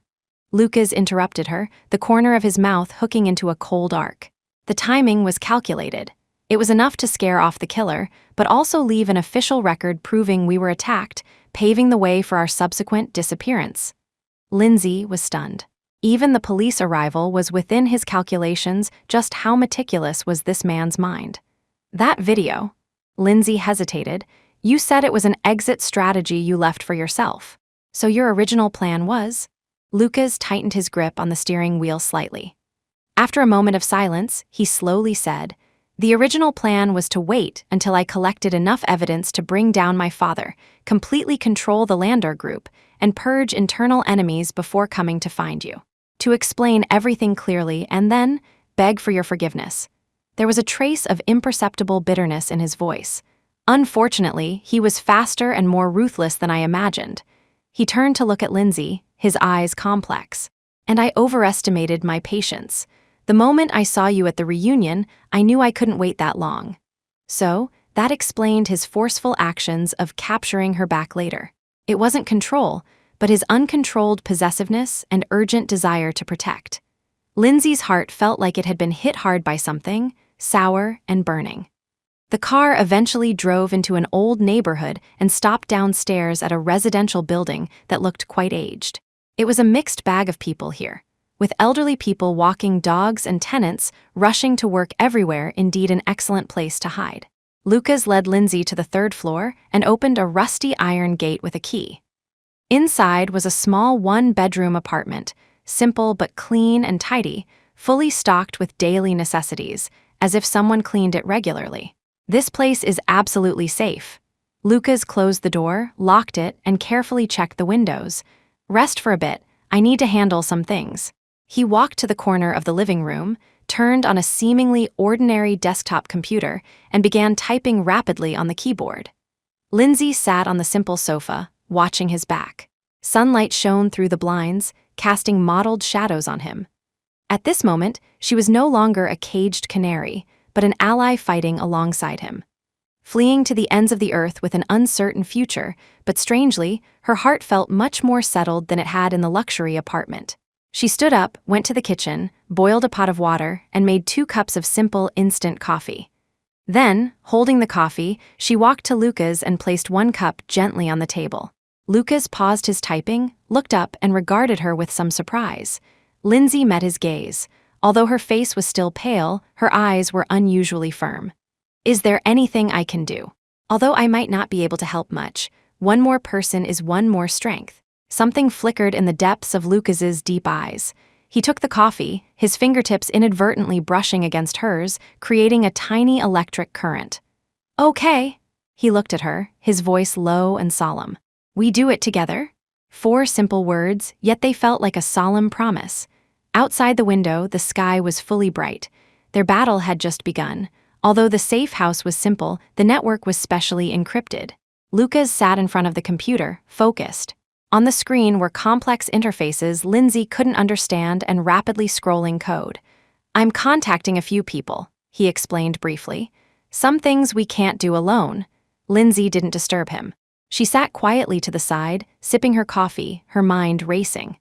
Lucas interrupted her, the corner of his mouth hooking into a cold arc. The timing was calculated. It was enough to scare off the killer, but also leave an official record proving we were attacked, paving the way for our subsequent disappearance. Lindsay was stunned. Even the police arrival was within his calculations. Just how meticulous was this man's mind? That video, Lindsay hesitated. You said it was an exit strategy you left for yourself. So your original plan was? Lucas tightened his grip on the steering wheel slightly. After a moment of silence, he slowly said, the original plan was to wait until I collected enough evidence to bring down my father, completely control the Landor group, and purge internal enemies before coming to find you. To explain everything clearly and then beg for your forgiveness. There was a trace of imperceptible bitterness in his voice. Unfortunately, he was faster and more ruthless than I imagined. He turned to look at Lindsay, his eyes complex. And I overestimated my patience. The moment I saw you at the reunion, I knew I couldn't wait that long. So, that explained his forceful actions of capturing her back later. It wasn't control, but his uncontrolled possessiveness and urgent desire to protect. Lindsay's heart felt like it had been hit hard by something, sour and burning. The car eventually drove into an old neighborhood and stopped downstairs at a residential building that looked quite aged. It was a mixed bag of people here, with elderly people walking dogs and tenants rushing to work everywhere, indeed an excellent place to hide. Lucas led Lindsay to the third floor and opened a rusty iron gate with a key. Inside was a small one-bedroom apartment, simple but clean and tidy, fully stocked with daily necessities, as if someone cleaned it regularly. This place is absolutely safe. Lucas closed the door, locked it, and carefully checked the windows. Rest for a bit, I need to handle some things. He walked to the corner of the living room, turned on a seemingly ordinary desktop computer, and began typing rapidly on the keyboard. Lindsay sat on the simple sofa, watching his back. Sunlight shone through the blinds, casting mottled shadows on him. At this moment, she was no longer a caged canary, but an ally fighting alongside him. Fleeing to the ends of the earth with an uncertain future, but strangely, her heart felt much more settled than it had in the luxury apartment. She stood up, went to the kitchen, boiled a pot of water, and made 2 cups of simple, instant coffee. Then, holding the coffee, she walked to Lucas and placed 1 cup gently on the table. Lucas paused his typing, looked up, and regarded her with some surprise. Lindsay met his gaze. Although her face was still pale, her eyes were unusually firm. Is there anything I can do? Although I might not be able to help much, one more person is one more strength. Something flickered in the depths of Lucas's deep eyes. He took the coffee, his fingertips inadvertently brushing against hers, creating a tiny electric current. Okay. He looked at her, his voice low and solemn. We do it together? 4 simple words, yet they felt like a solemn promise. Outside the window, the sky was fully bright. Their battle had just begun. Although the safe house was simple, the network was specially encrypted. Lucas sat in front of the computer, focused. On the screen were complex interfaces Lindsay couldn't understand and rapidly scrolling code. I'm contacting a few people, he explained briefly. Some things we can't do alone. Lindsay didn't disturb him. She sat quietly to the side, sipping her coffee, her mind racing.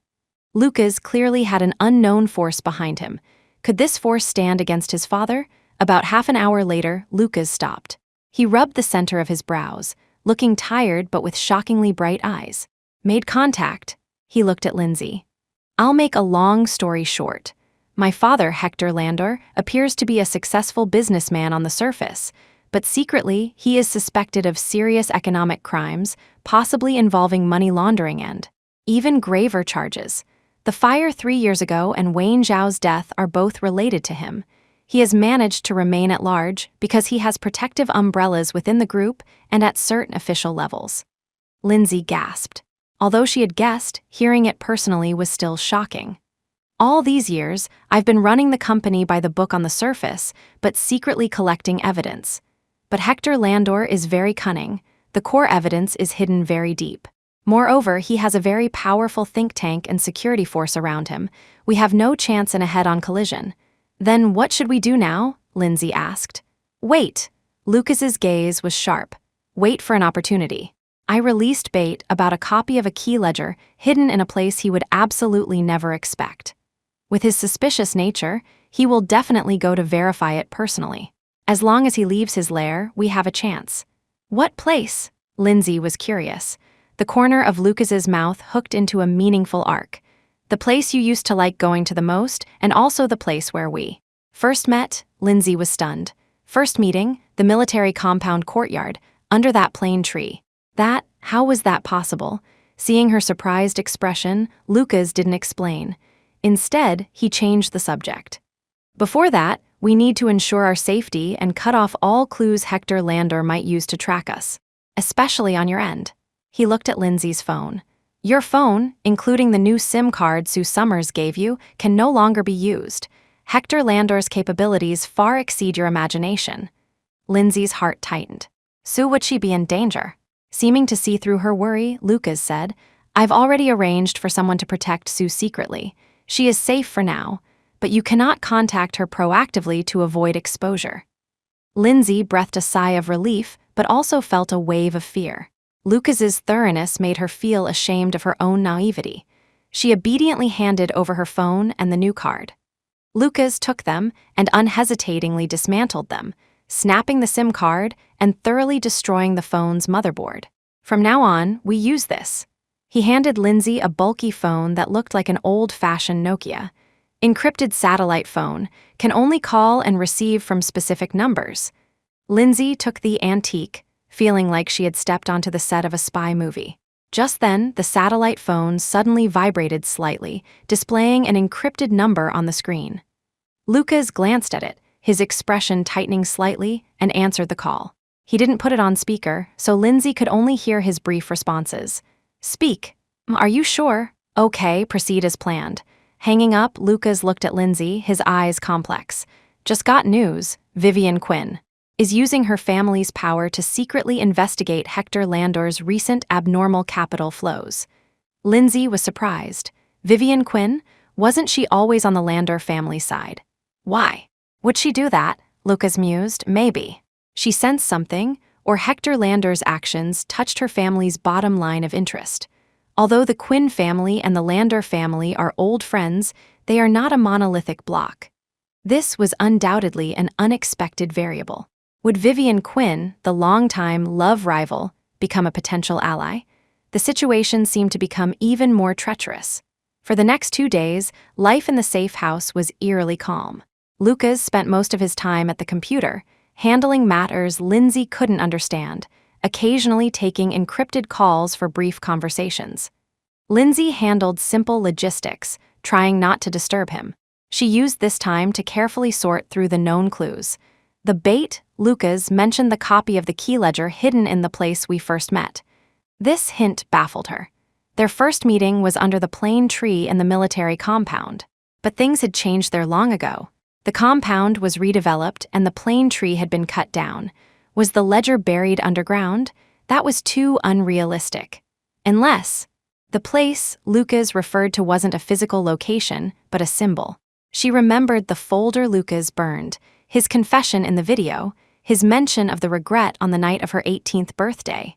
Lucas clearly had an unknown force behind him. Could this force stand against his father? About half an hour later, Lucas stopped. He rubbed the center of his brows, looking tired but with shockingly bright eyes. Made contact. He looked at Lindsay. I'll make a long story short. My father, Hector Landor, appears to be a successful businessman on the surface, but secretly he is suspected of serious economic crimes, possibly involving money laundering and even graver charges. The fire 3 years ago and Wayne Zhao's death are both related to him. He has managed to remain at large because he has protective umbrellas within the group and at certain official levels. Lindsay gasped. Although she had guessed, hearing it personally was still shocking. All these years, I've been running the company by the book on the surface, but secretly collecting evidence. But Hector Landor is very cunning. The core evidence is hidden very deep. Moreover, he has a very powerful think tank and security force around him. We have no chance in a head-on collision. Then what should we do now? Lindsay asked. Wait. Lucas's gaze was sharp. Wait for an opportunity. I released bait about a copy of a key ledger hidden in a place he would absolutely never expect. With his suspicious nature, he will definitely go to verify it personally. As long as he leaves his lair, we have a chance. What place? Lindsay was curious. The corner of Lucas's mouth hooked into a meaningful arc. The place you used to like going to the most, and also the place where we first met. Lindsay was stunned. First meeting, the military compound courtyard, under that plane tree. How was that possible? Seeing her surprised expression, Lucas didn't explain. Instead, he changed the subject. Before that, we need to ensure our safety and cut off all clues Hector Landor might use to track us, especially on your end. He looked at Lindsay's phone. Your phone, including the new SIM card Sue Summers gave you, can no longer be used. Hector Landor's capabilities far exceed your imagination. Lindsay's heart tightened. Sue, would she be in danger? Seeming to see through her worry, Lucas said, I've already arranged for someone to protect Sue secretly. She is safe for now, but you cannot contact her proactively to avoid exposure. Lindsay breathed a sigh of relief, but also felt a wave of fear. Lucas's thoroughness made her feel ashamed of her own naivety. She obediently handed over her phone and the new card. Lucas took them and unhesitatingly dismantled them, snapping the SIM card and thoroughly destroying the phone's motherboard. From now on, we use this. He handed Lindsay a bulky phone that looked like an old-fashioned Nokia. Encrypted satellite phone, can only call and receive from specific numbers. Lindsay took the antique, feeling like she had stepped onto the set of a spy movie. Just then, the satellite phone suddenly vibrated slightly, displaying an encrypted number on the screen. Lucas glanced at it, his expression tightening slightly, and answered the call. He didn't put it on speaker, so Lindsay could only hear his brief responses. Speak. Are you sure? Okay, proceed as planned. Hanging up, Lucas looked at Lindsay, his eyes complex. Just got news. Vivian Quinn is using her family's power to secretly investigate Hector Landor's recent abnormal capital flows. Lindsay was surprised. Vivian Quinn? Wasn't she always on the Landor family side? Why would she do that? Lucas mused. Maybe she sensed something, or Hector Landor's actions touched her family's bottom line of interest. Although the Quinn family and the Landor family are old friends, they are not a monolithic block. This was undoubtedly an unexpected variable. Would Vivian Quinn, the longtime love rival, become a potential ally? The situation seemed to become even more treacherous. For the next 2 days, life in the safe house was eerily calm. Lucas spent most of his time at the computer, handling matters Lindsay couldn't understand, occasionally taking encrypted calls for brief conversations. Lindsay handled simple logistics, trying not to disturb him. She used this time to carefully sort through the known clues. The bait, Lucas, mentioned the copy of the key ledger hidden in the place we first met. This hint baffled her. Their first meeting was under the plane tree in the military compound. But things had changed there long ago. The compound was redeveloped and the plane tree had been cut down. Was the ledger buried underground? That was too unrealistic. Unless the place Lucas referred to wasn't a physical location, but a symbol. She remembered the folder Lucas burned, his confession in the video, his mention of the regret on the night of her 18th birthday.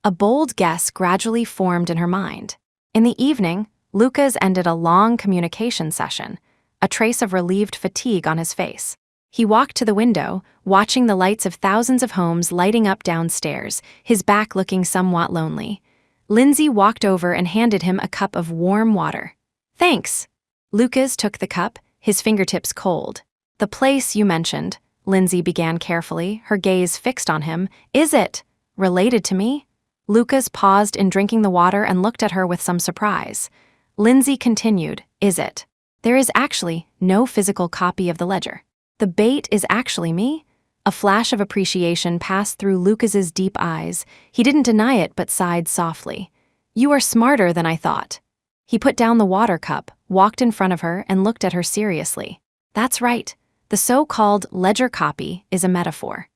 A bold guess gradually formed in her mind. In the evening, Lucas ended a long communication session, a trace of relieved fatigue on his face. He walked to the window, watching the lights of thousands of homes lighting up downstairs, his back looking somewhat lonely. Lindsay walked over and handed him a cup of warm water. Thanks. Lucas took the cup, his fingertips cold. The place you mentioned, Lindsay began carefully, her gaze fixed on him. Is it related to me? Lucas paused in drinking the water and looked at her with some surprise. Lindsay continued, Is it? There is actually no physical copy of the ledger. The bait is actually me? A flash of appreciation passed through Lucas's deep eyes. He didn't deny it but sighed softly. You are smarter than I thought. He put down the water cup, walked in front of her, and looked at her seriously. That's right. The so-called ledger copy is a metaphor.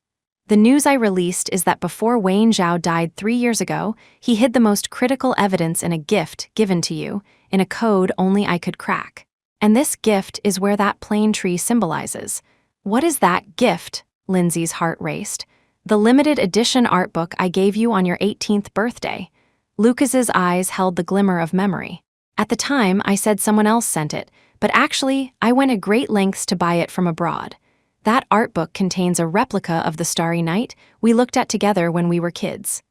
The news I released is that before Wayne Zhao died 3 years ago, he hid the most critical evidence in a gift given to you, in a code only I could crack. And this gift is where that plane tree symbolizes. What is that gift? Lindsay's heart raced. "The limited edition art book I gave you on your 18th birthday." Lucas's eyes held the glimmer of memory. "At the time, I said someone else sent it, but actually, I went to great lengths to buy it from abroad. That art book contains a replica of the Starry Night we looked at together when we were kids."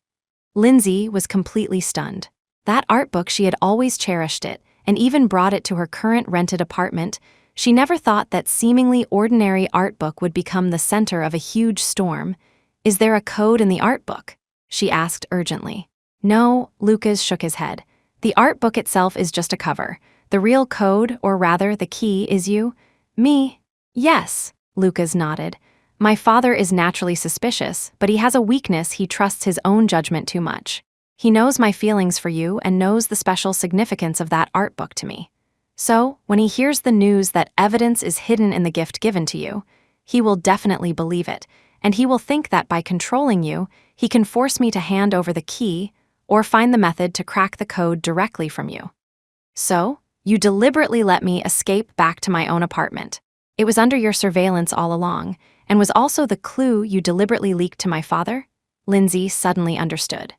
Lindsay was completely stunned. That art book, she had always cherished it, and even brought it to her current rented apartment. She never thought that seemingly ordinary art book would become the center of a huge storm. "Is there a code in the art book?" she asked urgently. "No," Lucas shook his head. "The art book itself is just a cover. The real code, or rather the key, is you." "Me?" "Yes," Lucas nodded. "My father is naturally suspicious, but he has a weakness: he trusts his own judgment too much. He knows my feelings for you and knows the special significance of that art book to me. So, when he hears the news that evidence is hidden in the gift given to you, he will definitely believe it, and he will think that by controlling you, he can force me to hand over the key or find the method to crack the code directly from you. So, you deliberately let me escape back to my own apartment. It was under your surveillance all along, and was also the clue you deliberately leaked to my father?" Lindsay suddenly understood.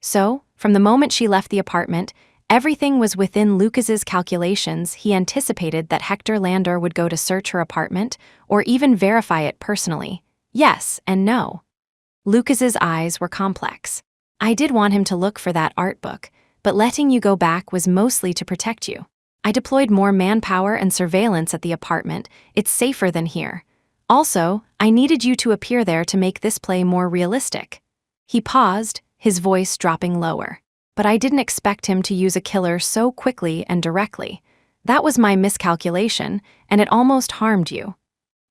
So, from the moment she left the apartment, everything was within Lucas's calculations. He anticipated that Hector Landor would go to search her apartment, or even verify it personally. Yes and no. Lucas's eyes were complex. "I did want him to look for that art book, but letting you go back was mostly to protect you. I deployed more manpower and surveillance at the apartment. It's safer than here. Also, I needed you to appear there to make this play more realistic." He paused, his voice dropping lower. "But I didn't expect him to use a killer so quickly and directly. That was my miscalculation, and it almost harmed you."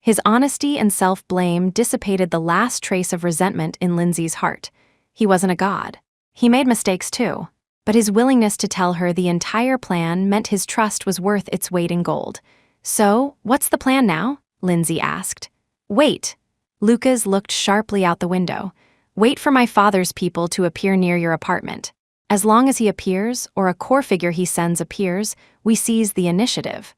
His honesty and self-blame dissipated the last trace of resentment in Lindsay's heart. He wasn't a god. He made mistakes too. But his willingness to tell her the entire plan meant his trust was worth its weight in gold. "So, what's the plan now?" Lindsay asked. "Wait." Lucas looked sharply out the window. "Wait for my father's people to appear near your apartment. As long as he appears, or a core figure he sends appears, we seize the initiative.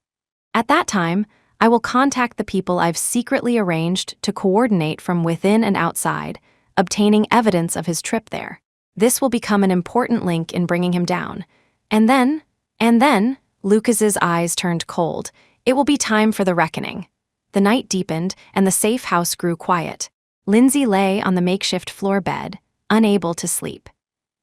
At that time, I will contact the people I've secretly arranged to coordinate from within and outside, obtaining evidence of his trip there. This will become an important link in bringing him down. And then, Lucas's eyes turned cold. It will be time for the reckoning." The night deepened, and the safe house grew quiet. Lindsay lay on the makeshift floor bed, unable to sleep.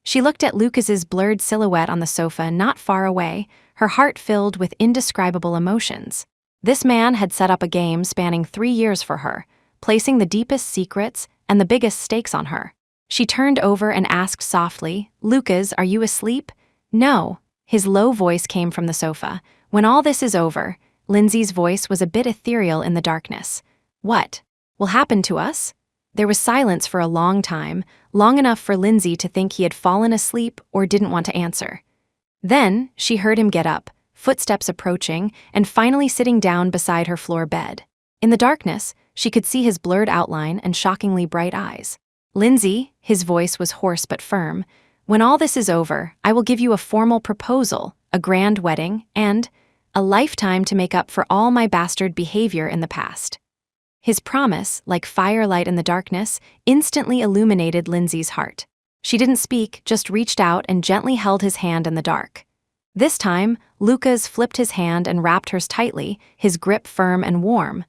She looked at Lucas's blurred silhouette on the sofa not far away, her heart filled with indescribable emotions. This man had set up a game spanning 3 years for her, placing the deepest secrets and the biggest stakes on her. She turned over and asked softly, "Lucas, are you asleep?" "No." His low voice came from the sofa. "When all this is over," Lindsay's voice was a bit ethereal in the darkness. "What will happen to us?" There was silence for a long time, long enough for Lindsay to think he had fallen asleep or didn't want to answer. Then, she heard him get up, footsteps approaching, and finally sitting down beside her floor bed. In the darkness, she could see his blurred outline and shockingly bright eyes. "Lindsay," his voice was hoarse but firm, "when all this is over, I will give you a formal proposal, a grand wedding, and a lifetime to make up for all my bastard behavior in the past." His promise, like firelight in the darkness, instantly illuminated Lindsay's heart. She didn't speak, just reached out and gently held his hand in the dark. This time, Lucas flipped his hand and wrapped hers tightly, his grip firm and warm.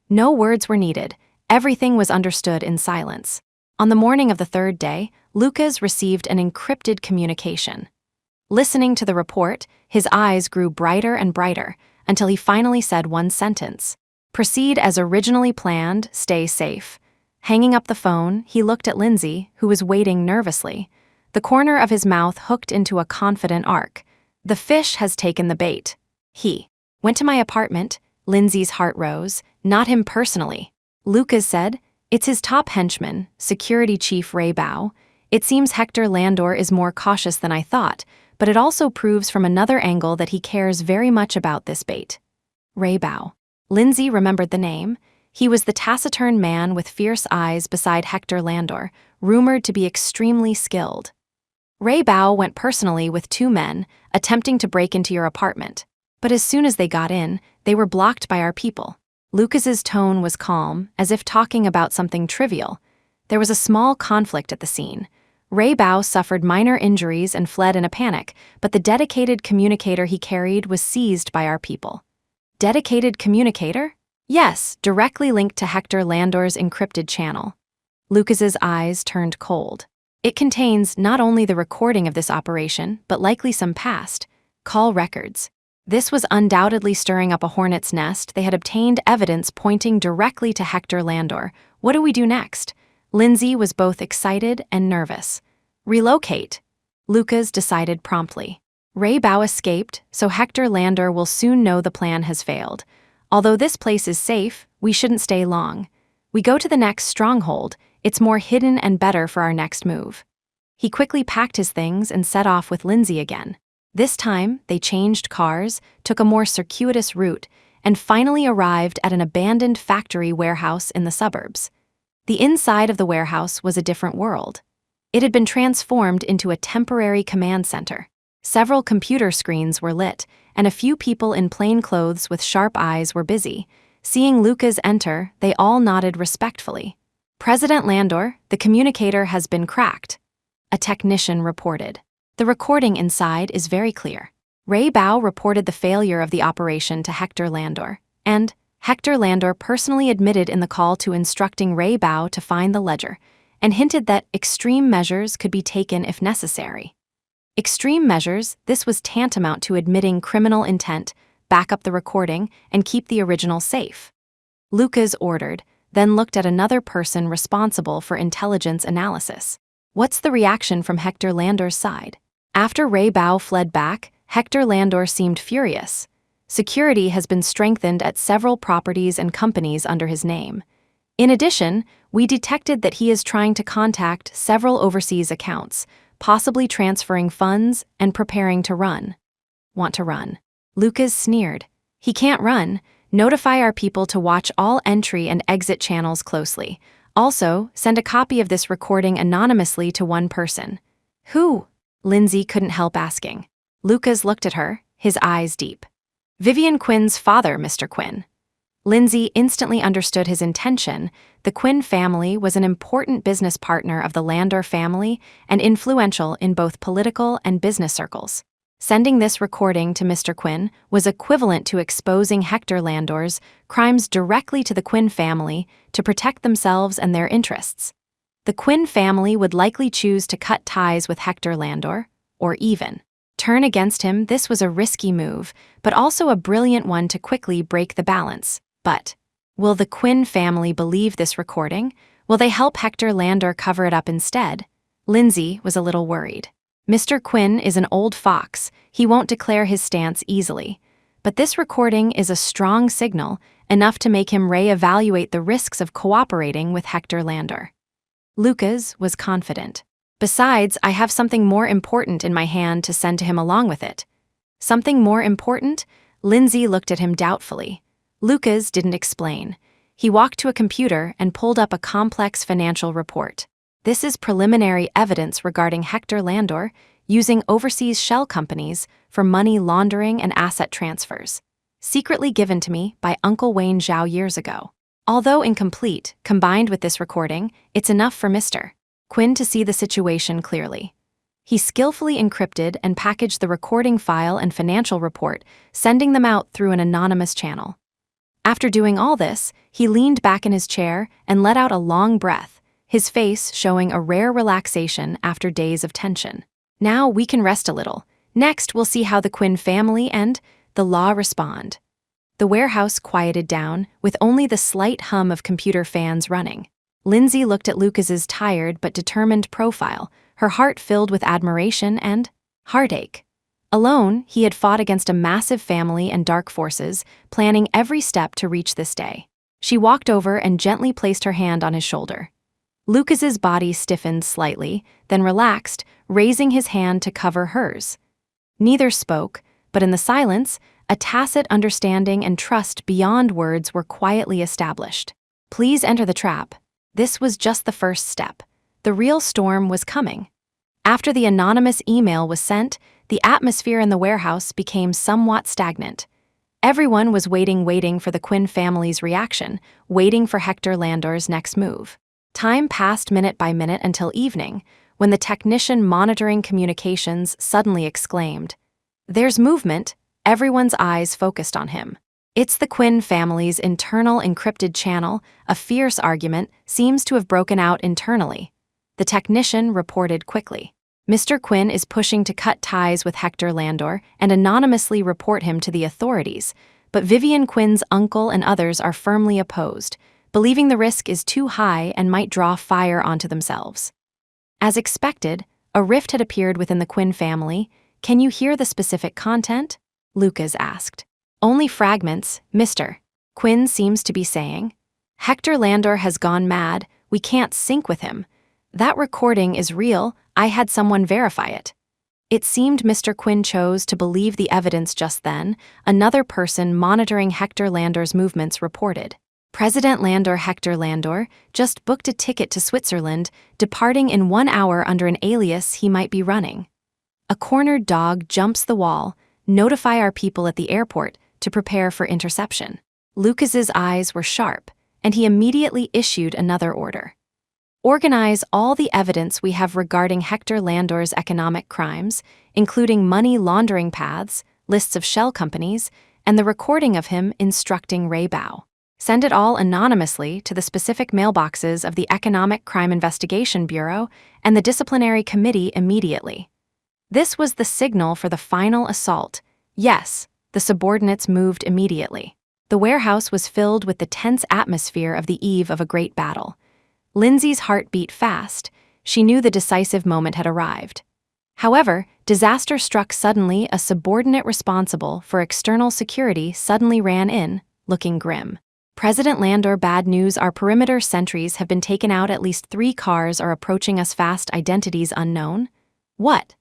No words were needed. Everything was understood in silence. On the morning of the third day, Lucas received an encrypted communication. Listening to the report, his eyes grew brighter and brighter, until he finally said one sentence: "Proceed as originally planned, stay safe." Hanging up the phone, he looked at Lindsay, who was waiting nervously. The corner of his mouth hooked into a confident arc. "The fish has taken the bait." He went to my apartment. Lindsay's heart rose. "Not him personally," Lucas said. "It's his top henchman, Security Chief Ray Bao. It seems Hector Landor is more cautious than I thought, but it also proves from another angle that he cares very much about this bait." Ray Bao. Lindsay remembered the name. He was the taciturn man with fierce eyes beside Hector Landor, rumored to be extremely skilled. "Ray Bao went personally with 2 men, attempting to break into your apartment. But as soon as they got in, they were blocked by our people. Lucas's tone was calm, as if talking about something trivial. There was a small conflict at the scene. Ray Bao suffered minor injuries and fled in a panic, but the dedicated communicator he carried was seized by our people. Dedicated communicator? Yes, directly linked to Hector Landor's encrypted channel. Lucas's eyes turned cold. It contains not only the recording of this operation, but likely some past call records. This was undoubtedly stirring up a hornet's nest. They had obtained evidence pointing directly to Hector Landor. What do we do next? Lindsay was both excited and nervous. Relocate, Lucas decided promptly. Ray Bao escaped, so Hector Landor will soon know the plan has failed. Although this place is safe, we shouldn't stay long. We go to the next stronghold. It's more hidden and better for our next move. He quickly packed his things and set off with Lindsay again. This time, they changed cars, took a more circuitous route, and finally arrived at an abandoned factory warehouse in the suburbs. The inside of the warehouse was a different world. It had been transformed into a temporary command center. Several computer screens were lit, and a few people in plain clothes with sharp eyes were busy. Seeing Lucas enter, they all nodded respectfully. President Landor, the communicator has been cracked, a technician reported. The recording inside is very clear. Ray Bao reported the failure of the operation to Hector Landor, and Hector Landor personally admitted in the call to instructing Ray Bao to find the ledger, and hinted that extreme measures could be taken if necessary. Extreme measures, this was tantamount to admitting criminal intent, back up the recording, and keep the original safe. Lucas ordered, then looked at another person responsible for intelligence analysis. What's the reaction from Hector Landor's side? After Ray Bao fled back, Hector Landor seemed furious. Security has been strengthened at several properties and companies under his name. In addition, we detected that he is trying to contact several overseas accounts, possibly transferring funds and preparing to run. Want to run? Lucas sneered. He can't run. Notify our people to watch all entry and exit channels closely. Also, send a copy of this recording anonymously to one person. Who? Lindsay couldn't help asking. Lucas looked at her, his eyes deep. Vivian Quinn's father, Mr. Quinn. Lindsay instantly understood his intention. The Quinn family was an important business partner of the Landor family and influential in both political and business circles. Sending this recording to Mr. Quinn was equivalent to exposing Hector Landor's crimes directly to the Quinn family to protect themselves and their interests. The Quinn family would likely choose to cut ties with Hector Landor, or even turn against him. This was a risky move, but also a brilliant one to quickly break the balance. But will the Quinn family believe this recording? Will they help Hector Landor cover it up instead? Lindsay was a little worried. Mr. Quinn is an old fox. He won't declare his stance easily. But this recording is a strong signal, enough to make him re-evaluate the risks of cooperating with Hector Landor. Lucas was confident. Besides, I have something more important in my hand to send to him along with it. Something more important? Lindsay looked at him doubtfully. Lucas didn't explain. He walked to a computer and pulled up a complex financial report. This is preliminary evidence regarding Hector Landor using overseas shell companies for money laundering and asset transfers, secretly given to me by Uncle Wayne Zhao years ago. Although incomplete, combined with this recording, it's enough for Mr. Quinn to see the situation clearly. He skillfully encrypted and packaged the recording file and financial report, sending them out through an anonymous channel. After doing all this, he leaned back in his chair and let out a long breath, his face showing a rare relaxation after days of tension. Now we can rest a little. Next, we'll see how the Quinn family and the law respond. The warehouse quieted down, with only the slight hum of computer fans running. Lindsay looked at Lucas's tired but determined profile, her heart filled with admiration and heartache. Alone, he had fought against a massive family and dark forces, planning every step to reach this day. She walked over and gently placed her hand on his shoulder. Lucas's body stiffened slightly, then relaxed, raising his hand to cover hers. Neither spoke, but in the silence, a tacit understanding and trust beyond words were quietly established. Please enter the trap. This was just the first step. The real storm was coming. After the anonymous email was sent, the atmosphere in the warehouse became somewhat stagnant. Everyone was waiting for the Quinn family's reaction, waiting for Hector Landor's next move. Time passed minute by minute until evening, when the technician monitoring communications suddenly exclaimed, "There's movement." Everyone's eyes focused on him. It's the Quinn family's internal encrypted channel. A fierce argument seems to have broken out internally. The technician reported quickly. Mr. Quinn is pushing to cut ties with Hector Landor and anonymously report him to the authorities, but Vivian Quinn's uncle and others are firmly opposed, believing the risk is too high and might draw fire onto themselves. As expected, a rift had appeared within the Quinn family. "Can you hear the specific content?" Lucas asked. "Only fragments, Mr. Quinn seems to be saying. Hector Landor has gone mad. We can't sync with him. That recording is real. I had someone verify it." It seemed Mr. Quinn chose to believe the evidence just then. Another person monitoring Hector Landor's movements reported. "President Landor Hector Landor just booked a ticket to Switzerland, departing in 1 hour under an alias he might be running. A cornered dog jumps the wall. Notify our people at the airport to prepare for interception." Lucas's eyes were sharp, and he immediately issued another order. "Organize all the evidence we have regarding Hector Landor's economic crimes, including money laundering paths, lists of shell companies, and the recording of him instructing Ray Bao. Send it all anonymously to the specific mailboxes of the Economic Crime Investigation Bureau and the Disciplinary Committee immediately." This was the signal for the final assault. Yes, the subordinates moved immediately. The warehouse was filled with the tense atmosphere of the eve of a great battle. Lindsay's heart beat fast. She knew the decisive moment had arrived. However, disaster struck suddenly. A subordinate responsible for external security suddenly ran in, looking grim. "President Landor, bad news. Our perimeter sentries have been taken out. At least 3 cars are approaching us fast. Identities unknown." "What?"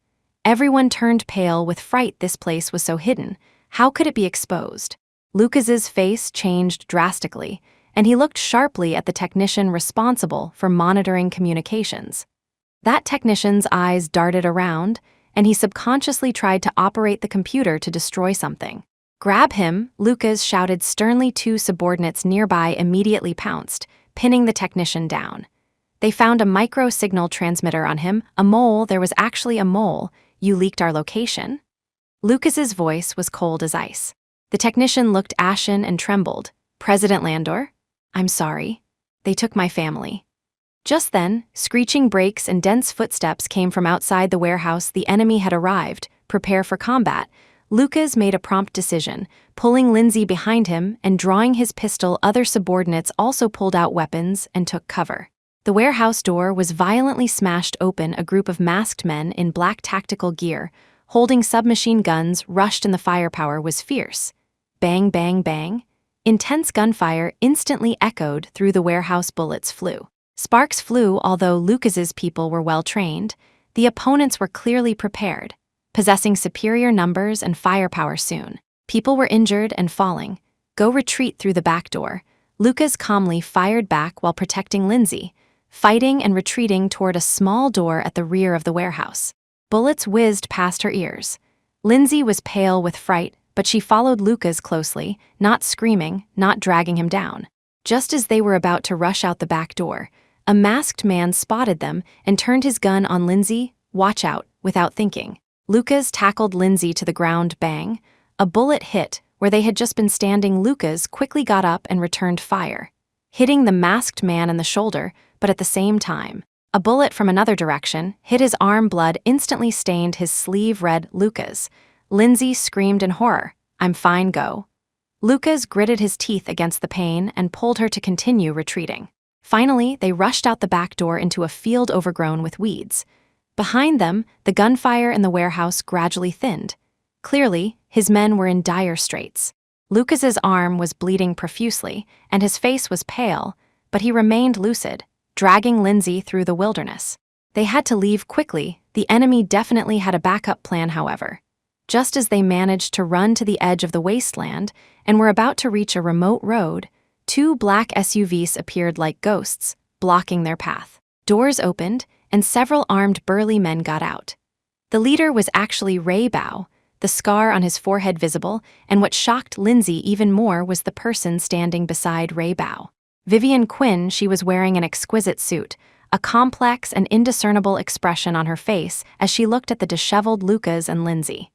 Everyone turned pale with fright. This place was so hidden. How could it be exposed? Lucas's face changed drastically, and he looked sharply at the technician responsible for monitoring communications. That technician's eyes darted around, and he subconsciously tried to operate the computer to destroy something. "Grab him," Lucas shouted sternly. 2 subordinates nearby immediately pounced, pinning the technician down. They found a micro-signal transmitter on him. "A mole. There was actually a mole. You leaked our location?" Lucas's voice was cold as ice. The technician looked ashen and trembled. "President Landor? I'm sorry. They took my family." Just then, screeching brakes and dense footsteps came from outside the warehouse. The enemy had arrived. Prepare for combat. Lucas made a prompt decision, pulling Lindsay behind him and drawing his pistol. Other subordinates also pulled out weapons and took cover. The warehouse door was violently smashed open. A group of masked men in black tactical gear, holding submachine guns, rushed, and the firepower was fierce. Bang, bang, bang. Intense gunfire instantly echoed through the warehouse. Bullets flew. Sparks flew. Although Lucas's people were well trained, the opponents were clearly prepared, possessing superior numbers and firepower. Soon, people were injured and falling. "Go retreat through the back door." Lucas calmly fired back while protecting Lindsay, fighting and retreating toward a small door at the rear of the warehouse. Bullets whizzed past her ears. Lindsay was pale with fright, but she followed Lucas closely, not screaming, not dragging him down. Just as they were about to rush out the back door, a masked man spotted them and turned his gun on Lindsay. "Watch out," without thinking. Lucas tackled Lindsay to the ground. Bang. A bullet hit where they had just been standing. Lucas quickly got up and returned fire, hitting the masked man in the shoulder, but at the same time, a bullet from another direction hit his arm. Blood instantly stained his sleeve red. "Lucas." Lindsay screamed in horror. "I'm fine, go." Lucas gritted his teeth against the pain and pulled her to continue retreating. Finally, they rushed out the back door into a field overgrown with weeds. Behind them, the gunfire in the warehouse gradually thinned. Clearly, his men were in dire straits. Lucas's arm was bleeding profusely, and his face was pale, but he remained lucid, dragging Lindsay through the wilderness. They had to leave quickly. The enemy definitely had a backup plan, however. Just as they managed to run to the edge of the wasteland and were about to reach a remote road, 2 black SUVs appeared like ghosts, blocking their path. Doors opened, and several armed burly men got out. The leader was actually Ray Bao, the the scar on his forehead visible, and what shocked Lindsay even more was the person standing beside Ray Bao. Vivian Quinn. She was wearing an exquisite suit, a complex and indiscernible expression on her face as she looked at the disheveled Lucas and Lindsay.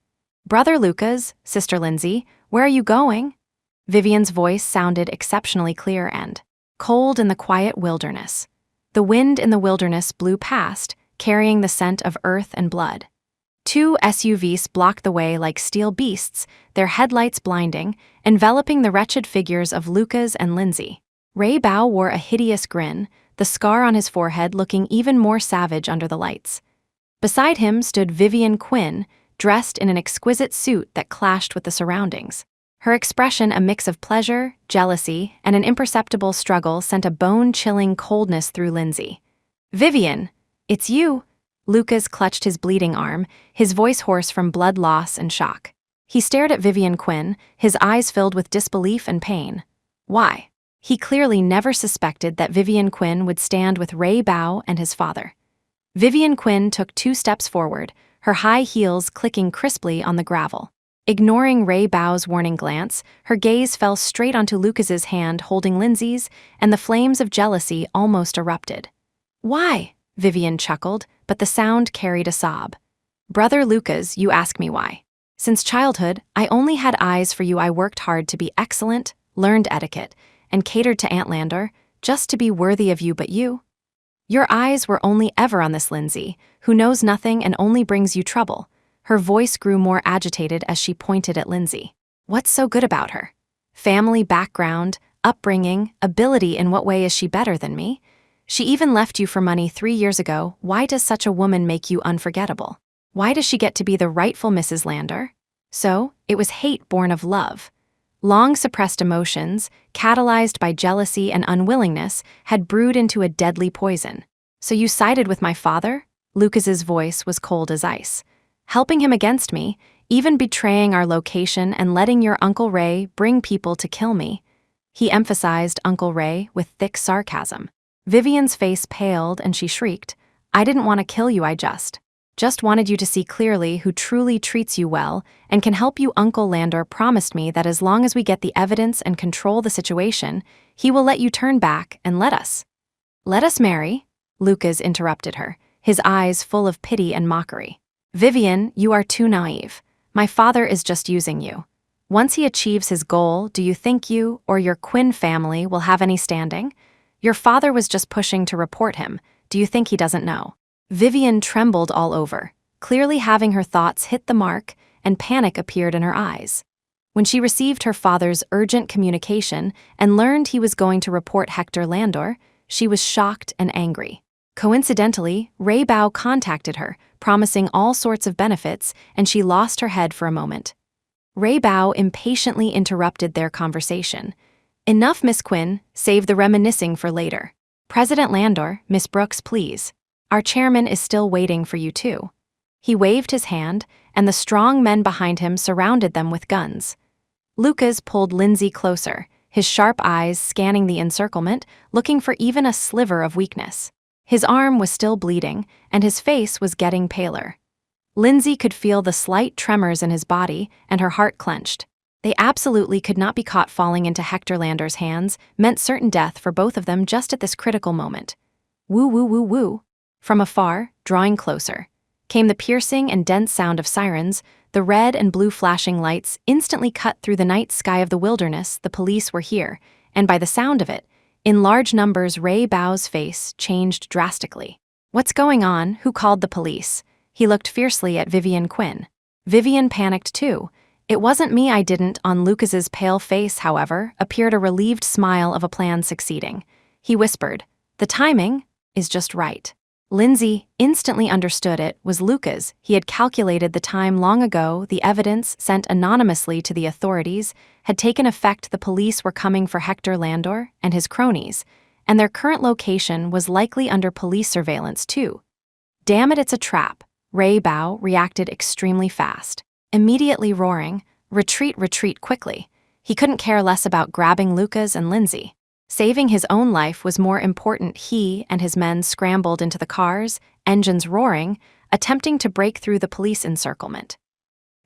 "Brother Lucas, Sister Lindsay, where are you going?" Vivian's voice sounded exceptionally clear and cold in the quiet wilderness. The wind in the wilderness blew past, carrying the scent of earth and blood. Two SUVs blocked the way like steel beasts, their headlights blinding, enveloping the wretched figures of Lucas and Lindsay. Ray Bao wore a hideous grin, the scar on his forehead looking even more savage under the lights. Beside him stood Vivian Quinn, dressed in an exquisite suit that clashed with the surroundings. Her expression, a mix of pleasure, jealousy, and an imperceptible struggle, sent a bone-chilling coldness through Lindsay. "Vivian, it's you!" Lucas clutched his bleeding arm, his voice hoarse from blood loss and shock. He stared at Vivian Quinn, his eyes filled with disbelief and pain. Why? He clearly never suspected that Vivian Quinn would stand with Ray Bao and his father. Vivian Quinn took 2 steps forward, her high heels clicking crisply on the gravel. Ignoring Ray Bao's warning glance, her gaze fell straight onto Lucas's hand holding Lindsay's, and the flames of jealousy almost erupted. "Why?" Vivian chuckled, but the sound carried a sob. "Brother Lucas, you ask me why. Since childhood, I only had eyes for you. I worked hard to be excellent, learned etiquette, and catered to Aunt Landor, just to be worthy of you, but you? Your eyes were only ever on this Lindsay, who knows nothing and only brings you trouble." Her voice grew more agitated as she pointed at Lindsay. "What's so good about her? Family background, upbringing, ability. In what way is she better than me? She even left you for money 3 years ago. Why does such a woman make you unforgettable? Why does she get to be the rightful Mrs. Landor?" So, it was hate born of love. Long suppressed emotions, catalyzed by jealousy and unwillingness, had brewed into a deadly poison. "So you sided with my father?" Lucas's voice was cold as ice. "Helping him against me, even betraying our location and letting your Uncle Ray bring people to kill me." He emphasized Uncle Ray with thick sarcasm. Vivian's face paled and she shrieked, "I didn't want to kill you, I just wanted you to see clearly who truly treats you well and can help you. Uncle Landor promised me that as long as we get the evidence and control the situation, he will let you turn back and let us marry." Lucas interrupted her, his eyes full of pity and mockery. "Vivian, you are too naive. My father is just using you. Once he achieves his goal, do you think you or your Quinn family will have any standing? Your father was just pushing to report him. Do you think he doesn't know?" Vivian trembled all over, clearly having her thoughts hit the mark, and panic appeared in her eyes. When she received her father's urgent communication and learned he was going to report Hector Landor, she was shocked and angry. Coincidentally, Ray Bao contacted her, promising all sorts of benefits, and she lost her head for a moment. Ray Bao impatiently interrupted their conversation. "Enough, Miss Quinn, save the reminiscing for later. President Landor, Miss Brooks, please. Our chairman is still waiting for you too." He waved his hand, and the strong men behind him surrounded them with guns. Lucas pulled Lindsay closer, his sharp eyes scanning the encirclement, looking for even a sliver of weakness. His arm was still bleeding, and his face was getting paler. Lindsay could feel the slight tremors in his body, and her heart clenched. They absolutely could not be caught falling into Hector Landor's hands, meant certain death for both of them just at this critical moment. Woo woo woo woo. From afar, drawing closer, came the piercing and dense sound of sirens. The red and blue flashing lights instantly cut through the night sky of the wilderness. The police were here, and by the sound of it, in large numbers. Ray Bao's face changed drastically. "What's going on? Who called the police?" He looked fiercely at Vivian Quinn. Vivian panicked too. "It wasn't me, I didn't." On Lucas's pale face, however, appeared a relieved smile of a plan succeeding. He whispered, "The timing is just right." Lindsay instantly understood it was Lucas. He had calculated the time long ago. The evidence, sent anonymously to the authorities, had taken effect. The police were coming for Hector Landor and his cronies, and their current location was likely under police surveillance too. "Damn it, it's a trap." Ray Bao reacted extremely fast, immediately roaring, "Retreat, retreat quickly." He couldn't care less about grabbing Lucas and Lindsay. Saving his own life was more important. He and his men scrambled into the cars, engines roaring, attempting to break through the police encirclement.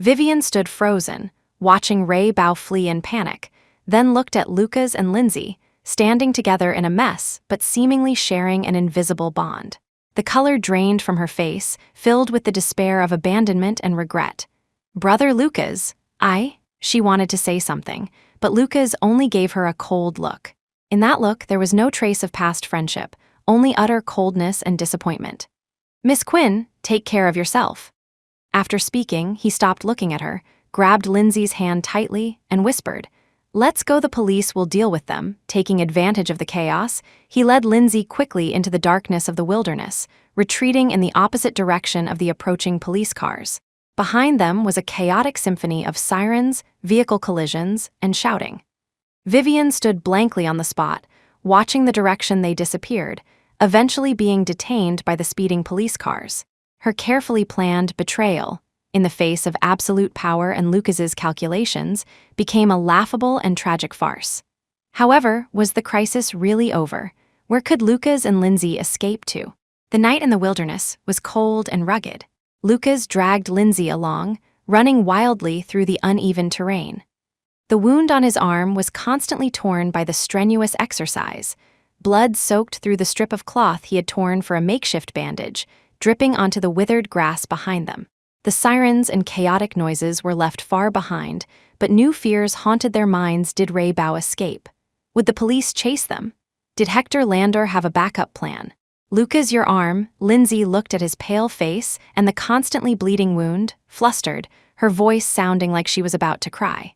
Vivian stood frozen, watching Ray Bao flee in panic, then looked at Lucas and Lindsay, standing together in a mess but seemingly sharing an invisible bond. The color drained from her face, filled with the despair of abandonment and regret. "Brother Lucas, she wanted to say something, but Lucas only gave her a cold look. In that look, there was no trace of past friendship, only utter coldness and disappointment. "Miss Quinn, take care of yourself." After speaking, he stopped looking at her, grabbed Lindsay's hand tightly, and whispered, "Let's go, the police will deal with them." Taking advantage of the chaos, he led Lindsay quickly into the darkness of the wilderness, retreating in the opposite direction of the approaching police cars. Behind them was a chaotic symphony of sirens, vehicle collisions, and shouting. Vivian stood blankly on the spot, watching the direction they disappeared, eventually being detained by the speeding police cars. Her carefully planned betrayal, in the face of absolute power and Lucas's calculations, became a laughable and tragic farce. However, was the crisis really over? Where could Lucas and Lindsay escape to? The night in the wilderness was cold and rugged. Lucas dragged Lindsay along, running wildly through the uneven terrain. The wound on his arm was constantly torn by the strenuous exercise. Blood soaked through the strip of cloth he had torn for a makeshift bandage, dripping onto the withered grass behind them. The sirens and chaotic noises were left far behind, but new fears haunted their minds. Did Ray Bao escape? Would the police chase them? Did Hector Landor have a backup plan? "Lucas, your arm." Lindsay looked at his pale face and the constantly bleeding wound, flustered, her voice sounding like she was about to cry.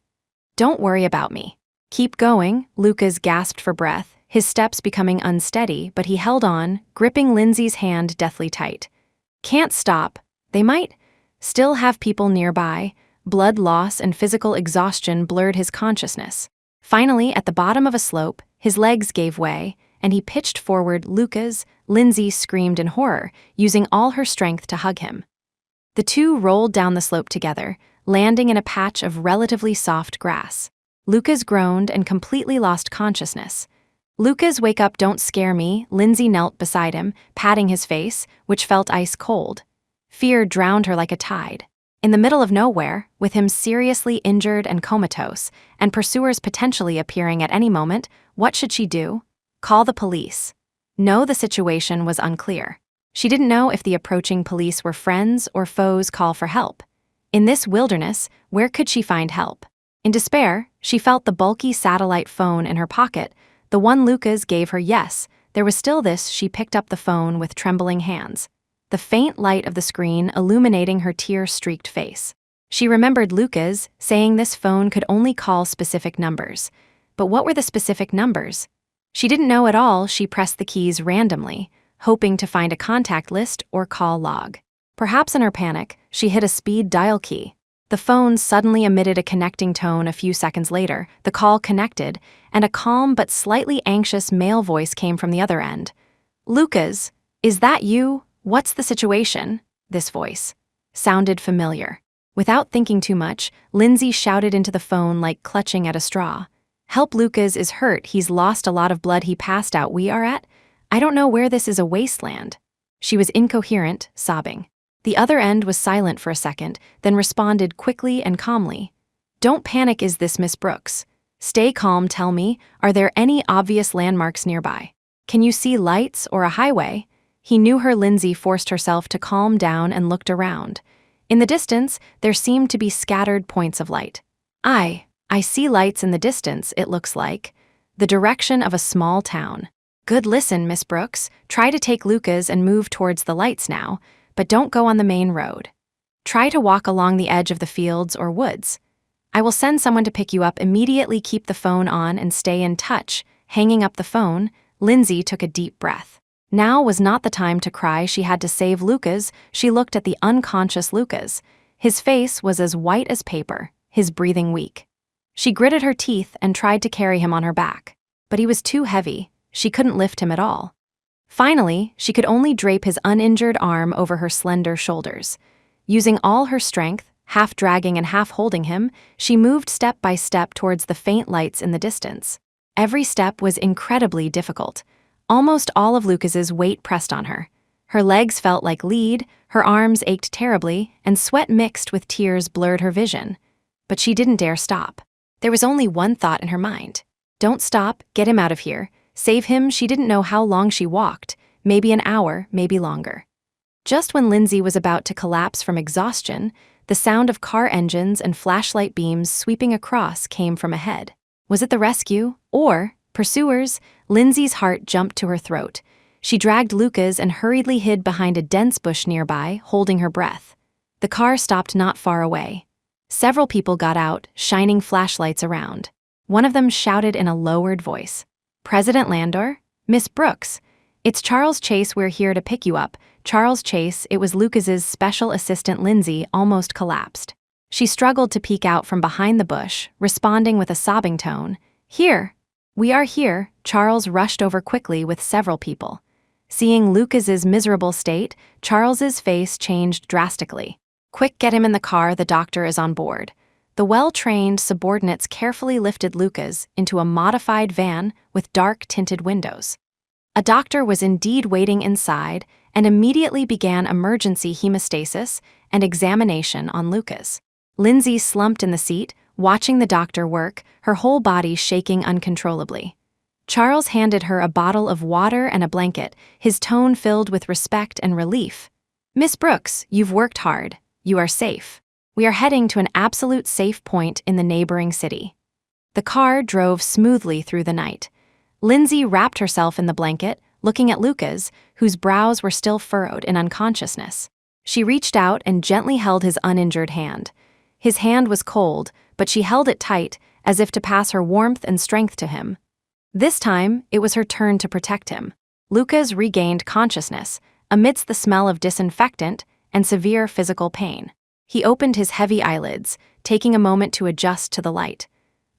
"Don't worry about me." "Keep going." Lucas gasped for breath, his steps becoming unsteady, but he held on, gripping Lindsay's hand deathly tight. "Can't stop. They might still have people nearby." Blood loss and physical exhaustion blurred his consciousness. Finally, at the bottom of a slope, his legs gave way, and he pitched forward. "Lucas!" Lindsay screamed in horror, using all her strength to hug him. The two rolled down the slope together, landing in a patch of relatively soft grass. Lucas groaned and completely lost consciousness. "Lucas, wake up, don't scare me." Lindsay knelt beside him, patting his face, which felt ice cold. Fear drowned her like a tide. In the middle of nowhere, with him seriously injured and comatose, and pursuers potentially appearing at any moment, what should she do? Call the police? No, the situation was unclear. She didn't know if the approaching police were friends or foes. Call for help. In this wilderness, where could she find help? In despair, she felt the bulky satellite phone in her pocket, the one Lucas gave her. Yes, there was still this. She picked up the phone with trembling hands, the faint light of the screen illuminating her tear-streaked face. She remembered Lucas saying this phone could only call specific numbers. But what were the specific numbers? She didn't know at all. She pressed the keys randomly, hoping to find a contact list or call log. Perhaps in her panic, she hit a speed dial key. The phone suddenly emitted a connecting tone. A few seconds later, the call connected, and a calm but slightly anxious male voice came from the other end. "Lucas, is that you? What's the situation?" This voice sounded familiar. Without thinking too much, Lindsay shouted into the phone like clutching at a straw. "Help, Lucas is hurt. He's lost a lot of blood. He passed out. We are at? I don't know where this is. A wasteland." She was incoherent, sobbing. The other end was silent for a second, then responded quickly and calmly. "Don't panic. Is this Miss Brooks? Stay calm. Tell me, are there any obvious landmarks nearby? Can you see lights or a highway?" He knew her. Lindsay forced herself to calm down and looked around. In the distance, there seemed to be scattered points of light. I see lights in the distance, it looks like. The direction of a small town." "Good. Listen, Miss Brooks. Try to take Lucas and move towards the lights now, but don't go on the main road. Try to walk along the edge of the fields or woods. I will send someone to pick you up immediately. Keep the phone on and stay in touch." Hanging up the phone, Lindsay took a deep breath. Now was not the time to cry. She had to save Lucas. She looked at the unconscious Lucas. His face was as white as paper, his breathing weak. She gritted her teeth and tried to carry him on her back, but he was too heavy. She couldn't lift him at all. Finally, she could only drape his uninjured arm over her slender shoulders. Using all her strength, half dragging and half holding him, she moved step by step towards the faint lights in the distance. Every step was incredibly difficult. Almost all of Lucas's weight pressed on her. Her legs felt like lead, her arms ached terribly, and sweat mixed with tears blurred her vision. But she didn't dare stop. There was only one thought in her mind. Don't stop, get him out of here. Save him. She didn't know how long she walked, maybe an hour, maybe longer. Just when Lindsay was about to collapse from exhaustion, the sound of car engines and flashlight beams sweeping across came from ahead. Was it the rescue? Or pursuers? Lindsay's heart jumped to her throat. She dragged Lucas and hurriedly hid behind a dense bush nearby, holding her breath. The car stopped not far away. Several people got out, shining flashlights around. One of them shouted in a lowered voice, "President Landor? Miss Brooks? It's Charles Chase, we're here to pick you up." Charles Chase, it was Lucas's special assistant Lindsay, almost collapsed. She struggled to peek out from behind the bush, responding with a sobbing tone, "Here. We are here." Charles rushed over quickly with several people. Seeing Lucas's miserable state, Charles's face changed drastically. "Quick, get him in the car, the doctor is on board." The well-trained subordinates carefully lifted Lucas into a modified van with dark-tinted windows. A doctor was indeed waiting inside and immediately began emergency hemostasis and examination on Lucas. Lindsay slumped in the seat, watching the doctor work, her whole body shaking uncontrollably. Charles handed her a bottle of water and a blanket, his tone filled with respect and relief. "Miss Brooks, you've worked hard. You are safe. We are heading to an absolute safe point in the neighboring city." The car drove smoothly through the night. Lindsay wrapped herself in the blanket, looking at Lucas, whose brows were still furrowed in unconsciousness. She reached out and gently held his uninjured hand. His hand was cold, but she held it tight, as if to pass her warmth and strength to him. This time, it was her turn to protect him. Lucas regained consciousness, amidst the smell of disinfectant and severe physical pain. He opened his heavy eyelids, taking a moment to adjust to the light.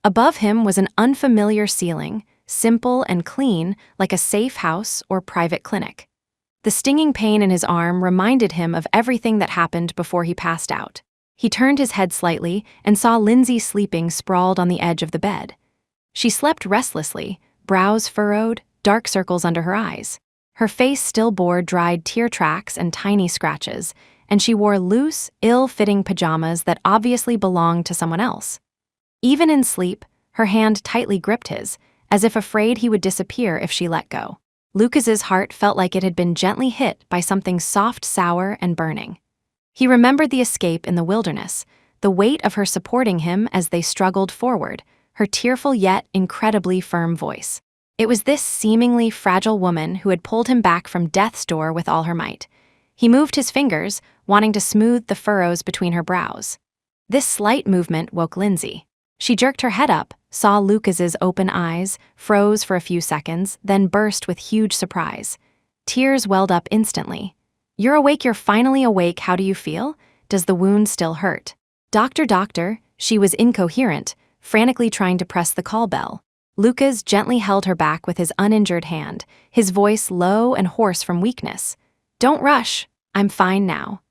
Above him was an unfamiliar ceiling, simple and clean, like a safe house or private clinic. The stinging pain in his arm reminded him of everything that happened before he passed out. He turned his head slightly and saw Lindsay sleeping sprawled on the edge of the bed. She slept restlessly, brows furrowed, dark circles under her eyes. Her face still bore dried tear tracks and tiny scratches, and she wore loose, ill-fitting pajamas that obviously belonged to someone else. Even in sleep, her hand tightly gripped his, as if afraid he would disappear if she let go. Lucas's heart felt like it had been gently hit by something soft, sour, and burning. He remembered the escape in the wilderness, the weight of her supporting him as they struggled forward, her tearful yet incredibly firm voice. It was this seemingly fragile woman who had pulled him back from death's door with all her might. He moved his fingers, wanting to smooth the furrows between her brows. This slight movement woke Lindsay. She jerked her head up, saw Lucas's open eyes, froze for a few seconds, then burst with huge surprise. Tears welled up instantly. "You're awake, you're finally awake, how do you feel? Does the wound still hurt?" Doctor, she was incoherent, frantically trying to press the call bell. Lucas gently held her back with his uninjured hand, his voice low and hoarse from weakness. "Don't rush, I'm fine now."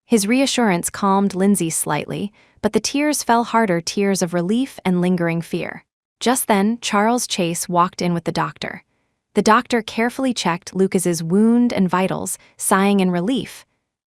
His reassurance calmed Lindsay slightly, but the tears fell harder, tears of relief and lingering fear. Just then, Charles Chase walked in with the doctor. The doctor carefully checked Lucas's wound and vitals, sighing in relief.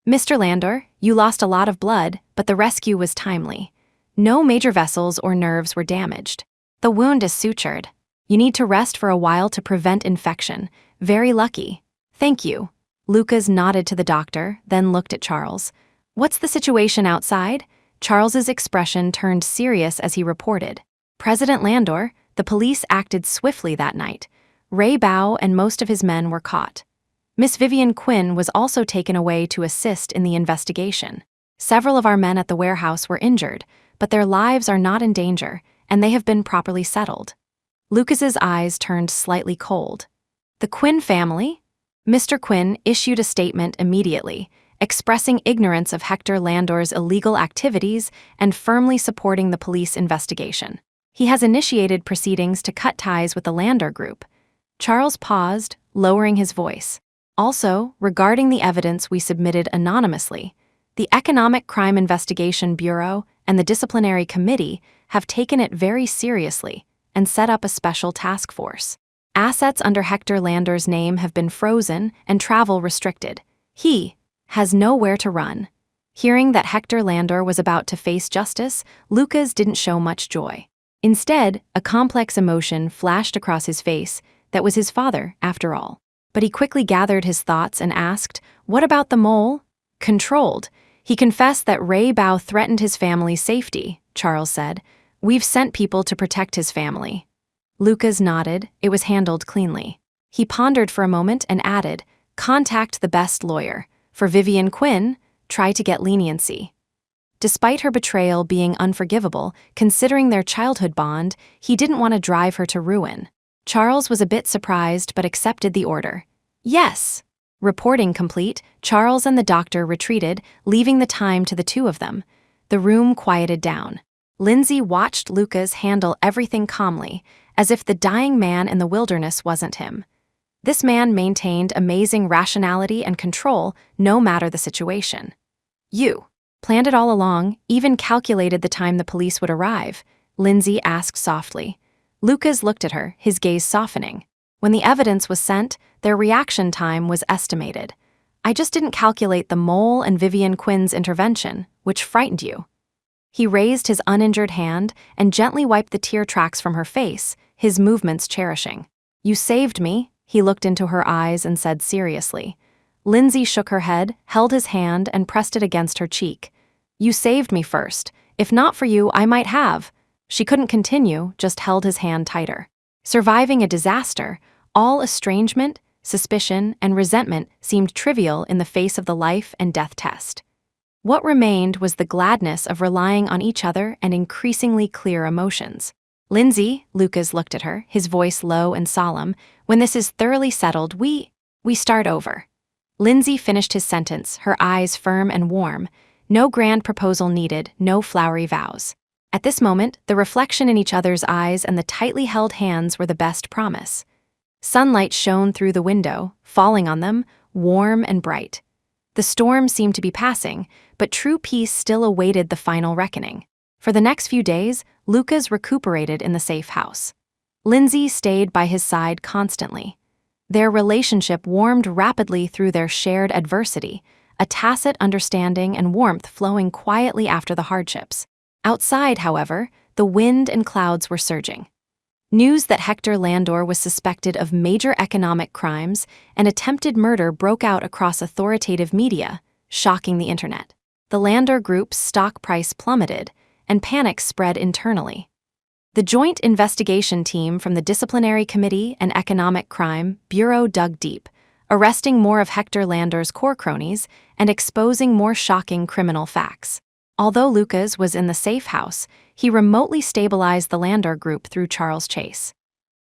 "Mr. Landor, you lost a lot of blood, but the rescue was timely. No major vessels or nerves were damaged. The wound is sutured. You need to rest for a while to prevent infection. Very lucky. Thank you." Lucas nodded to the doctor, then looked at Charles. "What's the situation outside?" Charles's expression turned serious as he reported. "President Landor, the police acted swiftly that night. Ray Bow and most of his men were caught. Miss Vivian Quinn was also taken away to assist in the investigation. Several of our men at the warehouse were injured, but their lives are not in danger, and they have been properly settled." Lucas's eyes turned slightly cold. "The Quinn family?" Mr. Quinn issued a statement immediately, expressing ignorance of Hector Landor's illegal activities and firmly supporting the police investigation. He has initiated proceedings to cut ties with the Landor group. Charles paused, lowering his voice. "Also, regarding the evidence we submitted anonymously, the Economic Crime Investigation Bureau and the Disciplinary Committee have taken it very seriously and set up a special task force. Assets under Hector Landor's name have been frozen and travel restricted. He has nowhere to run. Hearing that Hector Landor was about to face justice, Lucas didn't show much joy. Instead, a complex emotion flashed across his face that was his father, after all. But he quickly gathered his thoughts and asked, "What about the mole?" Controlled, he confessed that Ray Bao threatened his family's safety, Charles said. "We've sent people to protect his family." Lucas nodded. It was handled cleanly. He pondered for a moment and added, "Contact the best lawyer. For Vivian Quinn, try to get leniency." Despite her betrayal being unforgivable, considering their childhood bond, he didn't want to drive her to ruin. Charles was a bit surprised but accepted the order. "Yes." Reporting complete, Charles and the doctor retreated, leaving the time to the two of them. The room quieted down. Lindsay watched Lucas handle everything calmly, as if the dying man in the wilderness wasn't him. This man maintained amazing rationality and control, no matter the situation. "You planned it all along, even calculated the time the police would arrive?" Lindsay asked softly. Lucas looked at her, his gaze softening. When the evidence was sent, their reaction time was estimated. "I just didn't calculate the mole and Vivian Quinn's intervention, which frightened you." He raised his uninjured hand and gently wiped the tear tracks from her face, his movements cherishing. "You saved me," he looked into her eyes and said seriously. Lindsay shook her head, held his hand, and pressed it against her cheek. "You saved me first. If not for you, I might have." She couldn't continue, just held his hand tighter. Surviving a disaster, all estrangement, suspicion, and resentment seemed trivial in the face of the life and death test. What remained was the gladness of relying on each other and increasingly clear emotions. "Lindsay," Lucas looked at her, his voice low and solemn, "when this is thoroughly settled, we start over." Lindsay finished his sentence, her eyes firm and warm. No grand proposal needed, no flowery vows. At this moment, the reflection in each other's eyes and the tightly held hands were the best promise. Sunlight shone through the window, falling on them, warm and bright. The storm seemed to be passing, but true peace still awaited the final reckoning. For the next few days, Lucas recuperated in the safe house. Lindsay stayed by his side constantly. Their relationship warmed rapidly through their shared adversity, a tacit understanding and warmth flowing quietly after the hardships. Outside, however, the wind and clouds were surging. News that Hector Landor was suspected of major economic crimes and attempted murder broke out across authoritative media, shocking the internet. The Landor Group's stock price plummeted, and panic spread internally. The joint investigation team from the Disciplinary Committee and Economic Crime Bureau dug deep, arresting more of Hector Landor's core cronies and exposing more shocking criminal facts. Although Lucas was in the safe house, he remotely stabilized the Landor Group through Charles Chase.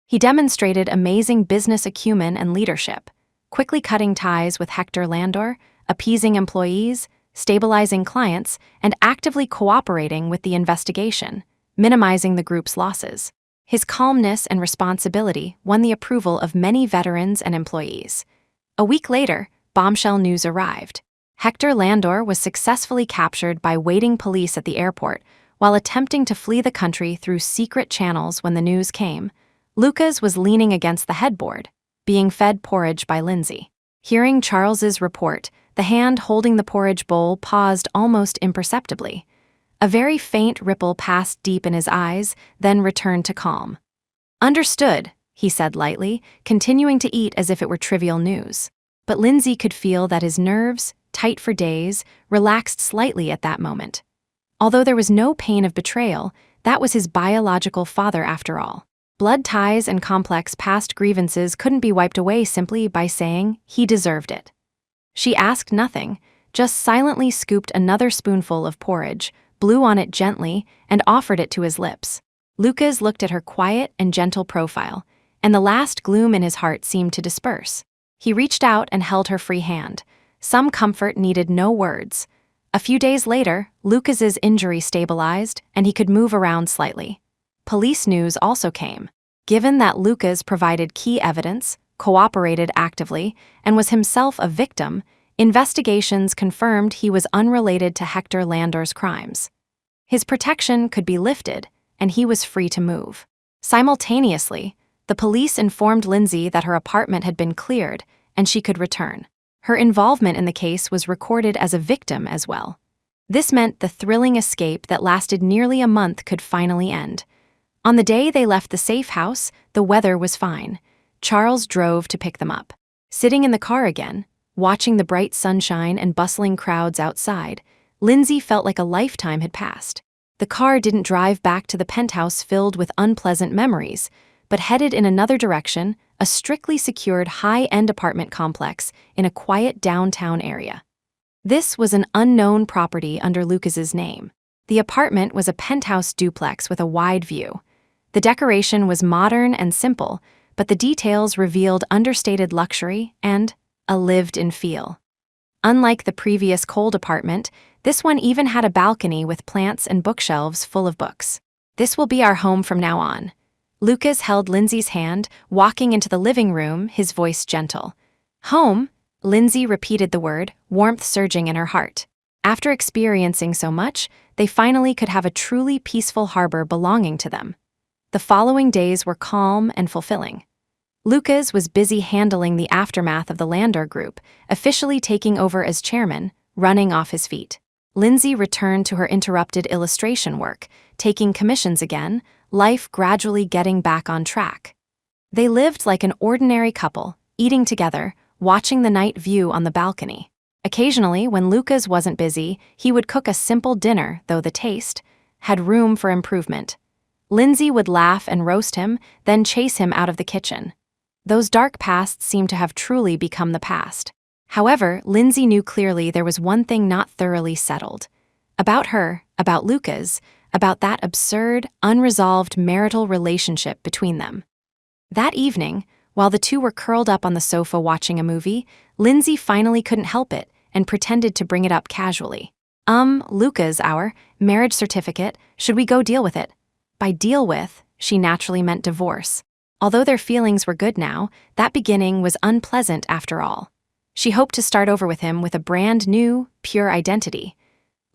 He demonstrated amazing business acumen and leadership, quickly cutting ties with Hector Landor, appeasing employees, stabilizing clients, and actively cooperating with the investigation, minimizing the group's losses. His calmness and responsibility won the approval of many veterans and employees. A week later, bombshell news arrived. Hector Landor was successfully captured by waiting police at the airport while attempting to flee the country through secret channels. When the news came, Lucas was leaning against the headboard, being fed porridge by Lindsay. Hearing Charles's report, the hand holding the porridge bowl paused almost imperceptibly. A very faint ripple passed deep in his eyes, then returned to calm. "Understood," he said lightly, continuing to eat as if it were trivial news. But Lindsay could feel that his nerves, tight for days, relaxed slightly at that moment. Although there was no pain of betrayal, that was his biological father after all. Blood ties and complex past grievances couldn't be wiped away simply by saying he deserved it. She asked nothing, just silently scooped another spoonful of porridge, blew on it gently, and offered it to his lips. Lucas looked at her quiet and gentle profile, and the last gloom in his heart seemed to disperse. He reached out and held her free hand. Some comfort needed no words. A few days later, Lucas's injury stabilized, and he could move around slightly. Police news also came. Given that Lucas provided key evidence, cooperated actively, and was himself a victim, investigations confirmed he was unrelated to Hector Landor's crimes. His protection could be lifted, and he was free to move. Simultaneously, the police informed Lindsay that her apartment had been cleared, and she could return. Her involvement in the case was recorded as a victim as well. This meant the thrilling escape that lasted nearly a month could finally end. On the day they left the safe house, the weather was fine. Charles drove to pick them up. Sitting in the car again, watching the bright sunshine and bustling crowds outside, Lindsay felt like a lifetime had passed. The car didn't drive back to the penthouse filled with unpleasant memories, but headed in another direction, a strictly secured high-end apartment complex in a quiet downtown area. This was an unknown property under Lucas's name. The apartment was a penthouse duplex with a wide view. The decoration was modern and simple, but the details revealed understated luxury and a lived-in feel. Unlike the previous cold apartment, this one even had a balcony with plants and bookshelves full of books. "This will be our home from now on." Lucas held Lindsay's hand, walking into the living room, his voice gentle. "Home?" Lindsay repeated the word, warmth surging in her heart. After experiencing so much, they finally could have a truly peaceful harbor belonging to them. The following days were calm and fulfilling. Lucas was busy handling the aftermath of the Landor Group, officially taking over as chairman, running off his feet. Lindsay returned to her interrupted illustration work, taking commissions again, life gradually getting back on track. They lived like an ordinary couple, eating together, watching the night view on the balcony. Occasionally, when Lucas wasn't busy, he would cook a simple dinner, though the taste had room for improvement. Lindsay would laugh and roast him, then chase him out of the kitchen. Those dark pasts seemed to have truly become the past. However, Lindsay knew clearly there was one thing not thoroughly settled. About her, about Lucas, about that absurd, unresolved marital relationship between them. That evening, while the two were curled up on the sofa watching a movie, Lindsay finally couldn't help it and pretended to bring it up casually. Lucas, our marriage certificate, should we go deal with it?" By deal with, she naturally meant divorce. Although their feelings were good now, that beginning was unpleasant after all. She hoped to start over with him with a brand new, pure identity.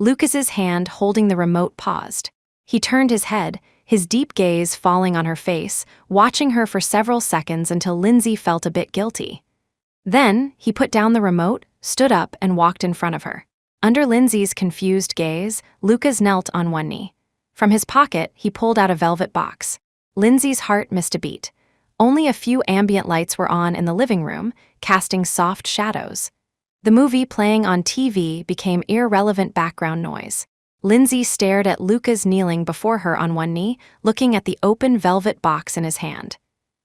Lucas's hand holding the remote paused. He turned his head, his deep gaze falling on her face, watching her for several seconds until Lindsay felt a bit guilty. Then, he put down the remote, stood up, and walked in front of her. Under Lindsay's confused gaze, Lucas knelt on one knee. From his pocket, he pulled out a velvet box. Lindsay's heart missed a beat. Only a few ambient lights were on in the living room, casting soft shadows. The movie playing on TV became irrelevant background noise. Lindsay stared at Lucas kneeling before her on one knee, looking at the open velvet box in his hand.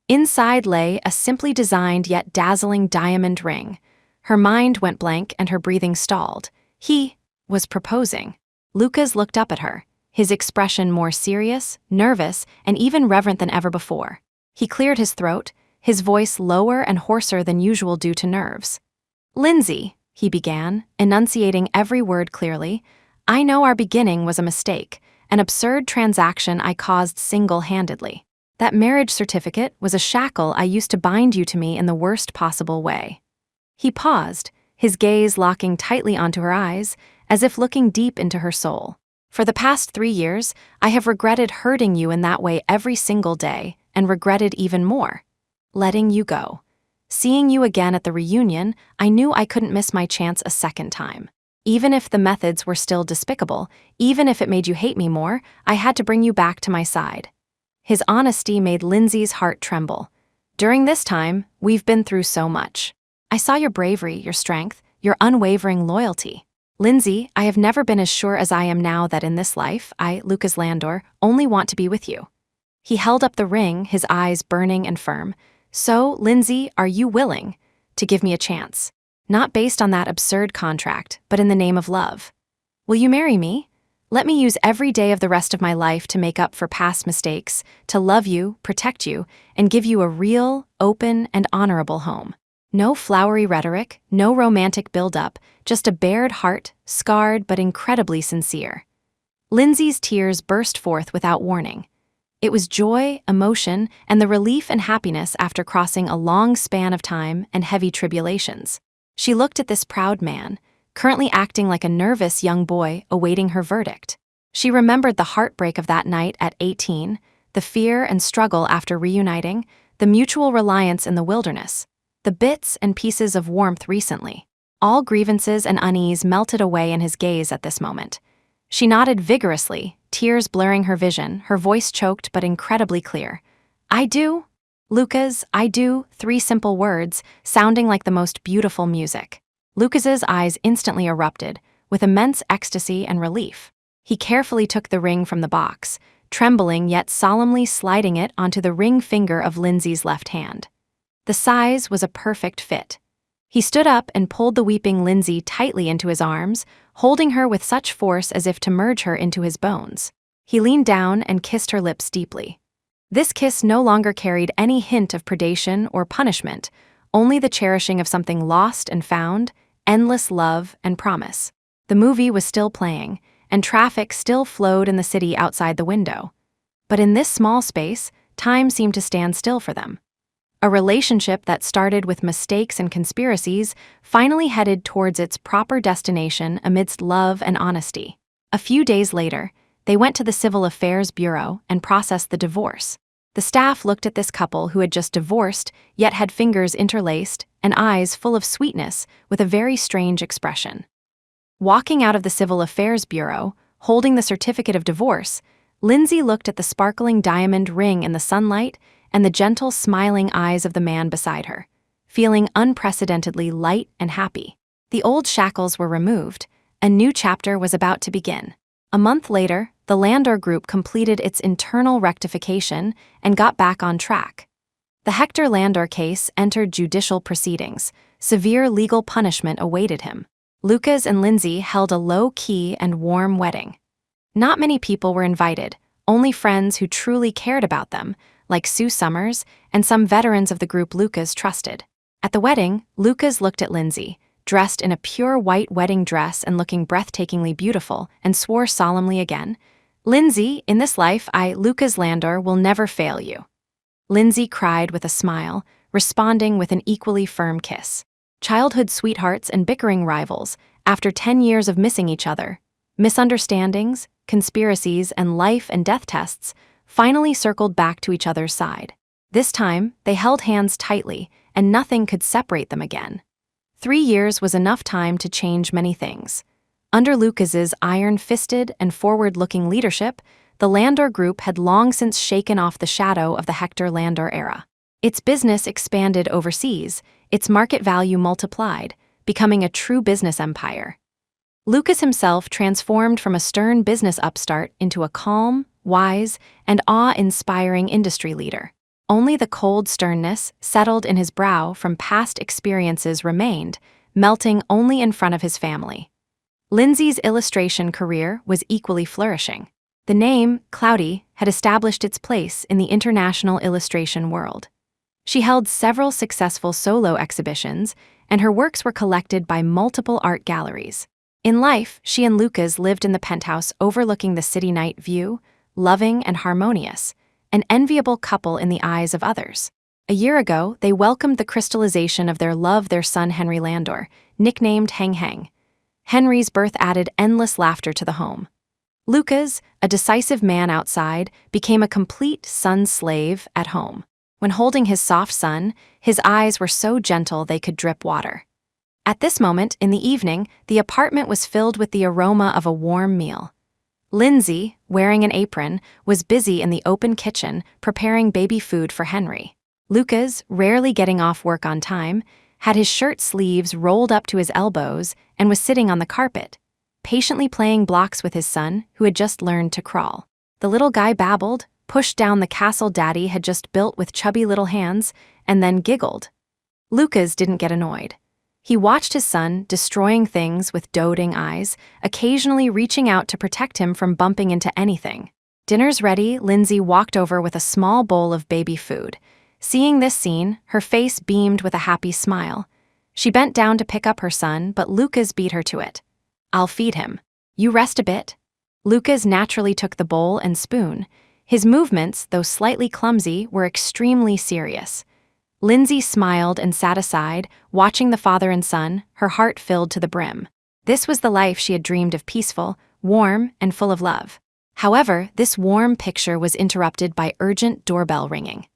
Inside lay a simply designed yet dazzling diamond ring. Her mind went blank and her breathing stalled. He was proposing. Lucas looked up at her, his expression more serious, nervous, and even reverent than ever before. He cleared his throat, his voice lower and hoarser than usual due to nerves. "Lindsay," he began, enunciating every word clearly, "I know our beginning was a mistake, an absurd transaction I caused single-handedly. That marriage certificate was a shackle I used to bind you to me in the worst possible way." He paused, his gaze locking tightly onto her eyes, as if looking deep into her soul. "For the past 3 years, I have regretted hurting you in that way every single day, and regretted even more letting you go. Seeing you again at the reunion, I knew I couldn't miss my chance a second time. Even if the methods were still despicable, even if it made you hate me more, I had to bring you back to my side." His honesty made Lindsay's heart tremble. "During this time, we've been through so much. I saw your bravery, your strength, your unwavering loyalty. Lindsay, I have never been as sure as I am now that in this life, I, Lucas Landor, only want to be with you." He held up the ring, his eyes burning and firm. "So, Lindsay, are you willing to give me a chance? Not based on that absurd contract, but in the name of love. Will you marry me? Let me use every day of the rest of my life to make up for past mistakes, to love you, protect you, and give you a real, open, and honorable home. No flowery rhetoric, no romantic build-up, just a bared heart, scarred but incredibly sincere." Lindsay's tears burst forth without warning. It was joy, emotion, and the relief and happiness after crossing a long span of time and heavy tribulations. She looked at this proud man, currently acting like a nervous young boy awaiting her verdict. She remembered the heartbreak of that night at 18, the fear and struggle after reuniting, the mutual reliance in the wilderness, the bits and pieces of warmth recently. All grievances and unease melted away in his gaze at this moment. She nodded vigorously, tears blurring her vision, her voice choked but incredibly clear. "I do, Lucas, I do," 3 simple words, sounding like the most beautiful music. Lucas's eyes instantly erupted, with immense ecstasy and relief. He carefully took the ring from the box, trembling yet solemnly sliding it onto the ring finger of Lindsay's left hand. The size was a perfect fit. He stood up and pulled the weeping Lindsay tightly into his arms, holding her with such force as if to merge her into his bones. He leaned down and kissed her lips deeply. This kiss no longer carried any hint of predation or punishment, only the cherishing of something lost and found, endless love and promise. The movie was still playing, and traffic still flowed in the city outside the window. But in this small space, time seemed to stand still for them. A relationship that started with mistakes and conspiracies finally headed towards its proper destination amidst love and honesty. A few days later, they went to the Civil Affairs Bureau and processed the divorce. The staff looked at this couple who had just divorced, yet had fingers interlaced and eyes full of sweetness with a very strange expression. Walking out of the Civil Affairs Bureau, holding the certificate of divorce, Lindsay looked at the sparkling diamond ring in the sunlight and the gentle, smiling eyes of the man beside her, feeling unprecedentedly light and happy. The old shackles were removed. A new chapter was about to begin. A month later, the Landor Group completed its internal rectification and got back on track. The Hector Landor case entered judicial proceedings. Severe legal punishment awaited him. Lucas and Lindsay held a low-key and warm wedding. Not many people were invited, only friends who truly cared about them, like Sue Summers and some veterans of the group Lucas trusted. At the wedding, Lucas looked at Lindsay, dressed in a pure white wedding dress and looking breathtakingly beautiful, and swore solemnly again, "Lindsay, in this life Lucas Landor, will never fail you." Lindsay cried with a smile, responding with an equally firm kiss. Childhood sweethearts and bickering rivals, after 10 years of missing each other, misunderstandings, conspiracies, and life and death tests, finally circled back to each other's side. This time, they held hands tightly, and nothing could separate them again. 3 years was enough time to change many things. Under Lucas's iron-fisted and forward-looking leadership, the Landor Group had long since shaken off the shadow of the Hector Landor era. Its business expanded overseas, its market value multiplied, becoming a true business empire. Lucas himself transformed from a stern business upstart into a calm, wise, and awe-inspiring industry leader. Only the cold sternness settled in his brow from past experiences remained, melting only in front of his family. Lindsay's illustration career was equally flourishing. The name, Cloudy, had established its place in the international illustration world. She held several successful solo exhibitions, and her works were collected by multiple art galleries. In life, she and Lucas lived in the penthouse overlooking the city night view, loving and harmonious, an enviable couple in the eyes of others. A year ago, they welcomed the crystallization of their love, their son Henry Landor, nicknamed Hang Hang. Henry's birth added endless laughter to the home. Lucas, a decisive man outside, became a complete son slave at home. When holding his soft son, his eyes were so gentle they could drip water. At this moment, in the evening, the apartment was filled with the aroma of a warm meal. Lindsay, wearing an apron, was busy in the open kitchen preparing baby food for Henry. Lucas, rarely getting off work on time, had his shirt sleeves rolled up to his elbows and was sitting on the carpet, patiently playing blocks with his son, who had just learned to crawl. The little guy babbled, pushed down the castle Daddy had just built with chubby little hands, and then giggled. Lucas didn't get annoyed. He watched his son destroying things with doting eyes, occasionally reaching out to protect him from bumping into anything. Dinner's ready, Lindsay walked over with a small bowl of baby food. Seeing this scene, her face beamed with a happy smile. She bent down to pick up her son, but Lucas beat her to it. "I'll feed him. You rest a bit." Lucas naturally took the bowl and spoon. His movements, though slightly clumsy, were extremely serious. Lindsay smiled and sat aside, watching the father and son, her heart filled to the brim. This was the life she had dreamed of, peaceful, warm, and full of love. However, this warm picture was interrupted by urgent doorbell ringing.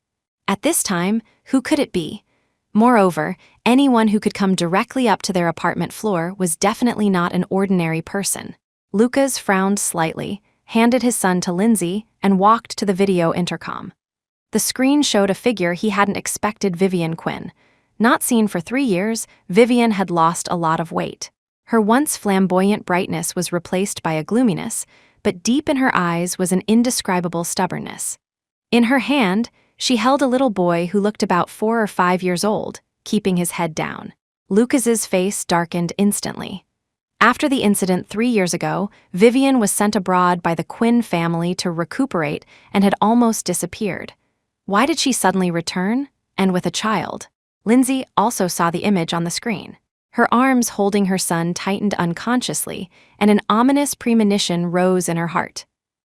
At this time, who could it be? Moreover, anyone who could come directly up to their apartment floor was definitely not an ordinary person. Lucas frowned slightly, handed his son to Lindsay, and walked to the video intercom. The screen showed a figure he hadn't expected: Vivian Quinn. Not seen for 3 years, Vivian had lost a lot of weight. Her once flamboyant brightness was replaced by a gloominess, but deep in her eyes was an indescribable stubbornness. In her hand, she held a little boy who looked about 4 or 5 years old, keeping his head down. Lucas's face darkened instantly. After the incident 3 years ago, Vivian was sent abroad by the Quinn family to recuperate and had almost disappeared. Why did she suddenly return, and with a child? Lindsay also saw the image on the screen. Her arms holding her son tightened unconsciously, and an ominous premonition rose in her heart.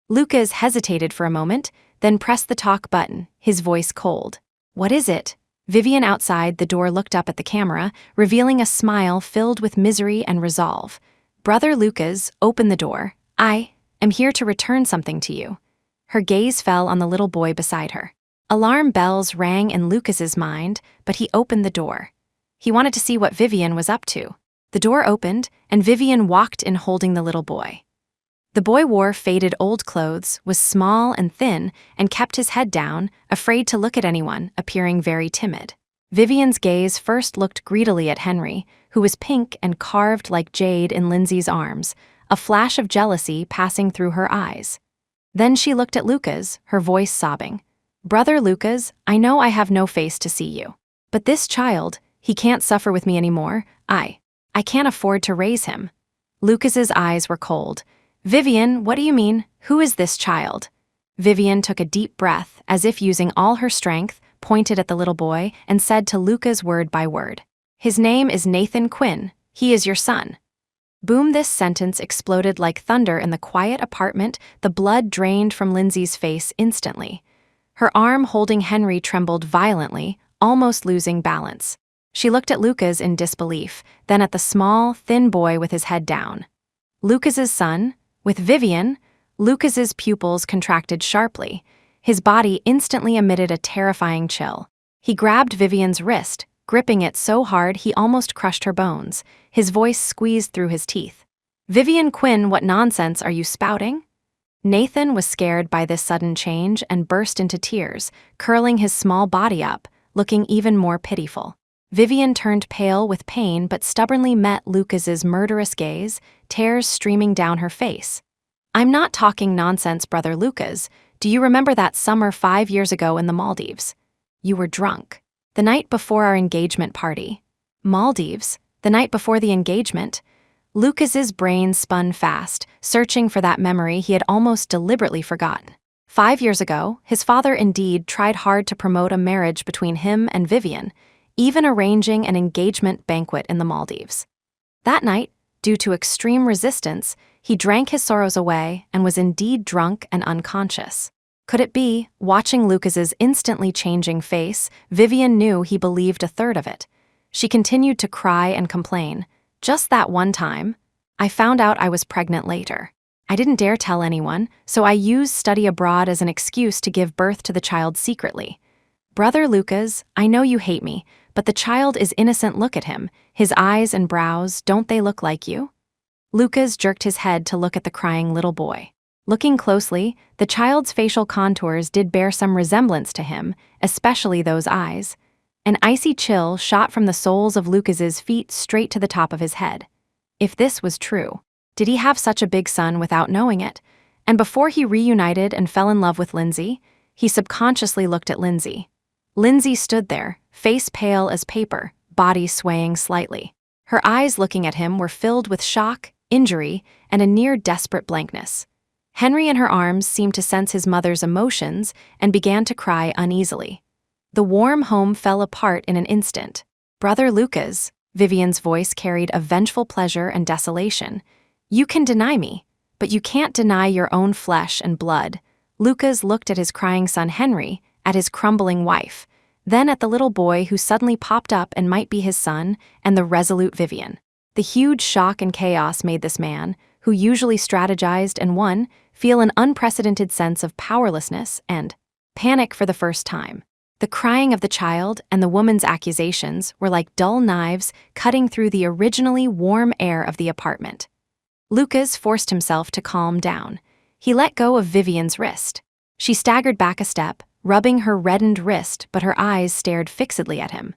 Lucas hesitated for a moment, then pressed the talk button, his voice cold. "What is it?" Vivian outside the door looked up at the camera, revealing a smile filled with misery and resolve. "Brother Lucas, open the door. I am here to return something to you." Her gaze fell on the little boy beside her. Alarm bells rang in Lucas's mind, but he opened the door. He wanted to see what Vivian was up to. The door opened, and Vivian walked in holding the little boy. The boy wore faded old clothes, was small and thin, and kept his head down, afraid to look at anyone, appearing very timid. Vivian's gaze first looked greedily at Henry, who was pink and carved like jade in Lindsay's arms, a flash of jealousy passing through her eyes. Then she looked at Lucas, her voice sobbing. "Brother Lucas, I know I have no face to see you. But this child, he can't suffer with me anymore. I can't afford to raise him." Lucas's eyes were cold. "Vivian, what do you mean? Who is this child?" Vivian took a deep breath, as if using all her strength, pointed at the little boy, and said to Lucas word by word, "His name is Nathan Quinn. He is your son." Boom! This sentence exploded like thunder in the quiet apartment. The blood drained from Lindsay's face instantly. Her arm holding Henry trembled violently, almost losing balance. She looked at Lucas in disbelief, then at the small, thin boy with his head down. Lucas's son? With Vivian? Lucas's pupils contracted sharply. His body instantly emitted a terrifying chill. He grabbed Vivian's wrist, gripping it so hard he almost crushed her bones. His voice squeezed through his teeth. "Vivian Quinn, what nonsense are you spouting?" Nathan was scared by this sudden change and burst into tears, curling his small body up, looking even more pitiful. Vivian turned pale with pain but stubbornly met Lucas's murderous gaze, tears streaming down her face. "I'm not talking nonsense, Brother Lucas. Do you remember that summer 5 years ago in the Maldives? You were drunk. The night before our engagement party." Maldives? The night before the engagement? Lucas's brain spun fast, searching for that memory he had almost deliberately forgotten. 5 years ago, his father indeed tried hard to promote a marriage between him and Vivian, even arranging an engagement banquet in the Maldives. That night, due to extreme resistance, he drank his sorrows away and was indeed drunk and unconscious. Could it be? Watching Lucas's instantly changing face, Vivian knew he believed a third of it. She continued to cry and complain. "Just that one time. I found out I was pregnant later. I didn't dare tell anyone, so I used study abroad as an excuse to give birth to the child secretly. Brother Lucas, I know you hate me, but the child is innocent. Look at him. His eyes and brows, don't they look like you?" Lucas jerked his head to look at the crying little boy. Looking closely, the child's facial contours did bear some resemblance to him, especially those eyes. An icy chill shot from the soles of Lucas's feet straight to the top of his head. If this was true, did he have such a big son without knowing it? And before he reunited and fell in love with Lindsay, he subconsciously looked at Lindsay. Lindsay stood there, face pale as paper, body swaying slightly. Her eyes looking at him were filled with shock, injury, and a near desperate blankness. Henry in her arms seemed to sense his mother's emotions and began to cry uneasily. The warm home fell apart in an instant. "Brother Lucas," Vivian's voice carried a vengeful pleasure and desolation. "You can deny me, but you can't deny your own flesh and blood." Lucas looked at his crying son Henry, at his crumbling wife, then at the little boy who suddenly popped up and might be his son, and the resolute Vivian. The huge shock and chaos made this man, who usually strategized and won, feel an unprecedented sense of powerlessness and panic for the first time. The crying of the child and the woman's accusations were like dull knives cutting through the originally warm air of the apartment. Lucas forced himself to calm down. He let go of Vivian's wrist. She staggered back a step, rubbing her reddened wrist, but her eyes stared fixedly at him.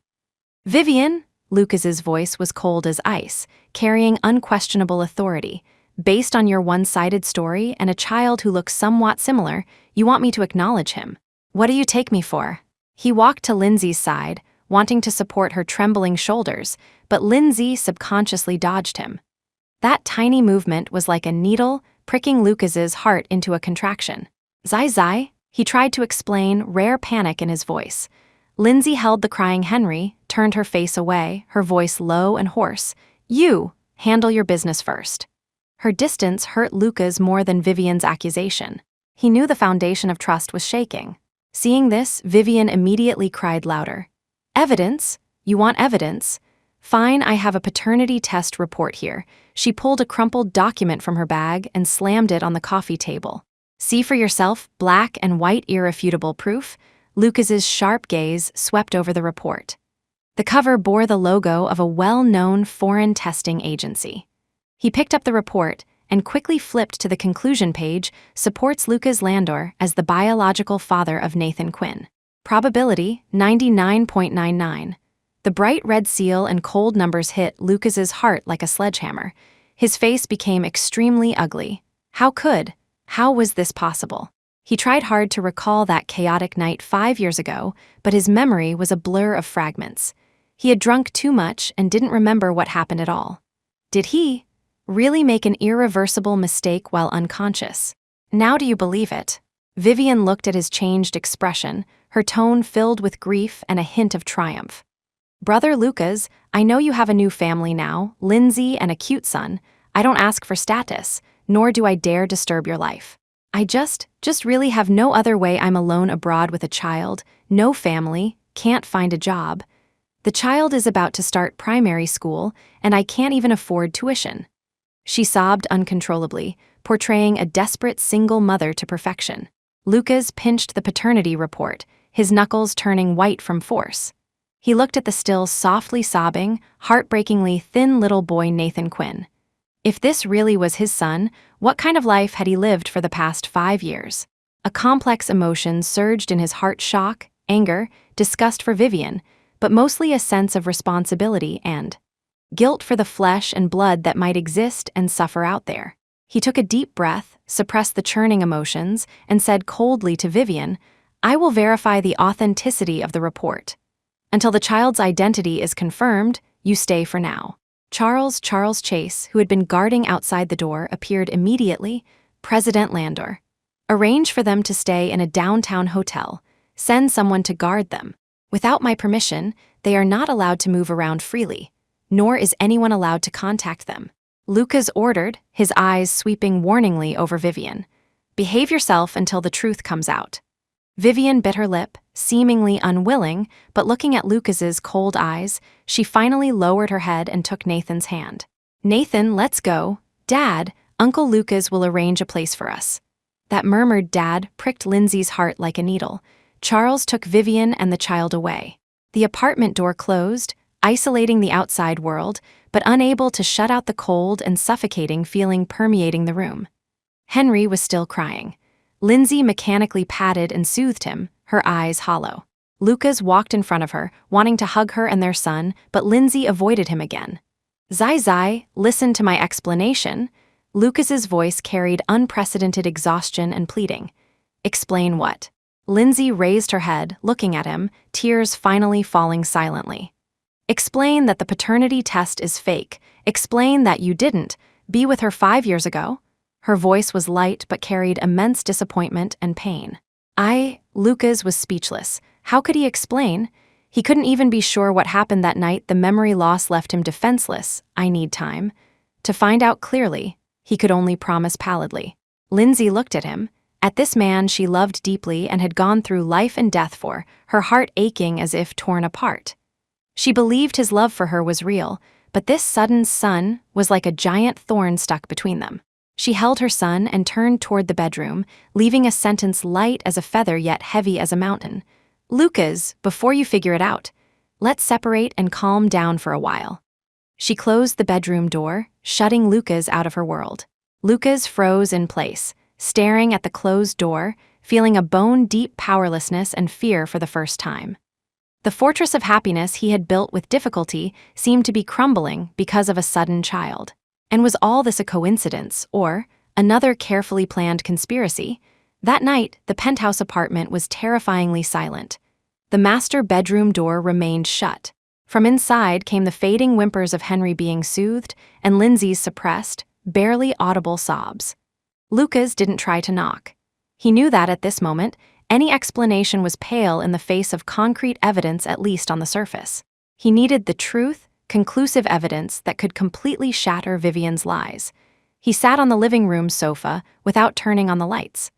"Vivian," Lucas's voice was cold as ice, carrying unquestionable authority. "Based on your one-sided story and a child who looks somewhat similar, you want me to acknowledge him. What do you take me for?" He walked to Lindsay's side, wanting to support her trembling shoulders, but Lindsay subconsciously dodged him. That tiny movement was like a needle pricking Lucas's heart into a contraction. "Zai," he tried to explain, rare panic in his voice. Lindsay held the crying Henry, turned her face away, her voice low and hoarse. "You, handle your business first." Her distance hurt Lucas more than Vivian's accusation. He knew the foundation of trust was shaking. Seeing this, Vivian immediately cried louder. "Evidence? You want evidence? Fine, I have a paternity test report here." She pulled a crumpled document from her bag and slammed it on the coffee table. "See for yourself, black and white irrefutable proof." Lucas's sharp gaze swept over the report. The cover bore the logo of a well-known foreign testing agency. He picked up the report and quickly flipped to the conclusion page, supports Lucas Landor as the biological father of Nathan Quinn. Probability, 99.99. The bright red seal and cold numbers hit Lucas's heart like a sledgehammer. His face became extremely ugly. How was this possible? He tried hard to recall that chaotic night 5 years ago, but his memory was a blur of fragments. He had drunk too much and didn't remember what happened at all. Did he really make an irreversible mistake while unconscious? "Now do you believe it?" Vivian looked at his changed expression, her tone filled with grief and a hint of triumph. "Brother Lucas, I know you have a new family now, Lindsay and a cute son. I don't ask for status, nor do I dare disturb your life. I just really have no other way. I'm alone abroad with a child, no family, can't find a job. The child is about to start primary school, and I can't even afford tuition." She sobbed uncontrollably, portraying a desperate single mother to perfection. Lucas pinched the paternity report, his knuckles turning white from force. He looked at the still softly sobbing, heartbreakingly thin little boy Nathan Quinn. If this really was his son, what kind of life had he lived for the past 5 years? A complex emotion surged in his heart: shock, anger, disgust for Vivian, but mostly a sense of responsibility and guilt for the flesh and blood that might exist and suffer out there. He took a deep breath, suppressed the churning emotions, and said coldly to Vivian, "I will verify the authenticity of the report. Until the child's identity is confirmed, you stay for now." Charles Chase, who had been guarding outside the door, appeared immediately. "President Landor, arrange for them to stay in a downtown hotel. Send someone to guard them. Without my permission, they are not allowed to move around freely, nor is anyone allowed to contact them." Lucas ordered, his eyes sweeping warningly over Vivian. "Behave yourself until the truth comes out." Vivian bit her lip, seemingly unwilling, but looking at Lucas's cold eyes, she finally lowered her head and took Nathan's hand. "Nathan, let's go. Dad, Uncle Lucas will arrange a place for us." That murmured "Dad" pricked Lindsay's heart like a needle. Charles took Vivian and the child away. The apartment door closed, isolating the outside world, but unable to shut out the cold and suffocating feeling permeating the room. Henry was still crying. Lindsay mechanically patted and soothed him, her eyes hollow. Lucas walked in front of her, wanting to hug her and their son, but Lindsay avoided him again. "Zai, listen to my explanation." Lucas's voice carried unprecedented exhaustion and pleading. "Explain what?" Lindsay raised her head, looking at him, tears finally falling silently. "Explain that the paternity test is fake. Explain that you didn't be with her 5 years ago." Her voice was light but carried immense disappointment and pain. Lucas was speechless. How could he explain? He couldn't even be sure what happened that night. The memory loss left him defenseless. "I need time to find out clearly," he could only promise pallidly. Lindsay looked at him. At this man she loved deeply and had gone through life and death for, her heart aching as if torn apart. She believed his love for her was real, but this sudden son was like a giant thorn stuck between them. She held her son and turned toward the bedroom, leaving a sentence light as a feather yet heavy as a mountain. Lucas, before you figure it out, let's separate and calm down for a while. She closed the bedroom door, shutting Lucas out of her world. Lucas froze in place, staring at the closed door, feeling a bone-deep powerlessness and fear for the first time. The fortress of happiness he had built with difficulty seemed to be crumbling because of a sudden child. And was all this a coincidence, or another carefully planned conspiracy? That night, the penthouse apartment was terrifyingly silent. The master bedroom door remained shut. From inside came the fading whimpers of Henry being soothed and Lindsay's suppressed, barely audible sobs. Lucas didn't try to knock. He knew that at this moment, any explanation was pale in the face of concrete evidence, at least on the surface. He needed the truth, conclusive evidence that could completely shatter Vivian's lies. He sat on the living room sofa without turning on the lights.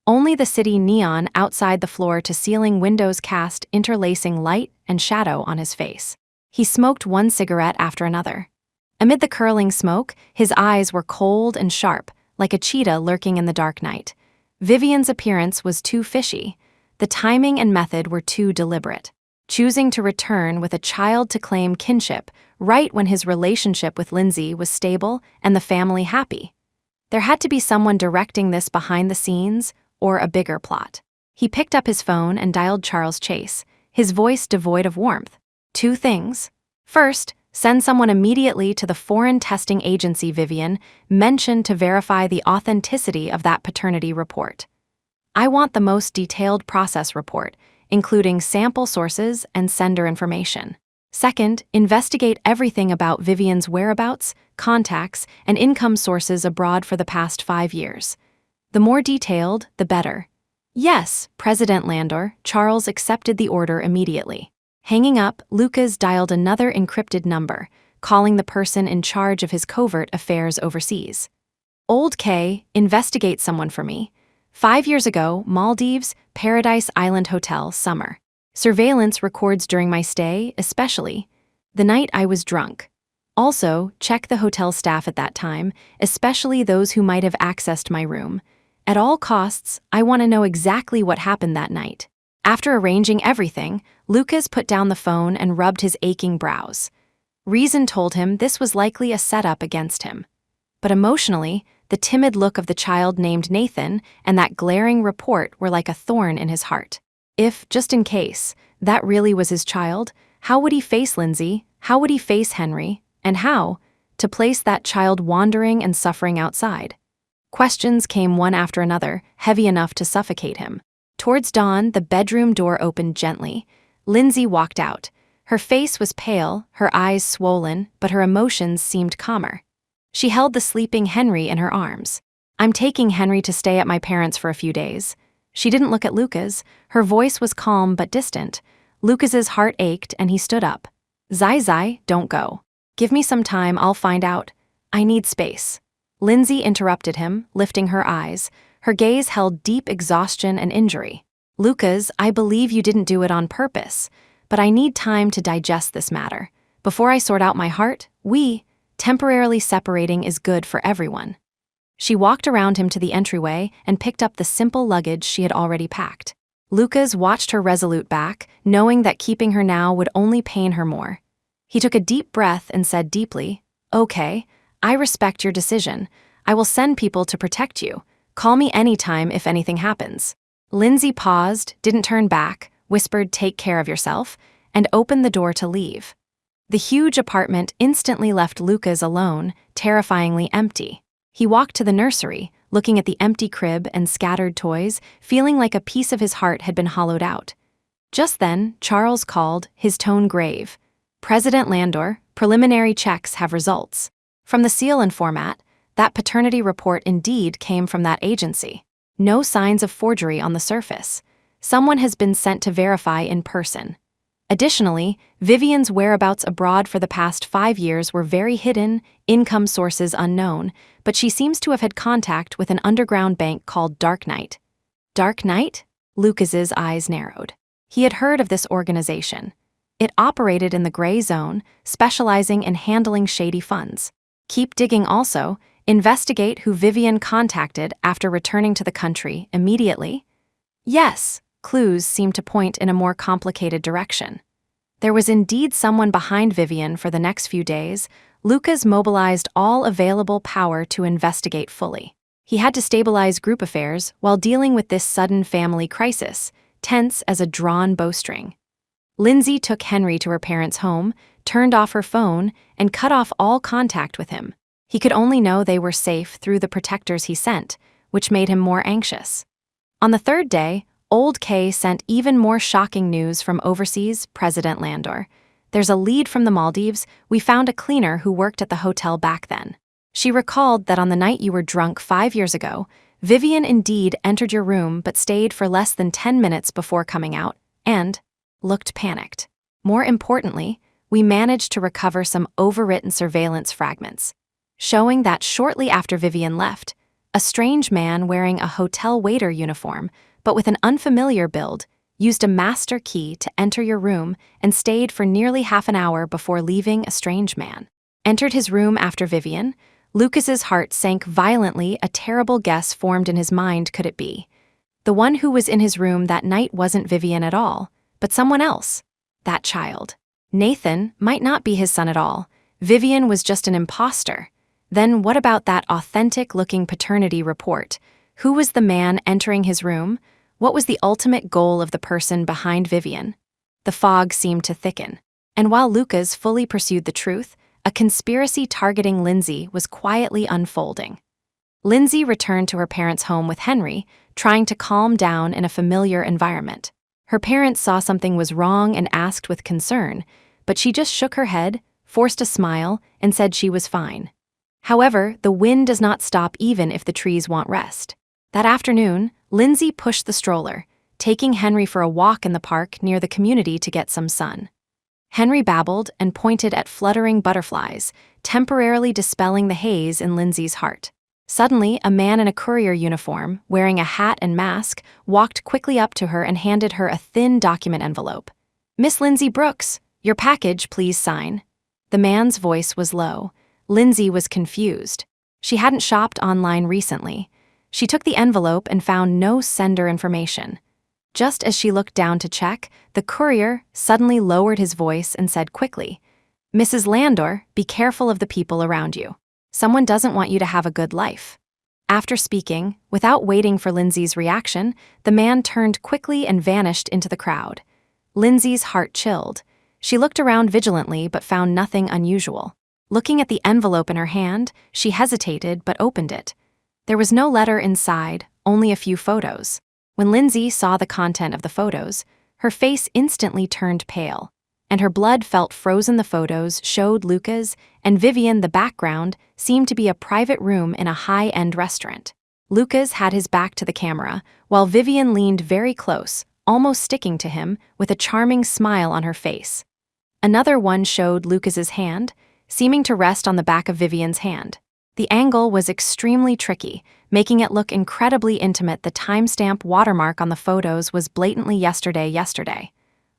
Only the city neon outside the floor-to-ceiling windows cast interlacing light and shadow on his face. He smoked one cigarette after another. Amid the curling smoke, his eyes were cold and sharp, like a cheetah lurking in the dark night. Vivian's appearance was too fishy. The timing and method were too deliberate. Choosing to return with a child to claim kinship right when his relationship with Lindsay was stable and the family happy. There had to be someone directing this behind the scenes, or a bigger plot. He picked up his phone and dialed Charles Chase, his voice devoid of warmth. 2 things. First, send someone immediately to the foreign testing agency Vivian mentioned to verify the authenticity of that paternity report. I want the most detailed process report, including sample sources and sender information. Second, investigate everything about Vivian's whereabouts, contacts, and income sources abroad for the past 5 years. The more detailed, the better. Yes, President Landor. Charles accepted the order immediately. Hanging up, Lucas dialed another encrypted number, calling the person in charge of his covert affairs overseas. Old K, investigate someone for me. 5 years ago, Maldives, Paradise Island Hotel, summer. Surveillance records during my stay, especially the night I was drunk. Also, check the hotel staff at that time, especially those who might have accessed my room. At all costs, I want to know exactly what happened that night. After arranging everything, Lucas put down the phone and rubbed his aching brows. Reason told him this was likely a setup against him. But emotionally, the timid look of the child named Nathan and that glaring report were like a thorn in his heart. If, just in case, that really was his child, how would he face Lindsay? How would he face Henry? And how to place that child wandering and suffering outside? Questions came one after another, heavy enough to suffocate him. Towards dawn, the bedroom door opened gently. Lindsay walked out. Her face was pale, her eyes swollen, but her emotions seemed calmer. She held the sleeping Henry in her arms. I'm taking Henry to stay at my parents' for a few days. She didn't look at Lucas. Her voice was calm but distant. Lucas's heart ached and he stood up. Zai, don't go. Give me some time, I'll find out. I need space. Lindsay interrupted him, lifting her eyes. Her gaze held deep exhaustion and injury. Lucas, I believe you didn't do it on purpose, but I need time to digest this matter. Before I sort out my heart, temporarily separating is good for everyone. She walked around him to the entryway and picked up the simple luggage she had already packed. Lucas watched her resolute back, knowing that keeping her now would only pain her more. He took a deep breath and said deeply, Okay, I respect your decision. I will send people to protect you. Call me anytime if anything happens. Lindsay paused, didn't turn back, whispered take care of yourself, and opened the door to leave. The huge apartment instantly left Lucas alone, terrifyingly empty. He walked to the nursery, looking at the empty crib and scattered toys, feeling like a piece of his heart had been hollowed out. Just then, Charles called, his tone grave. President Landor, preliminary checks have results. From the seal and format, that paternity report indeed came from that agency. No signs of forgery on the surface. Someone has been sent to verify in person. Additionally, Vivian's whereabouts abroad for the past 5 years were very hidden, income sources unknown, but she seems to have had contact with an underground bank called Dark Knight. Dark Knight? Lucas's eyes narrowed. He had heard of this organization. It operated in the gray zone, specializing in handling shady funds. Keep digging also. Investigate who Vivian contacted after returning to the country immediately. Yes, clues seemed to point in a more complicated direction. There was indeed someone behind Vivian for the next few days. Lucas mobilized all available power to investigate fully. He had to stabilize group affairs while dealing with this sudden family crisis, tense as a drawn bowstring. Lindsay took Henry to her parents' home, turned off her phone, and cut off all contact with him. He could only know they were safe through the protectors he sent, which made him more anxious. On the third day, Old Kay sent even more shocking news from overseas, President Landor. There's a lead from the Maldives. We found a cleaner who worked at the hotel back then. She recalled that on the night you were drunk 5 years ago, Vivian indeed entered your room but stayed for less than 10 minutes before coming out and looked panicked. More importantly, we managed to recover some overwritten surveillance fragments, showing that shortly after Vivian left, a strange man wearing a hotel waiter uniform but with an unfamiliar build, used a master key to enter your room and stayed for nearly half an hour before leaving. A strange man entered his room after Vivian. Lucas's heart sank violently. A terrible guess formed in his mind. Could it be? The one who was in his room that night wasn't Vivian at all, but someone else. That child. Nathan might not be his son at all. Vivian was just an imposter. Then what about that authentic-looking paternity report? Who was the man entering his room? What was the ultimate goal of the person behind Vivian? The fog seemed to thicken. And while Lucas fully pursued the truth, a conspiracy targeting Lindsay was quietly unfolding. Lindsay returned to her parents' home with Henry, trying to calm down in a familiar environment. Her parents saw something was wrong and asked with concern, but she just shook her head, forced a smile, and said she was fine. However, the wind does not stop even if the trees want rest. That afternoon, Lindsay pushed the stroller, taking Henry for a walk in the park near the community to get some sun. Henry babbled and pointed at fluttering butterflies, temporarily dispelling the haze in Lindsay's heart. Suddenly, a man in a courier uniform, wearing a hat and mask, walked quickly up to her and handed her a thin document envelope. "Miss Lindsay Brooks, your package, please sign." The man's voice was low. Lindsay was confused. She hadn't shopped online recently. She took the envelope and found no sender information. Just as she looked down to check, the courier suddenly lowered his voice and said quickly, "Mrs. Landor, be careful of the people around you. Someone doesn't want you to have a good life." After speaking, without waiting for Lindsay's reaction, the man turned quickly and vanished into the crowd. Lindsay's heart chilled. She looked around vigilantly but found nothing unusual. Looking at the envelope in her hand, she hesitated but opened it. There was no letter inside, only a few photos. When Lindsay saw the content of the photos, her face instantly turned pale, and her blood felt frozen. The photos showed Lucas and Vivian. The background seemed to be a private room in a high-end restaurant. Lucas had his back to the camera, while Vivian leaned very close, almost sticking to him, with a charming smile on her face. Another one showed Lucas's hand, seeming to rest on the back of Vivian's hand. The angle was extremely tricky, making it look incredibly intimate. The timestamp watermark on the photos was blatantly yesterday.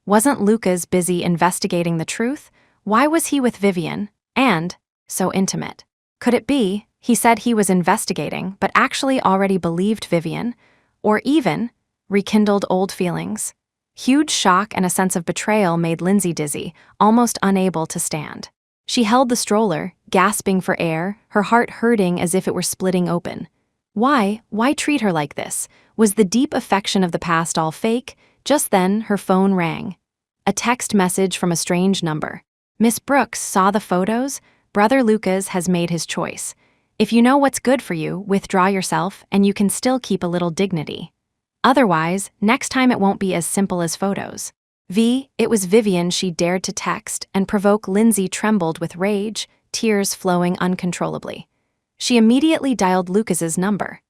Wasn't Lucas busy investigating the truth? Why was he with Vivian? And so intimate. Could it be he said he was investigating but actually already believed Vivian? Or even rekindled old feelings? Huge shock and a sense of betrayal made Lindsay dizzy, almost unable to stand. She held the stroller, gasping for air, her heart hurting as if it were splitting open. Why treat her like this? Was the deep affection of the past all fake? Just then, her phone rang. A text message from a strange number. "Miss Brooks, saw the photos? Brother Lucas has made his choice. If you know what's good for you, withdraw yourself and you can still keep a little dignity. Otherwise, next time it won't be as simple as photos." It was Vivian she dared to text, and provoke Lindsay trembled with rage, tears flowing uncontrollably. She immediately dialed Lucas's number.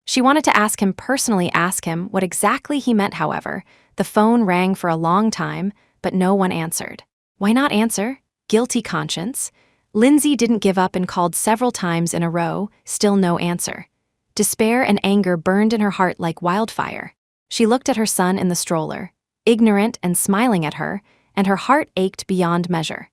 She wanted to ask him what exactly he meant. However, the phone rang for a long time, but no one answered. Why not answer? Guilty conscience. Lindsay didn't give up and called several times in a row, still no answer. Despair and anger burned in her heart like wildfire. She looked at her son in the stroller, ignorant and smiling at her, and her heart ached beyond measure.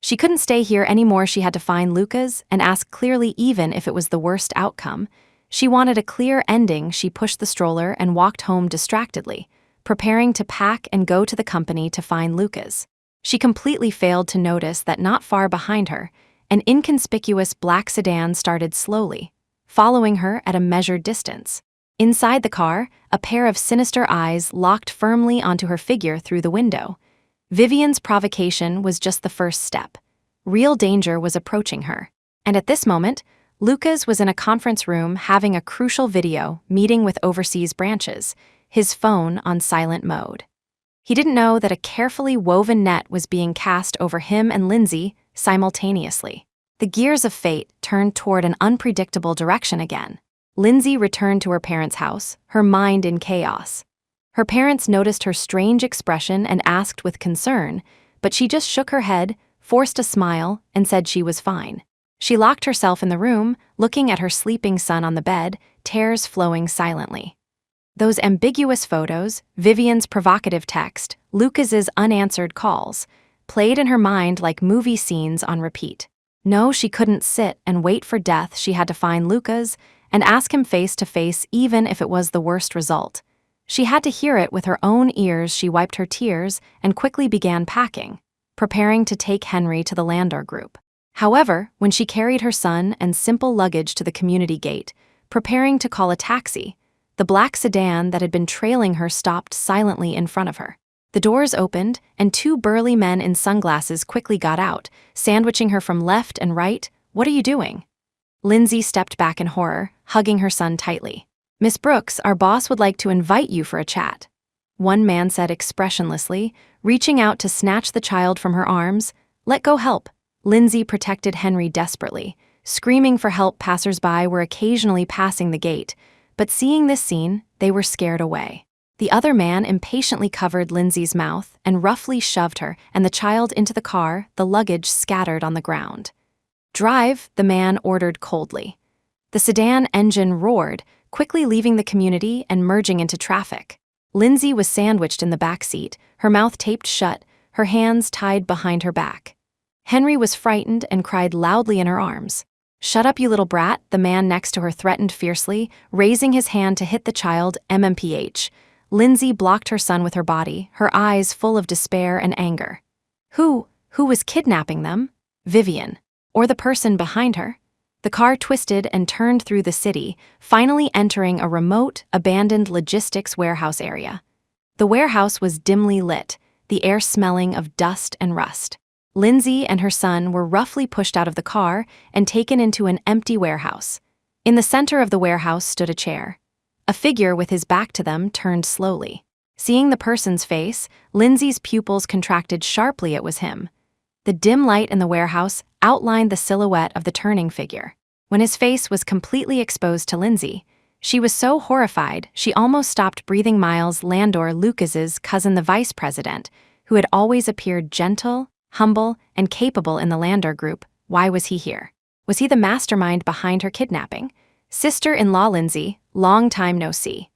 She couldn't stay here anymore. She had to find Lucas and ask clearly, even if it was the worst outcome. She wanted a clear ending. She pushed the stroller and walked home distractedly, preparing to pack and go to the company to find Lucas. She completely failed to notice that not far behind her, an inconspicuous black sedan started slowly, following her at a measured distance. Inside the car, a pair of sinister eyes locked firmly onto her figure through the window. Vivian's provocation was just the first step. Real danger was approaching her. And at this moment, Lucas was in a conference room having a crucial video meeting with overseas branches, his phone on silent mode. He didn't know that a carefully woven net was being cast over him and Lindsay simultaneously. The gears of fate turned toward an unpredictable direction again. Lindsay returned to her parents' house, her mind in chaos. Her parents noticed her strange expression and asked with concern, but she just shook her head, forced a smile, and said she was fine. She locked herself in the room, looking at her sleeping son on the bed, tears flowing silently. Those ambiguous photos, Vivian's provocative text, Lucas's unanswered calls, played in her mind like movie scenes on repeat. No, she couldn't sit and wait for death. She had to find Lucas and ask him face to face, even if it was the worst result. She had to hear it with her own ears. She wiped her tears and quickly began packing, preparing to take Henry to the Landor group. However, when she carried her son and simple luggage to the community gate, preparing to call a taxi, the black sedan that had been trailing her stopped silently in front of her. The doors opened, and two burly men in sunglasses quickly got out, sandwiching her from left and right. "What are you doing?" Lindsay stepped back in horror, hugging her son tightly. "Miss Brooks, our boss would like to invite you for a chat," one man said expressionlessly, reaching out to snatch the child from her arms. "Let go, help." Lindsay protected Henry desperately, screaming for help. Passers-by were occasionally passing the gate, but seeing this scene, they were scared away. The other man impatiently covered Lindsay's mouth and roughly shoved her and the child into the car, the luggage scattered on the ground. "Drive," the man ordered coldly. The sedan engine roared, quickly leaving the community and merging into traffic. Lindsay was sandwiched in the back seat, her mouth taped shut, her hands tied behind her back. Henry was frightened and cried loudly in her arms. "Shut up, you little brat," the man next to her threatened fiercely, raising his hand to hit the child. MMPH. Lindsay blocked her son with her body, her eyes full of despair and anger. Who was kidnapping them? Vivian. Or the person behind her? The car twisted and turned through the city, finally entering a remote, abandoned logistics warehouse area. The warehouse was dimly lit, the air smelling of dust and rust. Lindsay and her son were roughly pushed out of the car and taken into an empty warehouse. In the center of the warehouse stood a chair. A figure with his back to them turned slowly. Seeing the person's face, Lindsay's pupils contracted sharply. It was him. The dim light in the warehouse outlined the silhouette of the turning figure. When his face was completely exposed to Lindsay, she was so horrified she almost stopped breathing. Miles Landor, Lucas's cousin, the vice president, who had always appeared gentle, humble, and capable in the Landor group. Why was he here? Was he the mastermind behind her kidnapping? Sister-in-law Lindsay, long time no see.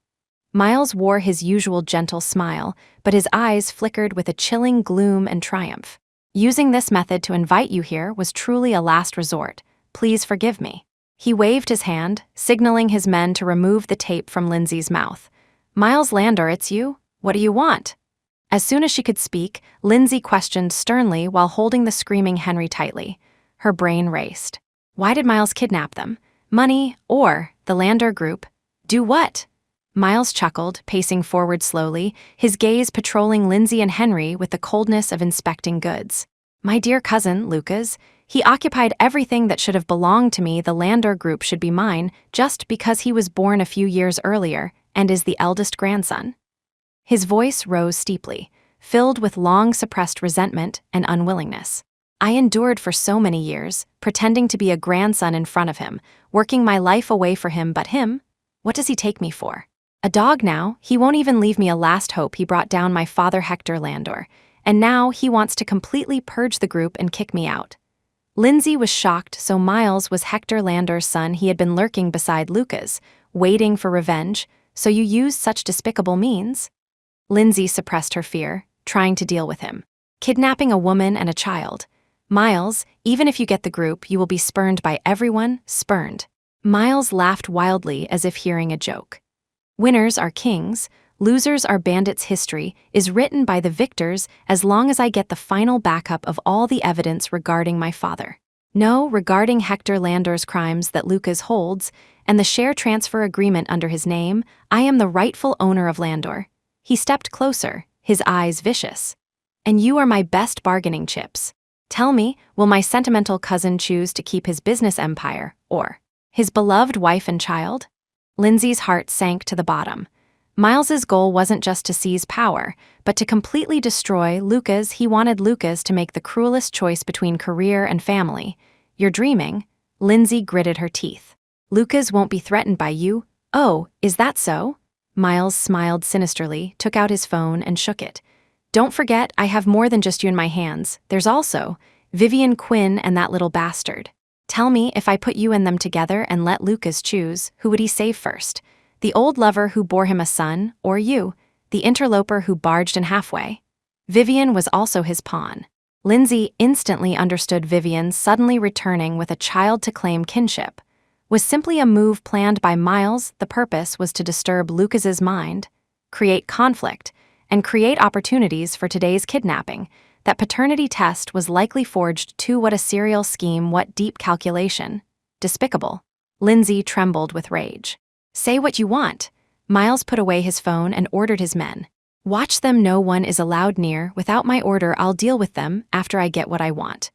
Miles wore his usual gentle smile, but his eyes flickered with a chilling gloom and triumph. Using this method to invite you here was truly a last resort. Please forgive me. He waved his hand, signaling his men to remove the tape from Lindsay's mouth. "Miles Landor, it's you? What do you want?" As soon as she could speak, Lindsay questioned sternly while holding the screaming Henry tightly. Her brain raced. Why did Miles kidnap them? Money, or the Landor group? Do what? Miles chuckled, pacing forward slowly, his gaze patrolling Lindsay and Henry with the coldness of inspecting goods. "My dear cousin, Lucas, he occupied everything that should have belonged to me. The Landor group should be mine just because he was born a few years earlier and is the eldest grandson." His voice rose steeply, filled with long-suppressed resentment and unwillingness. "I endured for so many years, pretending to be a grandson in front of him, working my life away for him, but him? What does he take me for? A dog now? He won't even leave me a last hope. He brought down my father, Hector Landor, and now he wants to completely purge the group and kick me out." Lindsay was shocked. So Miles was Hector Landor's son. He had been lurking beside Lucas, waiting for revenge. "So you used such despicable means?" Lindsay suppressed her fear, trying to deal with him. "Kidnapping a woman and a child. Miles, even if you get the group, you will be spurned by everyone, spurned." Miles laughed wildly as if hearing a joke. "Winners are kings," Losers Are Bandits history is written by the victors as long as I get the final backup of all the evidence regarding my father. No, regarding Hector Landor's crimes that Lucas holds, and the share transfer agreement under his name, I am the rightful owner of Landor. He stepped closer, his eyes vicious. And you are my best bargaining chips. Tell me, will my sentimental cousin choose to keep his business empire, or his beloved wife and child? Lindsay's heart sank to the bottom. Miles's goal wasn't just to seize power, but to completely destroy Lucas. He wanted Lucas to make the cruelest choice between career and family. You're dreaming. Lindsay gritted her teeth. Lucas won't be threatened by you. Oh, is that so? Miles smiled sinisterly, took out his phone, and shook it. Don't forget, I have more than just you in my hands. There's also Vivian Quinn and that little bastard. Tell me, if I put you and them together and let Lucas choose, who would he save first? The old lover who bore him a son, or you, the interloper who barged in halfway? Vivian was also his pawn. Lindsay instantly understood Vivian suddenly returning with a child to claim kinship was simply a move planned by Miles. The purpose was to disturb Lucas's mind, create conflict, and create opportunities for today's kidnapping. That paternity test was likely forged too. What a serial scheme, what deep calculation. Despicable. Lindsay trembled with rage. Say what you want. Miles put away his phone and ordered his men. Watch them. No one is allowed near. Without my order, I'll deal with them after I get what I want.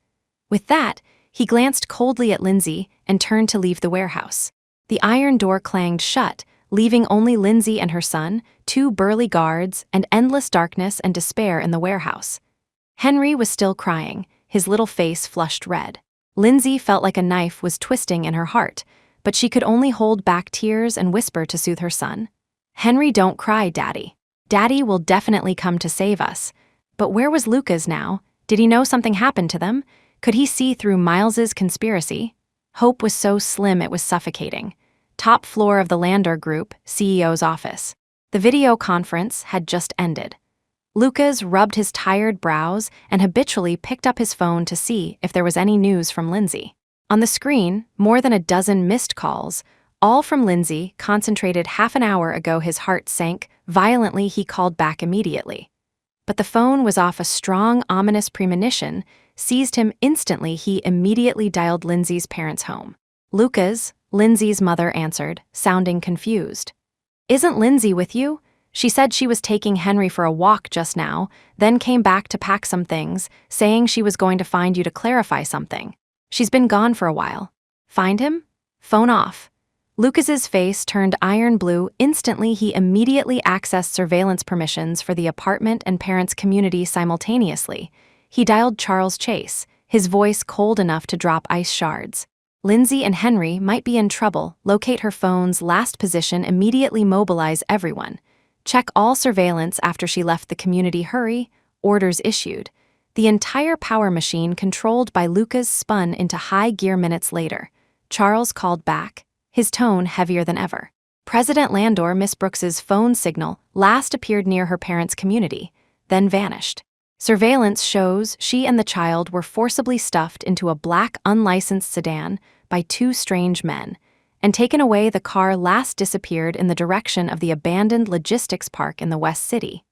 With that, he glanced coldly at Lindsay and turned to leave the warehouse. The iron door clanged shut, leaving only Lindsay and her son, two burly guards, and endless darkness and despair in the warehouse. Henry was still crying, his little face flushed red. Lindsay felt like a knife was twisting in her heart, but she could only hold back tears and whisper to soothe her son. Henry, don't cry, Daddy. Daddy will definitely come to save us. But where was Lucas now? Did he know something happened to them? Could he see through Miles's conspiracy? Hope was so slim it was suffocating. Top floor of the Landor Group, CEO's office. The video conference had just ended. Lucas rubbed his tired brows and habitually picked up his phone to see if there was any news from Lindsay. On the screen, more than a dozen missed calls, all from Lindsay, concentrated half an hour ago. His heart sank violently. He called back immediately. But the phone was off. A strong, ominous premonition seized him instantly. He immediately dialed Lindsay's parents' home. Lucas, Lindsay's mother answered, sounding confused. Isn't Lindsay with you? She said she was taking Henry for a walk just now, then came back to pack some things, saying she was going to find you to clarify something. She's been gone for a while. Find him? Phone off. Lucas's face turned iron blue. Instantly, he immediately accessed surveillance permissions for the apartment and parents' community simultaneously. He dialed Charles Chase, his voice cold enough to drop ice shards. Lindsay and Henry might be in trouble. Locate her phone's last position. Immediately mobilize everyone. Check all surveillance after she left the community. Hurry. Orders issued. The entire power machine controlled by Lucas spun into high gear minutes later. Charles called back, his tone heavier than ever. President Landor. Miss Brooks's phone signal last appeared near her parents' community, then vanished. Surveillance shows she and the child were forcibly stuffed into a black unlicensed sedan by two strange men, and taken away. The car last disappeared in the direction of the abandoned logistics park in the West City.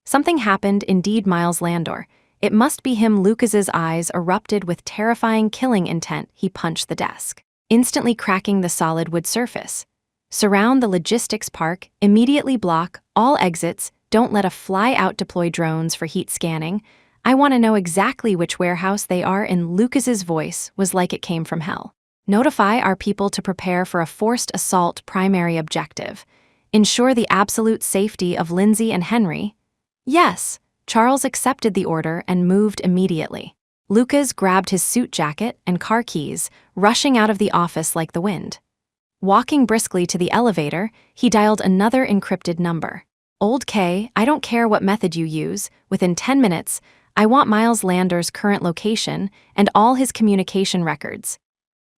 Something happened indeed. Miles Landor. It must be him. Lucas's eyes erupted with terrifying killing intent. He punched the desk, instantly cracking the solid wood surface. Surround the logistics park, immediately block all exits. Don't let a fly out. Deploy drones for heat scanning. I want to know exactly which warehouse they are in. Lucas's voice was like it came from hell. Notify our people to prepare for a forced assault. Primary objective. Ensure the absolute safety of Lindsay and Henry. Yes. Charles accepted the order and moved immediately. Lucas grabbed his suit jacket and car keys, rushing out of the office like the wind. Walking briskly to the elevator, he dialed another encrypted number. Old K, I don't care what method you use, within 10 minutes, I want Miles Landor's current location and all his communication records.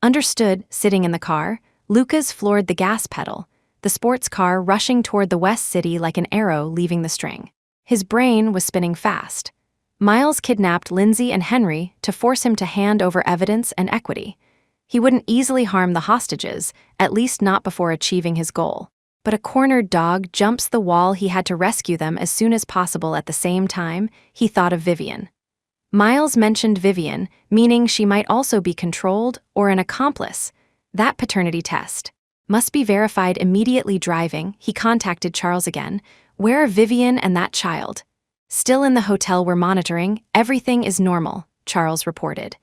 Understood. Sitting in the car, Lucas floored the gas pedal, the sports car rushing toward the West City like an arrow leaving the string. His brain was spinning fast. Miles kidnapped Lindsay and Henry to force him to hand over evidence and equity. He wouldn't easily harm the hostages, at least not before achieving his goal. but a cornered dog jumps the wall. He had to rescue them as soon as possible. At the same time, he thought of Vivian. Miles mentioned Vivian, meaning she might also be controlled or an accomplice. That paternity test must be verified immediately. Driving, he contacted Charles again. Where are Vivian and that child? Still in the hotel. We're monitoring. Everything is normal, Charles reported.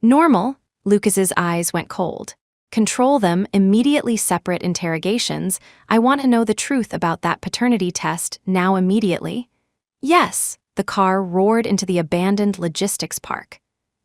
Normal? Lucas's eyes went cold. Control them immediately. Separate interrogations. I want to know the truth about that paternity test now immediately. Yes, the car roared into the abandoned logistics park.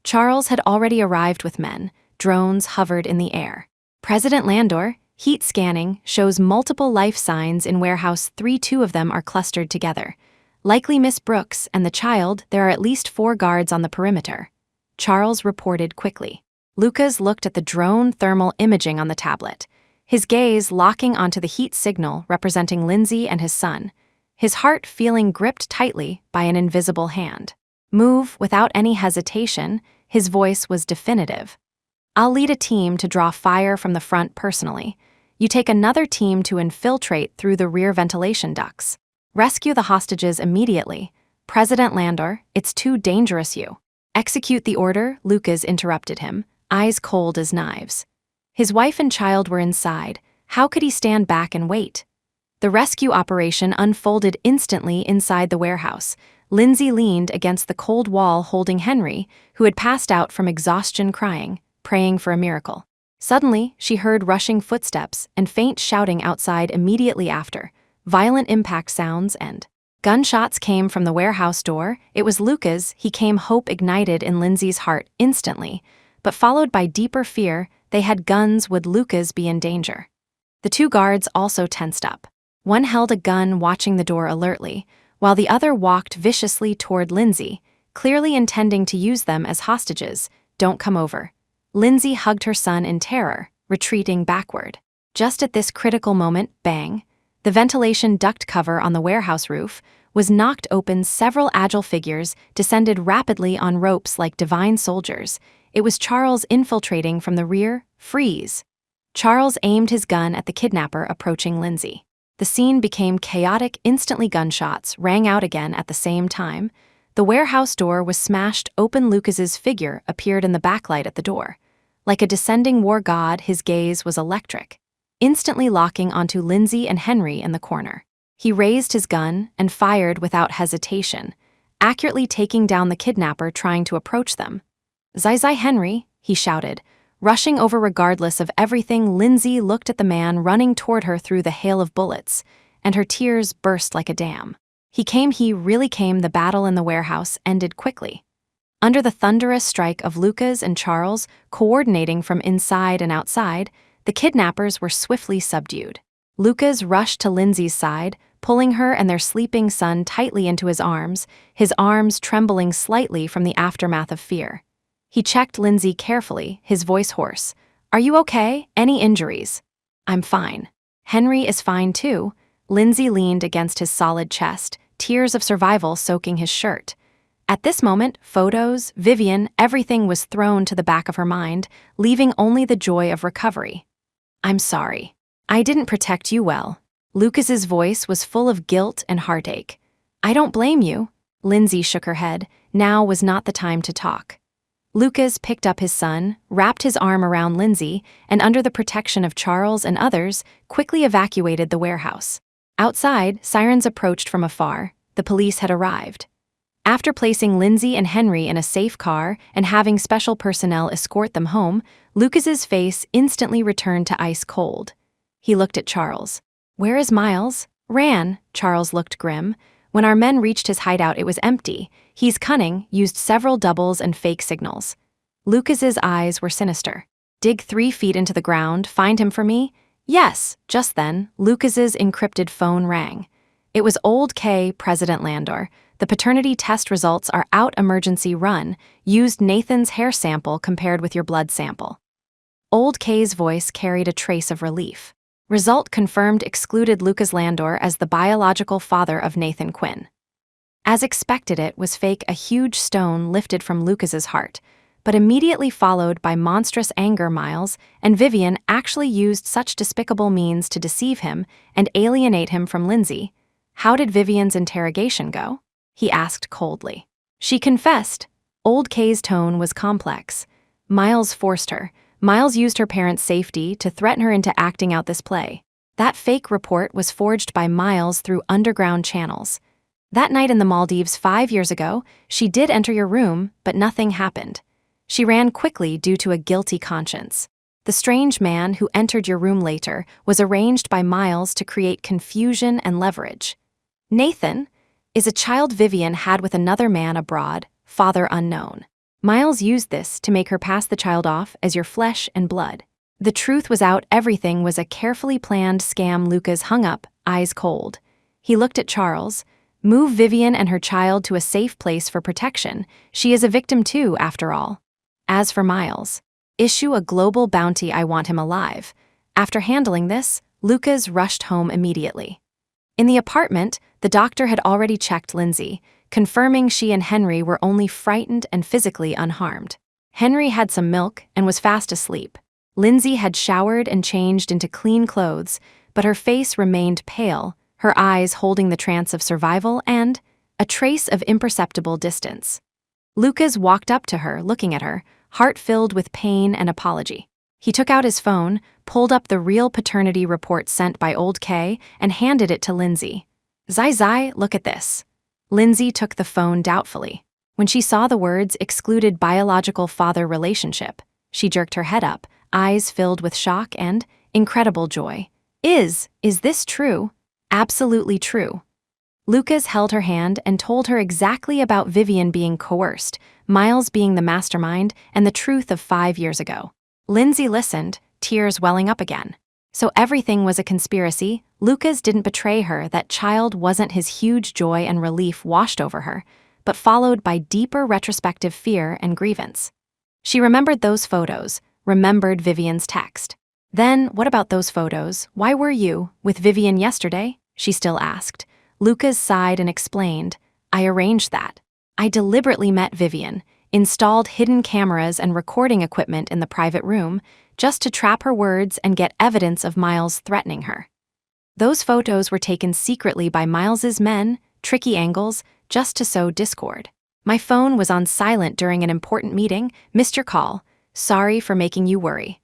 Charles had already arrived with men. Drones hovered in the air. President Landor, heat scanning, shows multiple life signs in warehouse 3. 2 of them are clustered together. Likely Miss Brooks and the child. There are at least 4 guards on the perimeter. Charles reported quickly. Lucas looked at the drone thermal imaging on the tablet, his gaze locking onto the heat signal representing Lindsay and his son, his heart feeling gripped tightly by an invisible hand. Move without any hesitation. His voice was definitive. I'll lead a team to draw fire from the front personally. You take another team to infiltrate through the rear ventilation ducts. Rescue the hostages immediately. President Landor, it's too dangerous. You execute the order. Lucas interrupted him, eyes cold as knives. His wife and child were inside. How could he stand back and wait? The rescue operation unfolded instantly inside the warehouse. Lindsay leaned against the cold wall holding Henry, who had passed out from exhaustion, crying, praying for a miracle. Suddenly, she heard rushing footsteps and faint shouting outside. Immediately after, violent impact sounds and gunshots came from the warehouse door. It was Lucas. He came. Hope ignited in Lindsay's heart instantly, but followed by deeper fear. They had guns. Would Lucas be in danger? The 2 guards also tensed up. One held a gun, watching the door alertly, while the other walked viciously toward Lindsay, clearly intending to use them as hostages. Don't come over. Lindsay hugged her son in terror, retreating backward. Just at this critical moment, bang! The ventilation duct cover on the warehouse roof was knocked open. Several agile figures descended rapidly on ropes like divine soldiers. It was Charles infiltrating from the rear. Freeze! Charles aimed his gun at the kidnapper approaching Lindsay. The scene became chaotic. Instantly, gunshots rang out again at the same time. The warehouse door was smashed open. Lucas's figure appeared in the backlight at the door. Like a descending war god, his gaze was electric, instantly locking onto Lindsay and Henry in the corner. He raised his gun and fired without hesitation, accurately taking down the kidnapper trying to approach them. "Zai Henry," he shouted, rushing over regardless of everything. Lindsay looked at the man running toward her through the hail of bullets, and her tears burst like a dam. He really came. The battle in the warehouse ended quickly. Under the thunderous strike of Lucas and Charles, coordinating from inside and outside, the kidnappers were swiftly subdued. Lucas rushed to Lindsay's side, pulling her and their sleeping son tightly into his arms trembling slightly from the aftermath of fear. He checked Lindsay carefully, his voice hoarse. "Are you okay? Any injuries?" "I'm fine." "Henry is fine too." Lindsay leaned against his solid chest, tears of survival soaking his shirt. At this moment, photos, Vivian, everything was thrown to the back of her mind, leaving only the joy of recovery. "I'm sorry. I didn't protect you well." Lucas's voice was full of guilt and heartache. "I don't blame you." Lindsay shook her head. Now was not the time to talk. Lucas picked up his son, wrapped his arm around Lindsay, and under the protection of Charles and others, quickly evacuated the warehouse. Outside, sirens approached from afar. The police had arrived. After placing Lindsay and Henry in a safe car and having special personnel escort them home, Lucas's face instantly returned to ice cold. He looked at Charles. "Where is Miles?" "Ran." Charles looked grim. "When our men reached his hideout, it was empty. He's cunning, used several doubles and fake signals." Lucas's eyes were sinister. "Dig 3 feet into the ground, find him for me?" "Yes." Just then, Lucas's encrypted phone rang. It was Old K, President Landor. "The paternity test results are out. Emergency run. Used Nathan's hair sample compared with your blood sample." Old K's voice carried a trace of relief. Result confirmed. Excluded Lucas Landor as the biological father of Nathan Quinn. As expected, it was fake. A huge stone lifted from Lucas's heart. but immediately followed by monstrous anger. Miles and Vivian actually used such despicable means to deceive him and alienate him from Lindsay. How did Vivian's interrogation go? He asked coldly. She confessed. Old Kay's tone was complex. Miles forced her. Miles used her parents' safety to threaten her into acting out this play. That fake report was forged by Miles through underground channels. That night in the Maldives 5 years ago, she did enter your room, but nothing happened. She ran quickly due to a guilty conscience. The strange man who entered your room later was arranged by Miles to create confusion and leverage. Nathan is a child Vivian had with another man abroad, father unknown. Miles used this to make her pass the child off as your flesh and blood. The truth was out. Everything was a carefully planned scam. Lucas hung up, eyes cold. He looked at Charles. Move Vivian and her child to a safe place for protection. She is a victim too, after all. As for Miles, issue a global bounty. I want him alive. After handling this, Lucas rushed home immediately. In the apartment, the doctor had already checked Lindsay, confirming she and Henry were only frightened and physically unharmed. Henry had some milk and was fast asleep. Lindsay had showered and changed into clean clothes, but her face remained pale, her eyes holding the trance of survival and a trace of imperceptible distance. Lucas walked up to her, looking at her, heart filled with pain and apology. He took out his phone, pulled up the real paternity report sent by Old Kay, and handed it to Lindsay. Zai, look at this. Lindsay took the phone doubtfully. When she saw the words excluded biological father relationship, she jerked her head up, eyes filled with shock and incredible joy. Is this true? Absolutely true. Lucas held her hand and told her exactly about Vivian being coerced, Miles being the mastermind, and the truth of 5 years ago. Lindsay listened, tears welling up again. So everything was a conspiracy. Lucas didn't betray her. That child wasn't. His huge joy and relief washed over her, but followed by deeper retrospective fear and grievance. She remembered those photos, remembered Vivian's text. Then, what about those photos? Why were you with Vivian yesterday? She still asked. Lucas sighed and explained, I arranged that. I deliberately met Vivian, installed hidden cameras and recording equipment in the private room, just to trap her words and get evidence of Miles threatening her. Those photos were taken secretly by Miles's men, tricky angles, just to sow discord. My phone was on silent during an important meeting. Missed your call. Sorry for making you worry.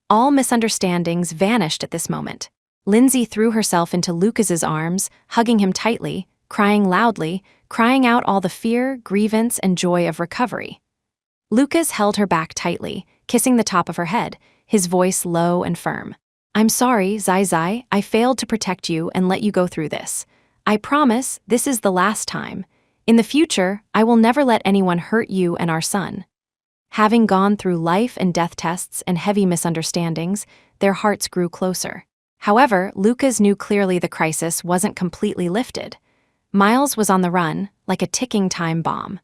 All misunderstandings vanished at this moment. Lindsay threw herself into Lucas's arms, hugging him tightly, crying loudly, crying out all the fear, grievance, and joy of recovery. Lucas held her back tightly, kissing the top of her head, his voice low and firm. I'm sorry, Zai, I failed to protect you and let you go through this. I promise this is the last time. In the future, I will never let anyone hurt you and our son. Having gone through life and death tests and heavy misunderstandings, their hearts grew closer. However, Lucas knew clearly the crisis wasn't completely lifted. Miles was on the run, like a ticking time bomb.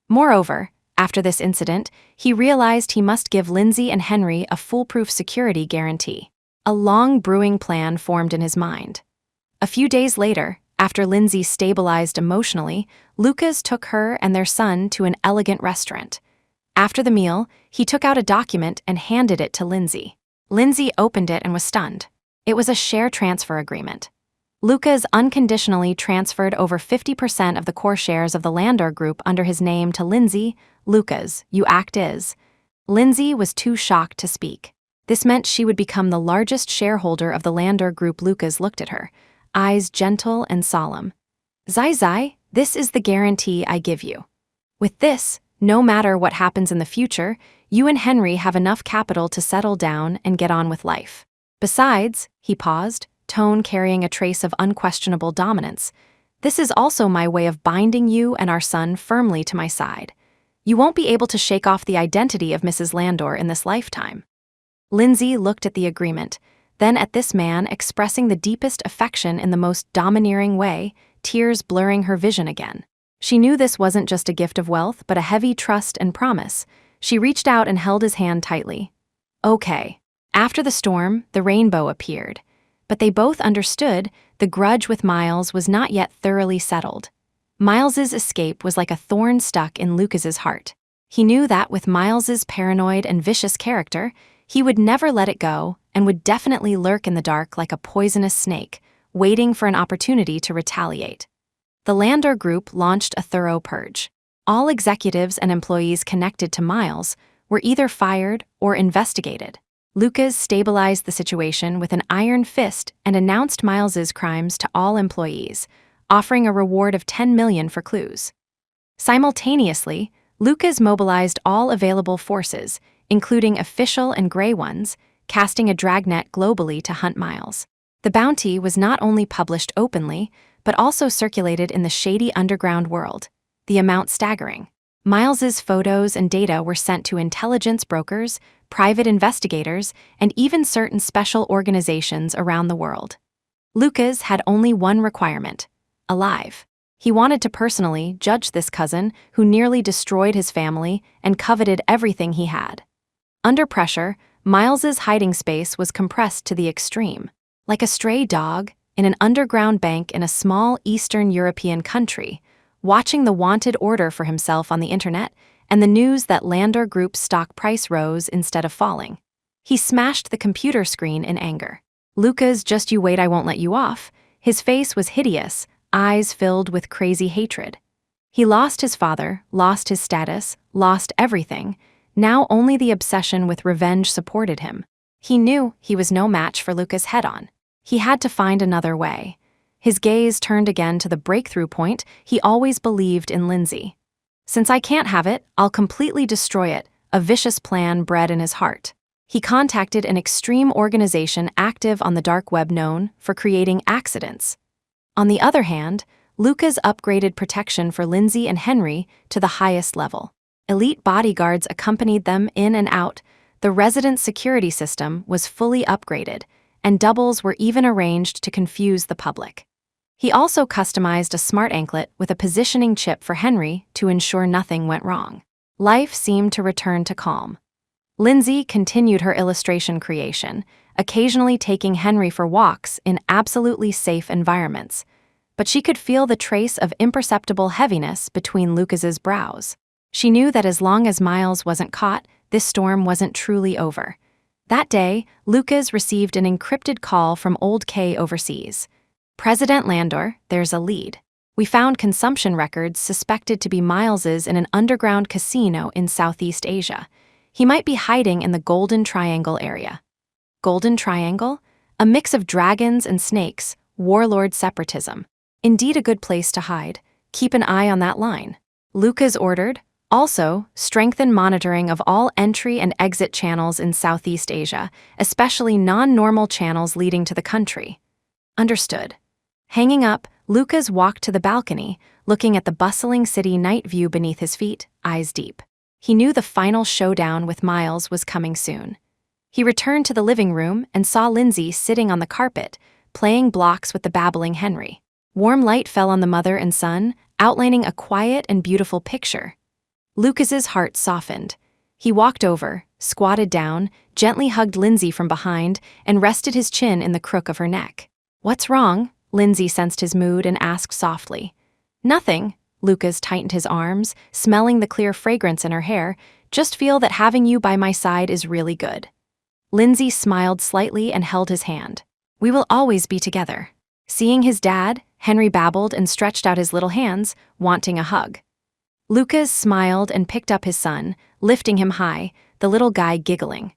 Moreover, after this incident, he realized he must give Lindsay and Henry a foolproof security guarantee. A long brewing plan formed in his mind. A few days later, after Lindsay stabilized emotionally, Lucas took her and their son to an elegant restaurant. After the meal, he took out a document and handed it to Lindsay. Lindsay opened it and was stunned. It was a share transfer agreement. Lucas unconditionally transferred over 50% of the core shares of the Landor Group under his name to Lindsay. Lucas, you act is. Lindsay was too shocked to speak. This meant she would become the largest shareholder of the Landor Group. Lucas looked at her, eyes gentle and solemn. Zai, this is the guarantee I give you. With this, no matter what happens in the future, you and Henry have enough capital to settle down and get on with life. Besides, he paused, tone carrying a trace of unquestionable dominance, this is also my way of binding you and our son firmly to my side. You won't be able to shake off the identity of Mrs. Landor in this lifetime. Lindsay looked at the agreement, then at this man expressing the deepest affection in the most domineering way, tears blurring her vision again. She knew this wasn't just a gift of wealth, but a heavy trust and promise. She reached out and held his hand tightly. Okay. After the storm, the rainbow appeared. But they both understood the grudge with Miles was not yet thoroughly settled. Miles's escape was like a thorn stuck in Lucas's heart. He knew that with Miles's paranoid and vicious character, he would never let it go and would definitely lurk in the dark like a poisonous snake, waiting for an opportunity to retaliate. The Landor Group launched a thorough purge. All executives and employees connected to Miles were either fired or investigated. Lucas stabilized the situation with an iron fist and announced Miles's crimes to all employees, offering a reward of $10 million for clues. Simultaneously, Lucas mobilized all available forces, including official and gray ones, casting a dragnet globally to hunt Miles. The bounty was not only published openly, but also circulated in the shady underground world, the amount staggering. Miles's photos and data were sent to intelligence brokers, private investigators, and even certain special organizations around the world. Lucas had only one requirement: alive. He wanted to personally judge this cousin who nearly destroyed his family and coveted everything he had. Under pressure, Miles's hiding space was compressed to the extreme. Like a stray dog, in an underground bank in a small Eastern European country, watching the wanted order for himself on the internet and the news that Landor Group's stock price rose instead of falling. He smashed the computer screen in anger. Lucas, just you wait, I won't let you off. His face was hideous, eyes filled with crazy hatred. He lost his father, lost his status, lost everything. Now only the obsession with revenge supported him. He knew he was no match for Lucas head-on. He had to find another way. His gaze turned again to the breakthrough point he always believed in Lindsay. Since I can't have it, I'll completely destroy it, a vicious plan bred in his heart. He contacted an extreme organization active on the dark web known for creating accidents. On the other hand, Lucas upgraded protection for Lindsay and Henry to the highest level. Elite bodyguards accompanied them in and out, the resident security system was fully upgraded, and doubles were even arranged to confuse the public. He also customized a smart anklet with a positioning chip for Henry to ensure nothing went wrong. Life seemed to return to calm. Lindsay continued her illustration creation, occasionally taking Henry for walks in absolutely safe environments, but she could feel the trace of imperceptible heaviness between Lucas's brows. She knew that as long as Miles wasn't caught, this storm wasn't truly over. That day, Lucas received an encrypted call from Old K overseas. President Landor, there's a lead. We found consumption records suspected to be Miles's in an underground casino in Southeast Asia. He might be hiding in the Golden Triangle area. Golden Triangle? A mix of dragons and snakes, warlord separatism. Indeed a good place to hide. Keep an eye on that line. Lucas ordered. Also, strengthen monitoring of all entry and exit channels in Southeast Asia, especially non-normal channels leading to the country. Understood. Hanging up, Lucas walked to the balcony, looking at the bustling city night view beneath his feet, eyes deep. He knew the final showdown with Miles was coming soon. He returned to the living room and saw Lindsay sitting on the carpet, playing blocks with the babbling Henry. Warm light fell on the mother and son, outlining a quiet and beautiful picture. Lucas's heart softened. He walked over, squatted down, gently hugged Lindsay from behind, and rested his chin in the crook of her neck. What's wrong? Lindsay sensed his mood and asked softly. Nothing. Lucas tightened his arms, smelling the clear fragrance in her hair. Just feel that having you by my side is really good. Lindsay smiled slightly and held his hand. We will always be together. Seeing his dad, Henry babbled and stretched out his little hands, wanting a hug. Lucas smiled and picked up his son, lifting him high, the little guy giggling.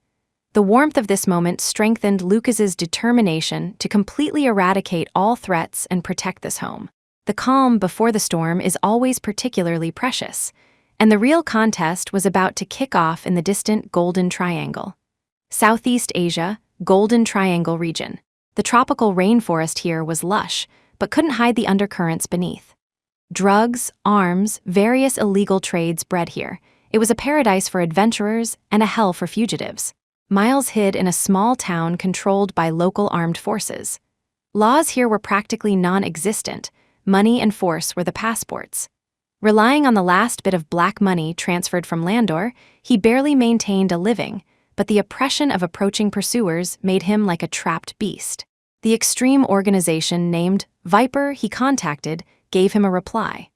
The warmth of this moment strengthened Lucas's determination to completely eradicate all threats and protect this home. The calm before the storm is always particularly precious, and the real contest was about to kick off in the distant Golden Triangle. Southeast Asia, Golden Triangle region. The tropical rainforest here was lush, but couldn't hide the undercurrents beneath. Drugs, arms, various illegal trades bred here. It was a paradise for adventurers and a hell for fugitives. Miles hid in a small town controlled by local armed forces. Laws here were practically non-existent. Money and force were the passports. Relying on the last bit of black money transferred from Landor, he barely maintained a living, but the oppression of approaching pursuers made him like a trapped beast. The extreme organization named Viper he contacted gave him a reply.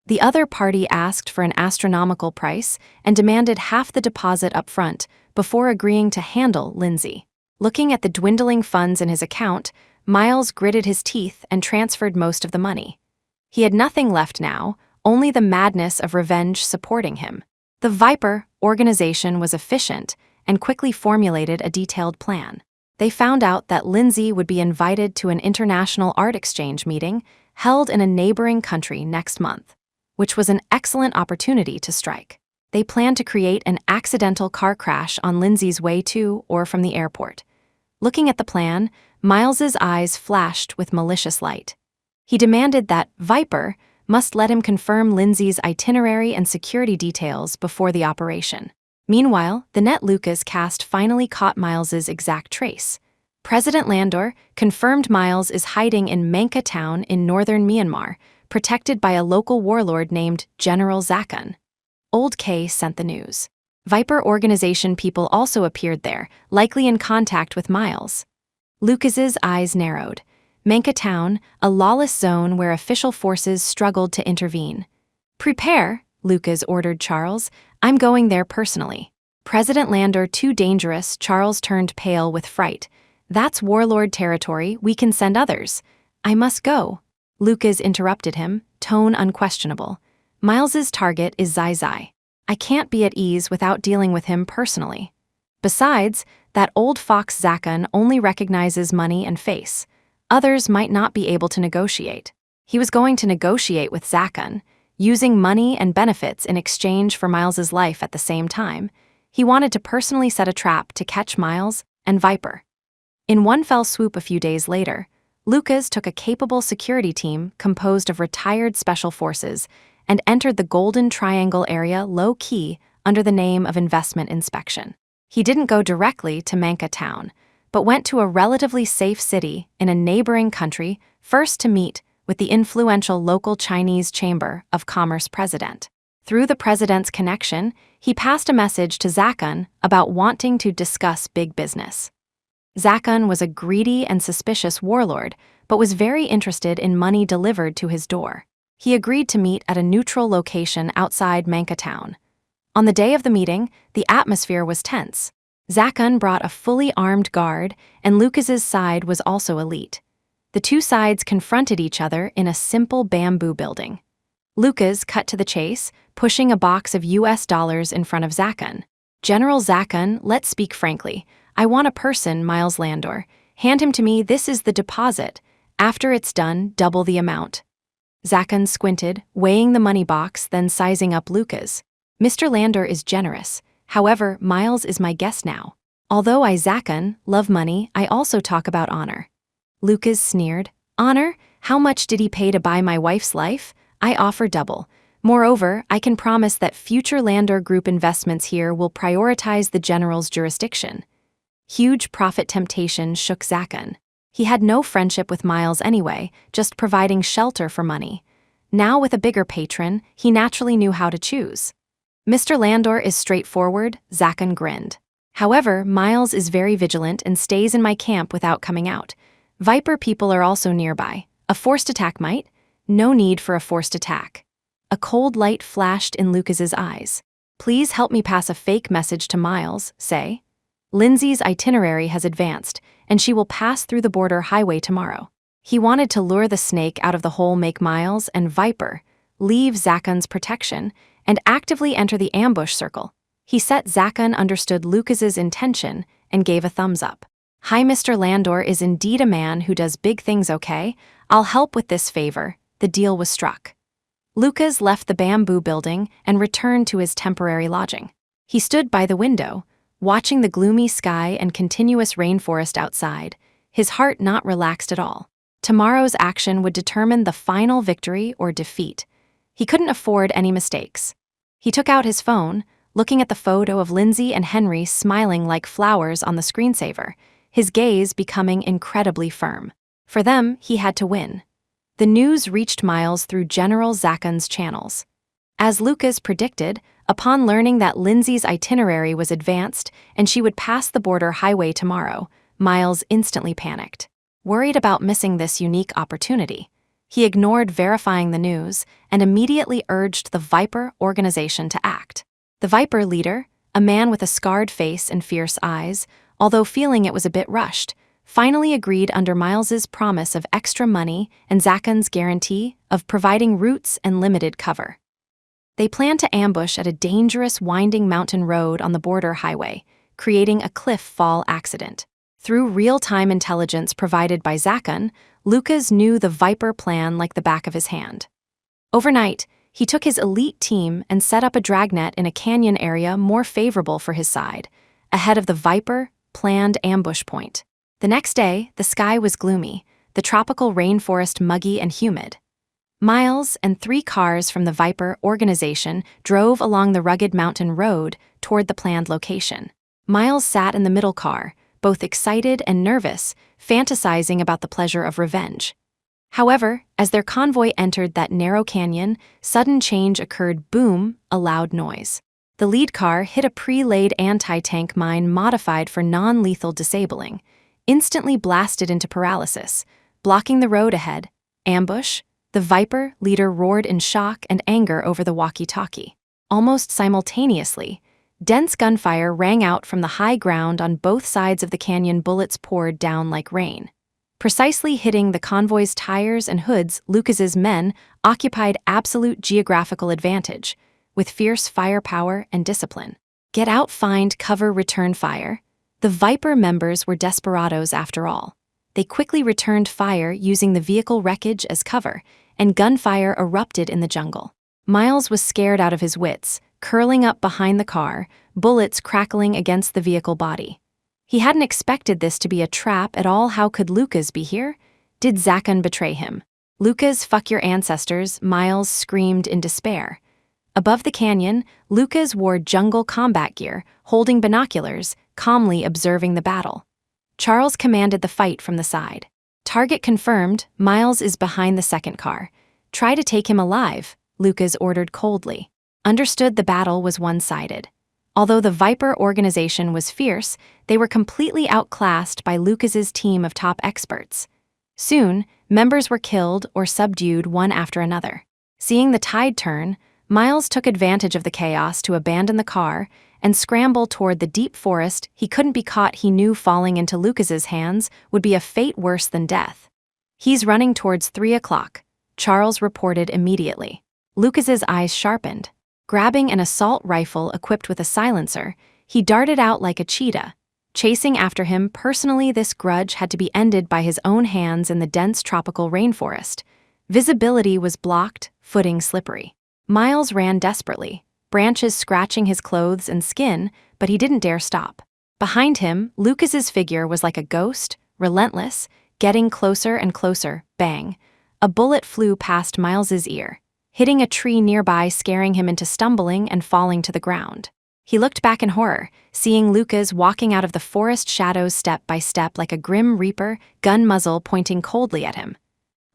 The other party asked for an astronomical price and demanded half the deposit up front before agreeing to handle Lindsay. Looking at the dwindling funds in his account, Miles gritted his teeth and transferred most of the money. He had nothing left now, only the madness of revenge supporting him. The Viper organization was efficient and quickly formulated a detailed plan. They found out that Lindsay would be invited to an international art exchange meeting held in a neighboring country next month, which was an excellent opportunity to strike. They planned to create an accidental car crash on Lindsay's way to or from the airport. Looking at the plan, Miles's eyes flashed with malicious light. He demanded that Viper must let him confirm Lindsay's itinerary and security details before the operation. Meanwhile, the net Lucas cast finally caught Miles's exact trace. President Landor confirmed Miles is hiding in Menka town in northern Myanmar, protected by a local warlord named General Zakun. Old K sent the news. Viper organization people also appeared there, likely in contact with Miles. Lucas's eyes narrowed. Menka town, a lawless zone where official forces struggled to intervene. "Prepare," Lucas ordered Charles. "I'm going there personally." President Landor too dangerous, Charles turned pale with fright. "That's warlord territory, we can send others." "I must go." Lucas interrupted him, tone unquestionable. "Miles's target is Zai Zai. I can't be at ease without dealing with him personally. Besides, that old fox Zakun only recognizes money and face. Others might not be able to negotiate." He was going to negotiate with Zakun, using money and benefits in exchange for Miles's life at the same time. He wanted to personally set a trap to catch Miles and Viper. In one fell swoop a few days later, Lucas took a capable security team composed of retired special forces and entered the Golden Triangle area low-key under the name of investment inspection. He didn't go directly to Menka town, but went to a relatively safe city in a neighboring country first to meet with the influential local Chinese Chamber of Commerce president. Through the president's connection, he passed a message to Zakun about wanting to discuss big business. Zakun was a greedy and suspicious warlord, but was very interested in money delivered to his door. He agreed to meet at a neutral location outside Menka town. On the day of the meeting, the atmosphere was tense. Zakun brought a fully armed guard, and Lucas's side was also elite. The two sides confronted each other in a simple bamboo building. Lucas cut to the chase, pushing a box of US dollars in front of Zakun. "General Zakun, let's speak frankly. I want a person, Miles Landor. Hand him to me, this is the deposit. After it's done, double the amount." Zakun squinted, weighing the money box, then sizing up Lucas. "Mr. Landor is generous. However, Miles is my guest now. Although I, Zakun, love money, I also talk about honor." Lucas sneered. "Honor? How much did he pay to buy my wife's life? I offer double. Moreover, I can promise that future Landor Group investments here will prioritize the general's jurisdiction." Huge profit temptation shook Zakun. He had no friendship with Miles anyway, just providing shelter for money. Now with a bigger patron, he naturally knew how to choose. "Mr. Landor is straightforward," Zakun grinned. "However, Miles is very vigilant and stays in my camp without coming out. Viper people are also nearby. A forced attack might? No need for a forced attack." A cold light flashed in Lucas's eyes. "Please help me pass a fake message to Miles, say. Lindsay's itinerary has advanced, and she will pass through the border highway tomorrow." He wanted to lure the snake out of the hole, make Miles and Viper leave Zakun's protection and actively enter the ambush circle. He said Zakun understood Lucas's intention and gave a thumbs up. "Hi, Mr. Landor is indeed a man who does big things, okay? I'll help with this favor." The deal was struck. Lucas left the bamboo building and returned to his temporary lodging. He stood by the window, watching the gloomy sky and continuous rainforest outside, his heart not relaxed at all. Tomorrow's action would determine the final victory or defeat. He couldn't afford any mistakes. He took out his phone, looking at the photo of Lindsay and Henry smiling like flowers on the screensaver, his gaze becoming incredibly firm. For them, he had to win. The news reached Miles through General Zakun's channels. As Lucas predicted, upon learning that Lindsay's itinerary was advanced and she would pass the border highway tomorrow, Miles instantly panicked. Worried about missing this unique opportunity, He ignored verifying the news and immediately urged the Viper organization to act. The Viper leader, a man with a scarred face and fierce eyes, although feeling it was a bit rushed, finally agreed under Miles's promise of extra money and Zakan's guarantee of providing routes and limited cover. They planned to ambush at a dangerous winding mountain road on the border highway, creating a cliff fall accident. Through real-time intelligence provided by Zakan, Lucas knew the Viper plan like the back of his hand. Overnight, he took his elite team and set up a dragnet in a canyon area more favorable for his side, ahead of the Viper planned ambush point. The next day, the sky was gloomy, the tropical rainforest muggy and humid. Miles and 3 cars from the Viper organization drove along the rugged mountain road toward the planned location. Miles sat in the middle car, both excited and nervous, fantasizing about the pleasure of revenge. However, as their convoy entered that narrow canyon, sudden change occurred. Boom, a loud noise. The lead car hit a pre-laid anti-tank mine modified for non-lethal disabling, instantly blasted into paralysis, blocking the road ahead. Ambush. The Viper leader roared in shock and anger over the walkie-talkie. Almost simultaneously, dense gunfire rang out from the high ground on both sides of the canyon. Bullets poured down like rain, precisely hitting the convoy's tires and hoods. Lucas's men occupied absolute geographical advantage, with fierce firepower and discipline. Get out, find cover, return fire. The Viper members were desperados after all. They quickly returned fire using the vehicle wreckage as cover, and gunfire erupted in the jungle. Miles was scared out of his wits, curling up behind the car, bullets crackling against the vehicle body. He hadn't expected this to be a trap at all. How could Lucas be here? Did Zakan betray him? Lucas, fuck your ancestors, Miles screamed in despair. Above the canyon, Lucas wore jungle combat gear, holding binoculars, calmly observing the battle. Charles commanded the fight from the side. Target confirmed, Miles is behind the second car. Try to take him alive, Lucas ordered coldly. Understood. The battle was one-sided. Although the Viper organization was fierce, they were completely outclassed by Lucas's team of top experts. Soon, members were killed or subdued one after another. Seeing the tide turn, Miles took advantage of the chaos to abandon the car and scramble toward the deep forest. He couldn't be caught. He knew falling into Lucas's hands would be a fate worse than death. He's running towards 3 o'clock, Charles reported immediately. Lucas's eyes sharpened. Grabbing an assault rifle equipped with a silencer, he darted out like a cheetah, chasing after him. Personally, this grudge had to be ended by his own hands in the dense tropical rainforest. Visibility was blocked, footing slippery. Miles ran desperately, branches scratching his clothes and skin, but he didn't dare stop. Behind him, Lucas's figure was like a ghost, relentless, getting closer and closer. Bang! A bullet flew past Miles's ear, hitting a tree nearby, scaring him into stumbling and falling to the ground. He looked back in horror, seeing Lucas walking out of the forest shadows step by step like a grim reaper, gun muzzle pointing coldly at him.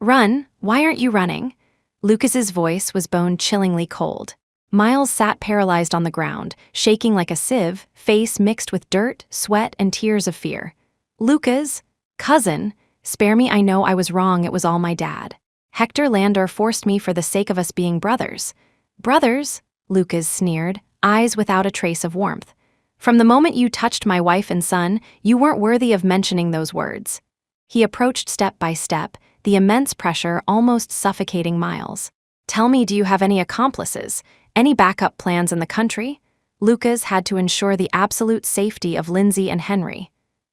Run, why aren't you running? Lucas's voice was bone-chillingly cold. Miles sat paralyzed on the ground, shaking like a sieve, face mixed with dirt, sweat, and tears of fear. Lucas, cousin, spare me. I know I was wrong. It was all my dad. Hector Landor forced me for the sake of us being brothers. Brothers? Lucas sneered, eyes without a trace of warmth. From the moment you touched my wife and son, you weren't worthy of mentioning those words. He approached step by step, the immense pressure almost suffocating Miles. Tell me, do you have any accomplices? Any backup plans in the country? Lucas had to ensure the absolute safety of Lindsay and Henry.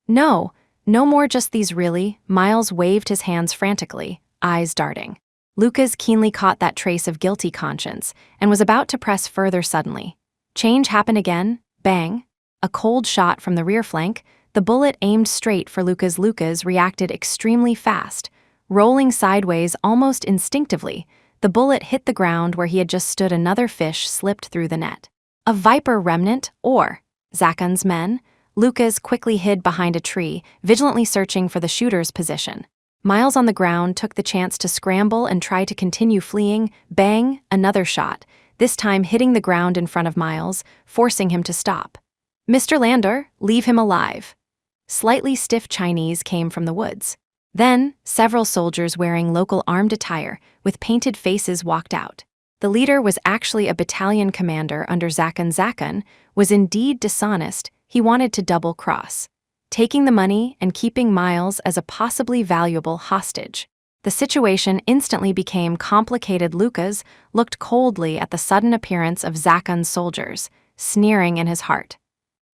No more, just these. Really? Miles waved his hands frantically, eyes darting. Lucas keenly caught that trace of guilty conscience and was about to press further. Suddenly, change happened again. Bang! A cold shot from the rear flank, the bullet aimed straight for Lucas. Lucas reacted extremely fast. Rolling sideways almost instinctively, the bullet hit the ground where he had just stood. Another fish slipped through the net. A Viper remnant, or Zakan's men? Lucas quickly hid behind a tree, vigilantly searching for the shooter's position. Miles on the ground took the chance to scramble and try to continue fleeing. Bang! Another shot, this time hitting the ground in front of Miles, forcing him to stop. Mr. Landor, leave him alive. Slightly stiff Chinese came from the woods. Then, several soldiers wearing local armed attire with painted faces walked out. The leader was actually a battalion commander under Zakon. Zakon was indeed dishonest. He wanted to double-cross, taking the money and keeping Miles as a possibly valuable hostage. The situation instantly became complicated. Lucas looked coldly at the sudden appearance of Zakon's soldiers, sneering in his heart.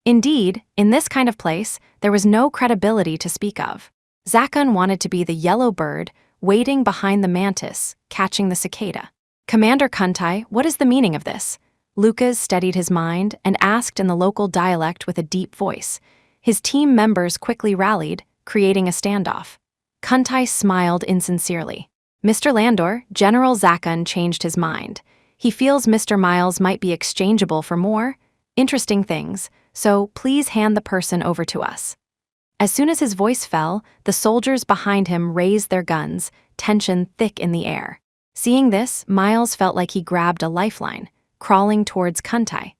Indeed, in this kind of place, there was no credibility to speak of. Zakon wanted to be the yellow bird, waiting behind the mantis, catching the cicada. "Commander Kuntai, what is the meaning of this?" Lucas steadied his mind and asked in the local dialect with a deep voice. His team members quickly rallied, creating a standoff. Kuntai smiled insincerely. "Mr. Landor, General Zakon changed his mind. He feels Mr. Miles might be exchangeable for more interesting things, so please hand the person over to us." As soon as his voice fell, the soldiers behind him raised their guns, tension thick in the air. Seeing this, Miles felt like he grabbed a lifeline, crawling towards Kuntai.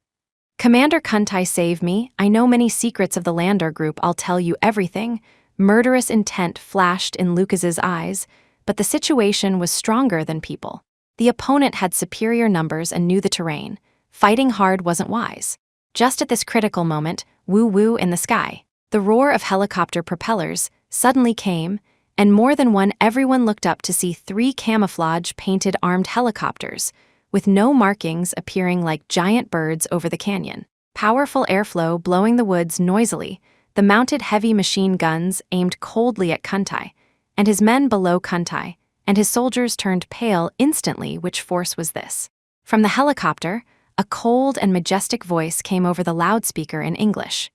"Commander Kuntai, save me. I know many secrets of the Landor group. I'll tell you everything." Murderous intent flashed in Lucas's eyes, but the situation was stronger than people. The opponent had superior numbers and knew the terrain. Fighting hard wasn't wise. Just at this critical moment, woo-woo in the sky. The roar of helicopter propellers suddenly came, and more than one everyone looked up to see 3 camouflage-painted armed helicopters, with no markings appearing like giant birds over the canyon. Powerful airflow blowing the woods noisily, the mounted heavy machine guns aimed coldly at Kuntai, and his men below Kuntai, and his soldiers turned pale instantly. Which force was this? From the helicopter, a cold and majestic voice came over the loudspeaker in English.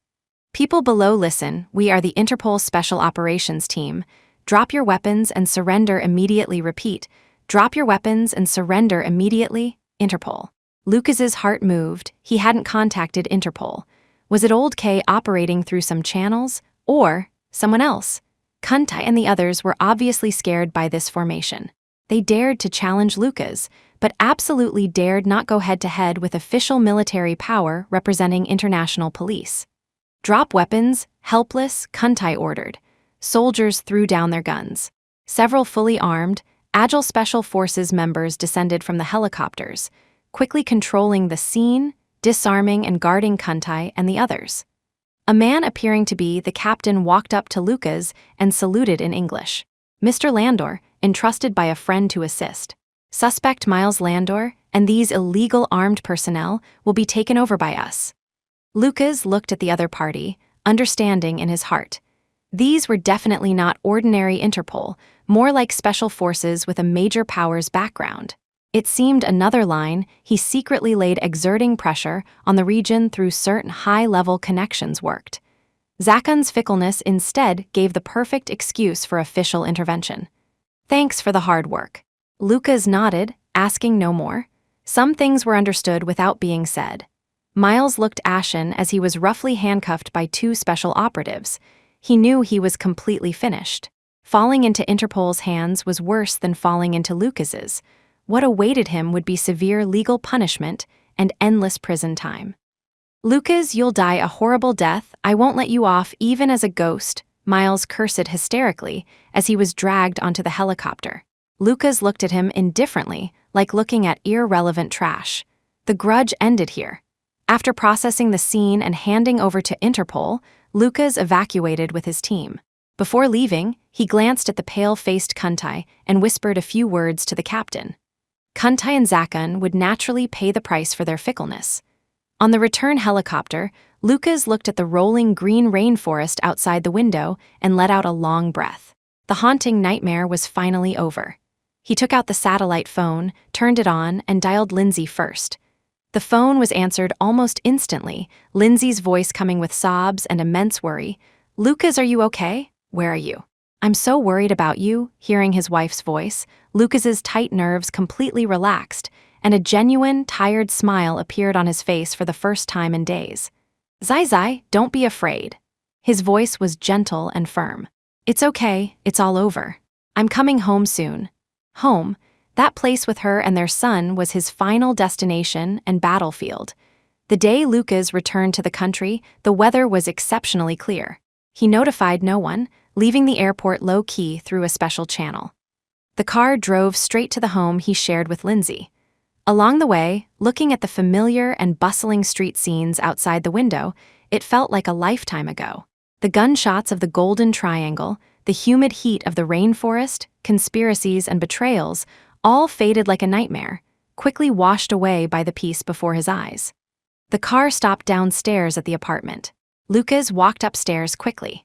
"People below, listen, we are the Interpol Special Operations Team. Drop your weapons and surrender immediately. Repeat, drop your weapons and surrender immediately. Interpol." Lucas's heart moved. He hadn't contacted Interpol. Was it Old K operating through some channels? Or someone else? Kuntai and the others were obviously scared by this formation. They dared to challenge Lucas, but absolutely dared not go head-to-head with official military power representing international police. "Drop weapons, helpless," Kuntai ordered. Soldiers threw down their guns. Several fully armed, agile Special Forces members descended from the helicopters, quickly controlling the scene, disarming and guarding Kuntai and the others. A man appearing to be the captain walked up to Lucas and saluted in English. "Mr. Landor, entrusted by a friend to assist. Suspect Miles Landor and these illegal armed personnel will be taken over by us." Lucas looked at the other party, understanding in his heart. These were definitely not ordinary Interpol, more like Special Forces with a major powers background. It seemed another line he secretly laid exerting pressure on the region through certain high-level connections worked. Zakon's fickleness instead gave the perfect excuse for official intervention. "Thanks for the hard work." Lucas nodded, asking no more. Some things were understood without being said. Miles looked ashen as he was roughly handcuffed by 2 special operatives. He knew he was completely finished. Falling into Interpol's hands was worse than falling into Lucas's. What awaited him would be severe legal punishment and endless prison time. "Lucas, you'll die a horrible death. I won't let you off even as a ghost," Miles cursed hysterically as he was dragged onto the helicopter. Lucas looked at him indifferently, like looking at irrelevant trash. The grudge ended here. After processing the scene and handing over to Interpol, Lucas evacuated with his team. Before leaving, he glanced at the pale-faced Kuntai and whispered a few words to the captain. Kuntai and Zakon would naturally pay the price for their fickleness. On the return helicopter, Lucas looked at the rolling green rainforest outside the window and let out a long breath. The haunting nightmare was finally over. He took out the satellite phone, turned it on, and dialed Lindsay first. The phone was answered almost instantly, Lindsay's voice coming with sobs and immense worry. "Lucas, are you okay? Where are you? I'm so worried about you." Hearing his wife's voice, Lucas's tight nerves completely relaxed, and a genuine, tired smile appeared on his face for the first time in days. "Zai, don't be afraid." His voice was gentle and firm. "It's okay, it's all over. I'm coming home soon." Home, that place with her and their son, was his final destination and battlefield. The day Lucas returned to the country, the weather was exceptionally clear. He notified no one, leaving the airport low-key through a special channel. The car drove straight to the home he shared with Lindsay. Along the way, looking at the familiar and bustling street scenes outside the window, it felt like a lifetime ago. The gunshots of the Golden Triangle, the humid heat of the rainforest, conspiracies and betrayals, all faded like a nightmare, quickly washed away by the peace before his eyes. The car stopped downstairs at the apartment. Lucas walked upstairs quickly.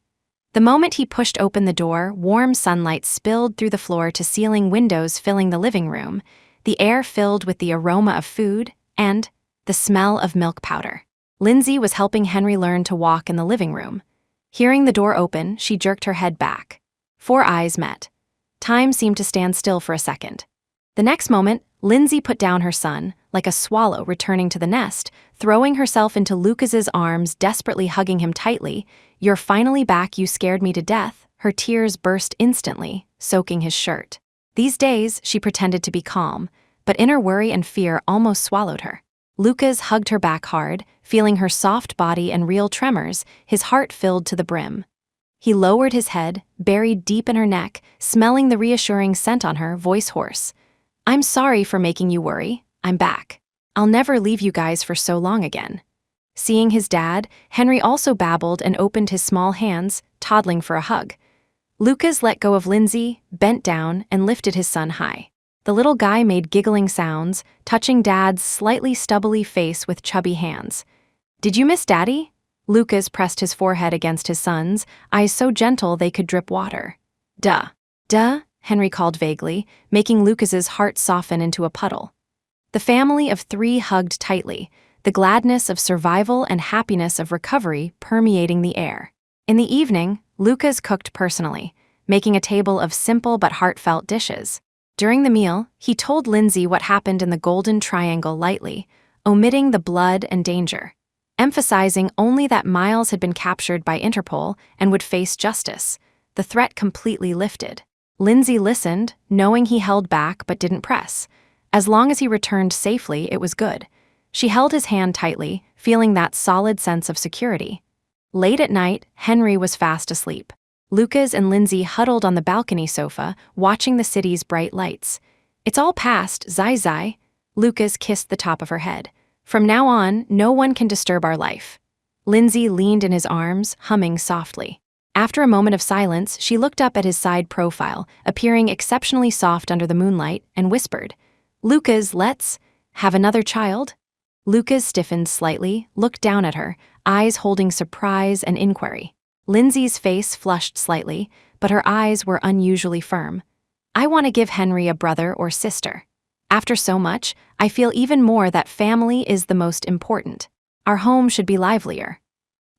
The moment he pushed open the door, warm sunlight spilled through the floor-to-ceiling windows filling the living room, the air filled with the aroma of food and the smell of milk powder. Lindsay was helping Henry learn to walk in the living room. Hearing the door open, she jerked her head back. 4 eyes met. Time seemed to stand still for a second. The next moment, Lindsay put down her son, like a swallow returning to the nest, throwing herself into Lucas's arms, desperately hugging him tightly. "You're finally back, you scared me to death." Her tears burst instantly, soaking his shirt. These days, she pretended to be calm, but inner worry and fear almost swallowed her. Lucas hugged her back hard, feeling her soft body and real tremors, his heart filled to the brim. He lowered his head, buried deep in her neck, smelling the reassuring scent on her, voice hoarse. "I'm sorry for making you worry. I'm back. I'll never leave you guys for so long again." Seeing his dad, Henry also babbled and opened his small hands, toddling for a hug. Lucas let go of Lindsay, bent down, and lifted his son high. The little guy made giggling sounds, touching Dad's slightly stubbly face with chubby hands. "Did you miss Daddy?" Lucas pressed his forehead against his son's, eyes so gentle they could drip water. "Duh." "Duh," Henry called vaguely, making Lucas's heart soften into a puddle. The family of 3 hugged tightly, the gladness of survival and happiness of recovery permeating the air. In the evening, Lucas cooked personally, making a table of simple but heartfelt dishes. During the meal, he told Lindsay what happened in the Golden Triangle lightly, omitting the blood and danger, emphasizing only that Miles had been captured by Interpol and would face justice. The threat completely lifted. Lindsay listened, knowing he held back but didn't press. As long as he returned safely, it was good. She held his hand tightly, feeling that solid sense of security. Late at night, Henry was fast asleep. Lucas and Lindsay huddled on the balcony sofa, watching the city's bright lights. "It's all past, Zai." Lucas kissed the top of her head. "From now on, no one can disturb our life." Lindsay leaned in his arms, humming softly. After a moment of silence, she looked up at his side profile, appearing exceptionally soft under the moonlight, and whispered, "Lucas, let's have another child?" Lucas stiffened slightly, looked down at her, eyes holding surprise and inquiry. Lindsay's face flushed slightly, but her eyes were unusually firm. "I want to give Henry a brother or sister. After so much, I feel even more that family is the most important. Our home should be livelier."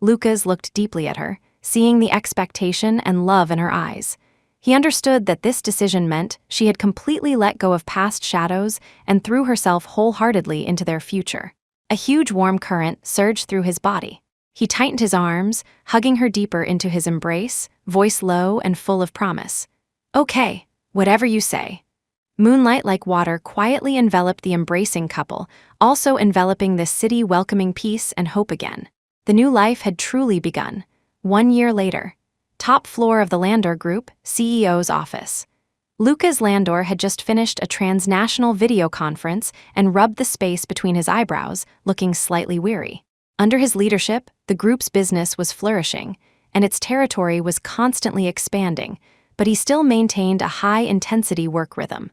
Lucas looked deeply at her, seeing the expectation and love in her eyes. He understood that this decision meant she had completely let go of past shadows and threw herself wholeheartedly into their future. A huge warm current surged through his body. He tightened his arms, hugging her deeper into his embrace, voice low and full of promise. "Okay, whatever you say." Moonlight like water quietly enveloped the embracing couple, also enveloping the city welcoming peace and hope again. The new life had truly begun. 1 year later. Top floor of the Landor Group, CEO's office. Lucas Landor had just finished a transnational video conference and rubbed the space between his eyebrows, looking slightly weary. Under his leadership, the group's business was flourishing, and its territory was constantly expanding, but he still maintained a high-intensity work rhythm.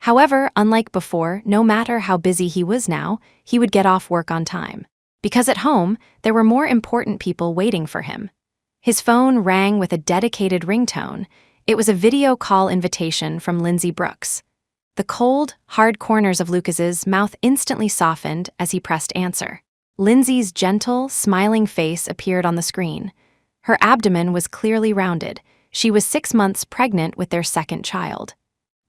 However, unlike before, no matter how busy he was now, he would get off work on time. Because at home, there were more important people waiting for him. His phone rang with a dedicated ringtone. It was a video call invitation from Lindsay Brooks. The cold, hard corners of Lucas's mouth instantly softened as he pressed answer. Lindsay's gentle, smiling face appeared on the screen. Her abdomen was clearly rounded. She was 6 months pregnant with their second child.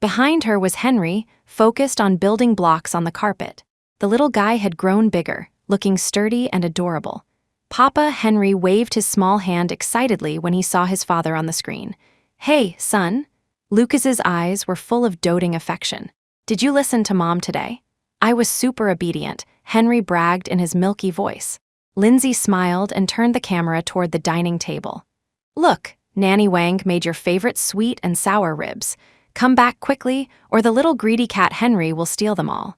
Behind her was Henry, focused on building blocks on the carpet. The little guy had grown bigger, looking sturdy and adorable. Papa Henry waved his small hand excitedly when he saw his father on the screen. "Hey, son." Lucas's eyes were full of doting affection. "Did you listen to Mom today?" "I was super obedient," Henry bragged in his milky voice. Lindsay smiled and turned the camera toward the dining table. "Look, Nanny Wang made your favorite sweet and sour ribs. Come back quickly, or the little greedy cat Henry will steal them all."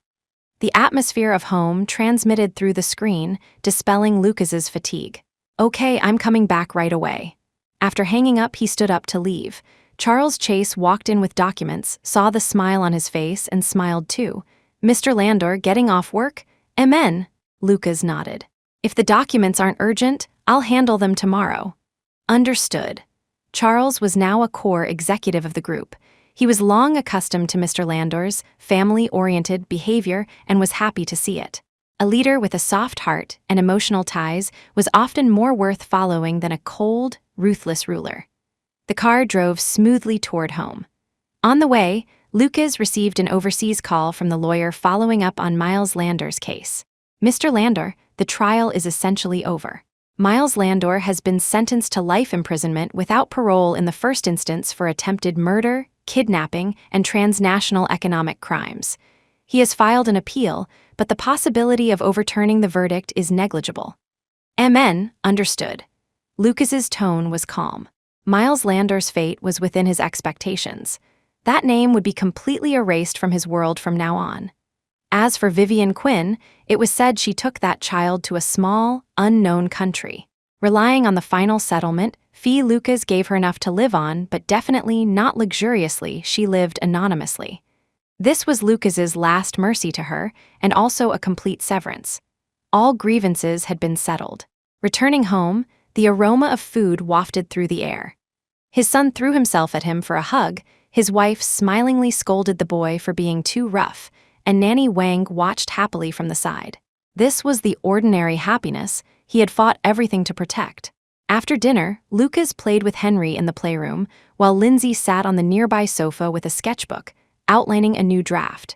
The atmosphere of home transmitted through the screen, dispelling Lucas's fatigue. "Okay, I'm coming back right away." After hanging up, he stood up to leave. Charles Chase walked in with documents, saw the smile on his face, and smiled too. "Mr. Landor, getting off work?" "Amen." Lucas nodded. "If the documents aren't urgent, I'll handle them tomorrow." "Understood." Charles was now a core executive of the group. He was long accustomed to Mr. Landor's family-oriented behavior and was happy to see it. A leader with a soft heart and emotional ties was often more worth following than a cold, ruthless ruler. The car drove smoothly toward home. On the way, Lucas received an overseas call from the lawyer following up on Miles Landor's case. "Mr. Landor, the trial is essentially over. Miles Landor has been sentenced to life imprisonment without parole in the first instance for attempted murder, kidnapping, and transnational economic crimes. He has filed an appeal, but the possibility of overturning the verdict is negligible." "Amen, understood." Lucas's tone was calm. Miles Landor's fate was within his expectations. That name would be completely erased from his world from now on. As for Vivian Quinn, it was said she took that child to a small, unknown country. Relying on the final settlement fee, Lucas gave her enough to live on, but definitely not luxuriously. She lived anonymously. This was Lucas's last mercy to her, and also a complete severance. All grievances had been settled. Returning home, the aroma of food wafted through the air. His son threw himself at him for a hug, his wife smilingly scolded the boy for being too rough, and Nanny Wang watched happily from the side. This was the ordinary happiness he had fought everything to protect. After dinner, Lucas played with Henry in the playroom, while Lindsay sat on the nearby sofa with a sketchbook, outlining a new draft.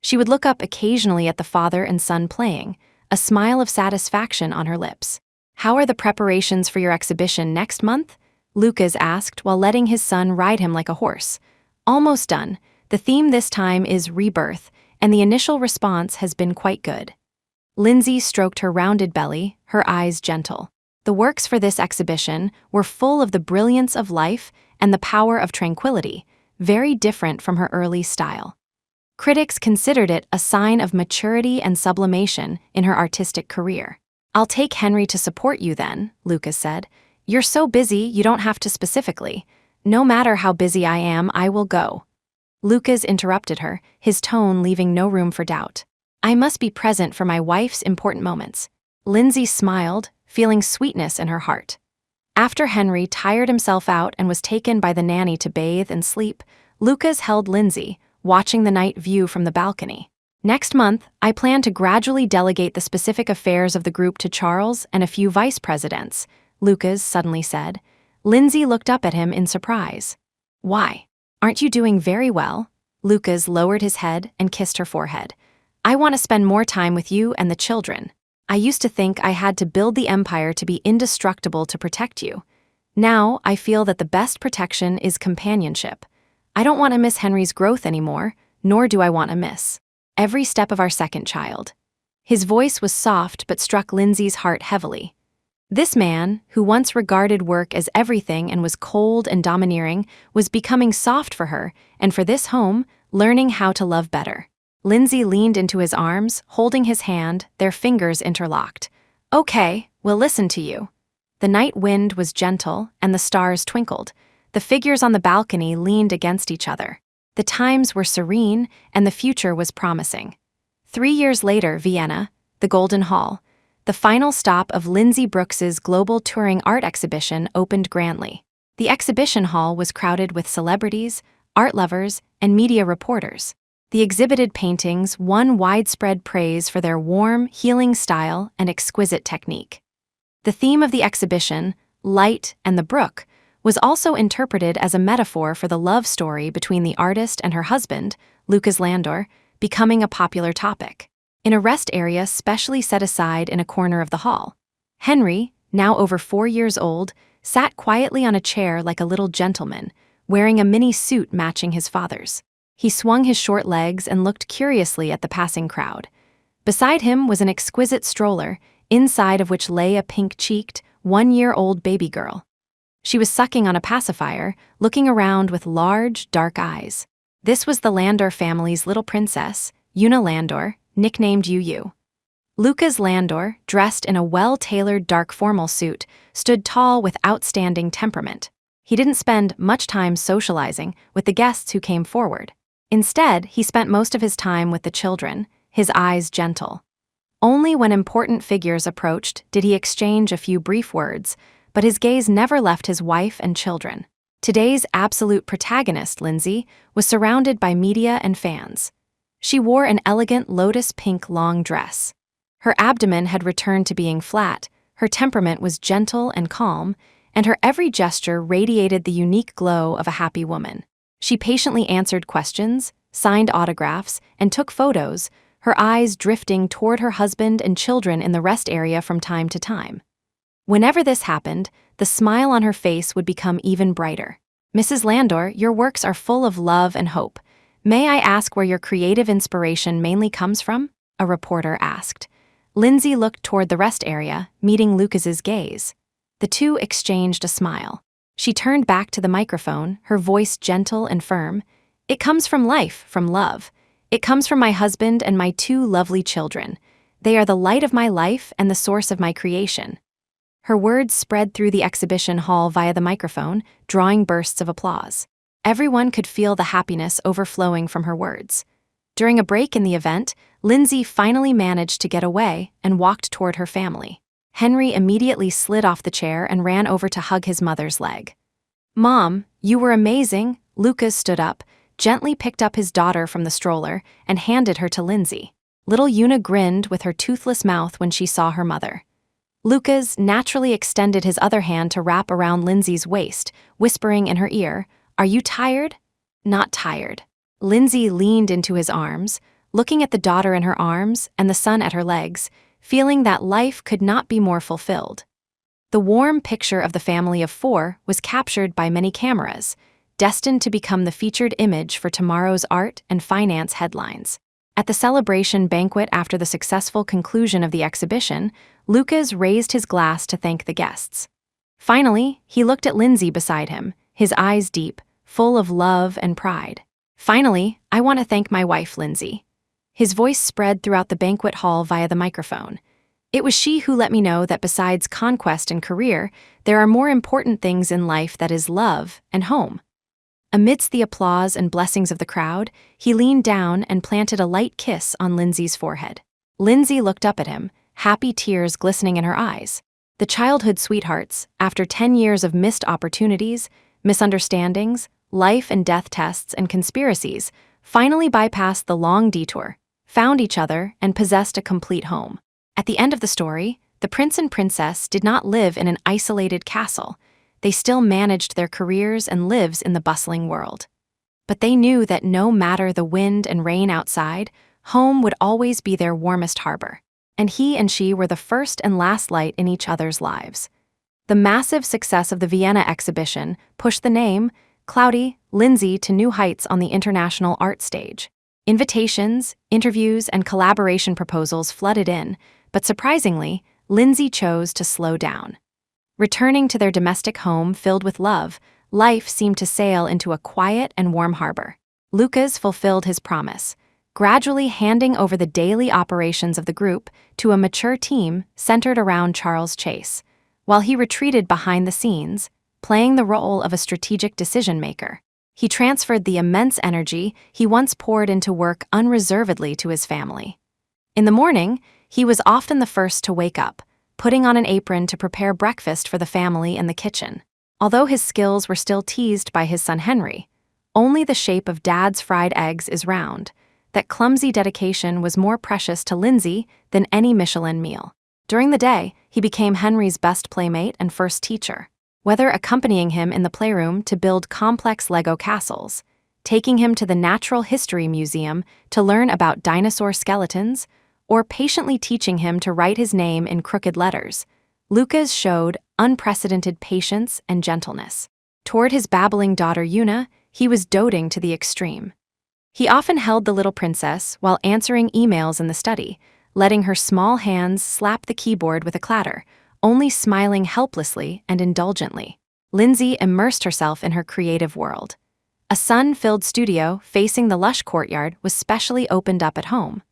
She would look up occasionally at the father and son playing, a smile of satisfaction on her lips. "How are the preparations for your exhibition next month?" Lucas asked while letting his son ride him like a horse. "Almost done. The theme this time is rebirth, and the initial response has been quite good." Lindsay stroked her rounded belly, her eyes gentle. The works for this exhibition were full of the brilliance of life and the power of tranquility, very different from her early style. Critics considered it a sign of maturity and sublimation in her artistic career. "I'll take Henry to support you then," Lucas said. "You're so busy you don't have to specifically. No matter how busy I am, I will go." Lucas interrupted her, his tone leaving no room for doubt. "I must be present for my wife's important moments." Lindsay smiled, feeling sweetness in her heart. After Henry tired himself out and was taken by the nanny to bathe and sleep, Lucas held Lindsay, watching the night view from the balcony. "Next month, I plan to gradually delegate the specific affairs of the group to Charles and a few vice presidents," Lucas suddenly said. Lindsay looked up at him in surprise. "Why? Aren't you doing very well?" Lucas lowered his head and kissed her forehead. "I want to spend more time with you and the children. I used to think I had to build the empire to be indestructible to protect you. Now I feel that the best protection is companionship. I don't want to miss Henry's growth anymore, nor do I want to miss every step of our second child." His voice was soft but struck Lindsay's heart heavily. This man, who once regarded work as everything and was cold and domineering, was becoming soft for her, and for this home, learning how to love better. Lindsay leaned into his arms, holding his hand, their fingers interlocked. "Okay, we'll listen to you." The night wind was gentle, and the stars twinkled. The figures on the balcony leaned against each other. The times were serene, and the future was promising. 3 years later, Vienna, the Golden Hall. The final stop of Lindsay Brooks's global touring art exhibition opened grandly. The exhibition hall was crowded with celebrities, art lovers, and media reporters. The exhibited paintings won widespread praise for their warm, healing style and exquisite technique. The theme of the exhibition, Light and the Brook, was also interpreted as a metaphor for the love story between the artist and her husband, Lucas Landor, becoming a popular topic. In a rest area specially set aside in a corner of the hall, Henry, now over 4 years old, sat quietly on a chair like a little gentleman, wearing a mini suit matching his father's. He swung his short legs and looked curiously at the passing crowd. Beside him was an exquisite stroller, inside of which lay a pink-cheeked, 1-year-old baby girl. She was sucking on a pacifier, looking around with large, dark eyes. This was the Landor family's little princess, Una Landor, nicknamed Yu. Lucas Landor, dressed in a well-tailored dark formal suit, stood tall with outstanding temperament. He didn't spend much time socializing with the guests who came forward. Instead, he spent most of his time with the children, his eyes gentle. Only when important figures approached did he exchange a few brief words, but his gaze never left his wife and children. Today's absolute protagonist, Lindsay, was surrounded by media and fans. She wore an elegant lotus pink long dress. Her abdomen had returned to being flat, her temperament was gentle and calm, and her every gesture radiated the unique glow of a happy woman. She patiently answered questions, signed autographs, and took photos, her eyes drifting toward her husband and children in the rest area from time to time. Whenever this happened, the smile on her face would become even brighter. "Mrs. Landor, your works are full of love and hope. May I ask where your creative inspiration mainly comes from?" a reporter asked. Lindsay looked toward the rest area, meeting Lucas's gaze. The two exchanged a smile. She turned back to the microphone, her voice gentle and firm. "It comes from life, from love. It comes from my husband and my two lovely children. They are the light of my life and the source of my creation." Her words spread through the exhibition hall via the microphone, drawing bursts of applause. Everyone could feel the happiness overflowing from her words. During a break in the event, Lindsay finally managed to get away and walked toward her family. Henry immediately slid off the chair and ran over to hug his mother's leg. "Mom, you were amazing." Lucas stood up, gently picked up his daughter from the stroller, and handed her to Lindsay. Little Una grinned with her toothless mouth when she saw her mother. Lucas naturally extended his other hand to wrap around Lindsay's waist, whispering in her ear, "Are you tired?" "Not tired." Lindsay leaned into his arms, looking at the daughter in her arms and the son at her legs, feeling that life could not be more fulfilled. The warm picture of the family of four was captured by many cameras, destined to become the featured image for tomorrow's art and finance headlines. At the celebration banquet after the successful conclusion of the exhibition, Lucas raised his glass to thank the guests. Finally, he looked at Lindsay beside him, his eyes deep, full of love and pride. "Finally, I want to thank my wife, Lindsay." His voice spread throughout the banquet hall via the microphone. "It was she who let me know that besides conquest and career, there are more important things in life, that is love and home." Amidst the applause and blessings of the crowd, he leaned down and planted a light kiss on Lindsay's forehead. Lindsay looked up at him, happy tears glistening in her eyes. The childhood sweethearts, after 10 years of missed opportunities, misunderstandings, life and death tests, and conspiracies, finally bypassed the long detour, found each other, and possessed a complete home. At the end of the story, the prince and princess did not live in an isolated castle. They still managed their careers and lives in the bustling world. But they knew that no matter the wind and rain outside, home would always be their warmest harbor. And he and she were the first and last light in each other's lives. The massive success of the Vienna exhibition pushed the name, Cloudy, Lindsay to new heights on the international art stage. Invitations, interviews, and collaboration proposals flooded in, but surprisingly, Lindsay chose to slow down. Returning to their domestic home filled with love, life seemed to sail into a quiet and warm harbor. Lucas fulfilled his promise, gradually handing over the daily operations of the group to a mature team centered around Charles Chase, while he retreated behind the scenes, playing the role of a strategic decision-maker. He transferred the immense energy he once poured into work unreservedly to his family. In the morning, he was often the first to wake up, putting on an apron to prepare breakfast for the family in the kitchen. Although his skills were still teased by his son Henry, only the shape of Dad's fried eggs is round. That clumsy dedication was more precious to Lindsay than any Michelin meal. During the day, he became Henry's best playmate and first teacher. Whether accompanying him in the playroom to build complex Lego castles, taking him to the Natural History Museum to learn about dinosaur skeletons, or patiently teaching him to write his name in crooked letters, Lucas showed unprecedented patience and gentleness. Toward his babbling daughter Una, he was doting to the extreme. He often held the little princess while answering emails in the study, letting her small hands slap the keyboard with a clatter, only smiling helplessly and indulgently. Lindsay immersed herself in her creative world. A sun-filled studio facing the lush courtyard was specially opened up at home.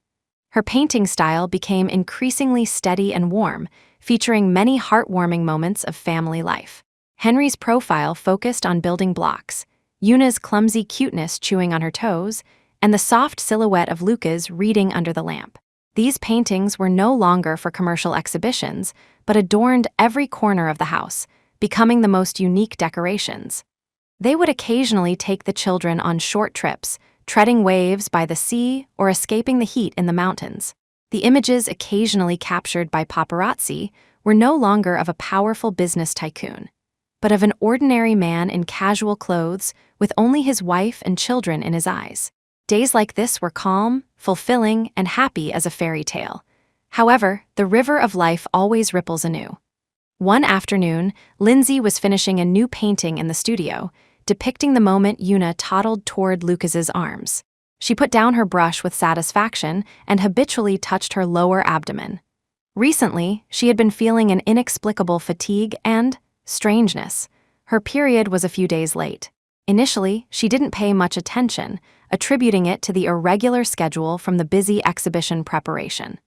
Her painting style became increasingly steady and warm, featuring many heartwarming moments of family life. Henry's profile focused on building blocks, Yuna's clumsy cuteness chewing on her toes, and the soft silhouette of Luca's reading under the lamp. These paintings were no longer for commercial exhibitions, but adorned every corner of the house, becoming the most unique decorations. They would occasionally take the children on short trips, treading waves by the sea or escaping the heat in the mountains. The images occasionally captured by paparazzi were no longer of a powerful business tycoon, but of an ordinary man in casual clothes with only his wife and children in his eyes. Days like this were calm, fulfilling, and happy as a fairy tale. However, the river of life always ripples anew. One afternoon, Lindsay was finishing a new painting in the studio, depicting the moment Yuna toddled toward Lucas's arms. She put down her brush with satisfaction and habitually touched her lower abdomen. Recently, she had been feeling an inexplicable fatigue and strangeness. Her period was a few days late. Initially, she didn't pay much attention, attributing it to the irregular schedule from the busy exhibition preparation.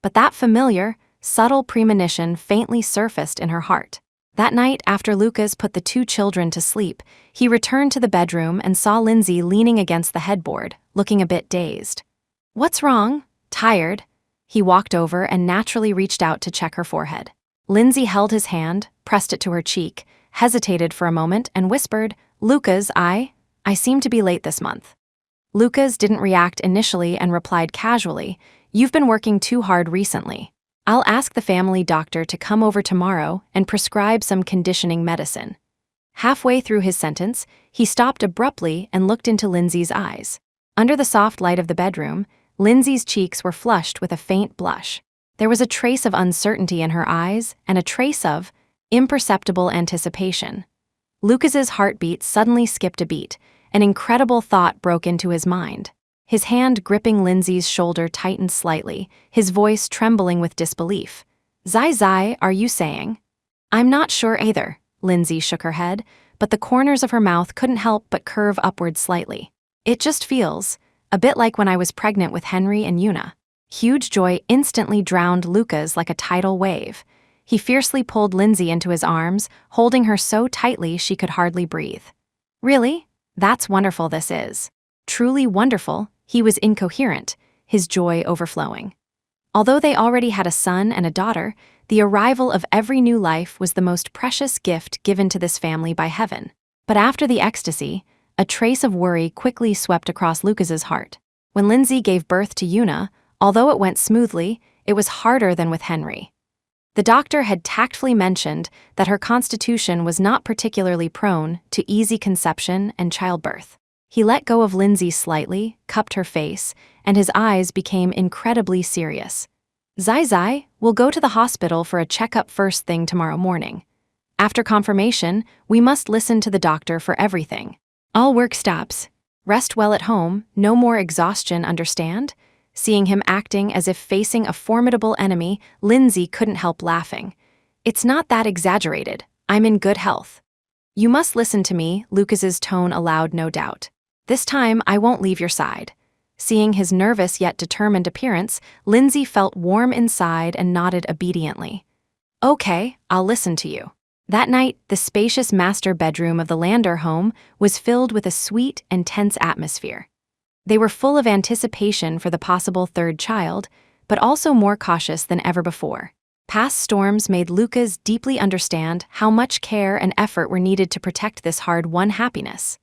But that familiar, subtle premonition faintly surfaced in her heart. That night, after Lucas put the two children to sleep, he returned to the bedroom and saw Lindsay leaning against the headboard, looking a bit dazed. "What's wrong? Tired?" He walked over and naturally reached out to check her forehead. Lindsay held his hand, pressed it to her cheek, hesitated for a moment, and whispered, "Lucas, I seem to be late this month." Lucas didn't react initially and replied casually, "You've been working too hard recently. I'll ask the family doctor to come over tomorrow and prescribe some conditioning medicine." Halfway through his sentence, he stopped abruptly and looked into Lindsay's eyes. Under the soft light of the bedroom, Lindsay's cheeks were flushed with a faint blush. There was a trace of uncertainty in her eyes and a trace of imperceptible anticipation. Lucas's heartbeat suddenly skipped a beat. An incredible thought broke into his mind. His hand gripping Lindsay's shoulder tightened slightly, his voice trembling with disbelief. "Zai, are you saying?" "I'm not sure either," Lindsay shook her head, but the corners of her mouth couldn't help but curve upward slightly. "It just feels a bit like when I was pregnant with Henry and Yuna." Huge joy instantly drowned Lucas like a tidal wave. He fiercely pulled Lindsay into his arms, holding her so tightly she could hardly breathe. "Really? That's wonderful this is." Truly wonderful, he was incoherent, his joy overflowing. Although they already had a son and a daughter, the arrival of every new life was the most precious gift given to this family by heaven. But after the ecstasy, a trace of worry quickly swept across Lucas's heart. When Lindsay gave birth to Yuna, although it went smoothly, it was harder than with Henry. The doctor had tactfully mentioned that her constitution was not particularly prone to easy conception and childbirth. He let go of Lindsay slightly, cupped her face, and his eyes became incredibly serious. "Zai, we'll go to the hospital for a checkup first thing tomorrow morning. After confirmation, we must listen to the doctor for everything. All work stops. Rest well at home, no more exhaustion, understand?" Seeing him acting as if facing a formidable enemy, Lindsay couldn't help laughing. "It's not that exaggerated. I'm in good health." "You must listen to me," Lucas's tone allowed no doubt. "This time, I won't leave your side." Seeing his nervous yet determined appearance, Lindsay felt warm inside and nodded obediently. "Okay, I'll listen to you." That night, the spacious master bedroom of the Lander home was filled with a sweet and tense atmosphere. They were full of anticipation for the possible third child, but also more cautious than ever before. Past storms made Lucas deeply understand how much care and effort were needed to protect this hard-won happiness.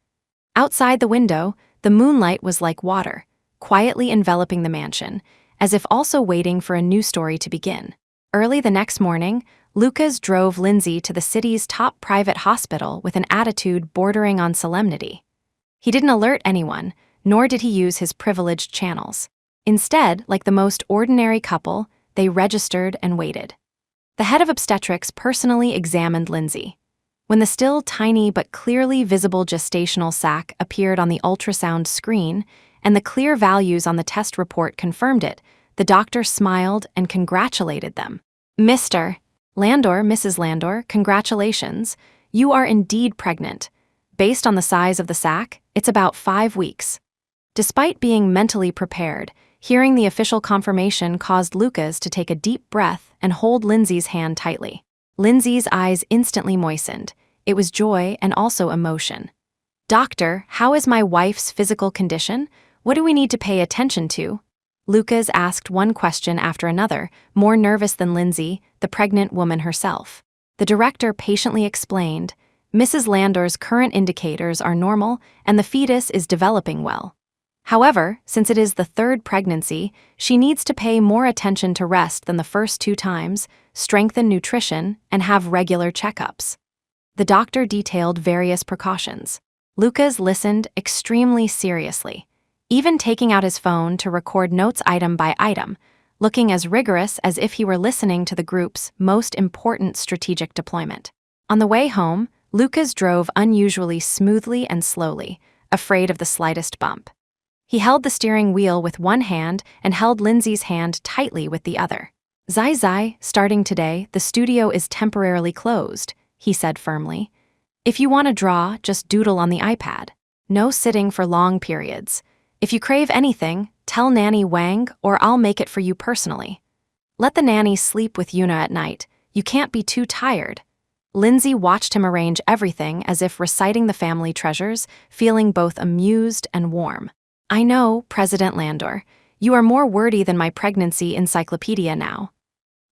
Outside the window, the moonlight was like water, quietly enveloping the mansion, as if also waiting for a new story to begin. Early the next morning, Lucas drove Lindsay to the city's top private hospital with an attitude bordering on solemnity. He didn't alert anyone, nor did he use his privileged channels. Instead, like the most ordinary couple, they registered and waited. The head of obstetrics personally examined Lindsay. When the still tiny but clearly visible gestational sac appeared on the ultrasound screen and the clear values on the test report confirmed it, the doctor smiled and congratulated them. "Mr. Landor, Mrs. Landor, congratulations. You are indeed pregnant. Based on the size of the sac, it's about 5 weeks. Despite being mentally prepared, hearing the official confirmation caused Lucas to take a deep breath and hold Lindsay's hand tightly. Lindsay's eyes instantly moistened. It was joy and also emotion. "Doctor, how is my wife's physical condition? What do we need to pay attention to?" Lucas asked one question after another, more nervous than Lindsay, the pregnant woman herself. The director patiently explained, "Mrs. Landor's current indicators are normal and the fetus is developing well. However, since it is the 3rd pregnancy, she needs to pay more attention to rest than the first 2 times, strengthen nutrition, and have regular checkups." The doctor detailed various precautions. Lucas listened extremely seriously, even taking out his phone to record notes item by item, looking as rigorous as if he were listening to the group's most important strategic deployment. On the way home, Lucas drove unusually smoothly and slowly, afraid of the slightest bump. He held the steering wheel with one hand and held Lindsay's hand tightly with the other. "Zai, starting today, the studio is temporarily closed," he said firmly. "If you want to draw, just doodle on the iPad. No sitting for long periods. If you crave anything, tell Nanny Wang or I'll make it for you personally. Let the nanny sleep with Yuna at night. You can't be too tired." Lindsay watched him arrange everything as if reciting the family treasures, feeling both amused and warm. "I know, President Landor. You are more wordy than my pregnancy encyclopedia now."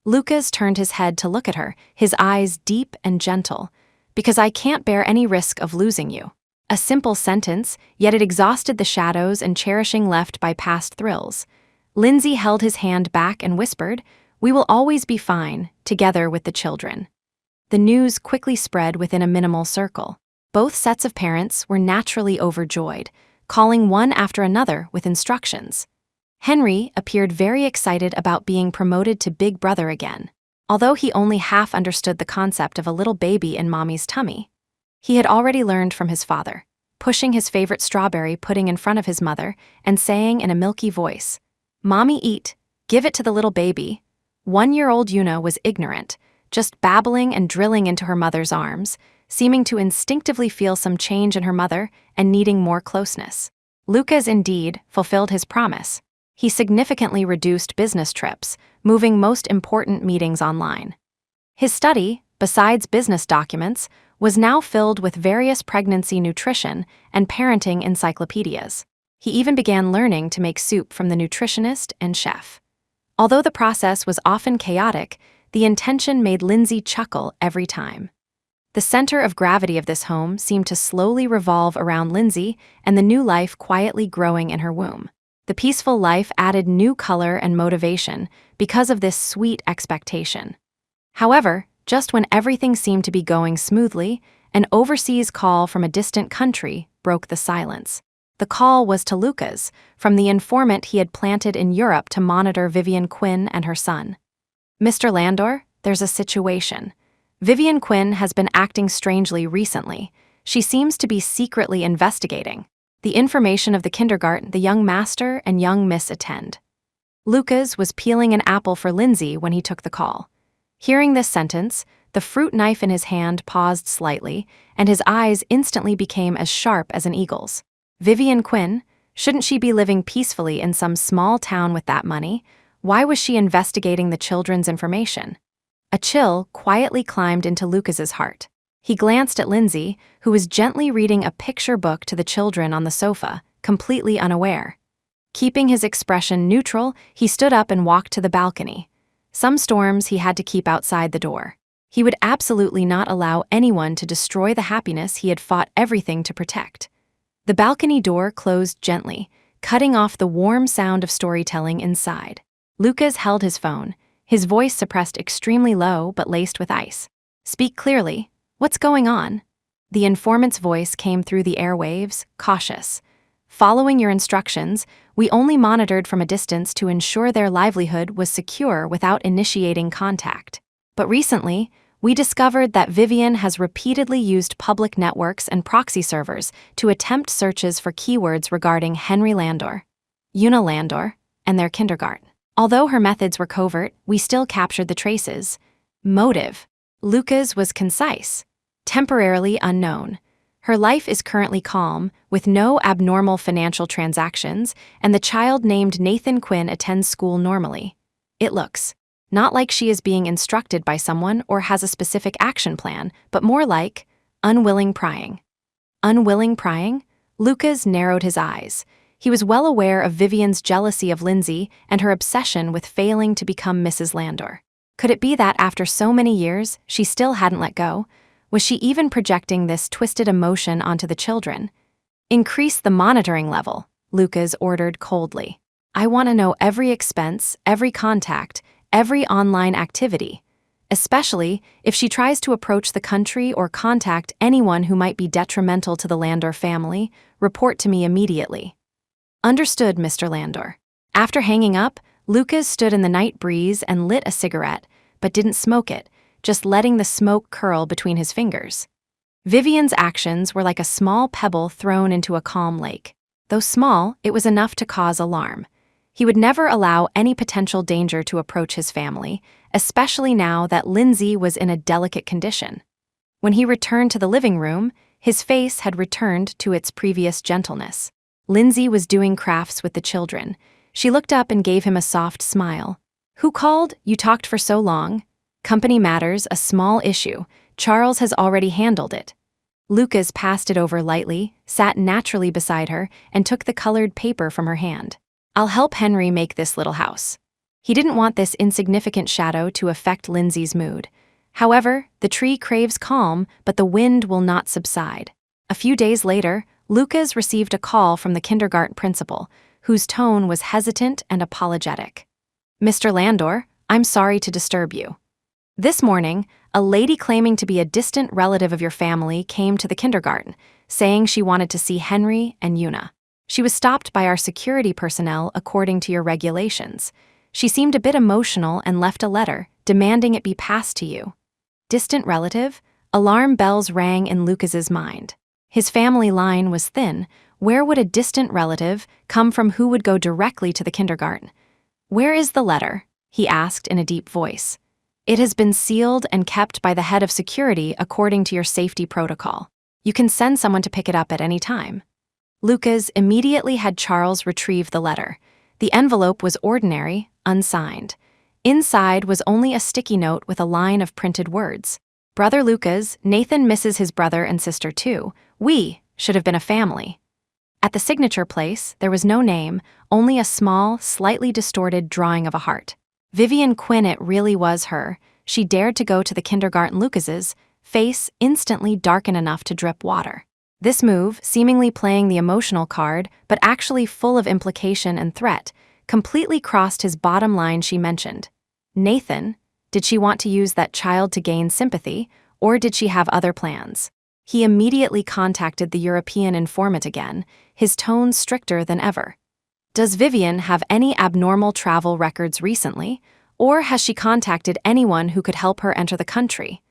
Lucas turned his head to look at her, his eyes deep and gentle. "Because I can't bear any risk of losing you." A simple sentence, yet it exhausted the shadows and cherishing left by past thrills. Lindsay held his hand back and whispered, "We will always be fine, together with the children." The news quickly spread within a minimal circle. Both sets of parents were naturally overjoyed, calling one after another with instructions. Henry appeared very excited about being promoted to Big Brother again, although he only half understood the concept of a little baby in Mommy's tummy. He had already learned from his father, pushing his favorite strawberry pudding in front of his mother and saying in a milky voice, "Mommy, eat, give it to the little baby." 1-year-old Yuna was ignorant, just babbling and drilling into her mother's arms, seeming to instinctively feel some change in her mother and needing more closeness. Lucas indeed fulfilled his promise. He significantly reduced business trips, moving most important meetings online. His study, besides business documents, was now filled with various pregnancy nutrition and parenting encyclopedias. He even began learning to make soup from the nutritionist and chef. Although the process was often chaotic, the intention made Lindsay chuckle every time. The center of gravity of this home seemed to slowly revolve around Lindsay and the new life quietly growing in her womb. The peaceful life added new color and motivation because of this sweet expectation. However, just when everything seemed to be going smoothly, an overseas call from a distant country broke the silence. The call was to Lucas, from the informant he had planted in Europe to monitor Vivian Quinn and her son. "Mr. Landor, there's a situation. Vivian Quinn has been acting strangely recently. She seems to be secretly investigating the information of the kindergarten the young master and young miss attend." Lucas was peeling an apple for Lindsay when he took the call. Hearing this sentence, the fruit knife in his hand paused slightly, and his eyes instantly became as sharp as an eagle's. Vivian Quinn? Shouldn't she be living peacefully in some small town with that money? Why was she investigating the children's information? A chill quietly climbed into Lucas's heart. He glanced at Lindsay, who was gently reading a picture book to the children on the sofa, completely unaware. Keeping his expression neutral, he stood up and walked to the balcony. Some storms he had to keep outside the door. He would absolutely not allow anyone to destroy the happiness he had fought everything to protect. The balcony door closed gently, cutting off the warm sound of storytelling inside. Lucas held his phone, his voice suppressed extremely low but laced with ice. "Speak clearly. What's going on?" The informant's voice came through the airwaves, cautious. "Following your instructions, we only monitored from a distance to ensure their livelihood was secure without initiating contact. But recently, we discovered that Vivian has repeatedly used public networks and proxy servers to attempt searches for keywords regarding Henry Landor, Yuna Landor, and their kindergarten. Although her methods were covert, we still captured the traces. Motive. Lucas was concise. Temporarily unknown. Her life is currently calm, with no abnormal financial transactions, and the child named Nathan Quinn attends school normally. It looks not like she is being instructed by someone or has a specific action plan, but more like unwilling prying. Unwilling prying? Lucas narrowed his eyes. He was well aware of Vivian's jealousy of Lindsay and her obsession with failing to become Mrs. Landor. Could it be that after so many years, she still hadn't let go? Was she even projecting this twisted emotion onto the children? Increase the monitoring level, Lucas ordered coldly. I want to know every expense, every contact, every online activity, especially if she tries to approach the country or contact anyone who might be detrimental to the Landor family. Report to me immediately. Understood, Mr. Landor. After hanging up, Lucas stood in the night breeze and lit a cigarette, but didn't smoke it, just letting the smoke curl between his fingers. Vivian's actions were like a small pebble thrown into a calm lake. Though small, it was enough to cause alarm. He would never allow any potential danger to approach his family, especially now that Lindsay was in a delicate condition. When he returned to the living room, his face had returned to its previous gentleness. Lindsay was doing crafts with the children. She looked up and gave him a soft smile. Who called? You talked for so long. Company matters, a small issue. Charles has already handled it. Lucas passed it over lightly, sat naturally beside her, and took the colored paper from her hand. I'll help Henry make this little house. He didn't want this insignificant shadow to affect Lindsay's mood. However, the tree craves calm, but the wind will not subside. A few days later, Lucas received a call from the kindergarten principal, whose tone was hesitant and apologetic. Mr. Landor, I'm sorry to disturb you. This morning, a lady claiming to be a distant relative of your family came to the kindergarten, saying she wanted to see Henry and Una. She was stopped by our security personnel according to your regulations. She seemed a bit emotional and left a letter, demanding it be passed to you. Distant relative? Alarm bells rang in Lucas's mind. His family line was thin. Where would a distant relative come from who would go directly to the kindergarten? Where is the letter? He asked in a deep voice. It has been sealed and kept by the head of security according to your safety protocol. You can send someone to pick it up at any time. Lucas immediately had Charles retrieve the letter. The envelope was ordinary, unsigned. Inside was only a sticky note with a line of printed words. Brother Lucas, Nathan misses his brother and sister too. We should have been a family. At the signature place, there was no name, only a small, slightly distorted drawing of a heart. Vivian Quinn, it really was her. She dared to go to the kindergarten. Lucas's face instantly darkened enough to drip water. This move, seemingly playing the emotional card, but actually full of implication and threat, completely crossed his bottom line. She mentioned Nathan. Did she want to use that child to gain sympathy, or did she have other plans? He immediately contacted the European informant again, his tone stricter than ever. Does Vivian have any abnormal travel records recently, or has she contacted anyone who could help her enter the country?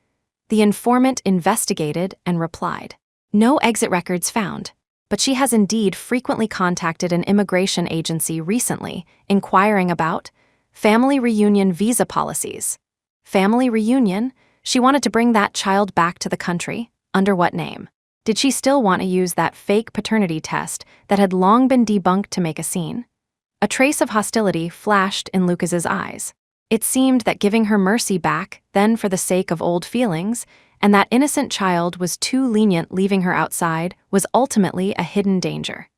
The informant investigated and replied, no exit records found, but she has indeed frequently contacted an immigration agency recently, inquiring about family reunion visa policies. Family reunion? She wanted to bring that child back to the country. Under what name? Did she still want to use that fake paternity test that had long been debunked to make a scene? A trace of hostility flashed in Lucas's eyes. It seemed that giving her mercy back, then for the sake of old feelings, and that innocent child was too lenient leaving her outside, was ultimately a hidden danger.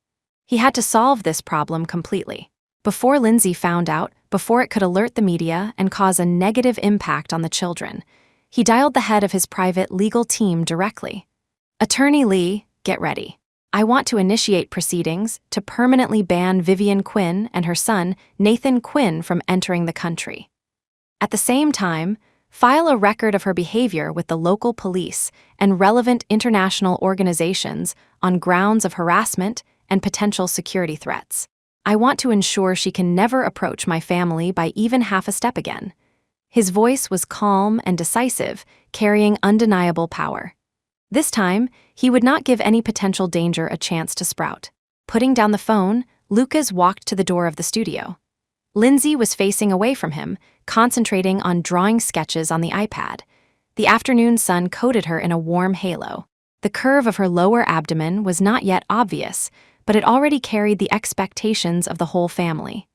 He had to solve this problem completely. Before Lindsay found out, before it could alert the media and cause a negative impact on the children, he dialed the head of his private legal team directly. Attorney Lee, get ready. I want to initiate proceedings to permanently ban Vivian Quinn and her son, Nathan Quinn, from entering the country. At the same time, file a record of her behavior with the local police and relevant international organizations on grounds of harassment and potential security threats. I want to ensure she can never approach my family by even half a step again. His voice was calm and decisive, carrying undeniable power. This time, he would not give any potential danger a chance to sprout. Putting down the phone, Lucas walked to the door of the studio. Lindsay was facing away from him, concentrating on drawing sketches on the iPad. The afternoon sun coated her in a warm halo. The curve of her lower abdomen was not yet obvious, but it already carried the expectations of the whole family.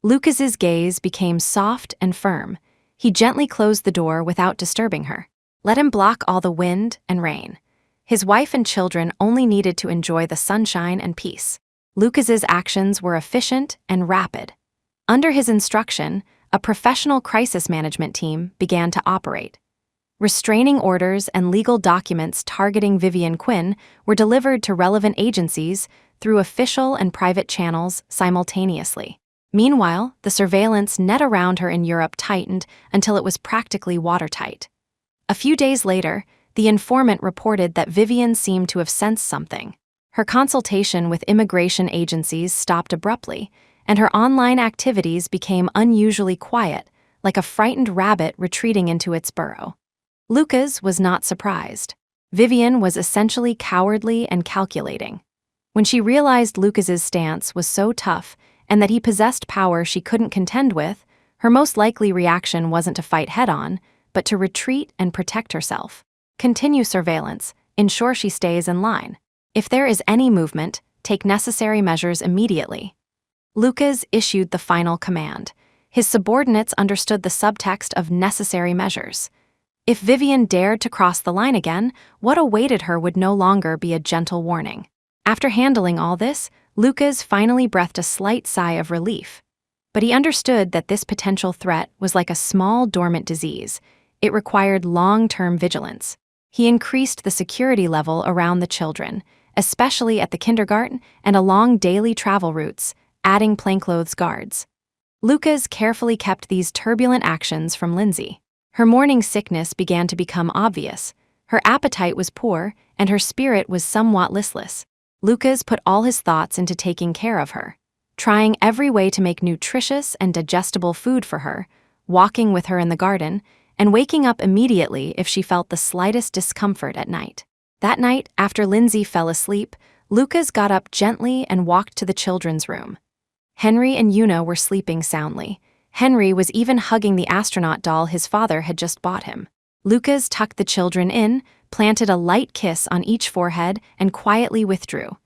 Lucas's gaze became soft and firm. He gently closed the door without disturbing her. Let him block all the wind and rain. His wife and children only needed to enjoy the sunshine and peace. Lucas's actions were efficient and rapid. Under his instruction, a professional crisis management team began to operate. Restraining orders and legal documents targeting Vivian Quinn were delivered to relevant agencies through official and private channels simultaneously. Meanwhile, the surveillance net around her in Europe tightened until it was practically watertight. A few days later, the informant reported that Vivian seemed to have sensed something. Her consultation with immigration agencies stopped abruptly, and her online activities became unusually quiet, like a frightened rabbit retreating into its burrow. Lucas was not surprised. Vivian was essentially cowardly and calculating. When she realized Lucas's stance was so tough and that he possessed power she couldn't contend with, her most likely reaction wasn't to fight head-on, but to retreat and protect herself. Continue surveillance, ensure she stays in line. If there is any movement, take necessary measures immediately. Lucas issued the final command. His subordinates understood the subtext of necessary measures. If Vivian dared to cross the line again, what awaited her would no longer be a gentle warning. After handling all this, Lucas finally breathed a slight sigh of relief. But he understood that this potential threat was like a small dormant disease. It required long-term vigilance. He increased the security level around the children, especially at the kindergarten and along daily travel routes, adding plainclothes guards. Lucas carefully kept these turbulent actions from Lindsay. Her morning sickness began to become obvious. Her appetite was poor, and her spirit was somewhat listless. Lucas put all his thoughts into taking care of her, trying every way to make nutritious and digestible food for her, walking with her in the garden, and waking up immediately if she felt the slightest discomfort at night. That night, after Lindsay fell asleep, Lucas got up gently and walked to the children's room. Henry and Una were sleeping soundly. Henry was even hugging the astronaut doll his father had just bought him. Lucas tucked the children in, planted a light kiss on each forehead, and quietly withdrew.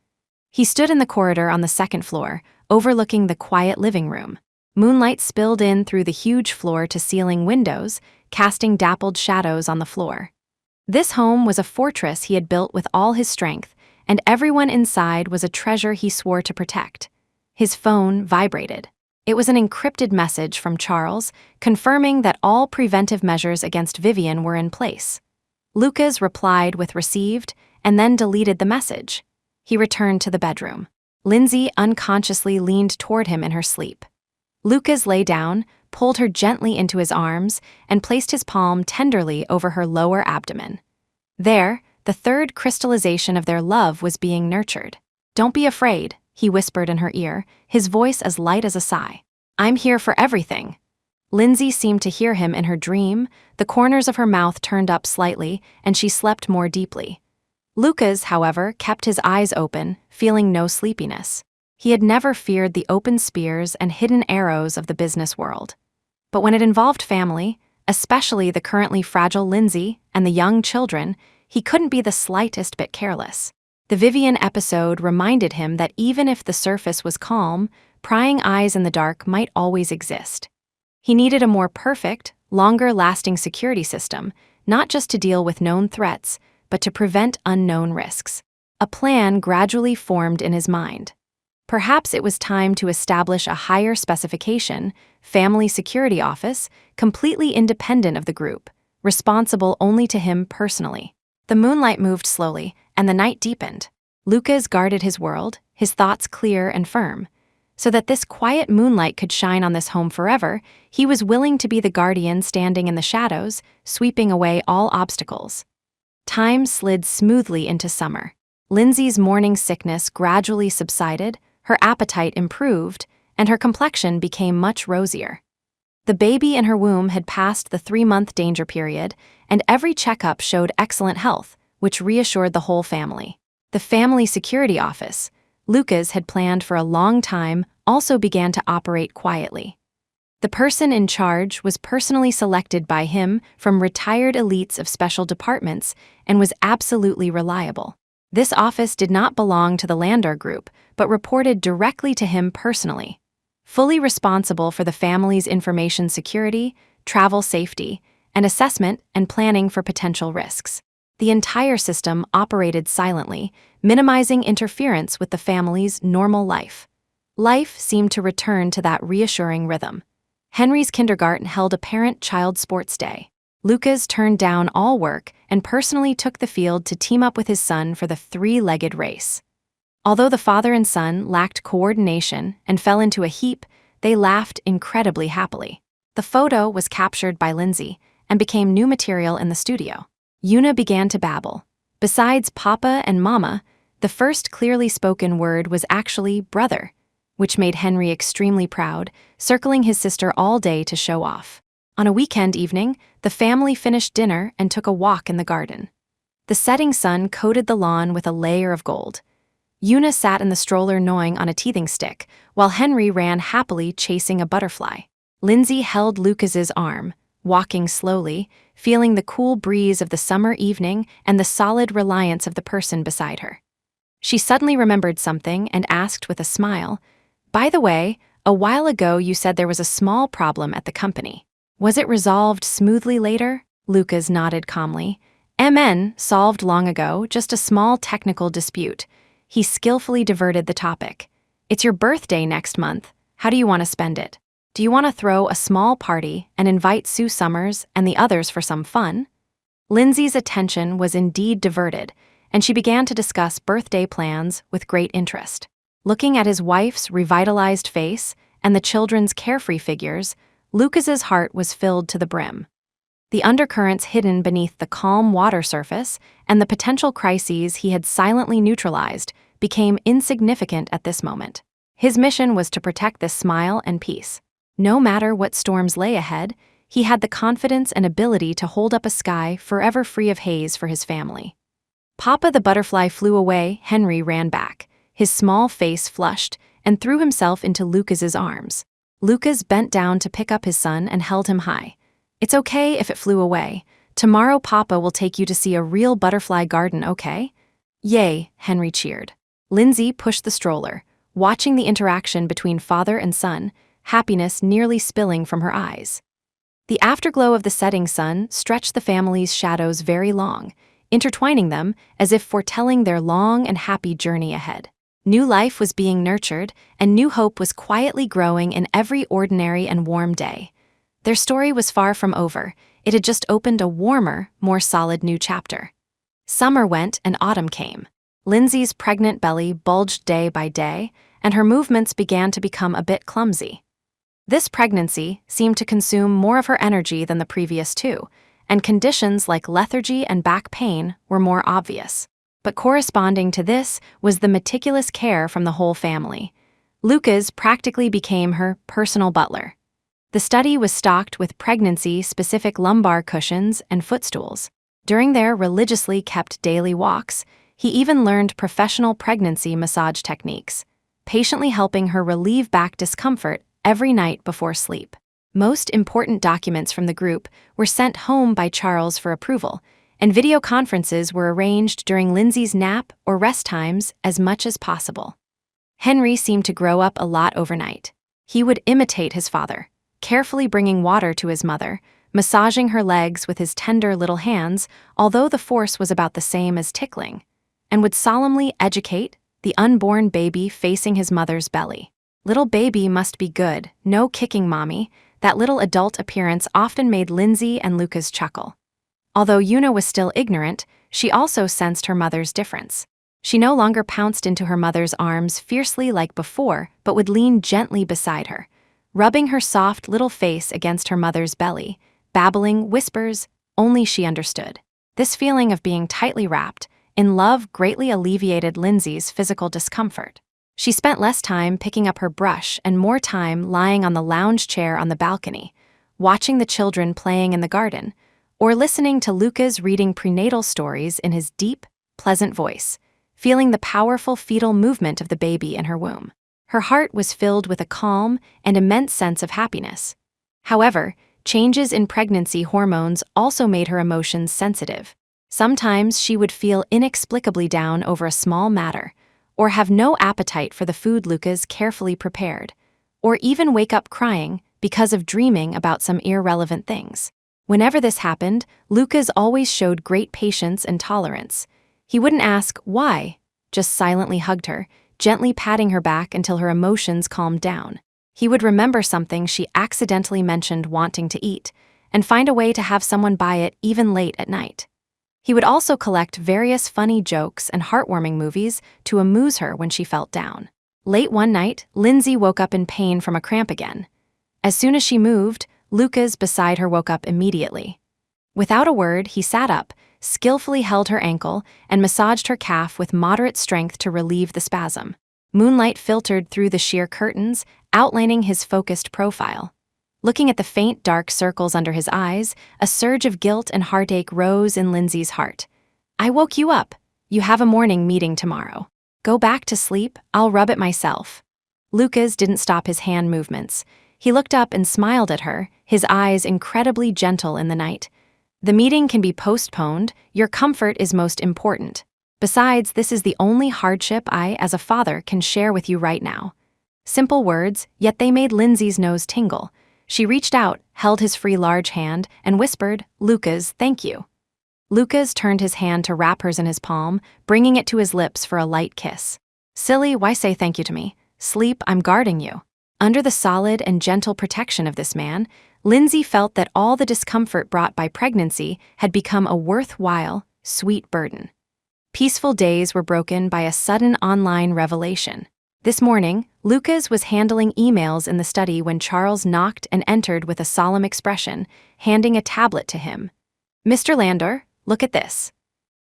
He stood in the corridor on the second floor, overlooking the quiet living room. Moonlight spilled in through the huge floor-to-ceiling windows, casting dappled shadows on the floor. This home was a fortress he had built with all his strength, and everyone inside was a treasure he swore to protect. His phone vibrated. It was an encrypted message from Charles, confirming that all preventive measures against Vivian were in place. Lucas replied with received, and then deleted the message. He returned to the bedroom. Lindsay unconsciously leaned toward him in her sleep. Lucas lay down, pulled her gently into his arms, and placed his palm tenderly over her lower abdomen. There, the third crystallization of their love was being nurtured. "Don't be afraid," he whispered in her ear, his voice as light as a sigh. "I'm here for everything." Lindsay seemed to hear him in her dream, the corners of her mouth turned up slightly, and she slept more deeply. Lucas, however, kept his eyes open, feeling no sleepiness. He had never feared the open spears and hidden arrows of the business world. But when it involved family, especially the currently fragile Lindsay and the young children, he couldn't be the slightest bit careless. The Vivian episode reminded him that even if the surface was calm, prying eyes in the dark might always exist. He needed a more perfect, longer-lasting security system, not just to deal with known threats, but to prevent unknown risks. A plan gradually formed in his mind. Perhaps it was time to establish a higher specification, family security office, completely independent of the group, responsible only to him personally. The moonlight moved slowly, and the night deepened. Lucas guarded his world, his thoughts clear and firm. So that this quiet moonlight could shine on this home forever, he was willing to be the guardian standing in the shadows, sweeping away all obstacles. Time slid smoothly into summer. Lindsay's morning sickness gradually subsided, her appetite improved, and her complexion became much rosier. The baby in her womb had passed the 3-month danger period, and every checkup showed excellent health, which reassured the whole family. The family security office, Lucas had planned for a long time, also began to operate quietly. The person in charge was personally selected by him from retired elites of special departments and was absolutely reliable. This office did not belong to the Landor Group, but reported directly to him personally, fully responsible for the family's information security, travel safety, and assessment and planning for potential risks. The entire system operated silently, minimizing interference with the family's normal life. Life seemed to return to that reassuring rhythm. Henry's kindergarten held a parent-child sports day. Lucas turned down all work and personally took the field to team up with his son for the three-legged race. Although the father and son lacked coordination and fell into a heap, they laughed incredibly happily. The photo was captured by Lindsay and became new material in the studio. Una began to babble. Besides Papa and Mama, the first clearly spoken word was actually brother, which made Henry extremely proud, circling his sister all day to show off. On a weekend evening, the family finished dinner and took a walk in the garden. The setting sun coated the lawn with a layer of gold. Una sat in the stroller gnawing on a teething stick, while Henry ran happily chasing a butterfly. Lindsay held Lucas's arm, walking slowly, feeling the cool breeze of the summer evening and the solid reliance of the person beside her. She suddenly remembered something and asked with a smile, "By the way, a while ago you said there was a small problem at the company. Was it resolved smoothly later?" Lucas nodded calmly. Solved long ago, just a small technical dispute." He skillfully diverted the topic. "It's your birthday next month. How do you want to spend it? Do you want to throw a small party and invite Sue Summers and the others for some fun?" Lindsay's attention was indeed diverted, and she began to discuss birthday plans with great interest. Looking at his wife's revitalized face and the children's carefree figures, Lucas's heart was filled to the brim. The undercurrents hidden beneath the calm water surface and the potential crises he had silently neutralized became insignificant at this moment. His mission was to protect this smile and peace. No matter what storms lay ahead, he had the confidence and ability to hold up a sky forever free of haze for his family. Papa the butterfly flew away. Henry ran back, his small face flushed, and threw himself into Lucas's arms. Lucas bent down to pick up his son and held him high. "It's okay if it flew away. Tomorrow Papa will take you to see a real butterfly garden, okay?" "Yay," Henry cheered. Lindsay pushed the stroller, watching the interaction between father and son, happiness nearly spilling from her eyes. The afterglow of the setting sun stretched the family's shadows very long, intertwining them as if foretelling their long and happy journey ahead. New life was being nurtured, and new hope was quietly growing in every ordinary and warm day. Their story was far from over. It had just opened a warmer, more solid new chapter. Summer went and autumn came. Lindsay's pregnant belly bulged day by day, and her movements began to become a bit clumsy. This pregnancy seemed to consume more of her energy than the previous two, and conditions like lethargy and back pain were more obvious. But corresponding to this was the meticulous care from the whole family. Lucas practically became her personal butler. The study was stocked with pregnancy-specific lumbar cushions and footstools. During their religiously kept daily walks, he even learned professional pregnancy massage techniques, patiently helping her relieve back discomfort every night before sleep. Most important documents from the group were sent home by Charles for approval, and video conferences were arranged during Lindsay's nap or rest times as much as possible. Henry seemed to grow up a lot overnight. He would imitate his father, carefully bringing water to his mother, massaging her legs with his tender little hands, although the force was about the same as tickling, and would solemnly educate the unborn baby facing his mother's belly. "Little baby must be good, no kicking, mommy." That little adult appearance often made Lindsay and Lucas chuckle. Although Una was still ignorant, she also sensed her mother's difference. She no longer pounced into her mother's arms fiercely like before, but would lean gently beside her, rubbing her soft little face against her mother's belly, babbling whispers only she understood. This feeling of being tightly wrapped in love greatly alleviated Lindsay's physical discomfort. She spent less time picking up her brush and more time lying on the lounge chair on the balcony, watching the children playing in the garden, or listening to Lucas reading prenatal stories in his deep, pleasant voice, feeling the powerful fetal movement of the baby in her womb. Her heart was filled with a calm and immense sense of happiness. However, changes in pregnancy hormones also made her emotions sensitive. Sometimes she would feel inexplicably down over a small matter, or have no appetite for the food Lucas carefully prepared, or even wake up crying because of dreaming about some irrelevant things. Whenever this happened, Lucas always showed great patience and tolerance. He wouldn't ask why, just silently hugged her, gently patting her back until her emotions calmed down. He would remember something she accidentally mentioned wanting to eat, and find a way to have someone buy it even late at night. He would also collect various funny jokes and heartwarming movies to amuse her when she felt down. Late one night, Lindsay woke up in pain from a cramp again. As soon as she moved, Lucas beside her woke up immediately. Without a word, he sat up, skillfully held her ankle, and massaged her calf with moderate strength to relieve the spasm. Moonlight filtered through the sheer curtains, outlining his focused profile. Looking at the faint dark circles under his eyes, a surge of guilt and heartache rose in Lindsay's heart. "I woke you up. You have a morning meeting tomorrow. Go back to sleep, I'll rub it myself." Lucas didn't stop his hand movements. He looked up and smiled at her, his eyes incredibly gentle in the night. "The meeting can be postponed. Your comfort is most important. Besides, this is the only hardship I, as a father, can share with you right now." Simple words, yet they made Lindsay's nose tingle. She reached out, held his free large hand, and whispered, "Lucas, thank you." Lucas turned his hand to wrap hers in his palm, bringing it to his lips for a light kiss. "Silly, why say thank you to me? Sleep, I'm guarding you." Under the solid and gentle protection of this man, Lindsay felt that all the discomfort brought by pregnancy had become a worthwhile, sweet burden. Peaceful days were broken by a sudden online revelation. This morning, Lucas was handling emails in the study when Charles knocked and entered with a solemn expression, handing a tablet to him. "Mr. Landor, look at this."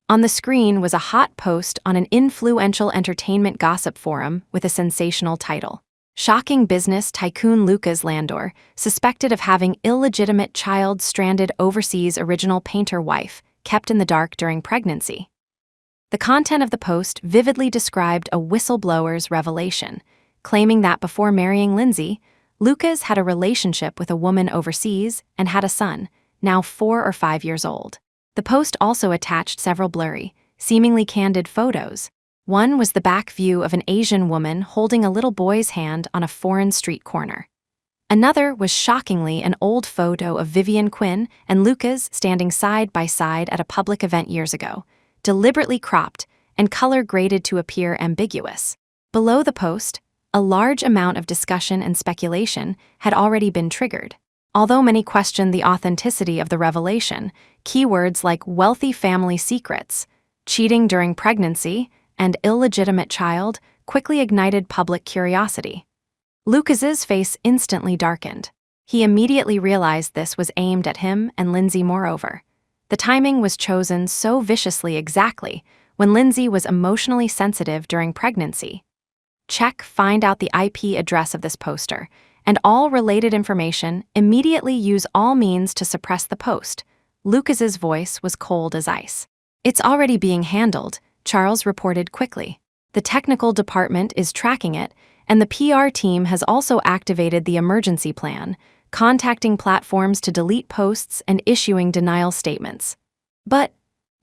On the screen was a hot post on an influential entertainment gossip forum with a sensational title. "Shocking business tycoon Lucas Landor, suspected of having illegitimate child stranded overseas original painter wife, kept in the dark during pregnancy." The content of the post vividly described a whistleblower's revelation, claiming that before marrying Lindsay, Lucas had a relationship with a woman overseas and had a son, now 4 or 5 years old. The post also attached several blurry, seemingly candid photos. One was the back view of an Asian woman holding a little boy's hand on a foreign street corner. Another was shockingly an old photo of Vivian Quinn and Lucas standing side by side at a public event years ago, deliberately cropped and color graded to appear ambiguous. Below the post, a large amount of discussion and speculation had already been triggered. Although many questioned the authenticity of the revelation, keywords like wealthy family secrets, cheating during pregnancy, and illegitimate child quickly ignited public curiosity. Lucas's face instantly darkened. He immediately realized this was aimed at him and Lindsay moreover. The timing was chosen so viciously exactly when Lindsay was emotionally sensitive during pregnancy. Check, find out the IP address of this poster, and all related information, immediately use all means to suppress the post. Lucas's voice was cold as ice. "It's already being handled," Charles reported quickly. "The technical department is tracking it, and the PR team has also activated the emergency plan, contacting platforms to delete posts and issuing denial statements. But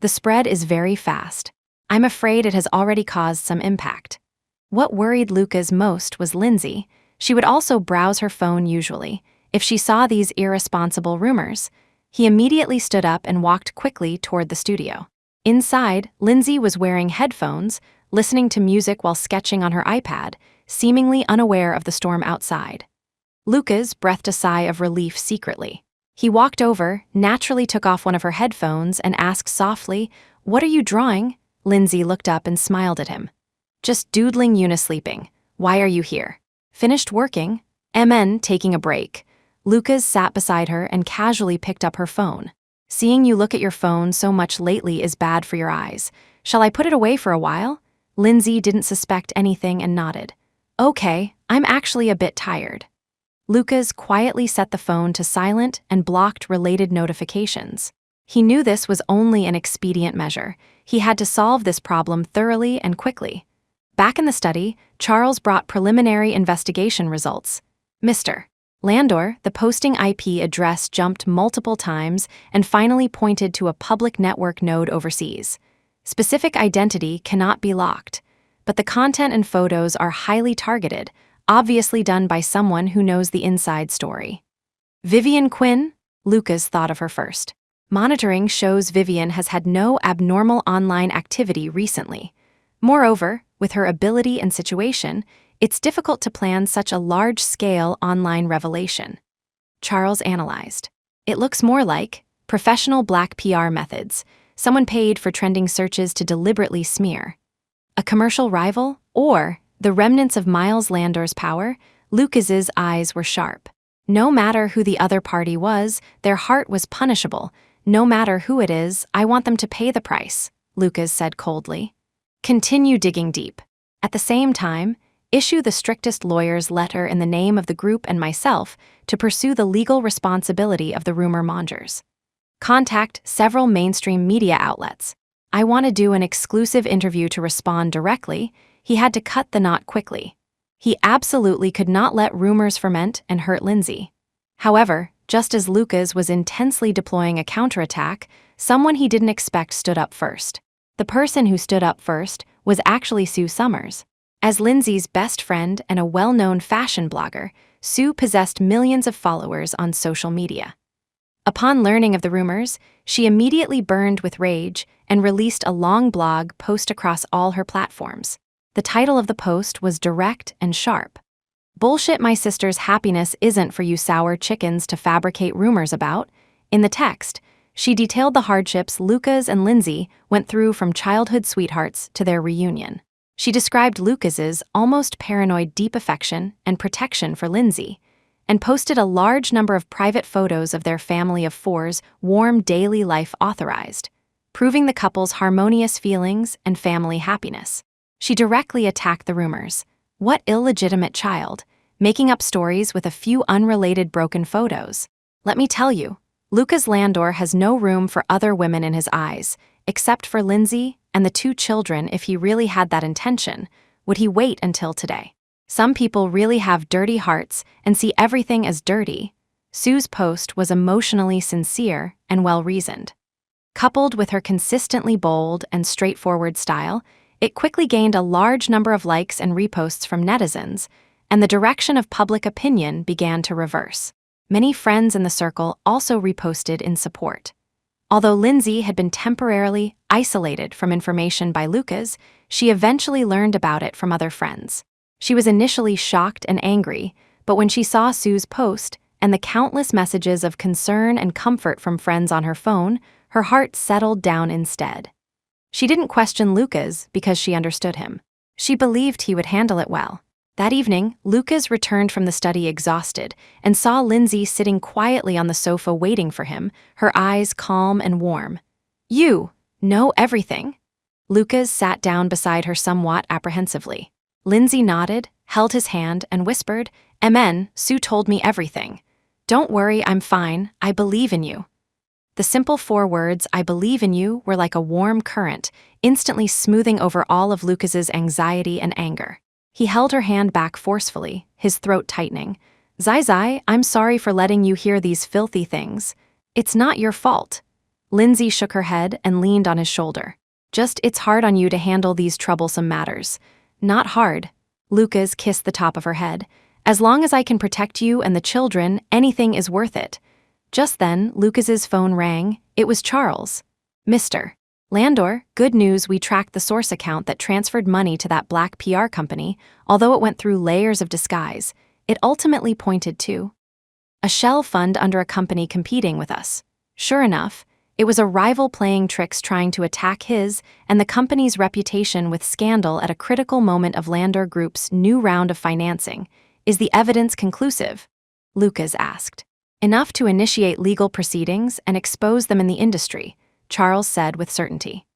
the spread is very fast. I'm afraid it has already caused some impact." What worried Lucas most was Lindsay. She would also browse her phone usually, if she saw these irresponsible rumors. He immediately stood up and walked quickly toward the studio. Inside, Lindsay was wearing headphones, listening to music while sketching on her iPad, seemingly unaware of the storm outside. Lucas breathed a sigh of relief secretly. He walked over, naturally took off one of her headphones, and asked softly, "What are you drawing?" Lindsay looked up and smiled at him. "Just doodling unisleeping. Why are you here?" "Finished working." MN taking a break. Lucas sat beside her and casually picked up her phone. "Seeing you look at your phone so much lately is bad for your eyes. Shall I put it away for a while?" Lindsay didn't suspect anything and nodded. "Okay, I'm actually a bit tired." Lucas quietly set the phone to silent and blocked related notifications. He knew this was only an expedient measure. He had to solve this problem thoroughly and quickly. Back in the study, Charles brought preliminary investigation results. "Mr. Landor, the posting IP address jumped multiple times and finally pointed to a public network node overseas. Specific identity cannot be locked, but the content and photos are highly targeted, obviously done by someone who knows the inside story. Vivian Quinn? Lucas thought of her first. Monitoring shows Vivian has had no abnormal online activity recently. Moreover, with her ability and situation, it's difficult to plan such a large-scale online revelation. Charles analyzed. It looks more like professional black PR methods, someone paid for trending searches to deliberately smear. A commercial rival, or the remnants of Miles Landor's power. Lucas's eyes were sharp. No matter who the other party was, their heart was punishable. No matter who it is, I want them to pay the price, Lucas said coldly. Continue digging deep. At the same time, issue the strictest lawyer's letter in the name of the group and myself to pursue the legal responsibility of the rumor mongers. Contact several mainstream media outlets. I want to do an exclusive interview to respond directly. He had to cut the knot quickly. He absolutely could not let rumors ferment and hurt Lindsay. However, just as Lucas was intensely deploying a counterattack, someone he didn't expect stood up first. The person who stood up first was actually Sue Summers. As Lindsay's best friend and a well-known fashion blogger, Sue possessed millions of followers on social media. Upon learning of the rumors, she immediately burned with rage and released a long blog post across all her platforms. The title of the post was direct and sharp. Bullshit, my sister's happiness isn't for you sour chickens to fabricate rumors about. In the text, she detailed the hardships Lucas and Lindsay went through from childhood sweethearts to their reunion. She described Lucas's almost paranoid deep affection and protection for Lindsay, and posted a large number of private photos of their family of four's warm daily life authorized, proving the couple's harmonious feelings and family happiness. She directly attacked the rumors. What illegitimate child, making up stories with a few unrelated broken photos. Let me tell you, Lucas Landor has no room for other women in his eyes, except for Lindsay and the 2 children. If he really had that intention, would he wait until today? Some people really have dirty hearts and see everything as dirty. Sue's post was emotionally sincere and well-reasoned. Coupled with her consistently bold and straightforward style, it quickly gained a large number of likes and reposts from netizens, and the direction of public opinion began to reverse. Many friends in the circle also reposted in support. Although Lindsay had been temporarily isolated from information by Lucas, she eventually learned about it from other friends. She was initially shocked and angry, but when she saw Sue's post and the countless messages of concern and comfort from friends on her phone, her heart settled down instead. She didn't question Lucas because she understood him. She believed he would handle it well. That evening, Lucas returned from the study exhausted and saw Lindsay sitting quietly on the sofa waiting for him, her eyes calm and warm. "You know everything?" Lucas sat down beside her somewhat apprehensively. Lindsay nodded, held his hand, and whispered, "Amen, Sue told me everything. Don't worry, I'm fine, I believe in you." The simple 4 words, "I believe in you," were like a warm current, instantly smoothing over all of Lucas's anxiety and anger. He held her hand back forcefully, his throat tightening. "Zai, I'm sorry for letting you hear these filthy things. It's not your fault." Lindsay shook her head and leaned on his shoulder. "Just it's hard on you to handle these troublesome matters." "Not hard." Lucas kissed the top of her head. "As long as I can protect you and the children, anything is worth it." Just then, Lucas's phone rang. It was Charles. "Mr. Landor, good news, we tracked the source account that transferred money to that black PR company. Although it went through layers of disguise, it ultimately pointed to a shell fund under a company competing with us. Sure enough, it was a rival playing tricks trying to attack his and the company's reputation with scandal at a critical moment of Landor Group's new round of financing. Is the evidence conclusive?" Lucas asked. "Enough to initiate legal proceedings and expose them in the industry," Charles said with certainty.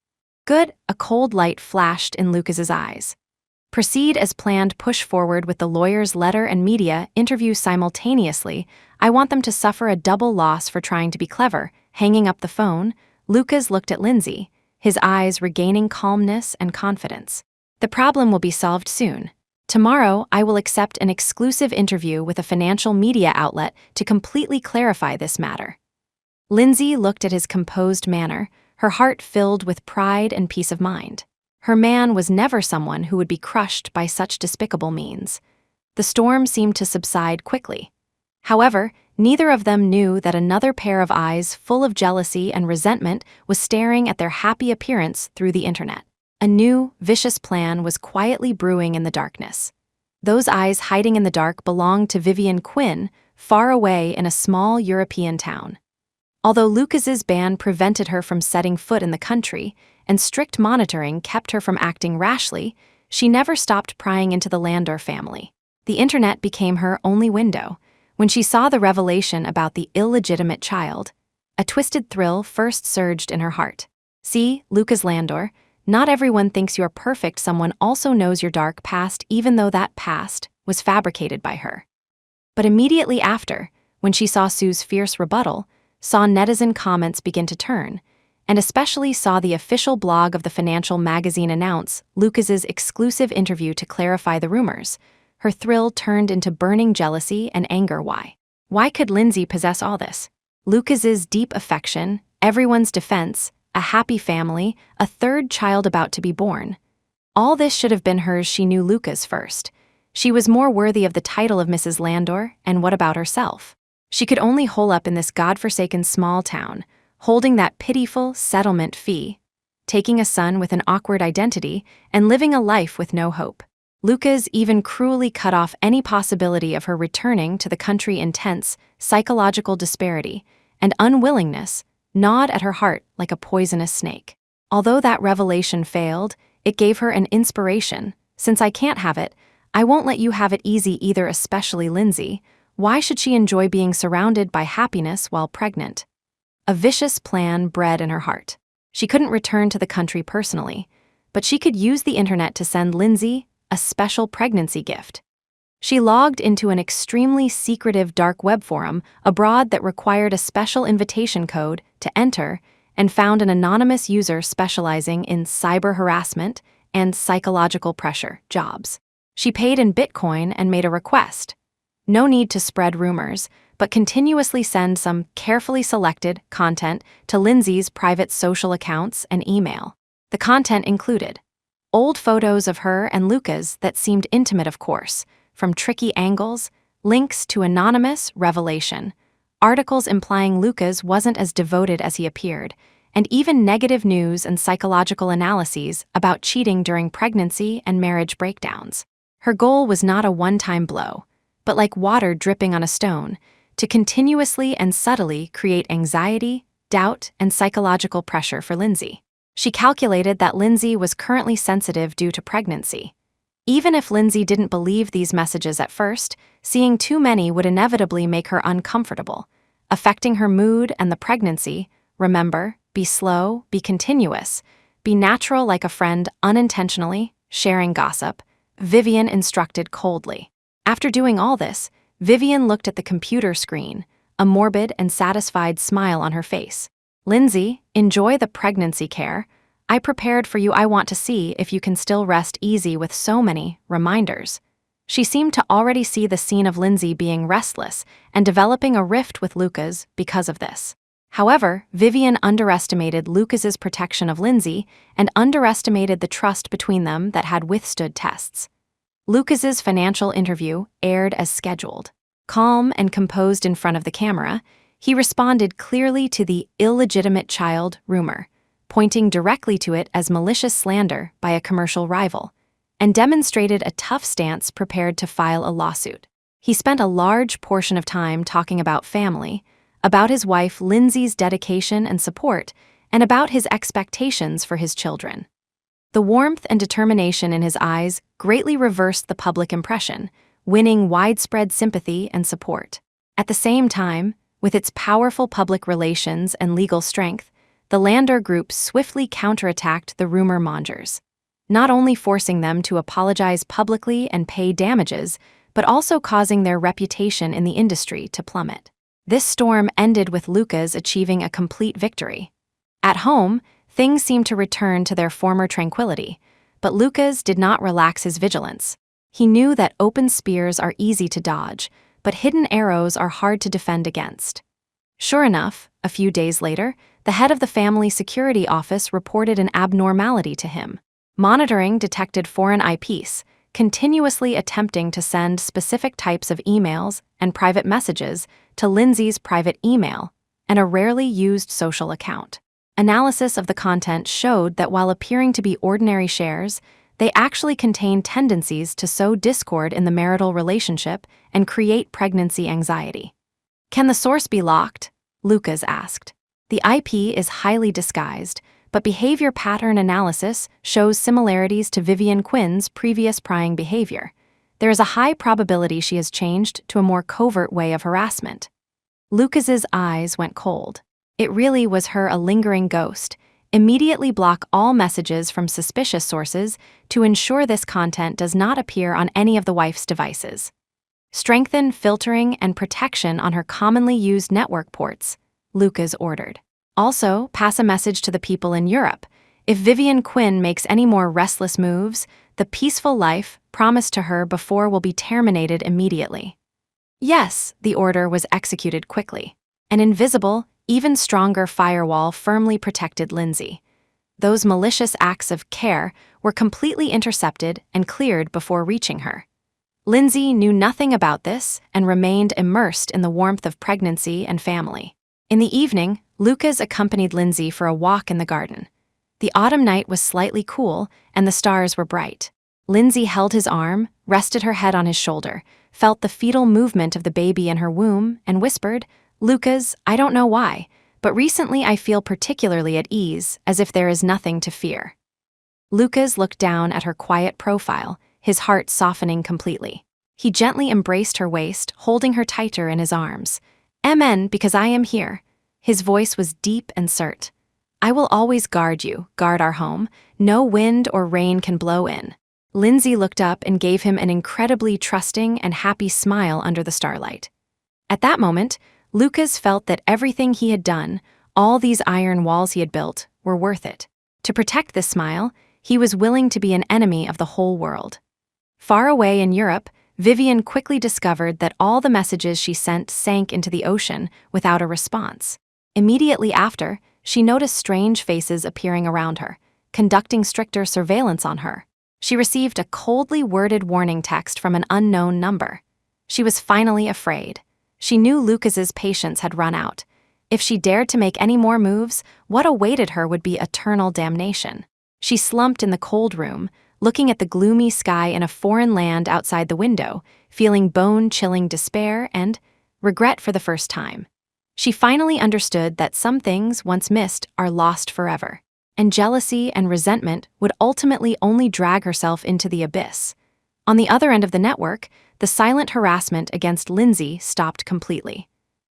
"Good." A cold light flashed in Lucas's eyes. "Proceed as planned. Push forward with the lawyer's letter and media interview simultaneously. I want them to suffer a double loss for trying to be clever." Hanging up the phone, Lucas looked at Lindsay, his eyes regaining calmness and confidence. "The problem will be solved soon. Tomorrow, I will accept an exclusive interview with a financial media outlet to completely clarify this matter." Lindsay looked at his composed manner, her heart filled with pride and peace of mind. Her man was never someone who would be crushed by such despicable means. The storm seemed to subside quickly. However, neither of them knew that another pair of eyes full of jealousy and resentment was staring at their happy appearance through the internet. A new, vicious plan was quietly brewing in the darkness. Those eyes hiding in the dark belonged to Vivian Quinn, far away in a small European town. Although Lucas's ban prevented her from setting foot in the country, and strict monitoring kept her from acting rashly, she never stopped prying into the Landor family. The internet became her only window. When she saw the revelation about the illegitimate child, a twisted thrill first surged in her heart. See, Lucas Landor, not everyone thinks you're perfect. Someone also knows your dark past, even though that past was fabricated by her. But immediately after, when she saw Sue's fierce rebuttal, saw netizen comments begin to turn, and especially saw the official blog of the financial magazine announce Lucas's exclusive interview to clarify the rumors, her thrill turned into burning jealousy and anger. Why could Lindsay possess all this? Lucas's deep affection, everyone's defense, a happy family, a third child about to be born. All this should have been hers. She knew Lucas first. She was more worthy of the title of Mrs. Landor, and what about herself? She could only hole up in this godforsaken small town, holding that pitiful settlement fee, taking a son with an awkward identity, and living a life with no hope. Lucas even cruelly cut off any possibility of her returning to the country. Intense psychological disparity and unwillingness gnawed at her heart like a poisonous snake. Although that revelation failed, it gave her an inspiration. Since I can't have it, I won't let you have it easy either, especially Lindsay. Why should she enjoy being surrounded by happiness while pregnant? A vicious plan bred in her heart. She couldn't return to the country personally, but she could use the internet to send Lindsay a special pregnancy gift. She logged into an extremely secretive dark web forum abroad that required a special invitation code to enter, and found an anonymous user specializing in cyber harassment and psychological pressure jobs. She paid in Bitcoin and made a request. No need to spread rumors, but continuously send some carefully selected content to Lindsay's private social accounts and email. The content included old photos of her and Lucas that seemed intimate, of course, from tricky angles, links to anonymous revelation, articles implying Lucas wasn't as devoted as he appeared, and even negative news and psychological analyses about cheating during pregnancy and marriage breakdowns. Her goal was not a one-time blow, but like water dripping on a stone, to continuously and subtly create anxiety, doubt, and psychological pressure for Lindsay. She calculated that Lindsay was currently sensitive due to pregnancy. Even if Lindsay didn't believe these messages at first, seeing too many would inevitably make her uncomfortable, affecting her mood and the pregnancy. Remember, be slow, be continuous, be natural like a friend, unintentionally sharing gossip, Vivian instructed coldly. After doing all this, Vivian looked at the computer screen, a morbid and satisfied smile on her face. Lindsay, enjoy the pregnancy care. I prepared for you. I want to see if you can still rest easy with so many reminders. She seemed to already see the scene of Lindsay being restless and developing a rift with Lucas because of this. However, Vivian underestimated Lucas's protection of Lindsay and underestimated the trust between them that had withstood tests. Lucas's financial interview aired as scheduled. Calm and composed in front of the camera, he responded clearly to the illegitimate child rumor, pointing directly to it as malicious slander by a commercial rival, and demonstrated a tough stance prepared to file a lawsuit. He spent a large portion of time talking about family, about his wife Lindsay's dedication and support, and about his expectations for his children. The warmth and determination in his eyes greatly reversed the public impression, winning widespread sympathy and support. At the same time, with its powerful public relations and legal strength, the Landor Group swiftly counterattacked the rumor mongers, not only forcing them to apologize publicly and pay damages, but also causing their reputation in the industry to plummet. This storm ended with Lucas achieving a complete victory. At home, things seemed to return to their former tranquility, but Lucas did not relax his vigilance. He knew that open spears are easy to dodge, but hidden arrows are hard to defend against. Sure enough, a few days later, the head of the family security office reported an abnormality to him. Monitoring detected foreign IPs, continuously attempting to send specific types of emails and private messages to Lindsay's private email and a rarely used social account. Analysis of the content showed that while appearing to be ordinary shares, they actually contain tendencies to sow discord in the marital relationship and create pregnancy anxiety. Can the source be locked? Lucas asked. The IP is highly disguised, but behavior pattern analysis shows similarities to Vivian Quinn's previous prying behavior. There is a high probability she has changed to a more covert way of harassment. Lucas's eyes went cold. It really was her a lingering ghost. Immediately block all messages from suspicious sources to ensure this content does not appear on any of the wife's devices. Strengthen filtering and protection on her commonly used network ports, Lucas ordered. Also, pass a message to the people in Europe. If Vivian Quinn makes any more restless moves, the peaceful life promised to her before will be terminated immediately. Yes, the order was executed quickly. An invisible, even stronger firewall firmly protected Lindsay. Those malicious acts of care were completely intercepted and cleared before reaching her. Lindsay knew nothing about this and remained immersed in the warmth of pregnancy and family. In the evening, Lucas accompanied Lindsay for a walk in the garden. The autumn night was slightly cool and the stars were bright. Lindsay held his arm, rested her head on his shoulder, felt the fetal movement of the baby in her womb, and whispered, "Lucas, I don't know why, but recently I feel particularly at ease, as if there is nothing to fear." Lucas looked down at her quiet profile, his heart softening completely. He gently embraced her waist, holding her tighter in his arms. "Amen, because I am here." His voice was deep and curt. "I will always guard you, guard our home. No wind or rain can blow in." Lindsay looked up and gave him an incredibly trusting and happy smile under the starlight. At that moment, Lucas felt that everything he had done, all these iron walls he had built, were worth it. To protect this smile, he was willing to be an enemy of the whole world. Far away in Europe, Vivian quickly discovered that all the messages she sent sank into the ocean without a response. Immediately after, she noticed strange faces appearing around her, conducting stricter surveillance on her. She received a coldly worded warning text from an unknown number. She was finally afraid. She knew Lucas's patience had run out. If she dared to make any more moves, what awaited her would be eternal damnation. She slumped in the cold room, looking at the gloomy sky in a foreign land outside the window, feeling bone-chilling despair and regret for the first time. She finally understood that some things, once missed, are lost forever, and jealousy and resentment would ultimately only drag herself into the abyss. On the other end of the network, the silent harassment against Lindsay stopped completely.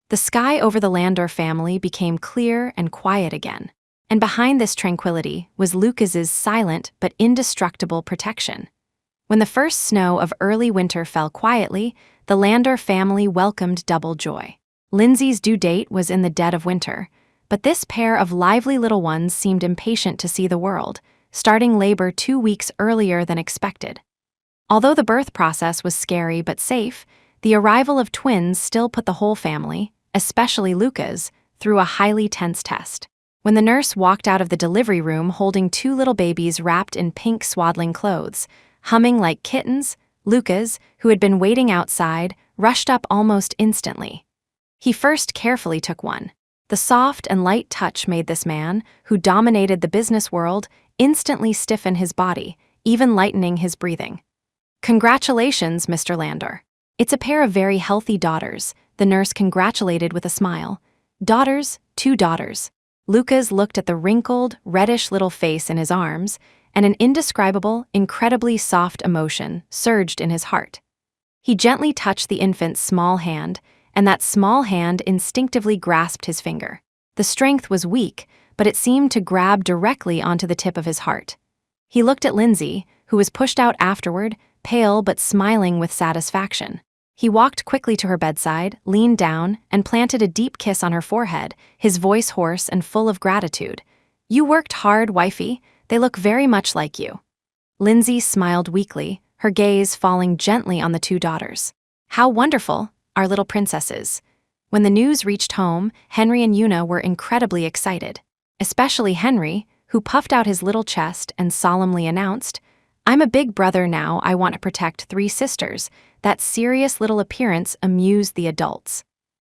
The sky over the Landor family became clear and quiet again, and behind this tranquility was Lucas's silent but indestructible protection. When the first snow of early winter fell quietly, the Landor family welcomed double joy. Lindsay's due date was in the dead of winter, but this pair of lively little ones seemed impatient to see the world, starting labor 2 weeks earlier than expected. Although the birth process was scary but safe, the arrival of twins still put the whole family, especially Lucas, through a highly tense test. When the nurse walked out of the delivery room holding 2 little babies wrapped in pink swaddling clothes, humming like kittens, Lucas, who had been waiting outside, rushed up almost instantly. He first carefully took one. The soft and light touch made this man, who dominated the business world, instantly stiffen his body, even lightening his breathing. "Congratulations, Mr. Landor. It's a pair of very healthy daughters," the nurse congratulated with a smile. "Daughters, 2 daughters." Lucas looked at the wrinkled, reddish little face in his arms, and an indescribable, incredibly soft emotion surged in his heart. He gently touched the infant's small hand, and that small hand instinctively grasped his finger. The strength was weak, but it seemed to grab directly onto the tip of his heart. He looked at Lindsay, who was pushed out afterward, pale but smiling with satisfaction. He walked quickly to her bedside, leaned down, and planted a deep kiss on her forehead, his voice hoarse and full of gratitude. "You worked hard, wifey. They look very much like you." Lindsay smiled weakly, her gaze falling gently on the two daughters. How wonderful, our little princesses. When the news reached home, Henry and Una were incredibly excited. Especially Henry, who puffed out his little chest and solemnly announced, "I'm a big brother now, I want to protect 3 sisters." That serious little appearance amused the adults.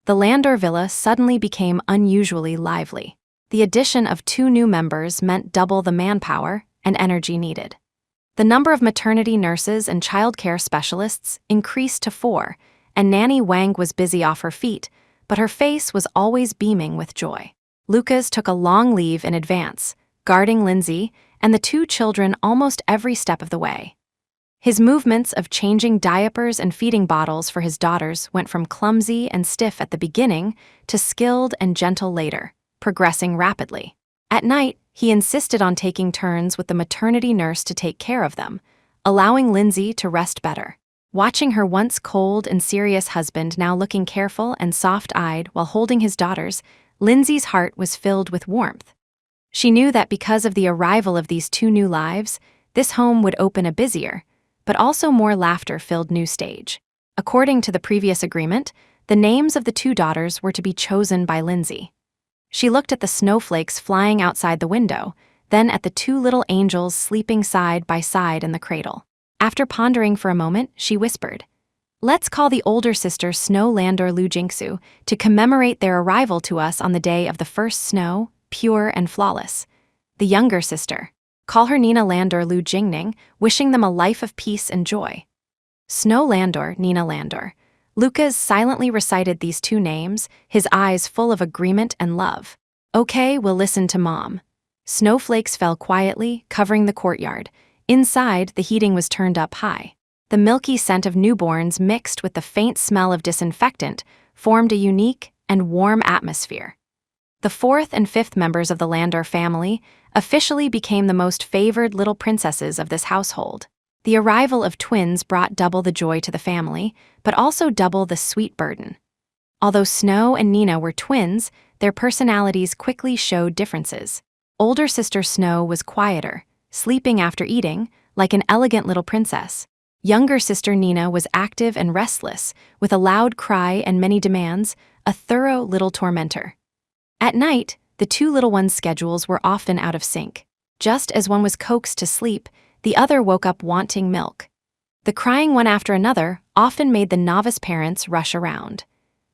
The Landor villa suddenly became unusually lively. The addition of 2 new members meant double the manpower and energy needed. The number of maternity nurses and childcare specialists increased to 4, and Nanny Wang was busy off her feet, but her face was always beaming with joy. Lucas took a long leave in advance, guarding Lindsay and the 2 children almost every step of the way. His movements of changing diapers and feeding bottles for his daughters went from clumsy and stiff at the beginning to skilled and gentle later, progressing rapidly. At night, he insisted on taking turns with the maternity nurse to take care of them, allowing Lindsay to rest better. Watching her once cold and serious husband now looking careful and soft-eyed while holding his daughters, Lindsay's heart was filled with warmth. She knew that because of the arrival of these 2 new lives, this home would open a busier, but also more laughter-filled new stage. According to the previous agreement, the names of the 2 daughters were to be chosen by Lindsay. She looked at the snowflakes flying outside the window, then at the 2 little angels sleeping side by side in the cradle. After pondering for a moment, she whispered, "Let's call the older sister Snow Landor Lu Jingsu to commemorate their arrival to us on the day of the first snow, pure and flawless. The younger sister, call her Nina Landor Lu Jingning, wishing them a life of peace and joy." Snow Landor, Nina Landor. Lucas silently recited these 2 names, his eyes full of agreement and love. "Okay, we'll listen to Mom." Snowflakes fell quietly, covering the courtyard. Inside, the heating was turned up high. The milky scent of newborns mixed with the faint smell of disinfectant formed a unique and warm atmosphere. The 4th and 5th members of the Landor family officially became the most favored little princesses of this household. The arrival of twins brought double the joy to the family, but also double the sweet burden. Although Snow and Nina were twins, their personalities quickly showed differences. Older sister Snow was quieter, sleeping after eating, like an elegant little princess. Younger sister Nina was active and restless, with a loud cry and many demands, a thorough little tormentor. At night, the 2 little ones' schedules were often out of sync. Just as one was coaxed to sleep, the other woke up wanting milk. The crying one after another often made the novice parents rush around.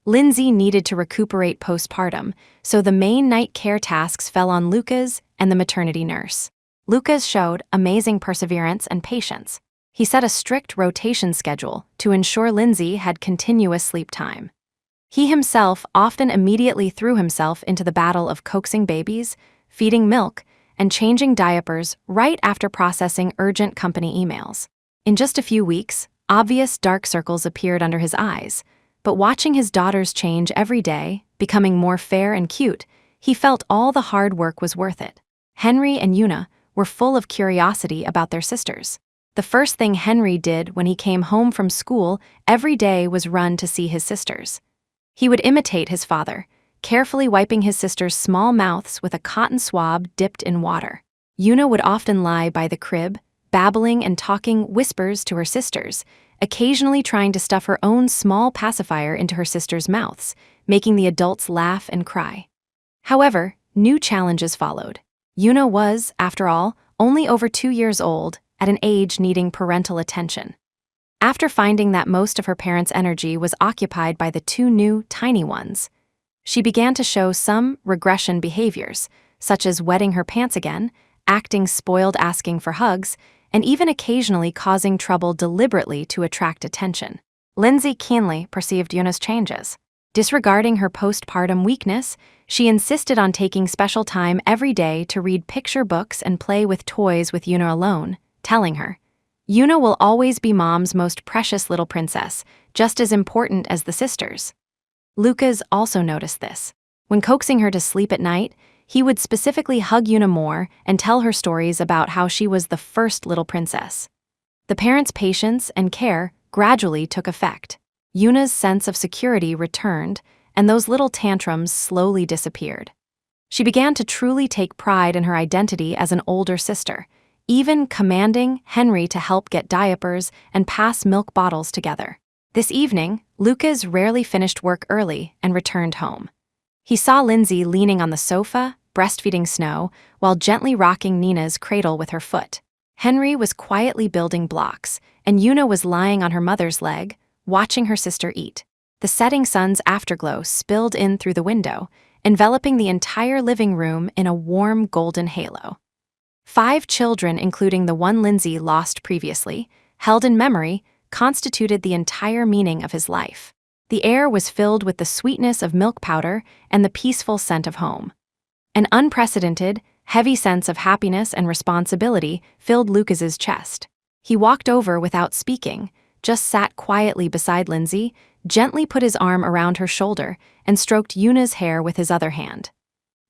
Lindsay needed to recuperate postpartum, so the main night care tasks fell on Lucas and the maternity nurse. Lucas showed amazing perseverance and patience. He set a strict rotation schedule to ensure Lindsay had continuous sleep time. He himself often immediately threw himself into the battle of coaxing babies, feeding milk, and changing diapers right after processing urgent company emails. In just a few weeks, obvious dark circles appeared under his eyes, but watching his daughters change every day, becoming more fair and cute, he felt all the hard work was worth it. Henry and Una were full of curiosity about their sisters. The first thing Henry did when he came home from school every day was run to see his sisters. He would imitate his father, carefully wiping his sisters' small mouths with a cotton swab dipped in water. Una would often lie by the crib, babbling and talking whispers to her sisters, occasionally trying to stuff her own small pacifier into her sisters' mouths, making the adults laugh and cry. However, new challenges followed. Una was, after all, only over 2 years old, at an age needing parental attention. After finding that most of her parents' energy was occupied by the 2 new, tiny ones, she began to show some regression behaviors, such as wetting her pants again, acting spoiled asking for hugs, and even occasionally causing trouble deliberately to attract attention. Lindsay keenly perceived Una's changes. Disregarding her postpartum weakness, she insisted on taking special time every day to read picture books and play with toys with Una alone, telling her, "Una will always be Mom's most precious little princess, just as important as the sisters." Lucas also noticed this. When coaxing her to sleep at night, he would specifically hug Una more and tell her stories about how she was the first little princess. The parents' patience and care gradually took effect. Una's sense of security returned, and those little tantrums slowly disappeared. She began to truly take pride in her identity as an older sister, even commanding Henry to help get diapers and pass milk bottles together. This evening, Lucas rarely finished work early and returned home. He saw Lindsay leaning on the sofa, breastfeeding Snow, while gently rocking Nina's cradle with her foot. Henry was quietly building blocks, and Una was lying on her mother's leg, watching her sister eat. The setting sun's afterglow spilled in through the window, enveloping the entire living room in a warm golden halo. 5 children, including the one Lindsay lost previously, held in memory, constituted the entire meaning of his life. The air was filled with the sweetness of milk powder and the peaceful scent of home. An unprecedented, heavy sense of happiness and responsibility filled Lucas's chest. He walked over without speaking, just sat quietly beside Lindsay, gently put his arm around her shoulder, and stroked Una's hair with his other hand.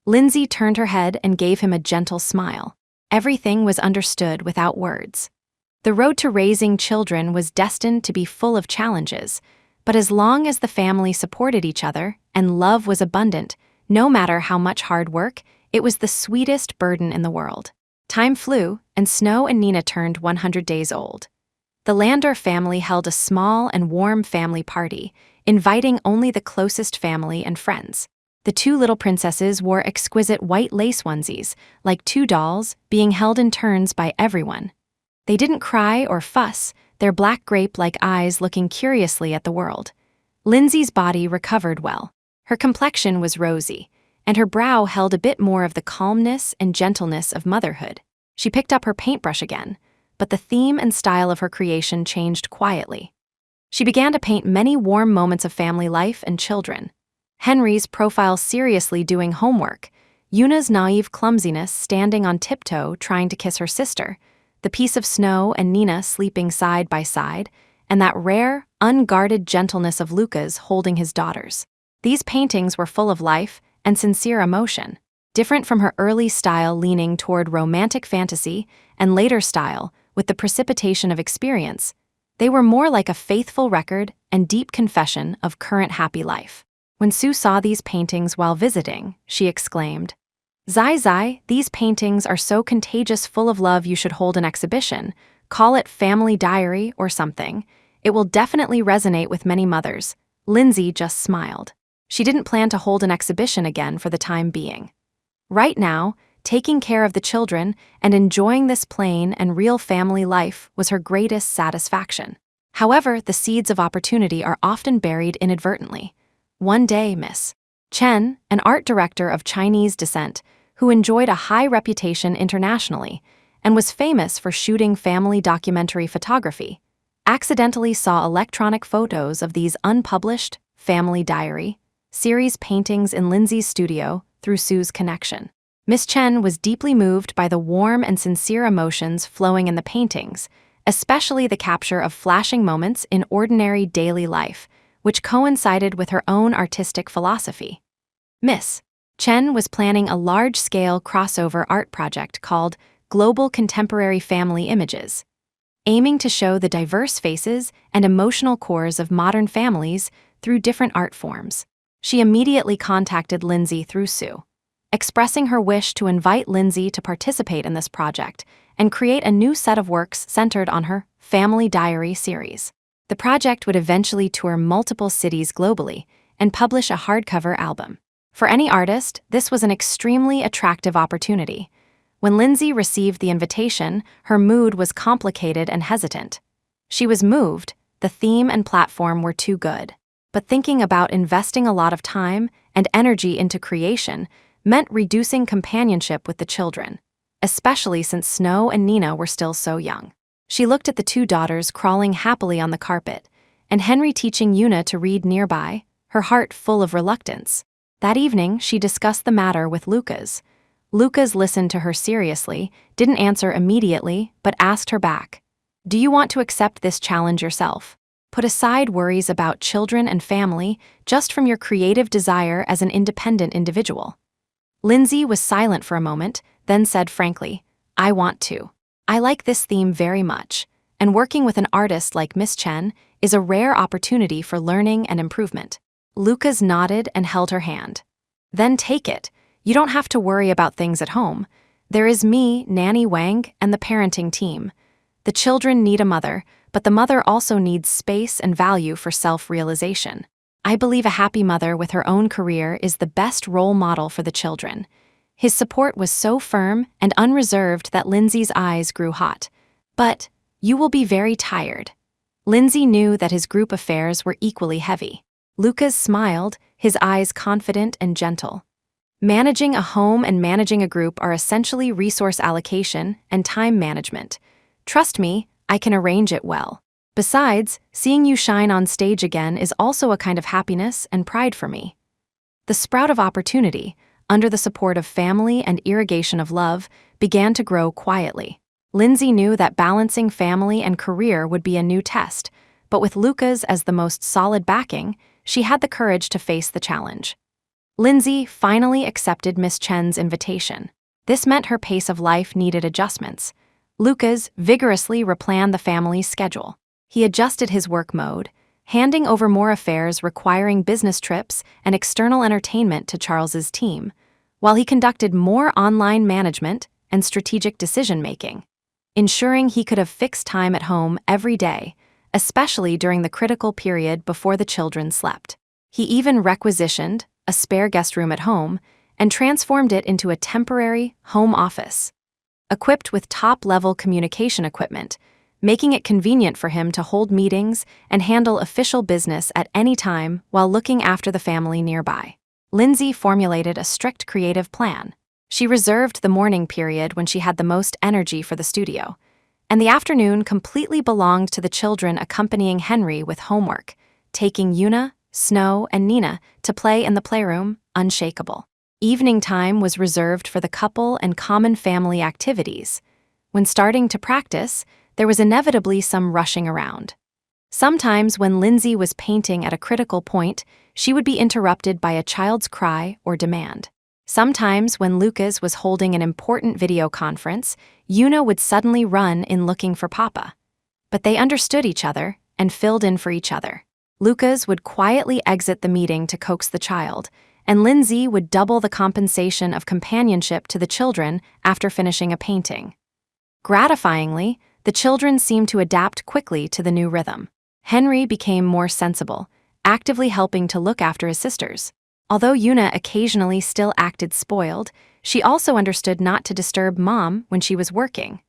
Lindsay turned her head and gave him a gentle smile. Everything was understood without words. The road to raising children was destined to be full of challenges, but as long as the family supported each other and love was abundant, no matter how much hard work, it was the sweetest burden in the world. Time flew, and Snow and Nina turned 100 days old. The Landor family held a small and warm family party, inviting only the closest family and friends. The 2 little princesses wore exquisite white lace onesies, like 2 dolls, being held in turns by everyone. They didn't cry or fuss, their black grape-like eyes looking curiously at the world. Lindsay's body recovered well. Her complexion was rosy, and her brow held a bit more of the calmness and gentleness of motherhood. She picked up her paintbrush again, but the theme and style of her creation changed quietly. She began to paint many warm moments of family life and children. Henry's profile seriously doing homework, Una's naive clumsiness standing on tiptoe trying to kiss her sister, the piece of Snow and Nina sleeping side by side, and that rare, unguarded gentleness of Lucas holding his daughters. These paintings were full of life and sincere emotion, different from her early style leaning toward romantic fantasy and later style with the precipitation of experience. They were more like a faithful record and deep confession of current happy life. When Sue saw these paintings while visiting, she exclaimed, "Zai Zai, these paintings are so contagious, full of love, you should hold an exhibition. Call it Family Diary or something. It will definitely resonate with many mothers." Lindsay just smiled. She didn't plan to hold an exhibition again for the time being. Right now, taking care of the children and enjoying this plain and real family life was her greatest satisfaction. However, the seeds of opportunity are often buried inadvertently. One day, Miss Chen, an art director of Chinese descent, who enjoyed a high reputation internationally and was famous for shooting family documentary photography, accidentally saw electronic photos of these unpublished Family Diary series paintings in Lindsay's studio through Sue's connection. Miss Chen was deeply moved by the warm and sincere emotions flowing in the paintings, especially the capture of flashing moments in ordinary daily life, which coincided with her own artistic philosophy. Miss Chen was planning a large-scale crossover art project called Global Contemporary Family Images, aiming to show the diverse faces and emotional cores of modern families through different art forms. She immediately contacted Lindsay through Sue, expressing her wish to invite Lindsay to participate in this project and create a new set of works centered on her Family Diary series. The project would eventually tour multiple cities globally and publish a hardcover album. For any artist, this was an extremely attractive opportunity. When Lindsay received the invitation, her mood was complicated and hesitant. She was moved, the theme and platform were too good. But thinking about investing a lot of time and energy into creation meant reducing companionship with the children, especially since Snow and Nina were still so young. She looked at the 2 daughters crawling happily on the carpet, and Henry teaching Una to read nearby, her heart full of reluctance. That evening, she discussed the matter with Lucas. Lucas listened to her seriously, didn't answer immediately, but asked her back, "Do you want to accept this challenge yourself? Put aside worries about children and family just from your creative desire as an independent individual." Lindsay was silent for a moment, then said frankly, "I want to. I like this theme very much, and working with an artist like Miss Chen is a rare opportunity for learning and improvement." Lucas nodded and held her hand. "Then take it. You don't have to worry about things at home. There is me, Nanny Wang, and the parenting team. The children need a mother, but the mother also needs space and value for self-realization. I believe a happy mother with her own career is the best role model for the children. His support was so firm and unreserved that Lindsay's eyes grew hot. But you will be very tired. Lindsay knew that his group affairs were equally heavy. Lucas smiled, his eyes confident and gentle. Managing a home and managing a group are essentially resource allocation and time management. Trust me, I can arrange it well. Besides, seeing you shine on stage again is also a kind of happiness and pride for me. The sprout of opportunity, under the support of family and irrigation of love, began to grow quietly. Lindsay knew that balancing family and career would be a new test, but with Lucas as the most solid backing, she had the courage to face the challenge. Lindsay finally accepted Miss Chen's invitation. This meant her pace of life needed adjustments. Lucas vigorously replanned the family's schedule. He adjusted his work mode, handing over more affairs requiring business trips and external entertainment to Charles's team, while he conducted more online management and strategic decision-making, ensuring he could have fixed time at home every day, especially during the critical period before the children slept. He even requisitioned a spare guest room at home and transformed it into a temporary home office, equipped with top-level communication equipment, making it convenient for him to hold meetings and handle official business at any time while looking after the family nearby. Lindsay formulated a strict creative plan. She reserved the morning period when she had the most energy for the studio, and the afternoon completely belonged to the children accompanying Henry with homework, taking Yuna, Snow, and Nina to play in the playroom, unshakable. Evening time was reserved for the couple and common family activities. When starting to practice, there was inevitably some rushing around. Sometimes when Lindsay was painting at a critical point, she would be interrupted by a child's cry or demand. Sometimes when Lucas was holding an important video conference, Yuna would suddenly run in looking for Papa. But they understood each other and filled in for each other. Lucas would quietly exit the meeting to coax the child, and Lindsay would double the compensation of companionship to the children after finishing a painting. Gratifyingly, the children seemed to adapt quickly to the new rhythm. Henry became more sensible, actively helping to look after his sisters. Although Yuna occasionally still acted spoiled, she also understood not to disturb Mom when she was working.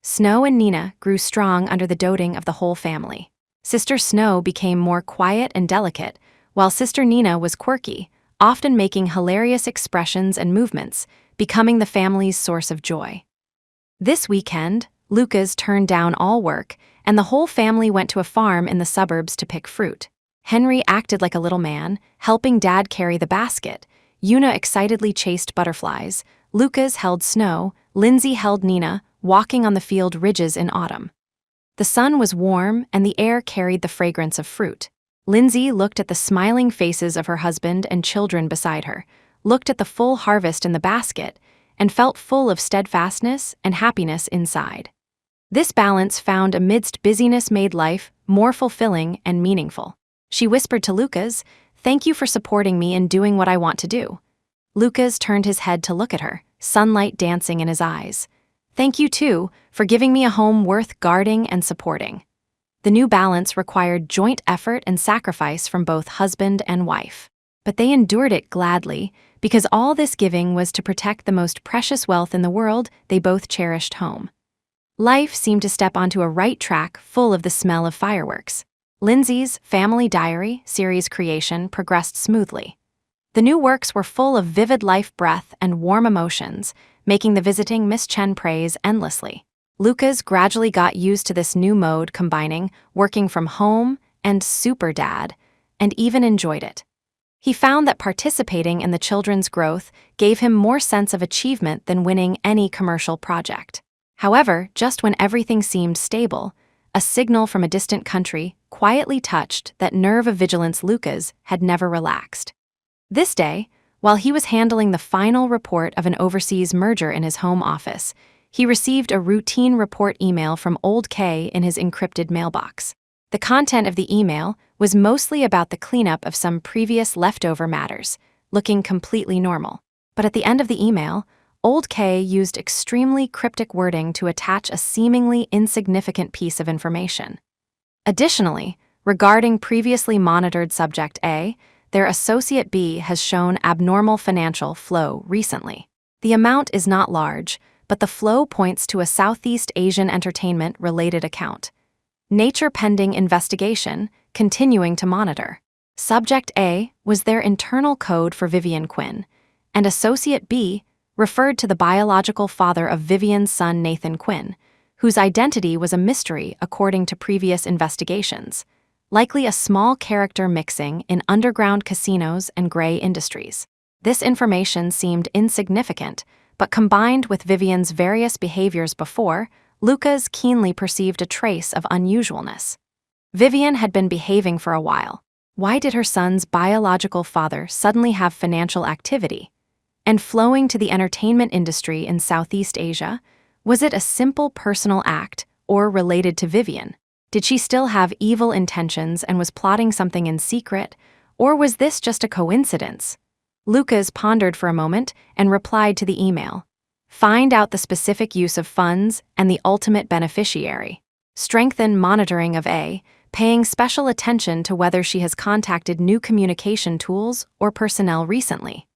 Snow and Nina grew strong under the doting of the whole family. Sister Snow became more quiet and delicate, while Sister Nina was quirky, often making hilarious expressions and movements, becoming the family's source of joy. This weekend, Lucas turned down all work, and the whole family went to a farm in the suburbs to pick fruit. Henry acted like a little man, helping Dad carry the basket. Yuna excitedly chased butterflies. Lucas held Snow. Lindsay held Nina, walking on the field ridges in autumn. The sun was warm, and the air carried the fragrance of fruit. Lindsay looked at the smiling faces of her husband and children beside her, looked at the full harvest in the basket, and felt full of steadfastness and happiness inside. This balance found amidst busyness made life more fulfilling and meaningful. She whispered to Lucas, "Thank you for supporting me in doing what I want to do." Lucas turned his head to look at her, sunlight dancing in his eyes. "Thank you, too, for giving me a home worth guarding and supporting." The new balance required joint effort and sacrifice from both husband and wife. But they endured it gladly, because all this giving was to protect the most precious wealth in the world they both cherished, home. Life seemed to step onto a right track full of the smell of fireworks. Lindsay's Family Diary series creation progressed smoothly. The new works were full of vivid life breath and warm emotions, making the visiting Miss Chen praise endlessly. Lucas gradually got used to this new mode, combining working from home and super dad, and even enjoyed it. He found that participating in the children's growth gave him more sense of achievement than winning any commercial project. However, just when everything seemed stable, a signal from a distant country quietly touched that nerve of vigilance Lucas had never relaxed. This day, while he was handling the final report of an overseas merger in his home office, he received a routine report email from Old K in his encrypted mailbox. The content of the email was mostly about the cleanup of some previous leftover matters, looking completely normal. But at the end of the email, Old K used extremely cryptic wording to attach a seemingly insignificant piece of information. Additionally, regarding previously monitored subject A, their associate B has shown abnormal financial flow recently. The amount is not large, but the flow points to a Southeast Asian entertainment-related account. Nature pending investigation, continuing to monitor. Subject A was their internal code for Vivian Quinn, and Associate B referred to the biological father of Vivian's son Nathan Quinn, whose identity was a mystery according to previous investigations, likely a small character mixing in underground casinos and gray industries. This information seemed insignificant, but combined with Vivian's various behaviors before, Lucas keenly perceived a trace of unusualness. Vivian had been behaving for a while. Why did her son's biological father suddenly have financial activity? And flowing to the entertainment industry in Southeast Asia, was it a simple personal act or related to Vivian? Did she still have evil intentions and was plotting something in secret, or was this just a coincidence? Lucas pondered for a moment and replied to the email. Find out the specific use of funds and the ultimate beneficiary. Strengthen monitoring of A, paying special attention to whether she has contacted new communication tools or personnel recently.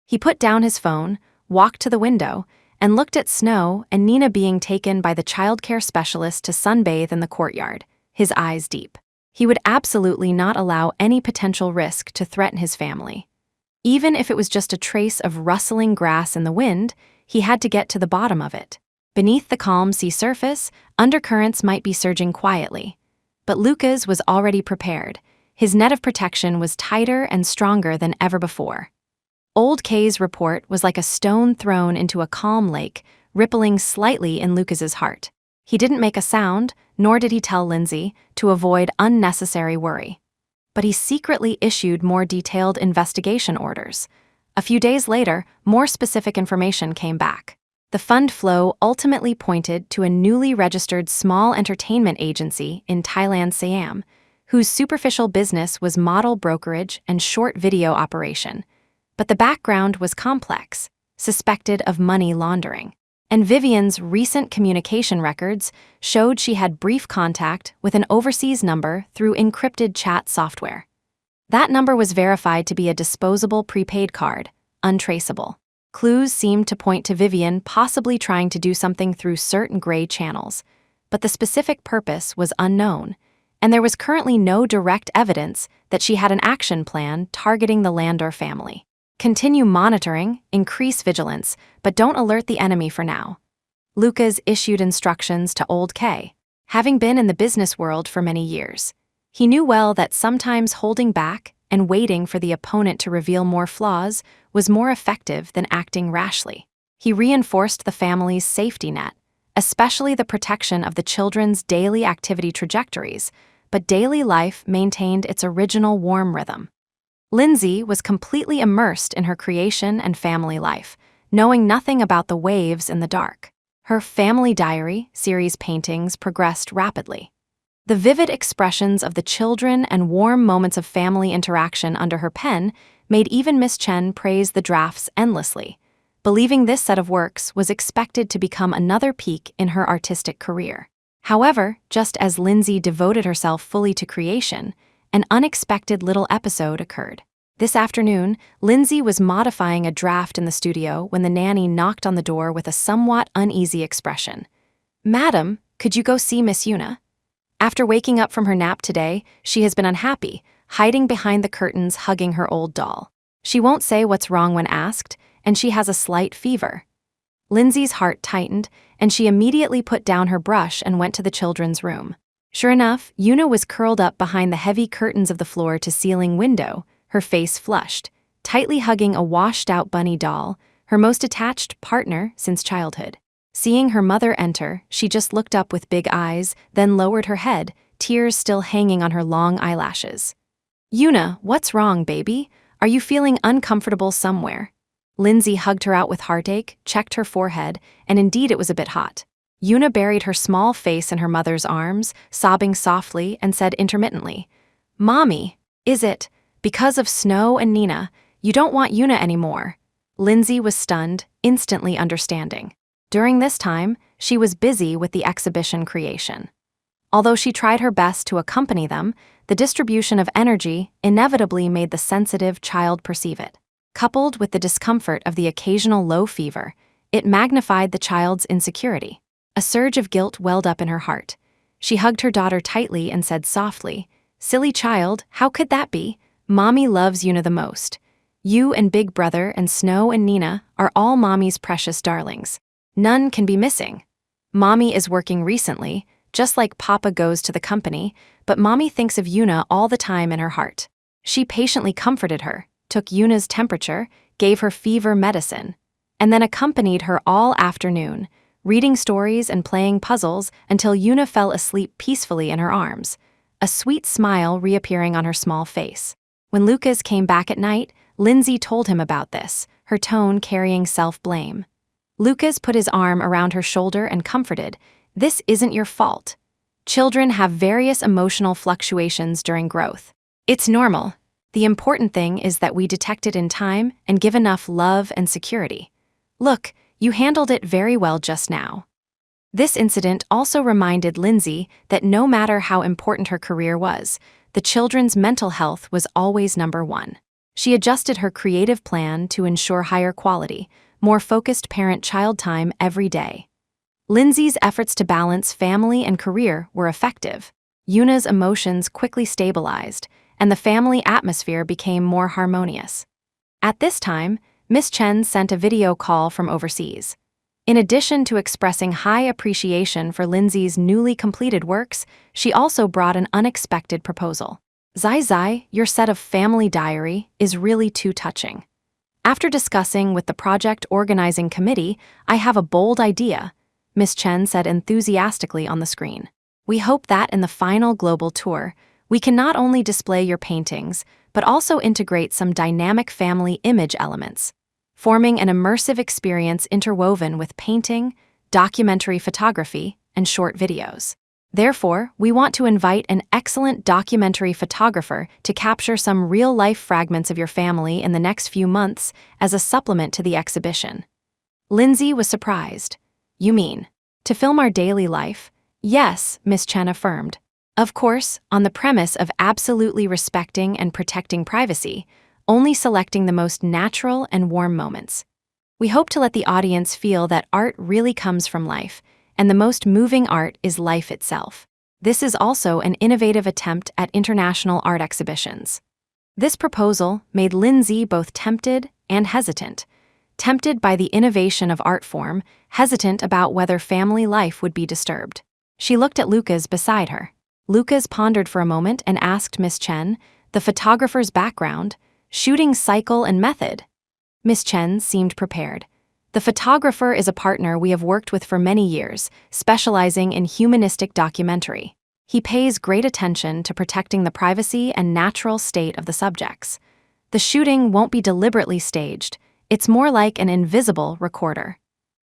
He put down his phone, walked to the window, and looked at Snow and Nina being taken by the childcare specialist to sunbathe in the courtyard, his eyes deep. He would absolutely not allow any potential risk to threaten his family. Even if it was just a trace of rustling grass in the wind, he had to get to the bottom of it. Beneath the calm sea surface, undercurrents might be surging quietly. But Lucas was already prepared. His net of protection was tighter and stronger than ever before. Old K's report was like a stone thrown into a calm lake, rippling slightly in Lucas's heart. He didn't make a sound, nor did he tell Lindsay, to avoid unnecessary worry. But he secretly issued more detailed investigation orders. A few days later, more specific information came back. The fund flow ultimately pointed to a newly registered small entertainment agency in Thailand, Siam, whose superficial business was model brokerage and short video operation. But the background was complex, suspected of money laundering. And Vivian's recent communication records showed she had brief contact with an overseas number through encrypted chat software. That number was verified to be a disposable prepaid card, untraceable. Clues seemed to point to Vivian possibly trying to do something through certain gray channels, but the specific purpose was unknown, and there was currently no direct evidence that she had an action plan targeting the Landor family. Continue monitoring, increase vigilance, but don't alert the enemy for now. Lucas issued instructions to Old K. Having been in the business world for many years, he knew well that sometimes holding back and waiting for the opponent to reveal more flaws was more effective than acting rashly. He reinforced the family's safety net, especially the protection of the children's daily activity trajectories, but daily life maintained its original warm rhythm. Lindsay was completely immersed in her creation and family life, knowing nothing about the waves in the dark. Her family diary series paintings progressed rapidly. The vivid expressions of the children and warm moments of family interaction under her pen made even Miss Chen praise the drafts endlessly, believing this set of works was expected to become another peak in her artistic career. However, just as Lindsay devoted herself fully to creation, an unexpected little episode occurred. This afternoon, Lindsay was modifying a draft in the studio when the nanny knocked on the door with a somewhat uneasy expression. "Madam, could you go see Miss Yuna?" After waking up from her nap today, she has been unhappy, hiding behind the curtains hugging her old doll. She won't say what's wrong when asked, and she has a slight fever. Lindsay's heart tightened, and she immediately put down her brush and went to the children's room. Sure enough, Yuna was curled up behind the heavy curtains of the floor-to-ceiling window, her face flushed, tightly hugging a washed-out bunny doll, her most attached partner since childhood. Seeing her mother enter, she just looked up with big eyes, then lowered her head, tears still hanging on her long eyelashes. "Yuna, what's wrong, baby? Are you feeling uncomfortable somewhere?" Lindsay hugged her out with heartache, checked her forehead, and indeed it was a bit hot. Yuna buried her small face in her mother's arms, sobbing softly, and said intermittently, "Mommy, is it, because of Snow and Nina, you don't want Yuna anymore?" Lindsay was stunned, instantly understanding. During this time, she was busy with the exhibition creation. Although she tried her best to accompany them, the distribution of energy inevitably made the sensitive child perceive it. Coupled with the discomfort of the occasional low fever, it magnified the child's insecurity. A surge of guilt welled up in her heart. She hugged her daughter tightly and said softly, "Silly child, how could that be? Mommy loves Yuna the most. You and Big Brother and Snow and Nina are all Mommy's precious darlings. None can be missing. Mommy is working recently, just like Papa goes to the company, but Mommy thinks of Yuna all the time in her heart." She patiently comforted her, took Yuna's temperature, gave her fever medicine, and then accompanied her all afternoon, reading stories and playing puzzles until Yuna fell asleep peacefully in her arms, a sweet smile reappearing on her small face. When Lucas came back at night, Lindsay told him about this, her tone carrying self-blame. Lucas put his arm around her shoulder and comforted, "This isn't your fault. Children have various emotional fluctuations during growth. It's normal. The important thing is that we detect it in time and give enough love and security. Look, you handled it very well just now." This incident also reminded Lindsay that no matter how important her career was, the children's mental health was always number one. She adjusted her creative plan to ensure higher quality, more focused parent-child time every day. Lindsay's efforts to balance family and career were effective. Yuna's emotions quickly stabilized, and the family atmosphere became more harmonious. At this time, Miss Chen sent a video call from overseas. In addition to expressing high appreciation for Lindsay's newly completed works, she also brought an unexpected proposal. "Zai Zai, your set of family diary is really too touching. After discussing with the project organizing committee, I have a bold idea," Miss Chen said enthusiastically on the screen. "We hope that in the final global tour, we can not only display your paintings, but also integrate some dynamic family image elements, forming an immersive experience interwoven with painting, documentary photography, and short videos. Therefore, we want to invite an excellent documentary photographer to capture some real-life fragments of your family in the next few months as a supplement to the exhibition." Lindsay was surprised. "You mean, to film our daily life?" "Yes," Miss Chen affirmed. "Of course, on the premise of absolutely respecting and protecting privacy, only selecting the most natural and warm moments. We hope to let the audience feel that art really comes from life, and the most moving art is life itself. This is also an innovative attempt at international art exhibitions." This proposal made Lindsay both tempted and hesitant. Tempted by the innovation of art form, hesitant about whether family life would be disturbed. She looked at Lucas beside her. Lucas pondered for a moment and asked Miss Chen, "The photographer's background, shooting cycle and method?" Miss Chen seemed prepared. "The photographer is a partner we have worked with for many years, specializing in humanistic documentary. He pays great attention to protecting the privacy and natural state of the subjects. The shooting won't be deliberately staged. It's more like an invisible recorder.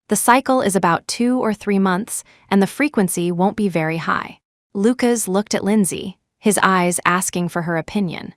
The cycle is about 2 or 3 months, and the frequency won't be very high." Lucas looked at Lindsay, his eyes asking for her opinion.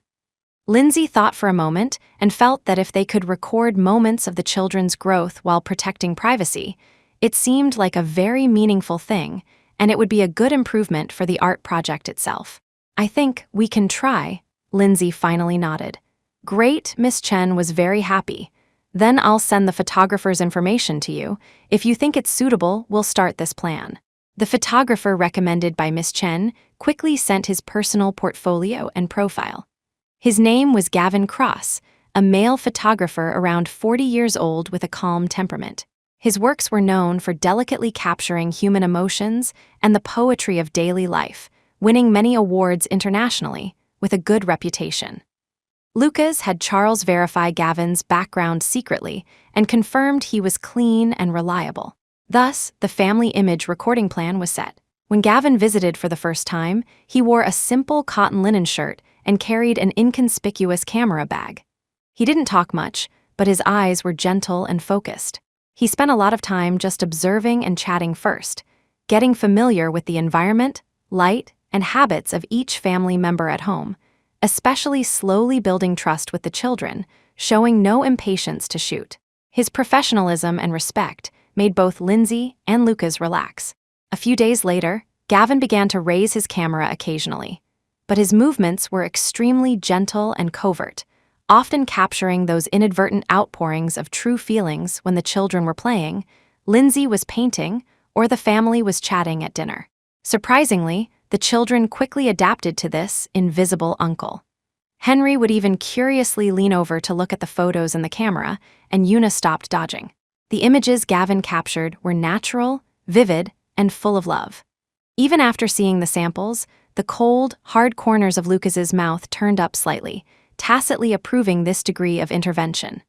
Lindsay thought for a moment and felt that if they could record moments of the children's growth while protecting privacy, it seemed like a very meaningful thing, and it would be a good improvement for the art project itself. "I think we can try," Lindsay finally nodded. "Great," Miss Chen was very happy. "Then I'll send the photographer's information to you. If you think it's suitable, we'll start this plan." The photographer recommended by Miss Chen quickly sent his personal portfolio and profile. His name was Gavin Cross, a male photographer around 40 years old with a calm temperament. His works were known for delicately capturing human emotions and the poetry of daily life, winning many awards internationally, with a good reputation. Lucas had Charles verify Gavin's background secretly and confirmed he was clean and reliable. Thus, the family image recording plan was set. When Gavin visited for the first time, he wore a simple cotton linen shirt and carried an inconspicuous camera bag. He didn't talk much, but his eyes were gentle and focused. He spent a lot of time just observing and chatting first, getting familiar with the environment, light, and habits of each family member at home, especially slowly building trust with the children, showing no impatience to shoot. His professionalism and respect made both Lindsay and Lucas relax. A few days later, Gavin began to raise his camera occasionally, but his movements were extremely gentle and covert, often capturing those inadvertent outpourings of true feelings when the children were playing, Lindsay was painting, or the family was chatting at dinner. Surprisingly, the children quickly adapted to this invisible uncle. Henry would even curiously lean over to look at the photos in the camera, and Una stopped dodging. The images Gavin captured were natural, vivid, and full of love. Even after seeing the samples, the cold, hard corners of Lucas's mouth turned up slightly, tacitly approving this degree of intervention.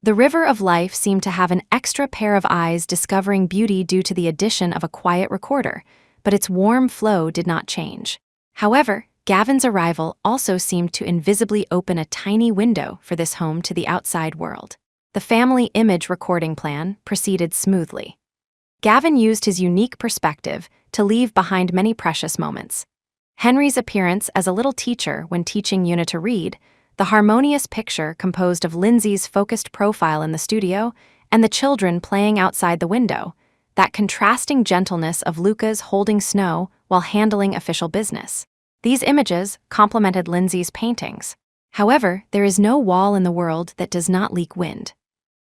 The river of life seemed to have an extra pair of eyes discovering beauty due to the addition of a quiet recorder, but its warm flow did not change. However, Gavin's arrival also seemed to invisibly open a tiny window for this home to the outside world. The family image recording plan proceeded smoothly. Gavin used his unique perspective to leave behind many precious moments. Henry's appearance as a little teacher when teaching Una to read, the harmonious picture composed of Lindsay's focused profile in the studio, and the children playing outside the window, that contrasting gentleness of Lucas holding snow while handling official business. These images complemented Lindsay's paintings. However, there is no wall in the world that does not leak wind.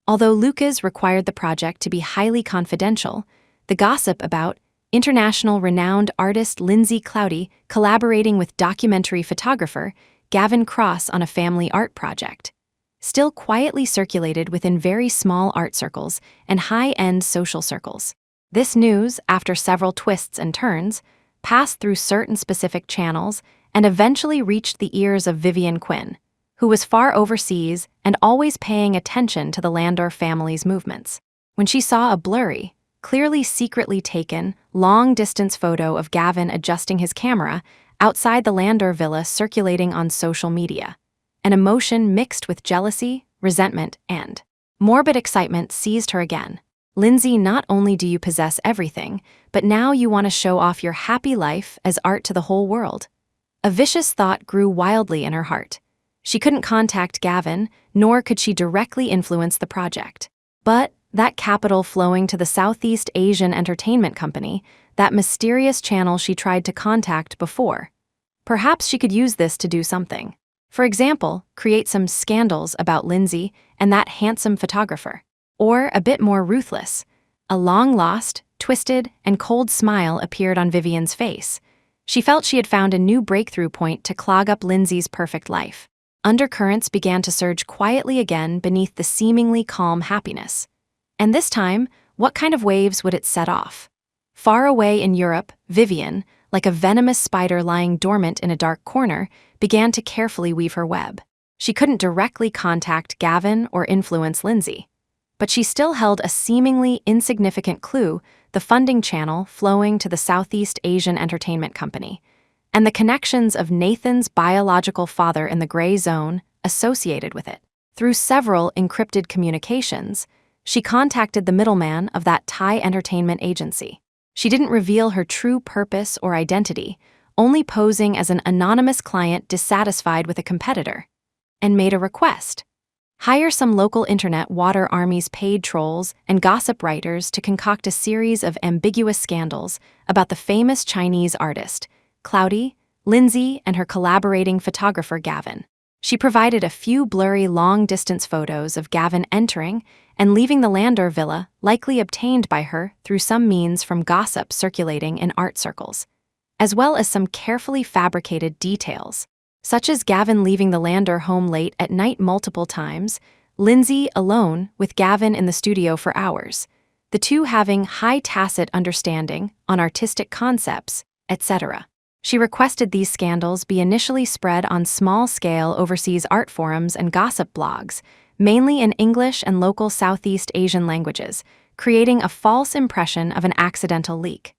Although Lucas required the project to be highly confidential, the gossip about international renowned artist Lindsay Cloudy collaborating with documentary photographer Gavin Cross on a family art project still quietly circulated within very small art circles and high-end social circles. This news, after several twists and turns, passed through certain specific channels and eventually reached the ears of Vivian Quinn, who was far overseas and always paying attention to the Landor family's movements. When she saw a blurry, clearly secretly taken, long-distance photo of Gavin adjusting his camera outside the Landor villa circulating on social media, an emotion mixed with jealousy, resentment, and morbid excitement seized her again. Lindsay, not only do you possess everything, but now you want to show off your happy life as art to the whole world. A vicious thought grew wildly in her heart. She couldn't contact Gavin, nor could she directly influence the project. But that capital flowing to the Southeast Asian Entertainment Company, that mysterious channel she tried to contact before. Perhaps she could use this to do something. For example, create some scandals about Lindsay and that handsome photographer. Or, a bit more ruthless, a long-lost, twisted, and cold smile appeared on Vivian's face. She felt she had found a new breakthrough point to clog up Lindsay's perfect life. Undercurrents began to surge quietly again beneath the seemingly calm happiness. And this time, what kind of waves would it set off? Far away in Europe, Vivian, like a venomous spider lying dormant in a dark corner, began to carefully weave her web. She couldn't directly contact Gavin or influence Lindsay, but she still held a seemingly insignificant clue, the funding channel flowing to the Southeast Asian Entertainment Company, and the connections of Nathan's biological father in the gray zone associated with it. Through several encrypted communications, she contacted the middleman of that Thai entertainment agency. She didn't reveal her true purpose or identity, only posing as an anonymous client dissatisfied with a competitor, and made a request. Hire some local internet water army's paid trolls and gossip writers to concoct a series of ambiguous scandals about the famous Chinese artist, Cloudy, Lindsay, and her collaborating photographer Gavin. She provided a few blurry long-distance photos of Gavin entering and leaving the Landor villa, likely obtained by her through some means from gossip circulating in art circles, as well as some carefully fabricated details, such as Gavin leaving the Landor home late at night multiple times, Lindsay alone with Gavin in the studio for hours, the two having high tacit understanding on artistic concepts, etc. She requested these scandals be initially spread on small-scale overseas art forums and gossip blogs, mainly in English and local Southeast Asian languages, creating a false impression of an accidental leak.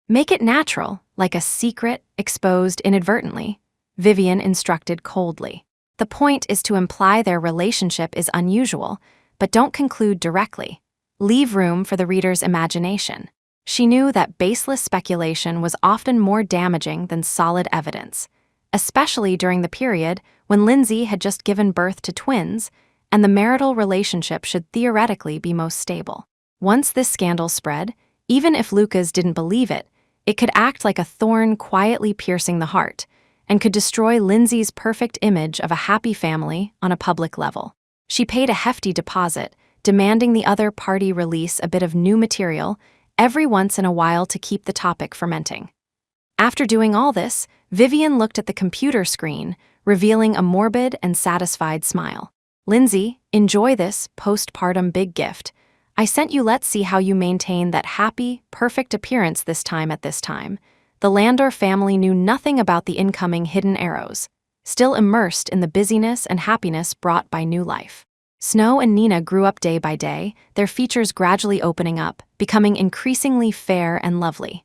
Make it natural, like a secret exposed inadvertently, Vivian instructed coldly. The point is to imply their relationship is unusual, but don't conclude directly. Leave room for the reader's imagination. She knew that baseless speculation was often more damaging than solid evidence, especially during the period when Lindsay had just given birth to twins and the marital relationship should theoretically be most stable. Once this scandal spread, even if Lucas didn't believe it, it could act like a thorn quietly piercing the heart, and could destroy Lindsay's perfect image of a happy family on a public level. She paid a hefty deposit, demanding the other party release a bit of new material every once in a while to keep the topic fermenting. After doing all this, Vivian looked at the computer screen, revealing a morbid and satisfied smile. "Lindsay, enjoy this postpartum big gift. I sent you. Let's see how you maintain that happy, perfect appearance this time at this time." The Landor family knew nothing about the incoming hidden arrows, still immersed in the busyness and happiness brought by new life. Snow and Nina grew up day by day, their features gradually opening up, becoming increasingly fair and lovely.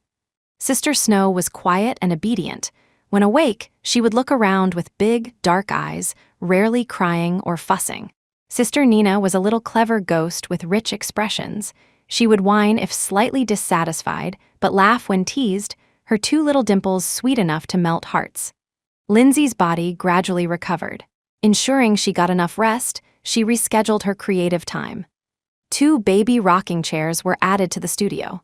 Sister Snow was quiet and obedient. When awake, she would look around with big, dark eyes, rarely crying or fussing. Sister Nina was a little clever ghost with rich expressions. She would whine if slightly dissatisfied, but laugh when teased, her two little dimples sweet enough to melt hearts. Lindsay's body gradually recovered. Ensuring she got enough rest, she rescheduled her creative time. 2 baby rocking chairs were added to the studio.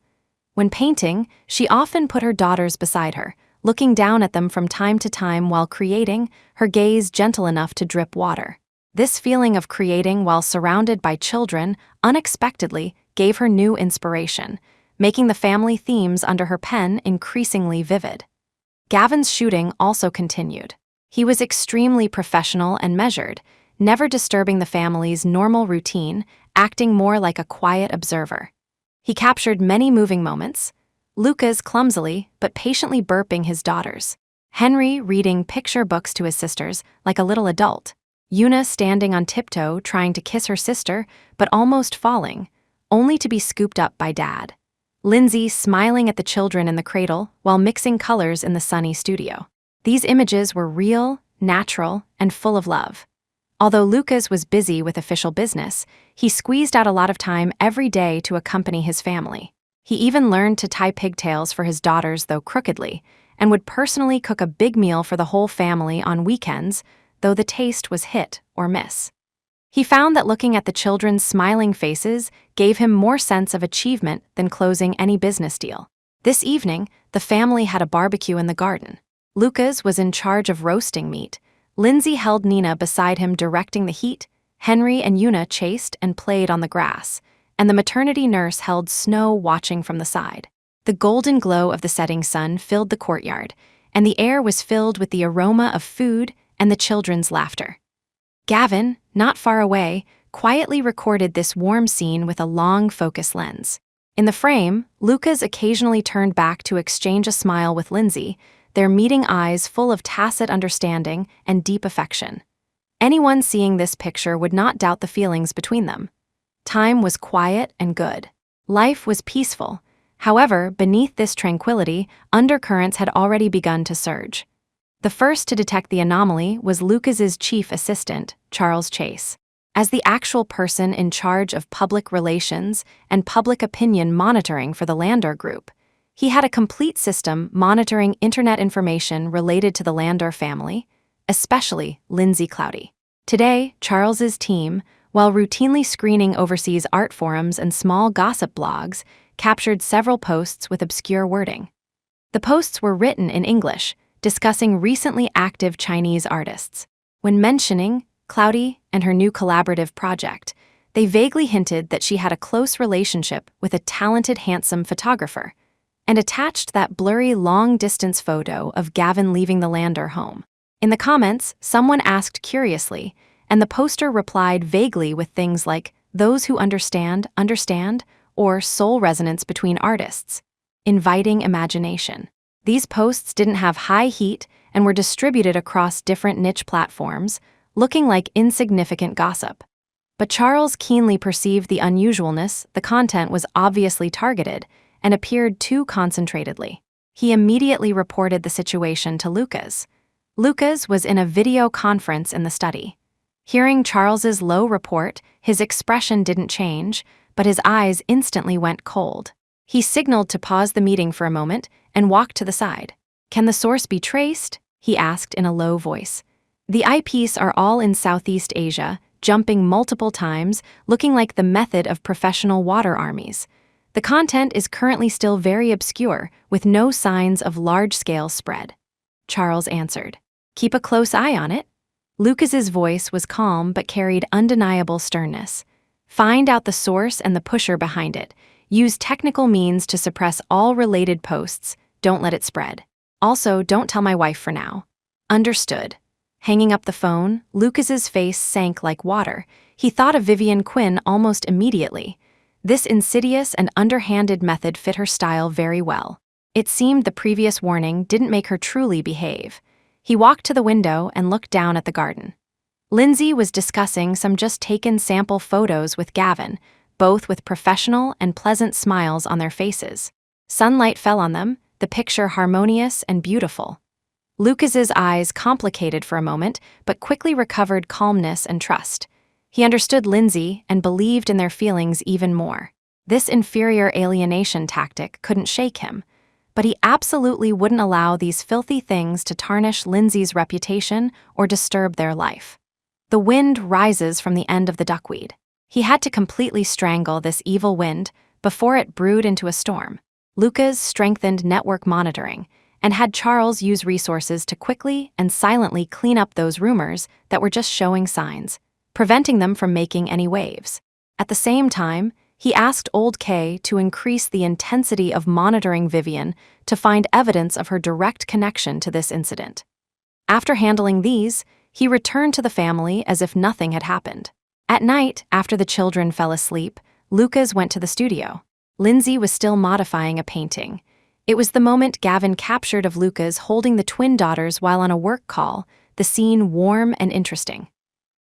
When painting, she often put her daughters beside her, looking down at them from time to time while creating, her gaze gentle enough to drip water. This feeling of creating while surrounded by children unexpectedly gave her new inspiration, making the family themes under her pen increasingly vivid. Gavin's shooting also continued. He was extremely professional and measured, never disturbing the family's normal routine, acting more like a quiet observer. He captured many moving moments, Lucas clumsily but patiently burping his daughters, Henry reading picture books to his sisters like a little adult, Una standing on tiptoe trying to kiss her sister but almost falling, only to be scooped up by Dad, Lindsay smiling at the children in the cradle while mixing colors in the sunny studio. These images were real, natural, and full of love. Although Lucas was busy with official business, he squeezed out a lot of time every day to accompany his family. He even learned to tie pigtails for his daughters, though crookedly, and would personally cook a big meal for the whole family on weekends, though the taste was hit or miss. He found that looking at the children's smiling faces gave him more sense of achievement than closing any business deal. This evening, the family had a barbecue in the garden. Lucas was in charge of roasting meat. Lindsay held Nina beside him directing the heat, Henry and Una chased and played on the grass, and the maternity nurse held Snow watching from the side. The golden glow of the setting sun filled the courtyard, and the air was filled with the aroma of food and the children's laughter. Gavin, not far away, quietly recorded this warm scene with a long focus lens. In the frame, Lucas occasionally turned back to exchange a smile with Lindsay, their meeting eyes full of tacit understanding and deep affection. Anyone seeing this picture would not doubt the feelings between them. Time was quiet and good. Life was peaceful. However, beneath this tranquility, undercurrents had already begun to surge. The first to detect the anomaly was Lucas's chief assistant, Charles Chase. As the actual person in charge of public relations and public opinion monitoring for the Landor Group, he had a complete system monitoring internet information related to the Landor family, especially Lindsay Cloudy. Today, Charles's team, while routinely screening overseas art forums and small gossip blogs, captured several posts with obscure wording. The posts were written in English, discussing recently active Chinese artists. When mentioning Cloudy and her new collaborative project, they vaguely hinted that she had a close relationship with a talented, handsome photographer, and attached that blurry long-distance photo of Gavin leaving the Landor home. In the comments, someone asked curiously, and the poster replied vaguely with things like, "Those who understand, understand," or "soul resonance between artists," inviting imagination. These posts didn't have high heat and were distributed across different niche platforms, looking like insignificant gossip. But Charles keenly perceived the unusualness. The content was obviously targeted and appeared too concentratedly. He immediately reported the situation to Lucas. Lucas was in a video conference in the study. Hearing Charles's low report, his expression didn't change, but his eyes instantly went cold. He signaled to pause the meeting for a moment and walked to the side. "Can the source be traced?" he asked in a low voice. "The IPs are all in Southeast Asia, jumping multiple times, looking like the method of professional water armies. The content is currently still very obscure, with no signs of large-scale spread. Charles answered. Keep a close eye on it. Lucas's voice was calm but carried undeniable sternness. Find out the source and the pusher behind it. Use technical means to suppress all related posts. Don't let it spread. Also, don't tell my wife for now. Understood. Hanging up the phone, Lucas's face sank like water. He thought of Vivian Quinn almost immediately. This insidious and underhanded method fit her style very well. It seemed the previous warning didn't make her truly behave. He walked to the window and looked down at the garden. Lindsay was discussing some just-taken sample photos with Gavin, both with professional and pleasant smiles on their faces. Sunlight fell on them, the picture harmonious and beautiful. Lucas's eyes complicated for a moment, but quickly recovered calmness and trust. He understood Lindsay and believed in their feelings even more. This inferior alienation tactic couldn't shake him, but he absolutely wouldn't allow these filthy things to tarnish Lindsay's reputation or disturb their life. The wind rises from the end of the duckweed. He had to completely strangle this evil wind before it brewed into a storm. Lucas strengthened network monitoring and had Charles use resources to quickly and silently clean up those rumors that were just showing signs, preventing them from making any waves. At the same time, he asked Old Kay to increase the intensity of monitoring Vivian to find evidence of her direct connection to this incident. After handling these, he returned to the family as if nothing had happened. At night, after the children fell asleep, Lucas went to the studio. Lindsay was still modifying a painting. It was the moment Gavin captured of Lucas holding the twin daughters while on a work call, the scene warm and interesting.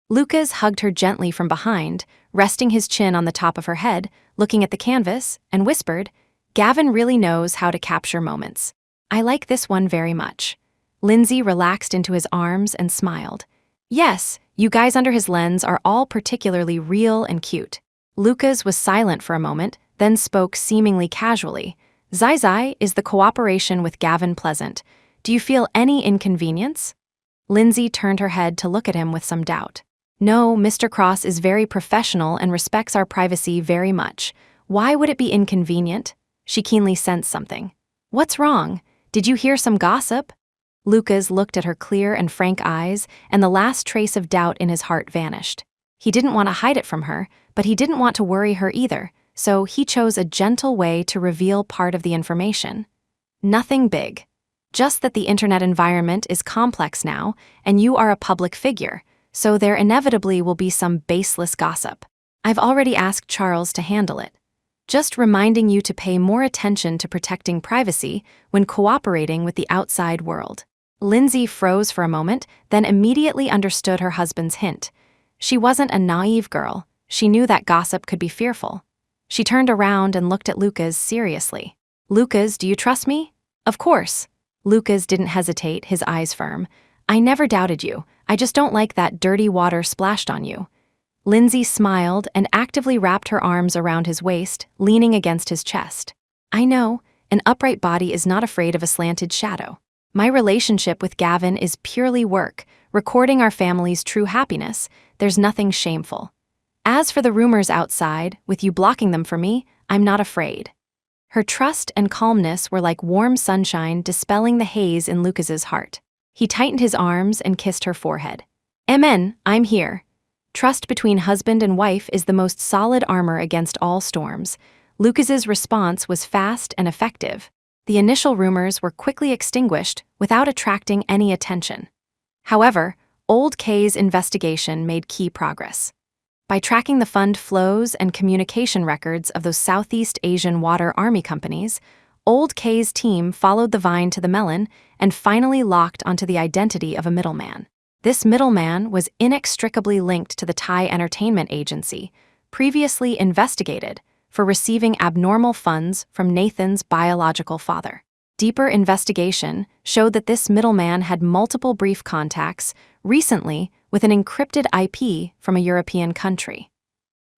Lucas hugged her gently from behind, resting his chin on the top of her head, looking at the canvas, and whispered, Gavin really knows how to capture moments. I like this one very much. Lindsay relaxed into his arms and smiled. Yes, you guys under his lens are all particularly real and cute. Lucas was silent for a moment, then spoke seemingly casually. Zai, is the cooperation with Gavin pleasant? Do you feel any inconvenience? Lindsay turned her head to look at him with some doubt. No, Mr. Cross is very professional and respects our privacy very much. Why would it be inconvenient? She keenly sensed something. What's wrong? Did you hear some gossip? Lucas looked at her clear and frank eyes, and the last trace of doubt in his heart vanished. He didn't want to hide it from her, but he didn't want to worry her either, so he chose a gentle way to reveal part of the information. Nothing big. Just that the internet environment is complex now, and you are a public figure, so there inevitably will be some baseless gossip. I've already asked Charles to handle it. Just reminding you to pay more attention to protecting privacy when cooperating with the outside world. Lindsay froze for a moment, then immediately understood her husband's hint. She wasn't a naive girl. She knew that gossip could be fearful. She turned around and looked at Lucas seriously. Lucas, do you trust me? Of course. Lucas didn't hesitate, his eyes firm. I never doubted you. I just don't like that dirty water splashed on you. Lindsay smiled and actively wrapped her arms around his waist, leaning against his chest. I know, an upright body is not afraid of a slanted shadow. My relationship with Gavin is purely work, recording our family's true happiness. There's nothing shameful. As for the rumors outside, with you blocking them for me, I'm not afraid. Her trust and calmness were like warm sunshine dispelling the haze in Lucas's heart. He tightened his arms and kissed her forehead. Amen, I'm here. Trust between husband and wife is the most solid armor against all storms. Lucas's response was fast and effective. The initial rumors were quickly extinguished without attracting any attention. However, Old Kay's investigation made key progress. By tracking the fund flows and communication records of those Southeast Asian water army companies, Old Kay's team followed the vine to the melon and finally locked onto the identity of a middleman. This middleman was inextricably linked to the Thai entertainment agency, previously investigated for receiving abnormal funds from Nathan's biological father. Deeper investigation showed that this middleman had multiple brief contacts, recently with an encrypted IP from a European country.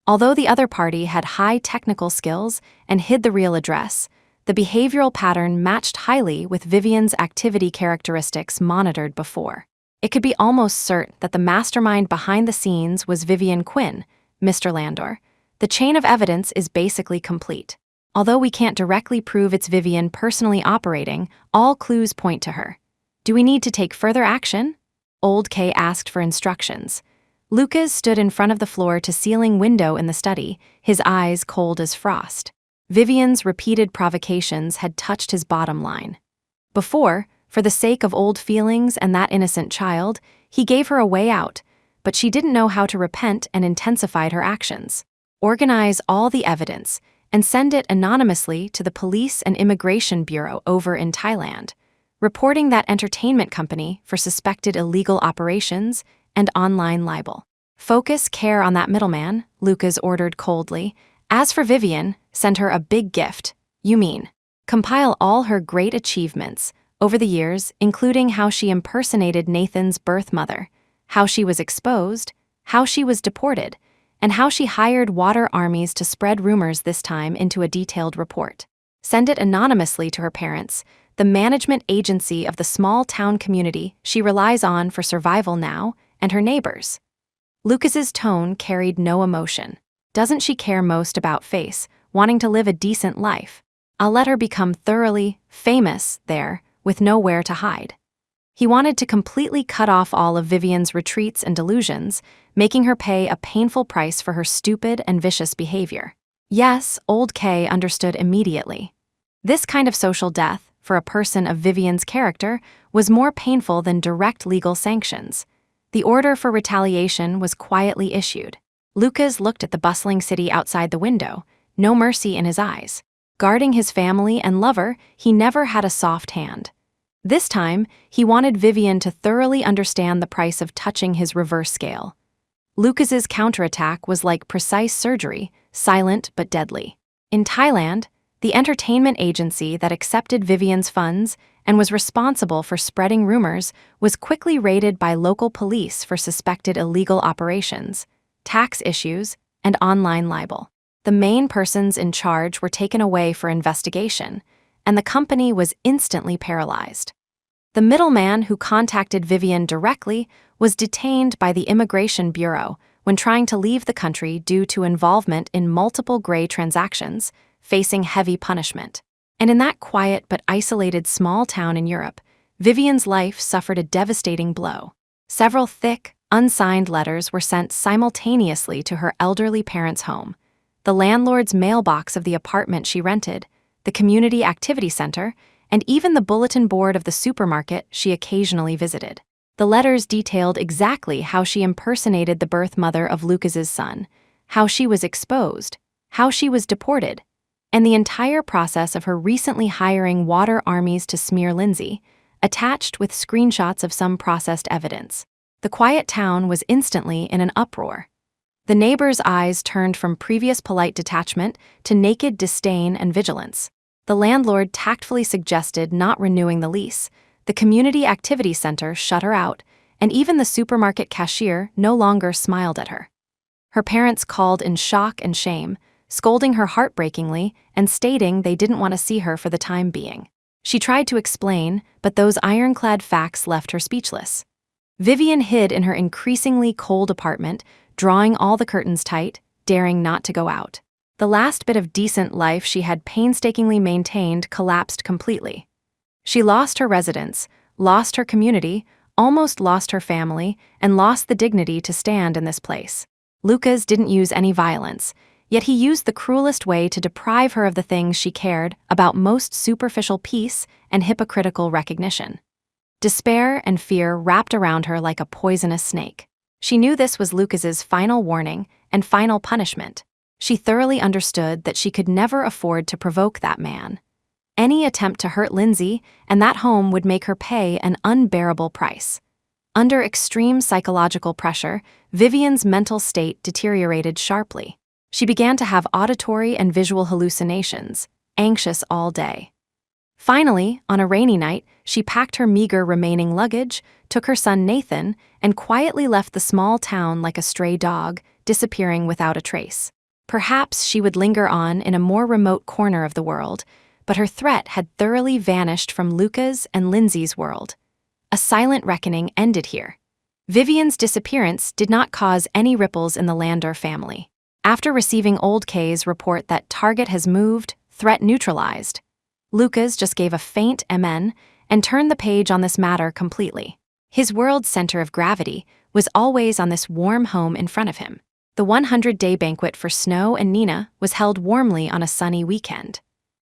Although the other party had high technical skills and hid the real address, the behavioral pattern matched highly with Vivian's activity characteristics monitored before. It could be almost certain that the mastermind behind the scenes was Vivian Quinn, Mr. Landor. The chain of evidence is basically complete. Although we can't directly prove it's Vivian personally operating, all clues point to her. Do we need to take further action? Old K asked for instructions. Lucas stood in front of the floor-to-ceiling window in the study, his eyes cold as frost. Vivian's repeated provocations had touched his bottom line. Before, for the sake of old feelings and that innocent child, he gave her a way out, but she didn't know how to repent and intensified her actions. Organize all the evidence and send it anonymously to the Police and Immigration Bureau over in Thailand, reporting that entertainment company for suspected illegal operations and online libel. Focus care on that middleman, Lucas ordered coldly. As for Vivian, send her a big gift. You mean, compile all her great achievements over the years, including how she impersonated Nathan's birth mother, how she was exposed, how she was deported, and how she hired water armies to spread rumors, this time into a detailed report. Send it anonymously to her parents, the management agency of the small town community she relies on for survival now, and her neighbors. Lucas's tone carried no emotion. Doesn't she care most about face, wanting to live a decent life? I'll let her become thoroughly famous there, with nowhere to hide. He wanted to completely cut off all of Vivian's retreats and delusions, making her pay a painful price for her stupid and vicious behavior. Yes, Old K understood immediately. This kind of social death, for a person of Vivian's character, was more painful than direct legal sanctions. The order for retaliation was quietly issued. Lucas looked at the bustling city outside the window, no mercy in his eyes. Guarding his family and lover, he never had a soft hand. This time, he wanted Vivian to thoroughly understand the price of touching his reverse scale. Lucas's counterattack was like precise surgery, silent but deadly. In Thailand, the entertainment agency that accepted Vivian's funds and was responsible for spreading rumors was quickly raided by local police for suspected illegal operations, tax issues, and online libel. The main persons in charge were taken away for investigation, and the company was instantly paralyzed. The middleman who contacted Vivian directly was detained by the Immigration Bureau when trying to leave the country due to involvement in multiple gray transactions, facing heavy punishment. And in that quiet but isolated small town in Europe, Vivian's life suffered a devastating blow. Several thick, unsigned letters were sent simultaneously to her elderly parents' home, the landlord's mailbox of the apartment she rented, the community activity center, and even the bulletin board of the supermarket she occasionally visited. The letters detailed exactly how she impersonated the birth mother of Lucas's son, how she was exposed, how she was deported, and the entire process of her recently hiring water armies to smear Lindsay, attached with screenshots of some processed evidence. The quiet town was instantly in an uproar. The neighbors' eyes turned from previous polite detachment to naked disdain and vigilance. The landlord tactfully suggested not renewing the lease, the community activity center shut her out, and even the supermarket cashier no longer smiled at her. Her parents called in shock and shame, scolding her heartbreakingly and stating they didn't want to see her for the time being. She tried to explain, but those ironclad facts left her speechless. Vivian hid in her increasingly cold apartment, drawing all the curtains tight, daring not to go out. The last bit of decent life she had painstakingly maintained collapsed completely. She lost her residence, lost her community, almost lost her family, and lost the dignity to stand in this place. Lucas didn't use any violence, yet he used the cruelest way to deprive her of the things she cared about most: superficial peace and hypocritical recognition. Despair and fear wrapped around her like a poisonous snake. She knew this was Lucas's final warning and final punishment. She thoroughly understood that she could never afford to provoke that man. Any attempt to hurt Lindsay and that home would make her pay an unbearable price. Under extreme psychological pressure, Vivian's mental state deteriorated sharply. She began to have auditory and visual hallucinations, anxious all day. Finally, on a rainy night, she packed her meager remaining luggage, took her son Nathan, and quietly left the small town like a stray dog, disappearing without a trace. Perhaps she would linger on in a more remote corner of the world, but her threat had thoroughly vanished from Luca's and Lindsay's world. A silent reckoning ended here. Vivian's disappearance did not cause any ripples in the Landor family. After receiving Old K's report that target has moved, threat neutralized, Lucas just gave a faint amen and turned the page on this matter completely. His world's center of gravity was always on this warm home in front of him. The 100-day banquet for Snow and Nina was held warmly on a sunny weekend.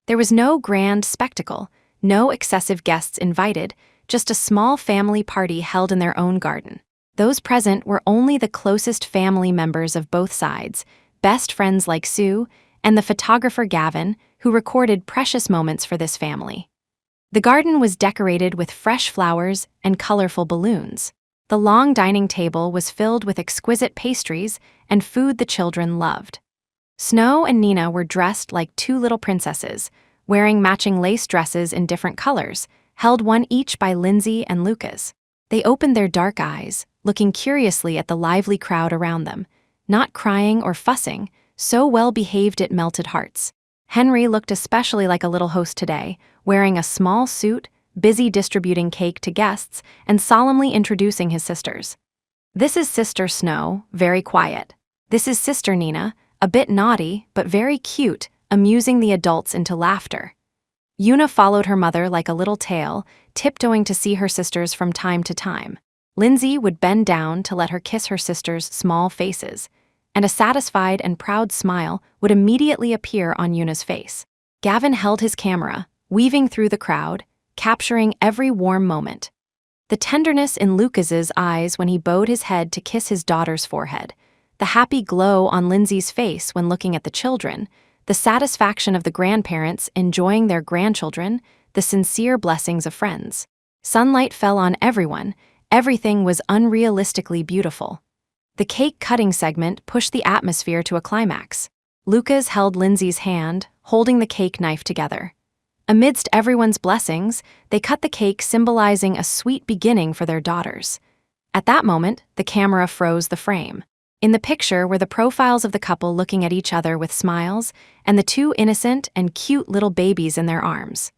There was no grand spectacle, no excessive guests invited, just a small family party held in their own garden. Those present were only the closest family members of both sides, best friends like Sue, and the photographer Gavin, who recorded precious moments for this family. The garden was decorated with fresh flowers and colorful balloons. The long dining table was filled with exquisite pastries and food the children loved. Snow and Nina were dressed like two little princesses, wearing matching lace dresses in different colors, held one each by Lindsay and Lucas. They opened their dark eyes, looking curiously at the lively crowd around them, not crying or fussing, so well-behaved it melted hearts. Henry looked especially like a little host today, wearing a small suit, busy distributing cake to guests, and solemnly introducing his sisters. This is Sister Snow, very quiet. This is Sister Nina, a bit naughty, but very cute, amusing the adults into laughter. Una followed her mother like a little tail, tiptoeing to see her sisters from time to time. Lindsay would bend down to let her kiss her sisters' small faces, and a satisfied and proud smile would immediately appear on Una's face. Gavin held his camera, weaving through the crowd, capturing every warm moment. The tenderness in Lucas's eyes when he bowed his head to kiss his daughter's forehead, the happy glow on Lindsay's face when looking at the children, the satisfaction of the grandparents enjoying their grandchildren, the sincere blessings of friends. Sunlight fell on everyone, everything was unrealistically beautiful. The cake-cutting segment pushed the atmosphere to a climax. Lucas held Lindsay's hand, holding the cake knife together. Amidst everyone's blessings, they cut the cake, symbolizing a sweet beginning for their daughters. At that moment, the camera froze the frame. In the picture were the profiles of the couple looking at each other with smiles, and the two innocent and cute little babies in their arms.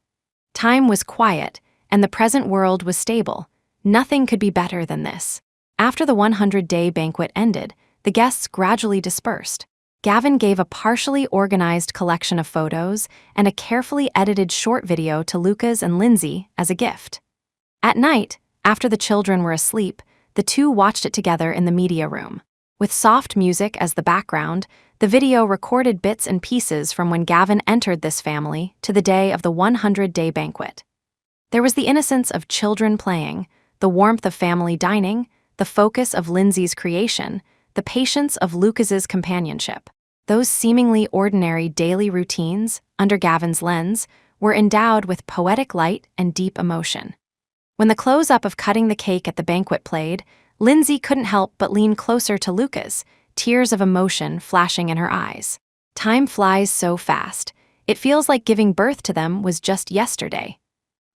Time was quiet, and the present world was stable. Nothing could be better than this. After the 100-day banquet ended, the guests gradually dispersed. Gavin gave a partially organized collection of photos and a carefully edited short video to Lucas and Lindsay as a gift. At night, after the children were asleep, the two watched it together in the media room. With soft music as the background, the video recorded bits and pieces from when Gavin entered this family to the day of the 100-day banquet. There was the innocence of children playing, the warmth of family dining, the focus of Lindsay's creation, the patience of Lucas's companionship. Those seemingly ordinary daily routines, under Gavin's lens, were endowed with poetic light and deep emotion. When the close-up of cutting the cake at the banquet played, Lindsay couldn't help but lean closer to Lucas, tears of emotion flashing in her eyes. Time flies so fast, it feels like giving birth to them was just yesterday.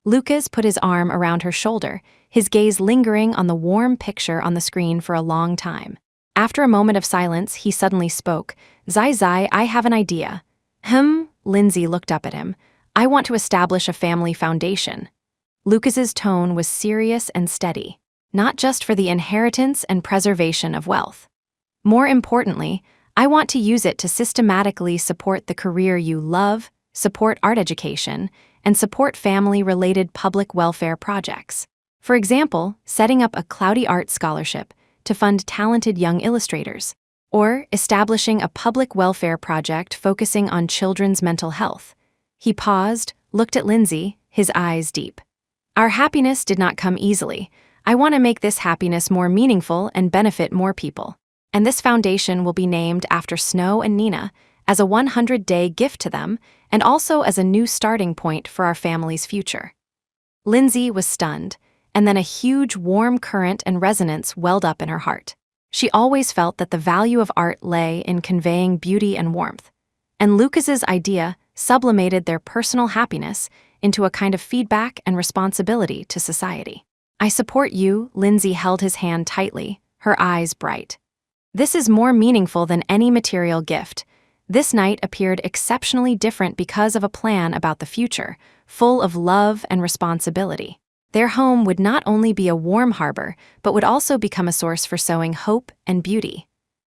Lucas put his arm around her shoulder, his gaze lingering on the warm picture on the screen for a long time. After a moment of silence, he suddenly spoke. "Zai, I have an idea." Lindsay looked up at him. "I want to establish a family foundation." Lucas's tone was serious and steady, not just for the inheritance and preservation of wealth. More importantly, I want to use it to systematically support the career you love, support art education, and support family-related public welfare projects. For example, setting up a Cloudy Arts Scholarship to fund talented young illustrators, or establishing a public welfare project focusing on children's mental health. He paused, looked at Lindsay, his eyes deep. "Our happiness did not come easily. I want to make this happiness more meaningful and benefit more people. And this foundation will be named after Snow and Nina as a 100-day gift to them and also as a new starting point for our family's future." Lindsay was stunned, and then a huge warm current and resonance welled up in her heart. She always felt that the value of art lay in conveying beauty and warmth, and Lucas's idea sublimated their personal happiness into a kind of feedback and responsibility to society. "I support you." Lindsay held his hand tightly, her eyes bright. "This is more meaningful than any material gift. This night appeared exceptionally different because of a plan about the future, full of love and responsibility." Their home would not only be a warm harbor, but would also become a source for sowing hope and beauty.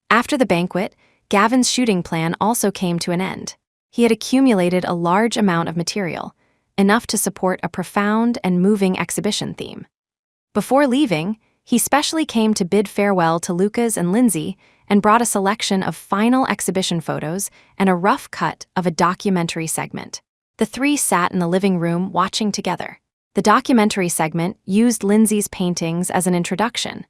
After the banquet, Gavin's shooting plan also came to an end. He had accumulated a large amount of material, enough to support a profound and moving exhibition theme. Before leaving, he specially came to bid farewell to Lucas and Lindsay and brought a selection of final exhibition photos and a rough cut of a documentary segment. The three sat in the living room watching together. The documentary segment used Lindsay's paintings as an introduction,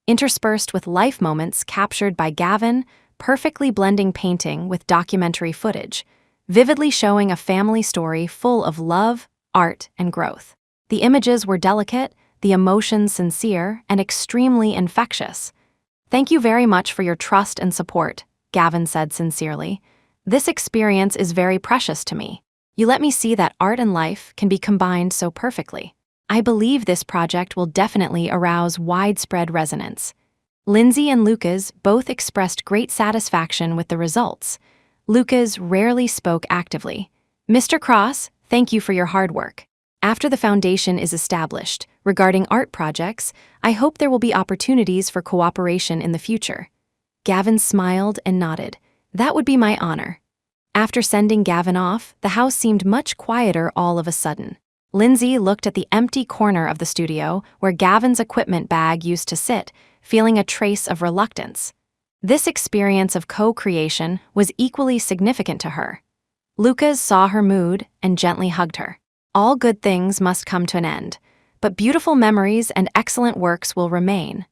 interspersed with life moments captured by Gavin, perfectly blending painting with documentary footage, vividly showing a family story full of love, art, and growth. The images were delicate, the emotions sincere, and extremely infectious. "Thank you very much for your trust and support," Gavin said sincerely. "This experience is very precious to me. You let me see that art and life can be combined so perfectly. I believe this project will definitely arouse widespread resonance." Lindsay and Lucas both expressed great satisfaction with the results. Lucas rarely spoke actively. "Mr. Cross, thank you for your hard work. After the foundation is established, regarding art projects, I hope there will be opportunities for cooperation in the future." Gavin smiled and nodded. "That would be my honor." After sending Gavin off, the house seemed much quieter all of a sudden. Lindsay looked at the empty corner of the studio where Gavin's equipment bag used to sit, feeling a trace of reluctance. This experience of co-creation was equally significant to her. Lucas saw her mood and gently hugged her. "All good things must come to an end, but beautiful memories and excellent works will remain.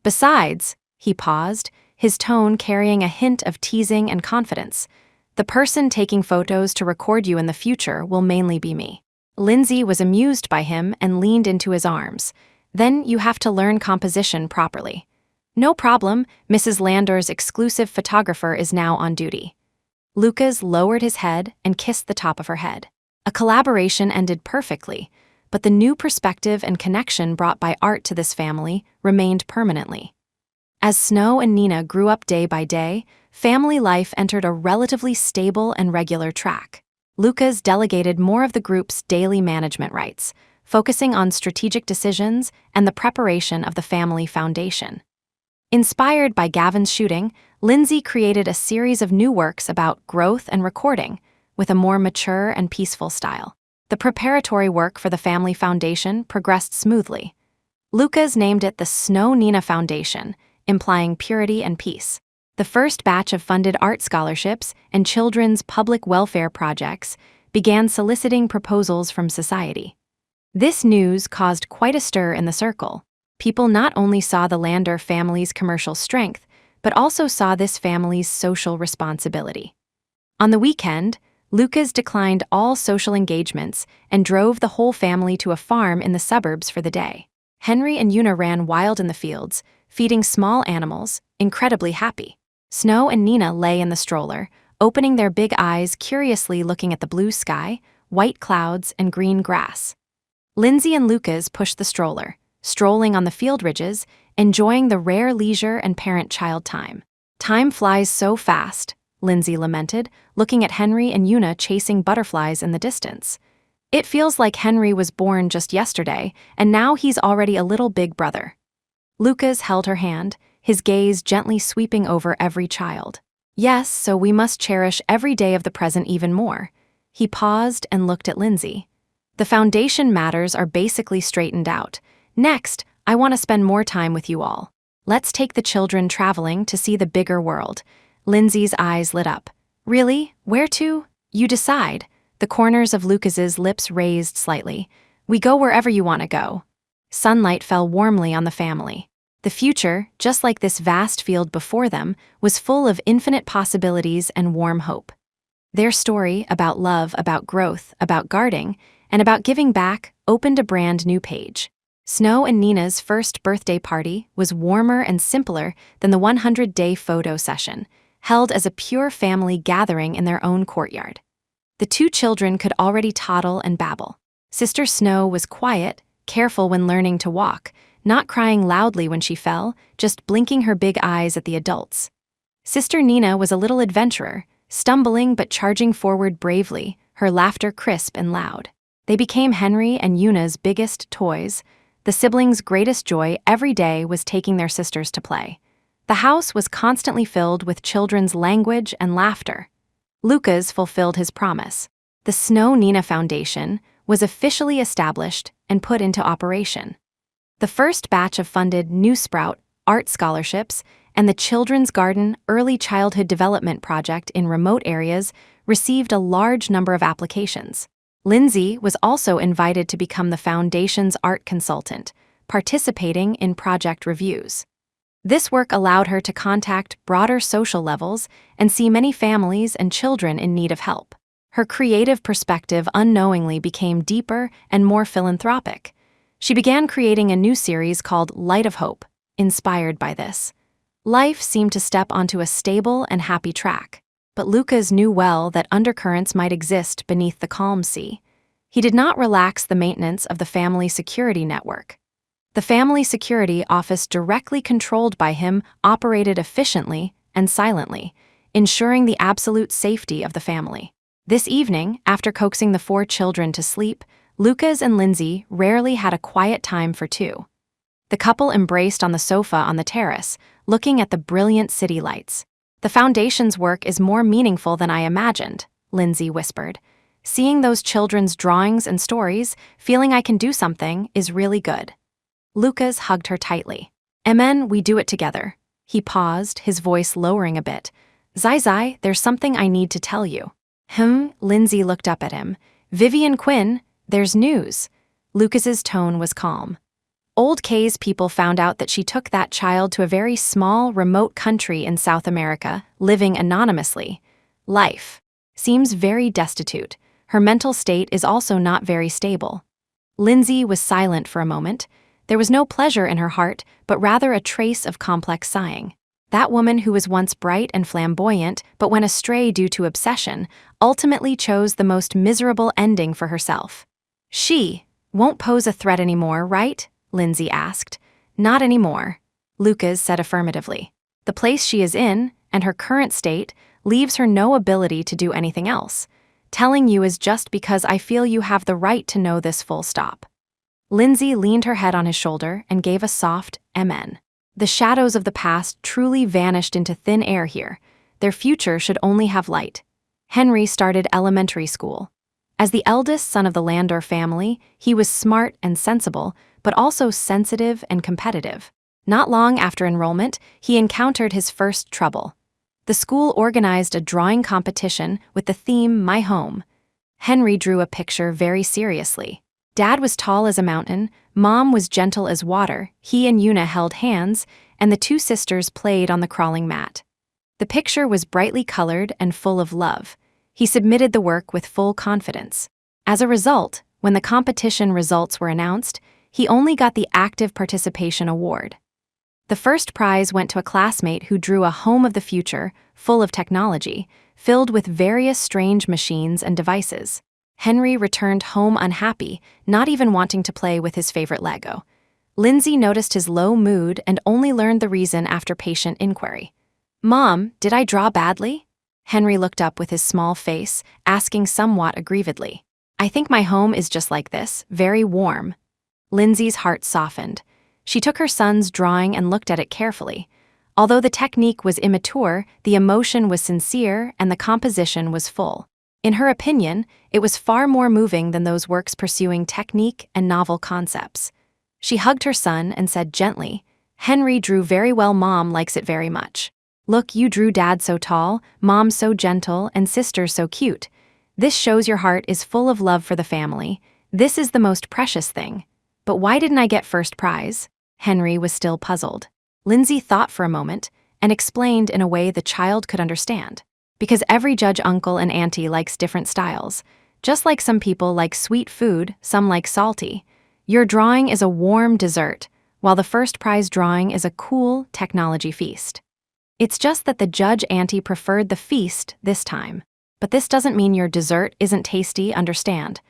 Besides," he paused, his tone carrying a hint of teasing and confidence, "the person taking photos to record you in the future will mainly be me." Lindsay was amused by him and leaned into his arms. "Then you have to learn composition properly." "No problem, Mrs. Landor's exclusive photographer is now on duty." Lucas lowered his head and kissed the top of her head. A collaboration ended perfectly, but the new perspective and connection brought by art to this family remained permanently. As Snow and Nina grew up day by day, family life entered a relatively stable and regular track. Lucas delegated more of the group's daily management rights, focusing on strategic decisions and the preparation of the family foundation. Inspired by Gavin's shooting, Lindsay created a series of new works about growth and recording, with a more mature and peaceful style. The preparatory work for the family foundation progressed smoothly. Lucas named it the Snow Nina Foundation, implying purity and peace. The first batch of funded art scholarships and children's public welfare projects began soliciting proposals from society. This news caused quite a stir in the circle. People not only saw the Landor family's commercial strength, but also saw this family's social responsibility. On the weekend, Lucas declined all social engagements and drove the whole family to a farm in the suburbs for the day. Henry and Una ran wild in the fields, feeding small animals, incredibly happy. Snow and Nina lay in the stroller, opening their big eyes curiously looking at the blue sky, white clouds, and green grass. Lindsay and Lucas pushed the stroller, strolling on the field ridges, enjoying the rare leisure and parent-child time. "Time flies so fast," Lindsay lamented, looking at Henry and Una chasing butterflies in the distance. "It feels like Henry was born just yesterday, and now he's already a little big brother." Lucas held her hand, his gaze gently sweeping over every child. "Yes, so we must cherish every day of the present even more." He paused and looked at Lindsay. "The foundation matters are basically straightened out. Next, I want to spend more time with you all. Let's take the children traveling to see the bigger world." Lindsay's eyes lit up. "Really? Where to?" "You decide." The corners of Lucas's lips raised slightly. "We go wherever you want to go." Sunlight fell warmly on the family. The future, just like this vast field before them, was full of infinite possibilities and warm hope. Their story about love, about growth, about guarding, and about giving back opened a brand new page. Snow and Nina's first birthday party was warmer and simpler than the 100-day photo session, held as a pure family gathering in their own courtyard. The two children could already toddle and babble. Sister Snow was quiet, careful when learning to walk, not crying loudly when she fell, just blinking her big eyes at the adults. Sister Nina was a little adventurer, stumbling but charging forward bravely, her laughter crisp and loud. They became Henry and Yuna's biggest toys. The siblings' greatest joy every day was taking their sisters to play. The house was constantly filled with children's language and laughter. Lucas fulfilled his promise. The Snow Nina Foundation was officially established and put into operation. The first batch of funded New Sprout art scholarships and the Children's Garden Early Childhood Development Project in remote areas received a large number of applications. Lindsay was also invited to become the foundation's art consultant, participating in project reviews. This work allowed her to contact broader social levels and see many families and children in need of help. Her creative perspective unknowingly became deeper and more philanthropic. She began creating a new series called Light of Hope, inspired by this. Life seemed to step onto a stable and happy track, but Lucas knew well that undercurrents might exist beneath the calm sea. He did not relax the maintenance of the family security network. The family security office directly controlled by him operated efficiently and silently, ensuring the absolute safety of the family. This evening, after coaxing the 4 children to sleep, Lucas and Lindsay rarely had a quiet time for two. The couple embraced on the sofa on the terrace, looking at the brilliant city lights. "The foundation's work is more meaningful than I imagined," Lindsay whispered. "Seeing those children's drawings and stories, feeling I can do something, is really good." Lucas hugged her tightly. "Amen, we do it together." He paused, his voice lowering a bit. "Zai, there's something I need to tell you." Lindsay looked up at him. "Vivian Quinn, there's news." Lucas's tone was calm. Old Kay's people found out that she took that child to a very small, remote country in South America, living anonymously. Life seems very destitute. Her mental state is also not very stable. Lindsay was silent for a moment. There was no pleasure in her heart, but rather a trace of complex sighing. That woman who was once bright and flamboyant, but went astray due to obsession, ultimately chose the most miserable ending for herself. "She won't pose a threat anymore, right?" Lindsay asked. "Not anymore," Lucas said affirmatively. "The place she is in, and her current state, leaves her no ability to do anything else. Telling you is just because I feel you have the right to know this, full stop." Lindsay leaned her head on his shoulder and gave a soft amen. The shadows of the past truly vanished into thin air here. Their future should only have light. Henry started elementary school. As the eldest son of the Landor family, he was smart and sensible, but also sensitive and competitive. Not long after enrollment, he encountered his first trouble. The school organized a drawing competition with the theme My Home. Henry drew a picture very seriously. Dad was tall as a mountain, Mom was gentle as water, he and Yuna held hands, and the 2 sisters played on the crawling mat. The picture was brightly colored and full of love. He submitted the work with full confidence. As a result, when the competition results were announced, he only got the active participation award. The first prize went to a classmate who drew a home of the future, full of technology, filled with various strange machines and devices. Henry returned home unhappy, not even wanting to play with his favorite Lego. Lindsay noticed his low mood and only learned the reason after patient inquiry. "Mom, did I draw badly?" Henry looked up with his small face, asking somewhat aggrievedly. "I think my home is just like this, very warm." Lindsay's heart softened. She took her son's drawing and looked at it carefully. Although the technique was immature, the emotion was sincere and the composition was full. In her opinion, it was far more moving than those works pursuing technique and novel concepts. She hugged her son and said gently, "Henry drew very well, Mom likes it very much. Look, you drew Dad so tall, Mom so gentle, and sister so cute. This shows your heart is full of love for the family. This is the most precious thing. But why didn't I get first prize?" Henry was still puzzled. Lindsay thought for a moment and explained in a way the child could understand. "Because every judge uncle and auntie likes different styles. Just like some people like sweet food, some like salty. Your drawing is a warm dessert, while the first prize drawing is a cool technology feast. It's just that the judge auntie preferred the feast this time. But this doesn't mean your dessert isn't tasty, understand?"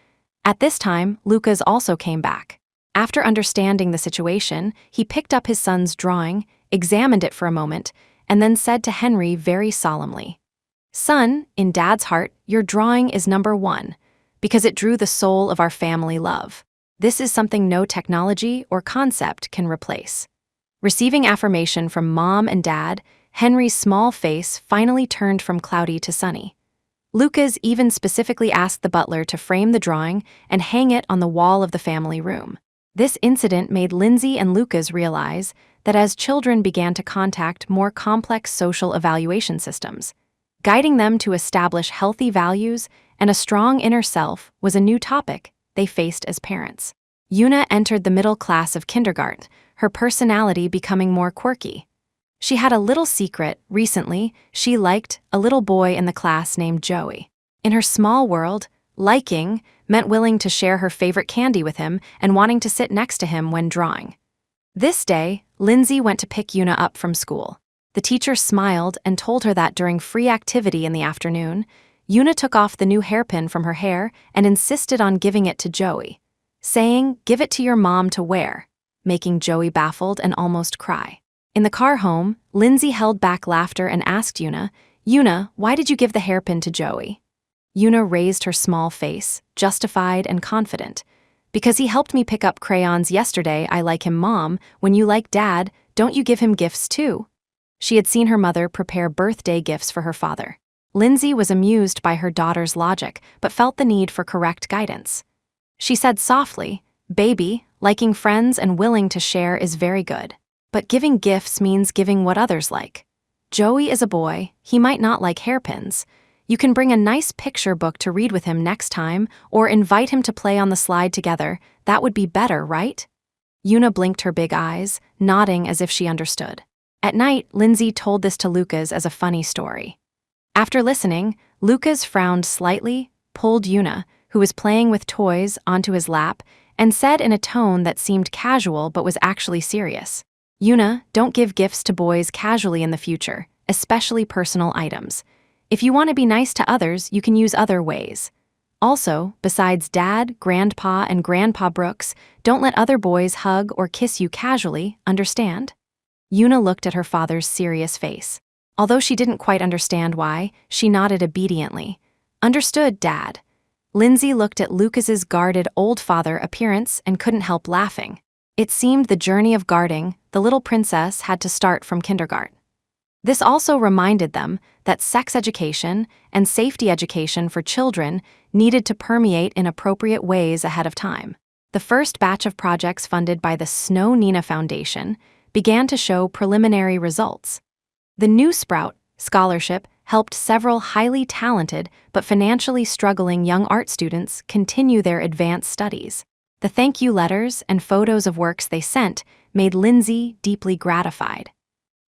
At this time, Lucas also came back. After understanding the situation, he picked up his son's drawing, examined it for a moment, and then said to Henry very solemnly, "Son, in Dad's heart, your drawing is number 1. because it drew the soul of our family love. This is something no technology or concept can replace. Receiving affirmation from Mom and Dad, Henry's small face finally turned from cloudy to sunny. Lucas even specifically asked the butler to frame the drawing and hang it on the wall of the family room. This incident made Lindsay and Lucas realize that as children began to contact more complex social evaluation systems, guiding them to establish healthy values and a strong inner self was a new topic they faced as parents. Una entered the middle class of kindergarten, her personality becoming more quirky. She had a little secret. Recently, she liked a little boy in the class named Joey. In her small world, liking meant willing to share her favorite candy with him and wanting to sit next to him when drawing. This day, Lindsay went to pick Una up from school. The teacher smiled and told her that during free activity in the afternoon, Una took off the new hairpin from her hair and insisted on giving it to Joey, saying, "Give it to your mom to wear," making Joey baffled and almost cry. In the car home, Lindsay held back laughter and asked Una, "Why did you give the hairpin to Joey?" Una raised her small face, justified and confident. "Because he helped me pick up crayons yesterday. I like him, Mom. When you like Dad, don't you give him gifts too?" She had seen her mother prepare birthday gifts for her father. Lindsay was amused by her daughter's logic, but felt the need for correct guidance. She said softly, "Baby, liking friends and willing to share is very good. But giving gifts means giving what others like. Joey is a boy, he might not like hairpins. You can bring a nice picture book to read with him next time, or invite him to play on the slide together. That would be better, right?" Una blinked her big eyes, nodding as if she understood. At night, Lindsay told this to Lucas as a funny story. After listening, Lucas frowned slightly, pulled Una, who was playing with toys, onto his lap, and said in a tone that seemed casual but was actually serious, "Una, don't give gifts to boys casually in the future, especially personal items. If you want to be nice to others, you can use other ways. Also, besides Dad, Grandpa, and Grandpa Brooks, don't let other boys hug or kiss you casually, understand?" Una looked at her father's serious face. Although she didn't quite understand why, she nodded obediently. "Understood, Dad." Lindsay looked at Lucas's guarded old father appearance and couldn't help laughing. It seemed the journey of guarding the little princess had to start from kindergarten. This also reminded them that sex education and safety education for children needed to permeate in appropriate ways ahead of time. The first batch of projects funded by the Snow Nina Foundation began to show preliminary results. The New Sprout scholarship helped several highly talented but financially struggling young art students continue their advanced studies. The thank you letters and photos of works they sent made Lindsay deeply gratified.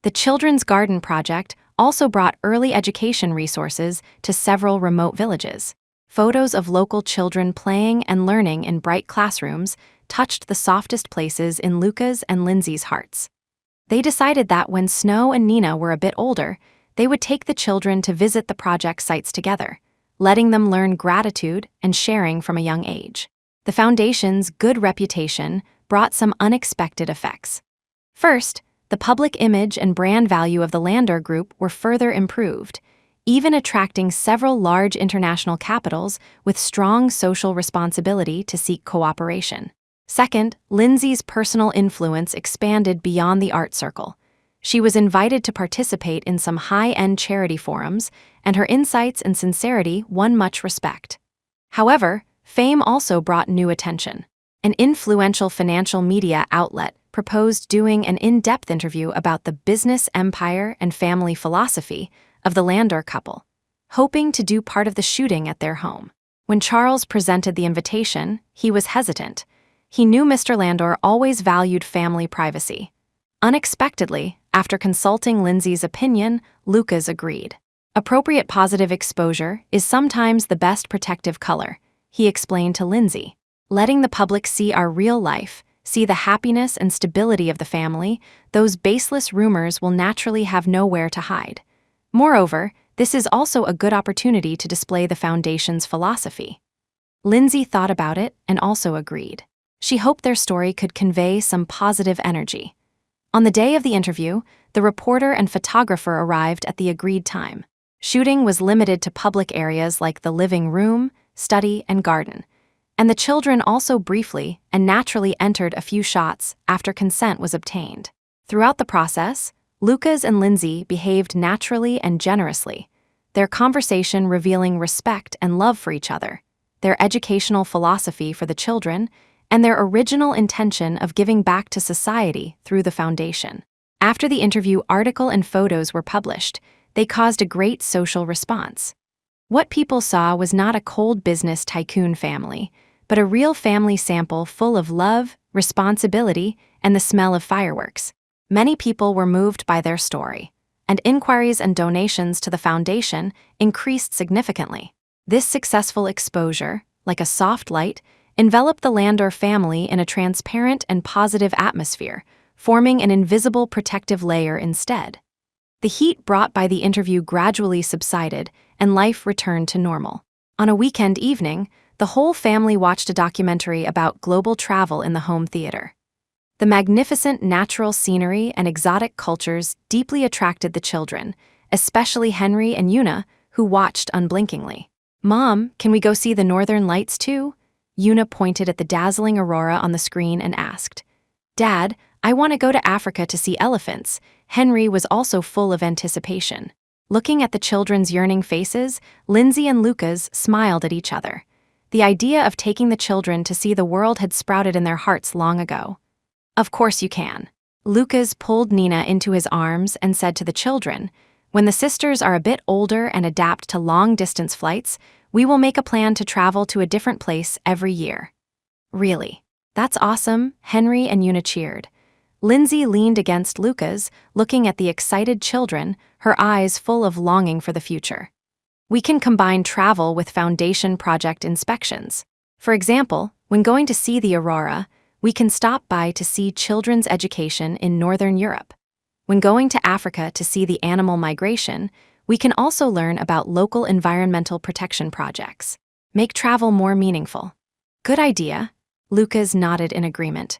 The Children's Garden Project also brought early education resources to several remote villages. Photos of local children playing and learning in bright classrooms touched the softest places in Luca's and Lindsay's hearts. They decided that when Snow and Nina were a bit older, they would take the children to visit the project sites together, letting them learn gratitude and sharing from a young age. The foundation's good reputation brought some unexpected effects. First, the public image and brand value of the Lander Group were further improved, even attracting several large international capitals with strong social responsibility to seek cooperation. Second, Lindsay's personal influence expanded beyond the art circle. She was invited to participate in some high-end charity forums, and her insights and sincerity won much respect. However, fame also brought new attention. An influential financial media outlet proposed doing an in-depth interview about the business empire and family philosophy of the Lander couple, hoping to do part of the shooting at their home. When Charles presented the invitation, he was hesitant. He knew Mr. Landor always valued family privacy. Unexpectedly, after consulting Lindsay's opinion, Lucas agreed. "Appropriate positive exposure is sometimes the best protective color," he explained to Lindsay. "Letting the public see our real life, see the happiness and stability of the family, those baseless rumors will naturally have nowhere to hide. Moreover, this is also a good opportunity to display the foundation's philosophy." Lindsay thought about it and also agreed. She hoped their story could convey some positive energy. On the day of the interview, the reporter and photographer arrived at the agreed time. Shooting was limited to public areas like the living room, study, and garden. And the children also briefly and naturally entered a few shots after consent was obtained. Throughout the process, Lucas and Lindsay behaved naturally and generously, their conversation revealing respect and love for each other, their educational philosophy for the children, and their original intention of giving back to society through the foundation. After the interview article and photos were published, they caused a great social response. What people saw was not a cold business tycoon family, but a real family sample full of love, responsibility, and the smell of fireworks. Many people were moved by their story, and inquiries and donations to the foundation increased significantly. This successful exposure, like a soft light, enveloped the Landor family in a transparent and positive atmosphere, forming an invisible protective layer instead. The heat brought by the interview gradually subsided, and life returned to normal. On a weekend evening, the whole family watched a documentary about global travel in the home theater. The magnificent natural scenery and exotic cultures deeply attracted the children, especially Henry and Una, who watched unblinkingly. "Mom, can we go see the northern lights too?" Una pointed at the dazzling aurora on the screen and asked. "Dad, I want to go to Africa to see elephants." Henry was also full of anticipation. Looking at the children's yearning faces, Lindsay and Lucas smiled at each other. The idea of taking the children to see the world had sprouted in their hearts long ago. "Of course you can." Lucas pulled Nina into his arms and said to the children, "When the sisters are a bit older and adapt to long-distance flights, we will make a plan to travel to a different place every year." "Really? That's awesome," Henry and Una cheered. Lindsay leaned against Lucas, looking at the excited children, her eyes full of longing for the future. "We can combine travel with foundation project inspections. For example, when going to see the aurora, we can stop by to see children's education in Northern Europe. When going to Africa to see the animal migration, we can also learn about local environmental protection projects. Make travel more meaningful." "Good idea." Lucas nodded in agreement.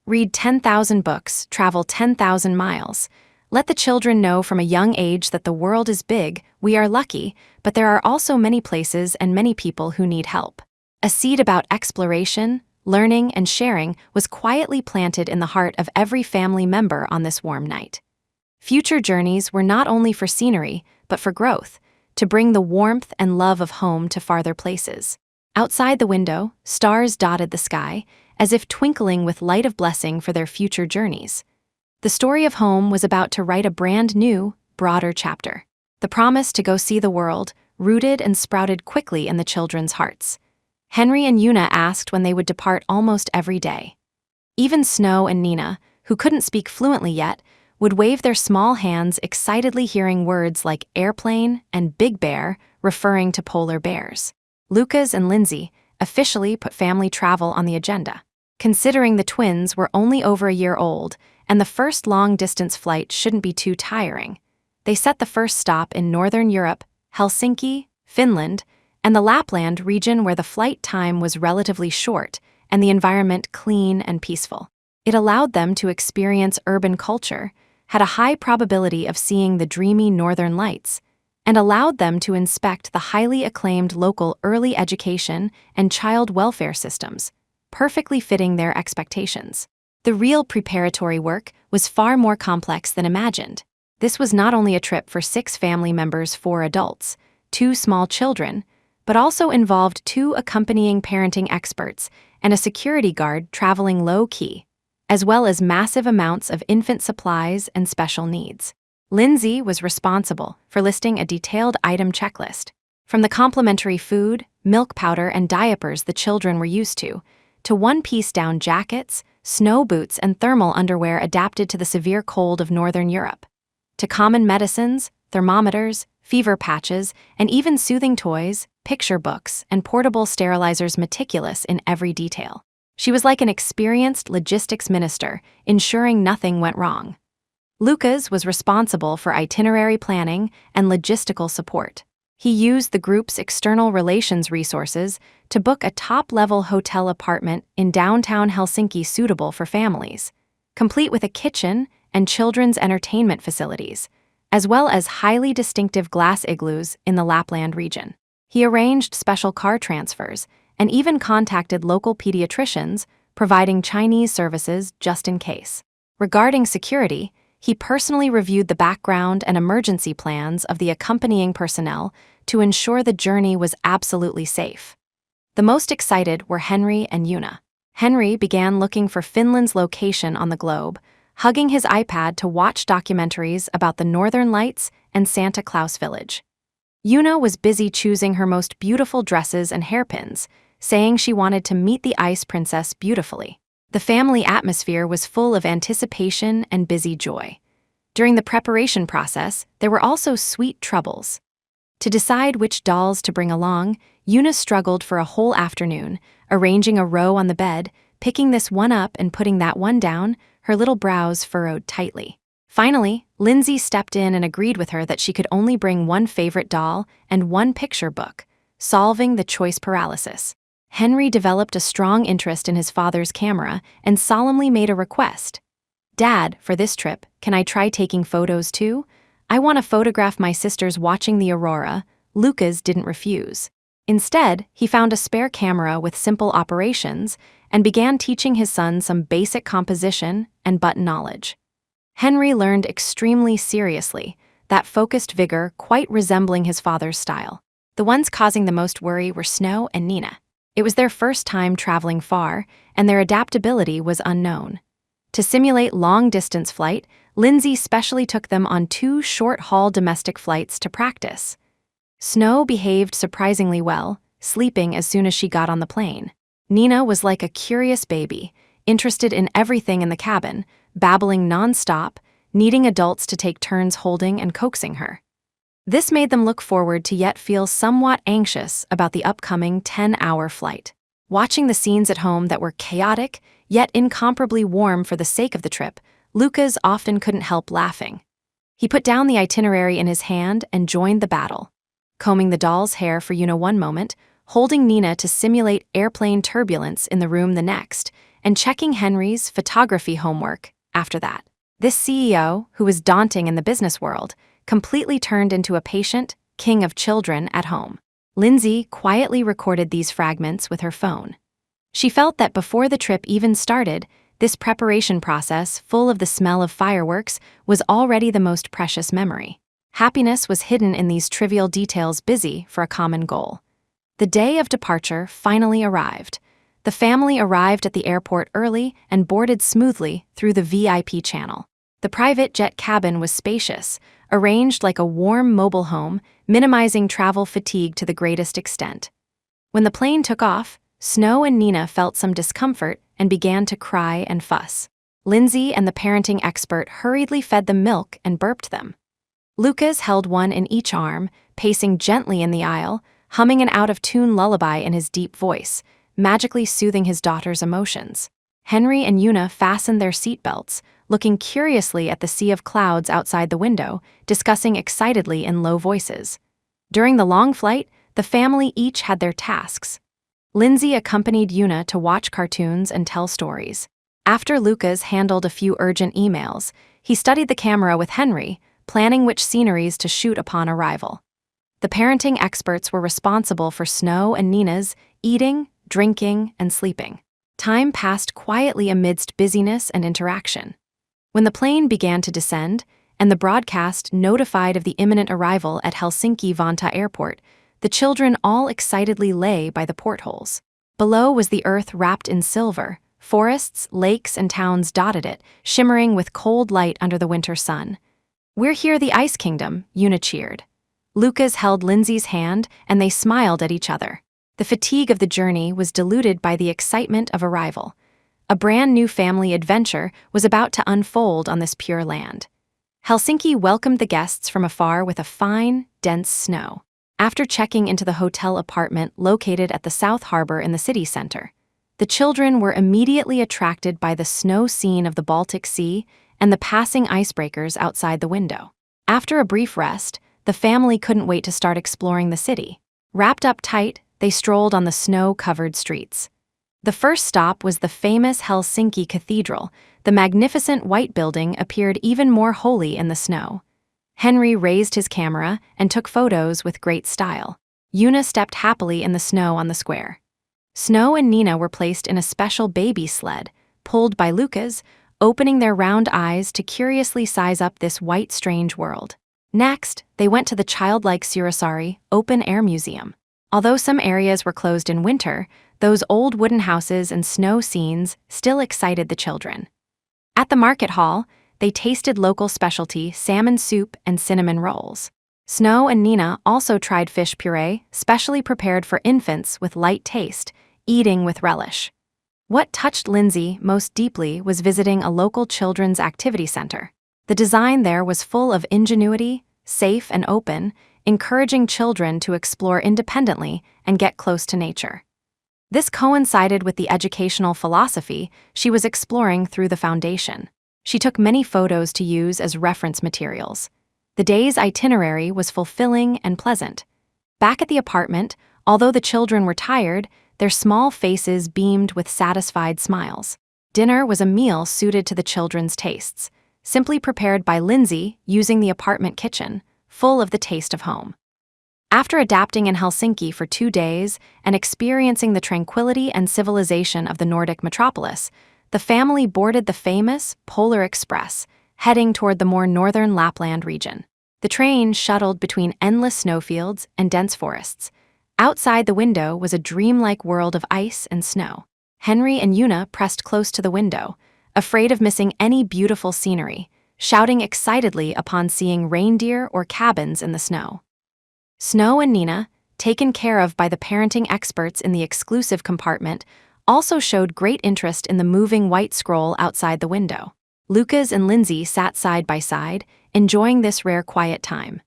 "Read 10,000 books, travel 10,000 miles. Let the children know from a young age that the world is big, we are lucky, but there are also many places and many people who need help." A seed about exploration, learning, and sharing was quietly planted in the heart of every family member on this warm night. Future journeys were not only for scenery, but for growth, to bring the warmth and love of home to farther places. Outside the window, stars dotted the sky, as if twinkling with light of blessing for their future journeys. The story of home was about to write a brand new, broader chapter. The promise to go see the world rooted and sprouted quickly in the children's hearts. Henry and Una asked when they would depart almost every day. Even Snow and Nina, who couldn't speak fluently yet, would wave their small hands excitedly hearing words like airplane and big bear referring to polar bears. Lucas and Lindsay officially put family travel on the agenda. Considering the twins were only over a year old and the first long-distance flight shouldn't be too tiring, they set the first stop in Northern Europe, Helsinki, Finland, and the Lapland region where the flight time was relatively short and the environment clean and peaceful. It allowed them to experience urban culture, had a high probability of seeing the dreamy northern lights, and allowed them to inspect the highly acclaimed local early education and child welfare systems, perfectly fitting their expectations. The real preparatory work was far more complex than imagined. This was not only a trip for 6 family members, 4 adults, 2 small children, but also involved 2 accompanying parenting experts and a security guard traveling low-key, as well as massive amounts of infant supplies and special needs. Lindsay was responsible for listing a detailed item checklist, from the complimentary food, milk powder, and diapers the children were used to one-piece down jackets, snow boots, and thermal underwear adapted to the severe cold of Northern Europe, to common medicines, thermometers, fever patches, and even soothing toys, picture books, and portable sterilizers, meticulous in every detail. She was like an experienced logistics minister, ensuring nothing went wrong. Lucas was responsible for itinerary planning and logistical support. He used the group's external relations resources to book a top-level hotel apartment in downtown Helsinki suitable for families, complete with a kitchen and children's entertainment facilities, as well as highly distinctive glass igloos in the Lapland region. He arranged special car transfers and even contacted local pediatricians, providing Chinese services just in case. Regarding security, he personally reviewed the background and emergency plans of the accompanying personnel to ensure the journey was absolutely safe. The most excited were Henry and Una. Henry began looking for Finland's location on the globe, hugging his iPad to watch documentaries about the Northern Lights and Santa Claus Village. Una was busy choosing her most beautiful dresses and hairpins, saying she wanted to meet the ice princess beautifully. The family atmosphere was full of anticipation and busy joy. During the preparation process, there were also sweet troubles. To decide which dolls to bring along, Una struggled for a whole afternoon, arranging a row on the bed, picking this one up and putting that one down, her little brows furrowed tightly. Finally, Lindsay stepped in and agreed with her that she could only bring one favorite doll and one picture book, solving the choice paralysis. Henry developed a strong interest in his father's camera and solemnly made a request. "Dad, for this trip, can I try taking photos too? I want to photograph my sisters watching the aurora." Lucas didn't refuse. Instead, he found a spare camera with simple operations and began teaching his son some basic composition and button knowledge. Henry learned extremely seriously, that focused vigor quite resembling his father's style. The ones causing the most worry were Snow and Nina. It was their first time traveling far, and their adaptability was unknown. To simulate long-distance flight, Lindsay specially took them on 2 short-haul domestic flights to practice. Snow behaved surprisingly well, sleeping as soon as she got on the plane. Nina was like a curious baby, interested in everything in the cabin, babbling non-stop, needing adults to take turns holding and coaxing her. This made them look forward to yet feel somewhat anxious about the upcoming 10-hour flight. Watching the scenes at home that were chaotic, yet incomparably warm for the sake of the trip, Lucas often couldn't help laughing. He put down the itinerary in his hand and joined the battle, combing the doll's hair for Una one moment, holding Nina to simulate airplane turbulence in the room the next, and checking Henry's photography homework after that. This CEO, who was daunting in the business world, completely turned into a patient king of children at home. Lindsay quietly recorded these fragments with her phone. She felt that before the trip even started, this preparation process, full of the smell of fireworks, was already the most precious memory. Happiness was hidden in these trivial details, busy for a common goal. The day of departure finally arrived. The family arrived at the airport early and boarded smoothly through the VIP channel. The private jet cabin was spacious, arranged like a warm mobile home, minimizing travel fatigue to the greatest extent. When the plane took off, Snow and Nina felt some discomfort and began to cry and fuss. Lindsay and the parenting expert hurriedly fed them milk and burped them. Lucas held one in each arm, pacing gently in the aisle, humming an out-of-tune lullaby in his deep voice, magically soothing his daughter's emotions. Henry and Una fastened their seatbelts, looking curiously at the sea of clouds outside the window, discussing excitedly in low voices. During the long flight, the family each had their tasks. Lindsay accompanied Una to watch cartoons and tell stories. After Lucas handled a few urgent emails, he studied the camera with Henry, planning which sceneries to shoot upon arrival. The parenting experts were responsible for Snow and Nina's eating, drinking, and sleeping. Time passed quietly amidst busyness and interaction. When the plane began to descend, and the broadcast notified of the imminent arrival at Helsinki-Vantaa Airport, the children all excitedly lay by the portholes. Below was the earth wrapped in silver, forests, lakes, and towns dotted it, shimmering with cold light under the winter sun. "We're here, the Ice Kingdom," Una cheered. Lucas held Lindsay's hand, and they smiled at each other. The fatigue of the journey was diluted by the excitement of arrival. A brand new family adventure was about to unfold on this pure land. Helsinki welcomed the guests from afar with a fine, dense snow. After checking into the hotel apartment located at the South Harbor in the city center, the children were immediately attracted by the snow scene of the Baltic Sea and the passing icebreakers outside the window. After a brief rest, the family couldn't wait to start exploring the city. Wrapped up tight, they strolled on the snow-covered streets. The first stop was the famous Helsinki Cathedral. The magnificent white building appeared even more holy in the snow. Henry raised his camera and took photos with great style. Yuna stepped happily in the snow on the square. Snow and Nina were placed in a special baby sled, pulled by Lucas, opening their round eyes to curiously size up this white, strange world. Next, they went to the childlike Surasari open-air museum. Although some areas were closed in winter, those old wooden houses and snow scenes still excited the children. At the market hall, they tasted local specialty salmon soup and cinnamon rolls. Snow and Nina also tried fish puree, specially prepared for infants with light taste, eating with relish. What touched Lindsay most deeply was visiting a local children's activity center. The design there was full of ingenuity, safe and open, encouraging children to explore independently and get close to nature. This coincided with the educational philosophy she was exploring through the foundation. She took many photos to use as reference materials. The day's itinerary was fulfilling and pleasant. Back at the apartment, although the children were tired, their small faces beamed with satisfied smiles. Dinner was a meal suited to the children's tastes, simply prepared by Lindsay using the apartment kitchen, full of the taste of home. After adapting in Helsinki for 2 days and experiencing the tranquility and civilization of the Nordic metropolis, the family boarded the famous Polar Express, heading toward the more northern Lapland region. The train shuttled between endless snowfields and dense forests. Outside the window was a dreamlike world of ice and snow. Henry and Yuna pressed close to the window, afraid of missing any beautiful scenery, shouting excitedly upon seeing reindeer or cabins in the snow. Snow and Nina, taken care of by the parenting experts in the exclusive compartment, also showed great interest in the moving white scroll outside the window. Lucas and Lindsay sat side by side, enjoying this rare quiet time.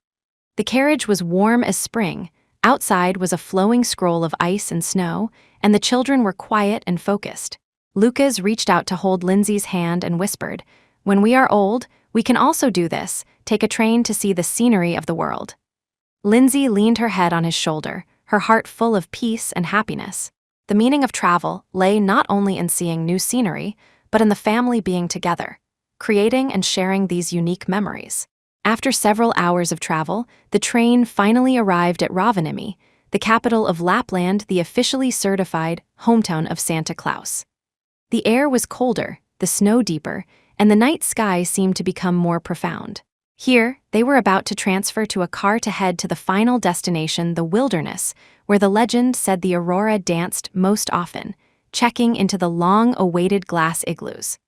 The carriage was warm as spring. Outside was a flowing scroll of ice and snow, and the children were quiet and focused. Lucas reached out to hold Lindsay's hand and whispered, "When we are old, we can also do this, take a train to see the scenery of the world." Lindsay leaned her head on his shoulder, her heart full of peace and happiness. The meaning of travel lay not only in seeing new scenery, but in the family being together, creating and sharing these unique memories. After several hours of travel, the train finally arrived at Rovaniemi, the capital of Lapland, the officially certified hometown of Santa Claus. The air was colder, the snow deeper, and the night sky seemed to become more profound. Here, they were about to transfer to a car to head to the final destination, the wilderness, where the legend said the aurora danced most often, checking into the long-awaited glass igloos.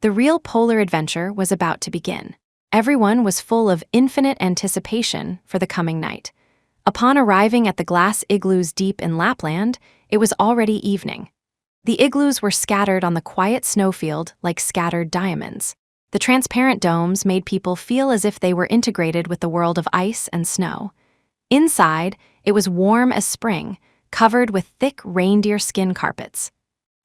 The real polar adventure was about to begin. Everyone was full of infinite anticipation for the coming night. Upon arriving at the glass igloos deep in Lapland, it was already evening. The igloos were scattered on the quiet snowfield like scattered diamonds. The transparent domes made people feel as if they were integrated with the world of ice and snow. Inside, it was warm as spring, covered with thick reindeer skin carpets.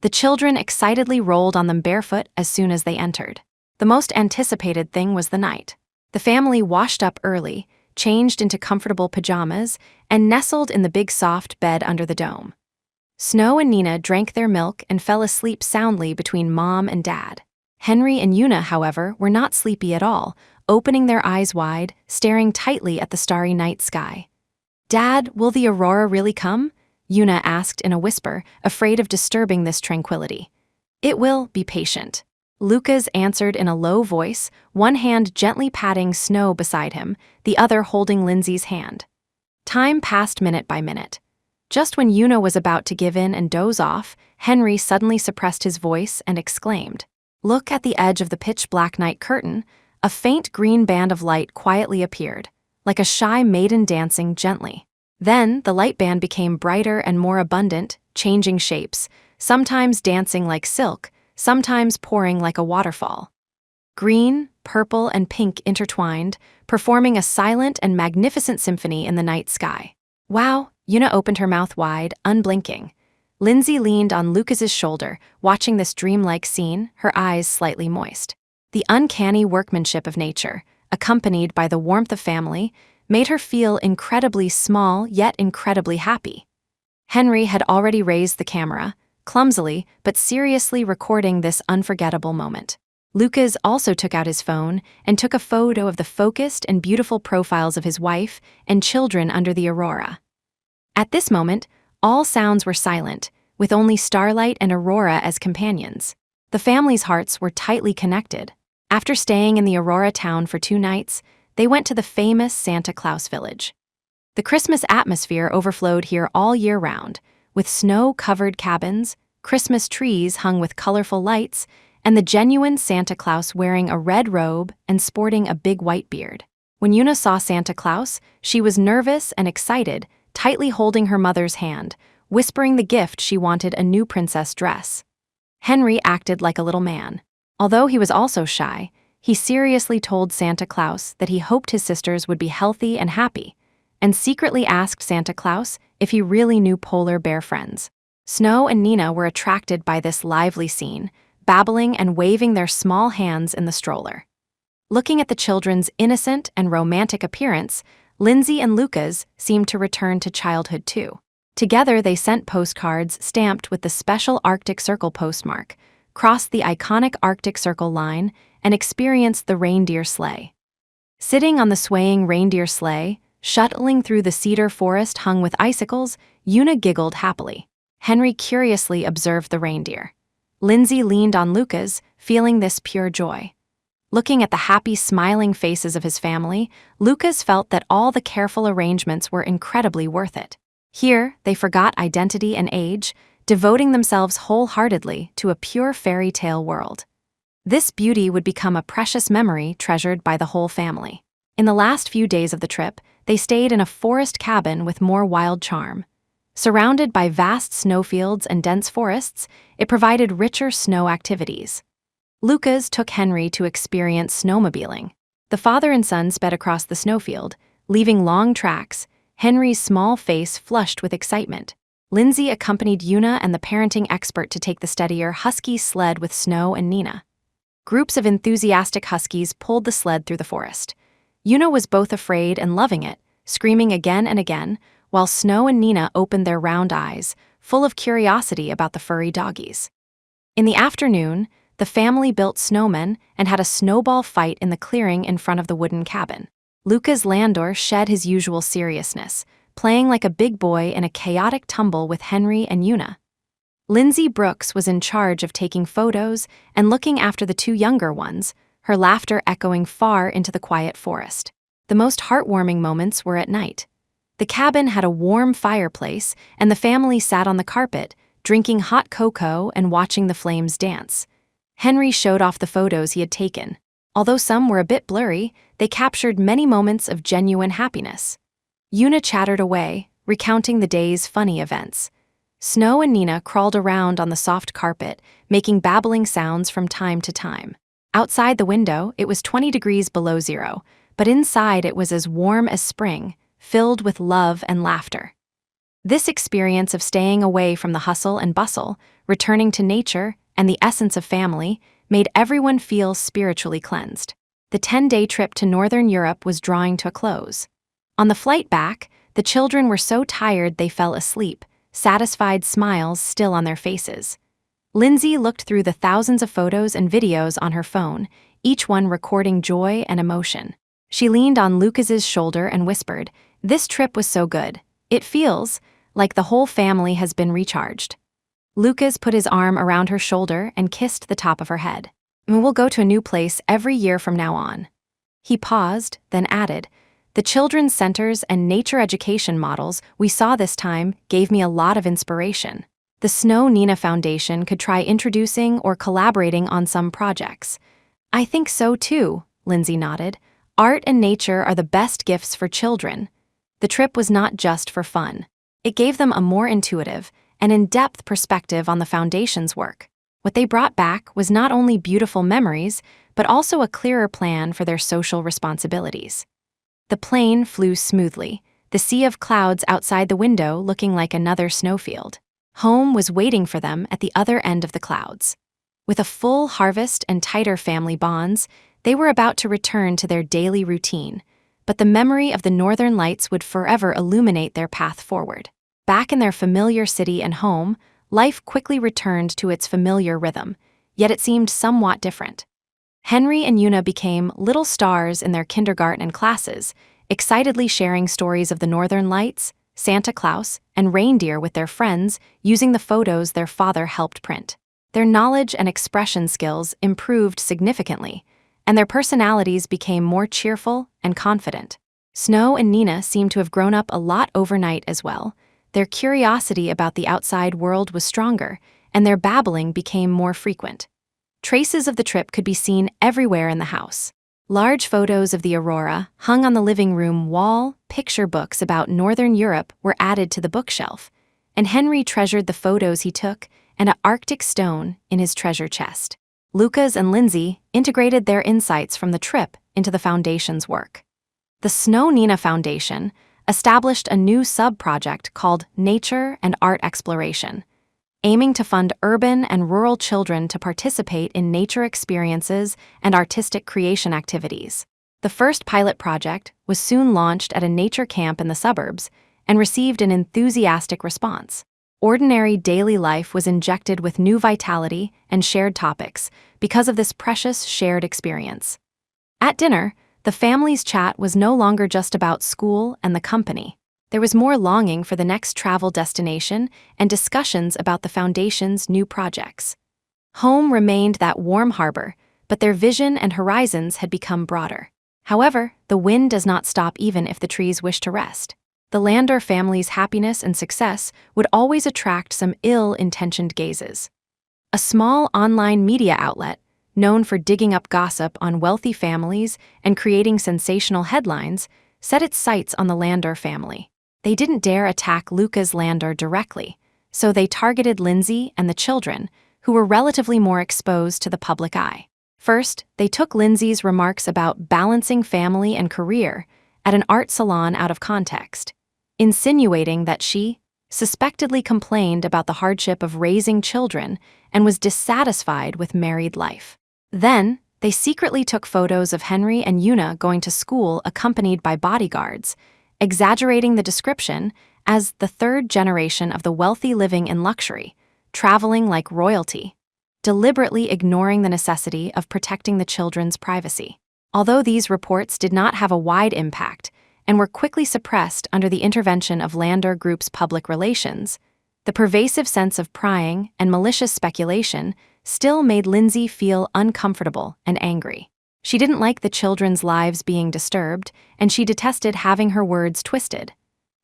The children excitedly rolled on them barefoot as soon as they entered. The most anticipated thing was the night. The family washed up early, changed into comfortable pajamas, and nestled in the big soft bed under the dome. Snow and Nina drank their milk and fell asleep soundly between Mom and Dad. Henry and Yuna, however, were not sleepy at all, opening their eyes wide, staring tightly at the starry night sky. "Dad, will the aurora really come?" Yuna asked in a whisper, afraid of disturbing this tranquility. "It will, be patient." Lucas answered in a low voice, one hand gently patting Snow beside him, the other holding Lindsay's hand. Time passed minute by minute. Just when Yuna was about to give in and doze off, Henry suddenly suppressed his voice and exclaimed, "Look at the edge of the pitch-black night curtain." A faint green band of light quietly appeared, like a shy maiden dancing gently. Then the light band became brighter and more abundant, changing shapes, sometimes dancing like silk, sometimes pouring like a waterfall. Green, purple, and pink intertwined, performing a silent and magnificent symphony in the night sky. "Wow," Yuna opened her mouth wide, unblinking. Lindsay leaned on Lucas's shoulder, watching this dreamlike scene, her eyes slightly moist. The uncanny workmanship of nature, accompanied by the warmth of family, made her feel incredibly small yet incredibly happy. Henry had already raised the camera, clumsily but seriously recording this unforgettable moment. Lucas also took out his phone and took a photo of the focused and beautiful profiles of his wife and children under the aurora. At this moment, all sounds were silent, with only starlight and aurora as companions. The family's hearts were tightly connected. After staying in the Aurora town for 2 nights, they went to the famous Santa Claus village. The Christmas atmosphere overflowed here all year round, with snow-covered cabins, Christmas trees hung with colorful lights, and the genuine Santa Claus wearing a red robe and sporting a big white beard. When Una saw Santa Claus, she was nervous and excited, tightly holding her mother's hand, whispering the gift she wanted, a new princess dress. Henry acted like a little man. Although he was also shy, he seriously told Santa Claus that he hoped his sisters would be healthy and happy, and secretly asked Santa Claus if he really knew polar bear friends. Snow and Nina were attracted by this lively scene, babbling and waving their small hands in the stroller. Looking at the children's innocent and romantic appearance, Lindsay and Lucas seemed to return to childhood too. Together they sent postcards stamped with the special Arctic Circle postmark, crossed the iconic Arctic Circle line, and experienced the reindeer sleigh. Sitting on the swaying reindeer sleigh, shuttling through the cedar forest hung with icicles, Una giggled happily. Henry curiously observed the reindeer. Lindsay leaned on Lucas, feeling this pure joy. Looking at the happy, smiling faces of his family, Lucas felt that all the careful arrangements were incredibly worth it. Here, they forgot identity and age, devoting themselves wholeheartedly to a pure fairy tale world. This beauty would become a precious memory treasured by the whole family. In the last few days of the trip, they stayed in a forest cabin with more wild charm. Surrounded by vast snowfields and dense forests, it provided richer snow activities. Lucas took Henry to experience snowmobiling. The father and son sped across the snowfield, leaving long tracks, Henry's small face flushed with excitement. Lindsay accompanied Una and the parenting expert to take the steadier husky sled with Snow and Nina. Groups of enthusiastic huskies pulled the sled through the forest. Una was both afraid and loving it, screaming again and again, while Snow and Nina opened their round eyes, full of curiosity about the furry doggies. In the afternoon, the family built snowmen and had a snowball fight in the clearing in front of the wooden cabin. Lucas Landor shed his usual seriousness, playing like a big boy in a chaotic tumble with Henry and Una. Lindsay Brooks was in charge of taking photos and looking after the 2 younger ones, her laughter echoing far into the quiet forest. The most heartwarming moments were at night. The cabin had a warm fireplace, and the family sat on the carpet, drinking hot cocoa and watching the flames dance. Henry showed off the photos he had taken. Although some were a bit blurry, they captured many moments of genuine happiness. Una chattered away, recounting the day's funny events. Snow and Nina crawled around on the soft carpet, making babbling sounds from time to time. Outside the window, it was 20 degrees below zero, but inside it was as warm as spring, filled with love and laughter. This experience of staying away from the hustle and bustle, returning to nature, and the essence of family made everyone feel spiritually cleansed. The 10-day trip to Northern Europe was drawing to a close. On the flight back, the children were so tired they fell asleep, satisfied smiles still on their faces. Lindsay looked through the thousands of photos and videos on her phone, each one recording joy and emotion. She leaned on Lucas's shoulder and whispered, "This trip was so good. It feels like the whole family has been recharged." Lucas put his arm around her shoulder and kissed the top of her head. "We'll go to a new place every year from now on." He paused, then added, "The children's centers and nature education models we saw this time gave me a lot of inspiration. The Snow Nina Foundation could try introducing or collaborating on some projects." "I think so too," Lindsay nodded. "Art and nature are the best gifts for children." The trip was not just for fun. It gave them a more intuitive and in-depth perspective on the Foundation's work. What they brought back was not only beautiful memories, but also a clearer plan for their social responsibilities. The plane flew smoothly, the sea of clouds outside the window looking like another snowfield. Home was waiting for them at the other end of the clouds. With a full harvest and tighter family bonds, they were about to return to their daily routine, but the memory of the Northern Lights would forever illuminate their path forward. Back in their familiar city and home, life quickly returned to its familiar rhythm, yet it seemed somewhat different. Henry and Una became little stars in their kindergarten classes, excitedly sharing stories of the Northern Lights, Santa Claus, and reindeer with their friends using the photos their father helped print. Their knowledge and expression skills improved significantly, and their personalities became more cheerful and confident. Snow and Nina seemed to have grown up a lot overnight as well. Their curiosity about the outside world was stronger, and their babbling became more frequent. Traces of the trip could be seen everywhere in the house. Large photos of the aurora hung on the living room wall, picture books about Northern Europe were added to the bookshelf, and Henry treasured the photos he took and an Arctic stone in his treasure chest. Lucas and Lindsay integrated their insights from the trip into the Foundation's work. The Snow Nina Foundation established a new sub-project called Nature and Art Exploration, aiming to fund urban and rural children to participate in nature experiences and artistic creation activities. The first pilot project was soon launched at a nature camp in the suburbs and received an enthusiastic response. Ordinary daily life was injected with new vitality and shared topics because of this precious shared experience. At dinner, the family's chat was no longer just about school and the company. There was more longing for the next travel destination and discussions about the Foundation's new projects. Home remained that warm harbor, but their vision and horizons had become broader. However, the wind does not stop even if the trees wish to rest. The Landor family's happiness and success would always attract some ill-intentioned gazes. A small online media outlet, known for digging up gossip on wealthy families and creating sensational headlines, set its sights on the Landor family. They didn't dare attack Lucas Landor directly, so they targeted Lindsay and the children, who were relatively more exposed to the public eye. First, they took Lindsay's remarks about balancing family and career at an art salon out of context, insinuating that she suspectedly complained about the hardship of raising children and was dissatisfied with married life. Then, they secretly took photos of Henry and Una going to school accompanied by bodyguards, exaggerating the description as the third generation of the wealthy living in luxury, traveling like royalty, deliberately ignoring the necessity of protecting the children's privacy. Although these reports did not have a wide impact and were quickly suppressed under the intervention of Landor Group's public relations, the pervasive sense of prying and malicious speculation still made Lindsay feel uncomfortable and angry. She didn't like the children's lives being disturbed, and she detested having her words twisted.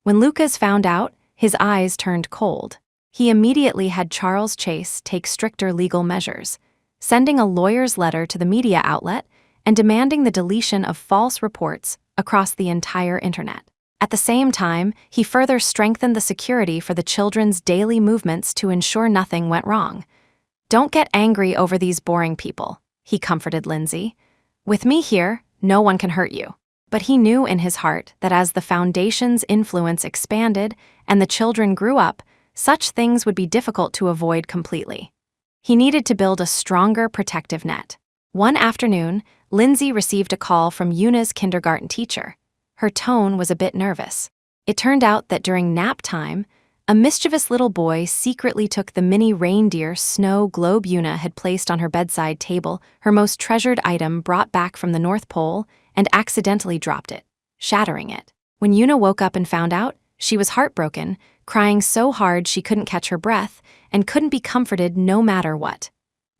When Lucas found out, his eyes turned cold. He immediately had Charles Chase take stricter legal measures, sending a lawyer's letter to the media outlet and demanding the deletion of false reports across the entire internet. At the same time, he further strengthened the security for the children's daily movements to ensure nothing went wrong. "Don't get angry over these boring people," he comforted Lindsay. "With me here, no one can hurt you." But he knew in his heart that as the Foundation's influence expanded and the children grew up, such things would be difficult to avoid completely. He needed to build a stronger protective net. One afternoon, Lindsay received a call from Una's kindergarten teacher. Her tone was a bit nervous. It turned out that during nap time, a mischievous little boy secretly took the mini reindeer snow globe Una had placed on her bedside table, her most treasured item brought back from the North Pole, and accidentally dropped it, shattering it. When Una woke up and found out, she was heartbroken, crying so hard she couldn't catch her breath and couldn't be comforted no matter what.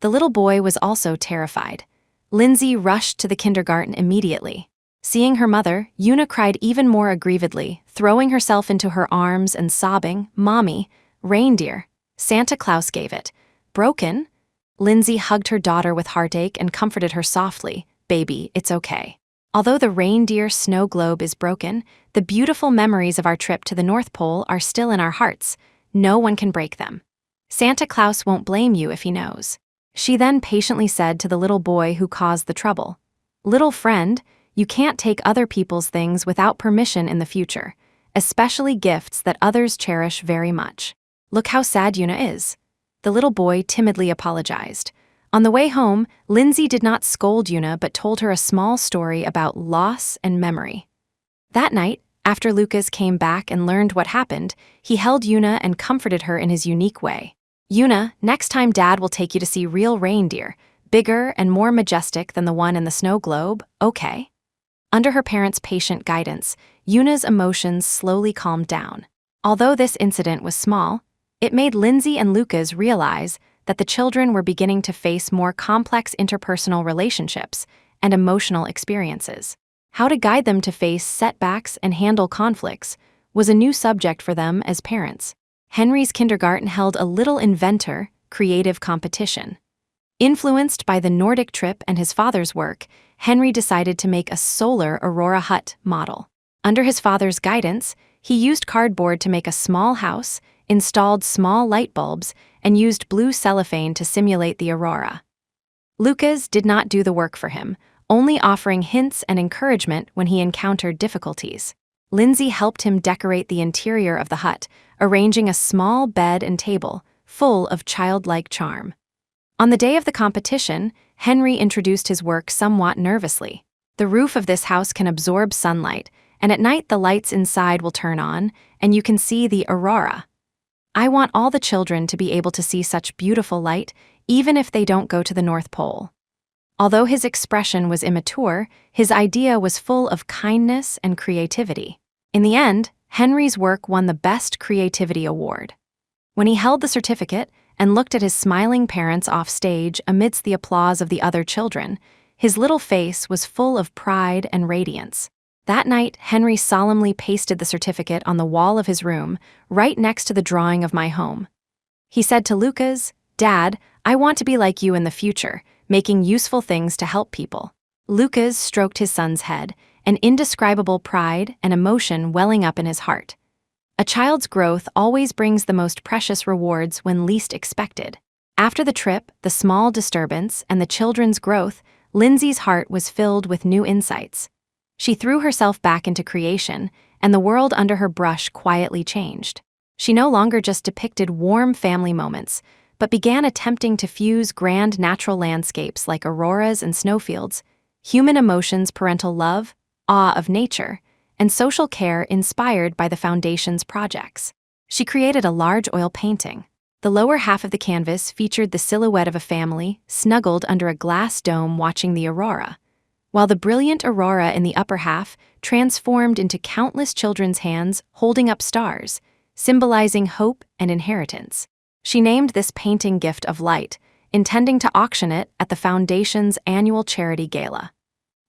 The little boy was also terrified. Lindsay rushed to the kindergarten immediately. Seeing her mother, Una cried even more aggrievedly, throwing herself into her arms and sobbing, "Mommy, reindeer. Santa Claus gave it. Broken?" Lindsay hugged her daughter with heartache and comforted her softly, "Baby, it's okay. Although the reindeer snow globe is broken, the beautiful memories of our trip to the North Pole are still in our hearts. No one can break them. Santa Claus won't blame you if he knows." She then patiently said to the little boy who caused the trouble, "Little friend, you can't take other people's things without permission in the future, especially gifts that others cherish very much. Look how sad Una is." The little boy timidly apologized. On the way home, Lindsay did not scold Una but told her a small story about loss and memory. That night, after Lucas came back and learned what happened, he held Una and comforted her in his unique way. "Una, next time Dad will take you to see real reindeer, bigger and more majestic than the one in the snow globe, okay?" Under her parents' patient guidance, Una's emotions slowly calmed down. Although this incident was small, it made Lindsay and Lucas realize that the children were beginning to face more complex interpersonal relationships and emotional experiences. How to guide them to face setbacks and handle conflicts was a new subject for them as parents. Henry's kindergarten held a little inventor, creative competition. Influenced by the Nordic trip and his father's work, Henry decided to make a solar Aurora hut model. Under his father's guidance, he used cardboard to make a small house, installed small light bulbs, and used blue cellophane to simulate the aurora. Lucas did not do the work for him, only offering hints and encouragement when he encountered difficulties. Lindsay helped him decorate the interior of the hut, arranging a small bed and table, full of childlike charm. On the day of the competition, Henry introduced his work somewhat nervously. The roof of this house can absorb sunlight, and at night the lights inside will turn on, and you can see the aurora. I want all the children to be able to see such beautiful light, even if they don't go to the North Pole. Although his expression was immature, his idea was full of kindness and creativity. In the end, Henry's work won the Best Creativity Award. When he held the certificate and looked at his smiling parents off stage amidst the applause of the other children, his little face was full of pride and radiance. That night, Henry solemnly pasted the certificate on the wall of his room, right next to the drawing of my home. He said to Lucas, "Dad, I want to be like you in the future, making useful things to help people." Lucas stroked his son's head, an indescribable pride and emotion welling up in his heart. A child's growth always brings the most precious rewards when least expected. After the trip, the small disturbance, and the children's growth, Lindsay's heart was filled with new insights. She threw herself back into creation, and the world under her brush quietly changed. She no longer just depicted warm family moments, but began attempting to fuse grand natural landscapes like auroras and snowfields, human emotions, parental love, awe of nature, and social care inspired by the Foundation's projects. She created a large oil painting. The lower half of the canvas featured the silhouette of a family snuggled under a glass dome watching the aurora, while the brilliant aurora in the upper half transformed into countless children's hands holding up stars, symbolizing hope and inheritance. She named this painting Gift of Light, intending to auction it at the Foundation's annual charity gala.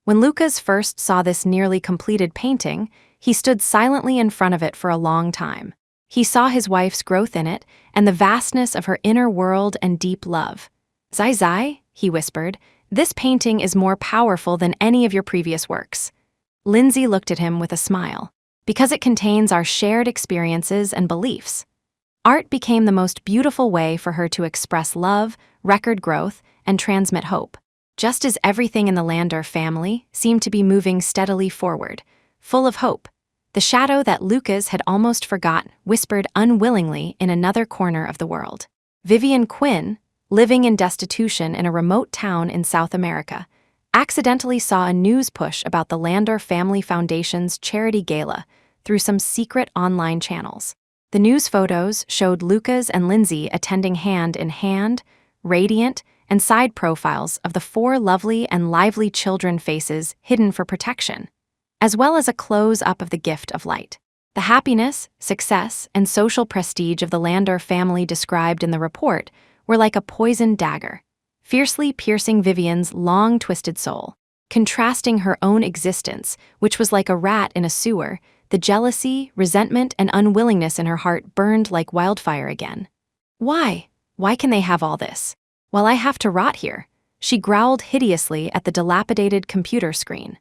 When Lucas first saw this nearly completed painting, he stood silently in front of it for a long time. He saw his wife's growth in it and the vastness of her inner world and deep love. "Zai Zai," he whispered, "this painting is more powerful than any of your previous works." Lindsay looked at him with a smile. "Because it contains our shared experiences and beliefs." Art became the most beautiful way for her to express love, record growth, and transmit hope. Just as everything in the Lander family seemed to be moving steadily forward, full of hope, the shadow that Lucas had almost forgotten whispered unwillingly in another corner of the world. Vivian Quinn, living in destitution in a remote town in South America, accidentally saw a news push about the Lander Family Foundation's charity gala through some secret online channels. The news photos showed Lucas and Lindsay attending hand in hand, radiant, and side profiles of the 4 lovely and lively children faces hidden for protection, as well as a close-up of the Gift of Light. The happiness, success, and social prestige of the Lander family described in the report were like a poisoned dagger, fiercely piercing Vivian's long, twisted soul. Contrasting her own existence, which was like a rat in a sewer, the jealousy, resentment, and unwillingness in her heart burned like wildfire again. "Why? Why can they have all this, while I have to rot here?" She growled hideously at the dilapidated computer screen.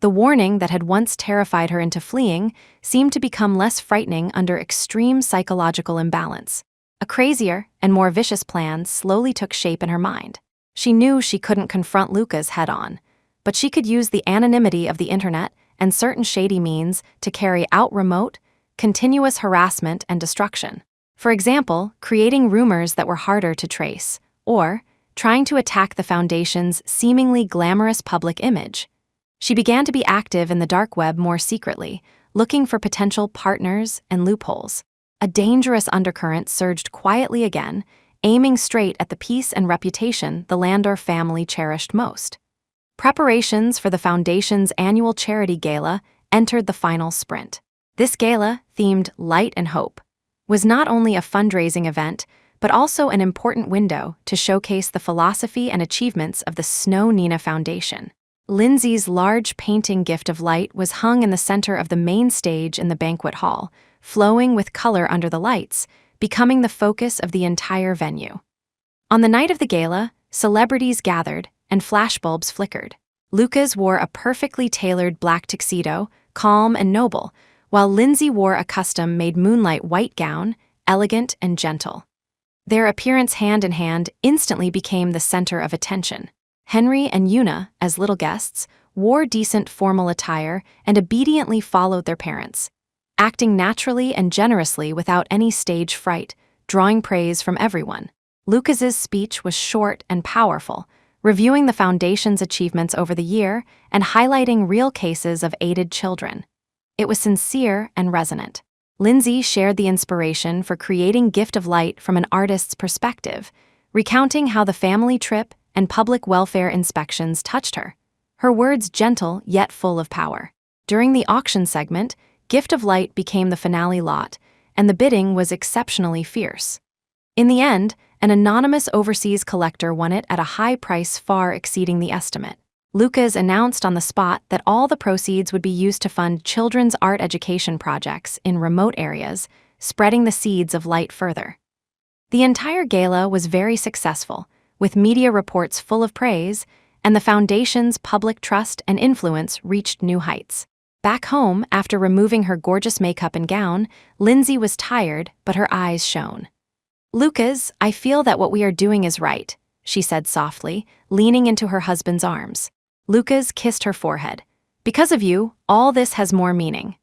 The warning that had once terrified her into fleeing seemed to become less frightening under extreme psychological imbalance. A crazier and more vicious plan slowly took shape in her mind. She knew she couldn't confront Lucas head-on, but she could use the anonymity of the internet and certain shady means to carry out remote, continuous harassment and destruction. For example, creating rumors that were harder to trace, or trying to attack the Foundation's seemingly glamorous public image. She began to be active in the dark web more secretly, looking for potential partners and loopholes. A dangerous undercurrent surged quietly again, aiming straight at the peace and reputation the Lander family cherished most. Preparations for the Foundation's annual charity gala entered the final sprint. This gala, themed Light and Hope, was not only a fundraising event, but also an important window to showcase the philosophy and achievements of the Snow Nina Foundation. Lindsay's large painting Gift of Light was hung in the center of the main stage in the banquet hall, flowing with color under the lights, becoming the focus of the entire venue. On the night of the gala, celebrities gathered and flashbulbs flickered. Lucas wore a perfectly tailored black tuxedo, calm and noble, while Lindsay wore a custom-made moonlight white gown, elegant and gentle. Their appearance hand in hand instantly became the center of attention. Henry and Una, as little guests, wore decent formal attire and obediently followed their parents, acting naturally and generously without any stage fright, drawing praise from everyone. Lucas's speech was short and powerful, reviewing the foundation's achievements over the year and highlighting real cases of aided children. It was sincere and resonant. Lindsay shared the inspiration for creating Gift of Light from an artist's perspective, recounting how the family trip and public welfare inspections touched her, her words gentle yet full of power. During the auction segment, Gift of Light became the finale lot, and the bidding was exceptionally fierce. In the end, an anonymous overseas collector won it at a high price far exceeding the estimate. Lucas announced on the spot that all the proceeds would be used to fund children's art education projects in remote areas, spreading the seeds of light further. The entire gala was very successful, with media reports full of praise, and the foundation's public trust and influence reached new heights. Back home, after removing her gorgeous makeup and gown, Lindsay was tired, but her eyes shone. "Lucas, I feel that what we are doing is right," she said softly, leaning into her husband's arms. Lucas kissed her forehead. "Because of you, all this has more meaning."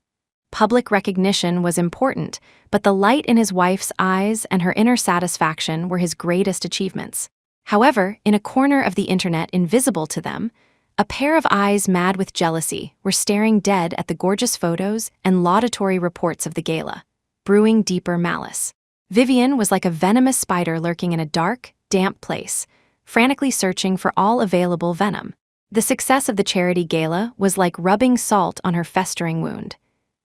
Public recognition was important, but the light in his wife's eyes and her inner satisfaction were his greatest achievements. However, in a corner of the internet invisible to them, a pair of eyes mad with jealousy were staring dead at the gorgeous photos and laudatory reports of the gala, brewing deeper malice. Vivian was like a venomous spider lurking in a dark, damp place, frantically searching for all available venom. The success of the charity gala was like rubbing salt on her festering wound.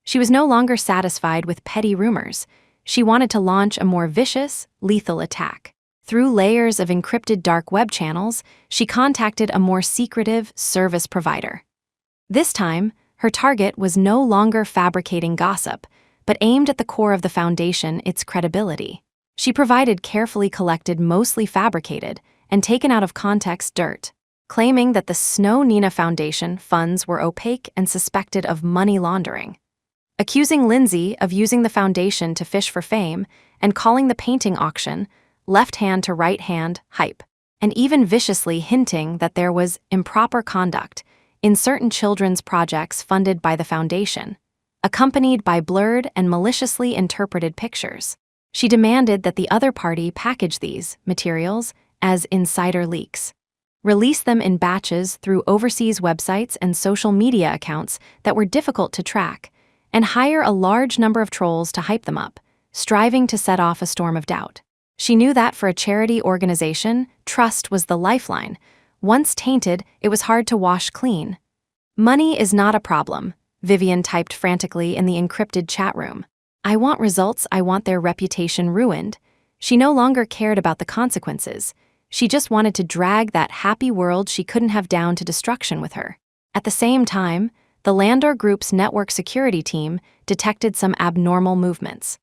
She was no longer satisfied with petty rumors. She wanted to launch a more vicious, lethal attack. Through layers of encrypted dark web channels, she contacted a more secretive service provider. This time, her target was no longer fabricating gossip, but aimed at the core of the foundation, its credibility. She provided carefully collected, mostly fabricated, and taken out of context dirt, claiming that the Snow Nina Foundation funds were opaque and suspected of money laundering. Accusing Lindsay of using the foundation to fish for fame and calling the painting auction left hand to right hand hype, and even viciously hinting that there was improper conduct in certain children's projects funded by the foundation, accompanied by blurred and maliciously interpreted pictures. She demanded that the other party package these materials as insider leaks, release them in batches through overseas websites and social media accounts that were difficult to track, and hire a large number of trolls to hype them up, striving to set off a storm of doubt. She knew that for a charity organization, trust was the lifeline. Once tainted, it was hard to wash clean. "Money is not a problem," Vivian typed frantically in the encrypted chat room. "I want results, I want their reputation ruined." She no longer cared about the consequences. She just wanted to drag that happy world she couldn't have down to destruction with her. At the same time, the Landor Group's network security team detected some abnormal movements.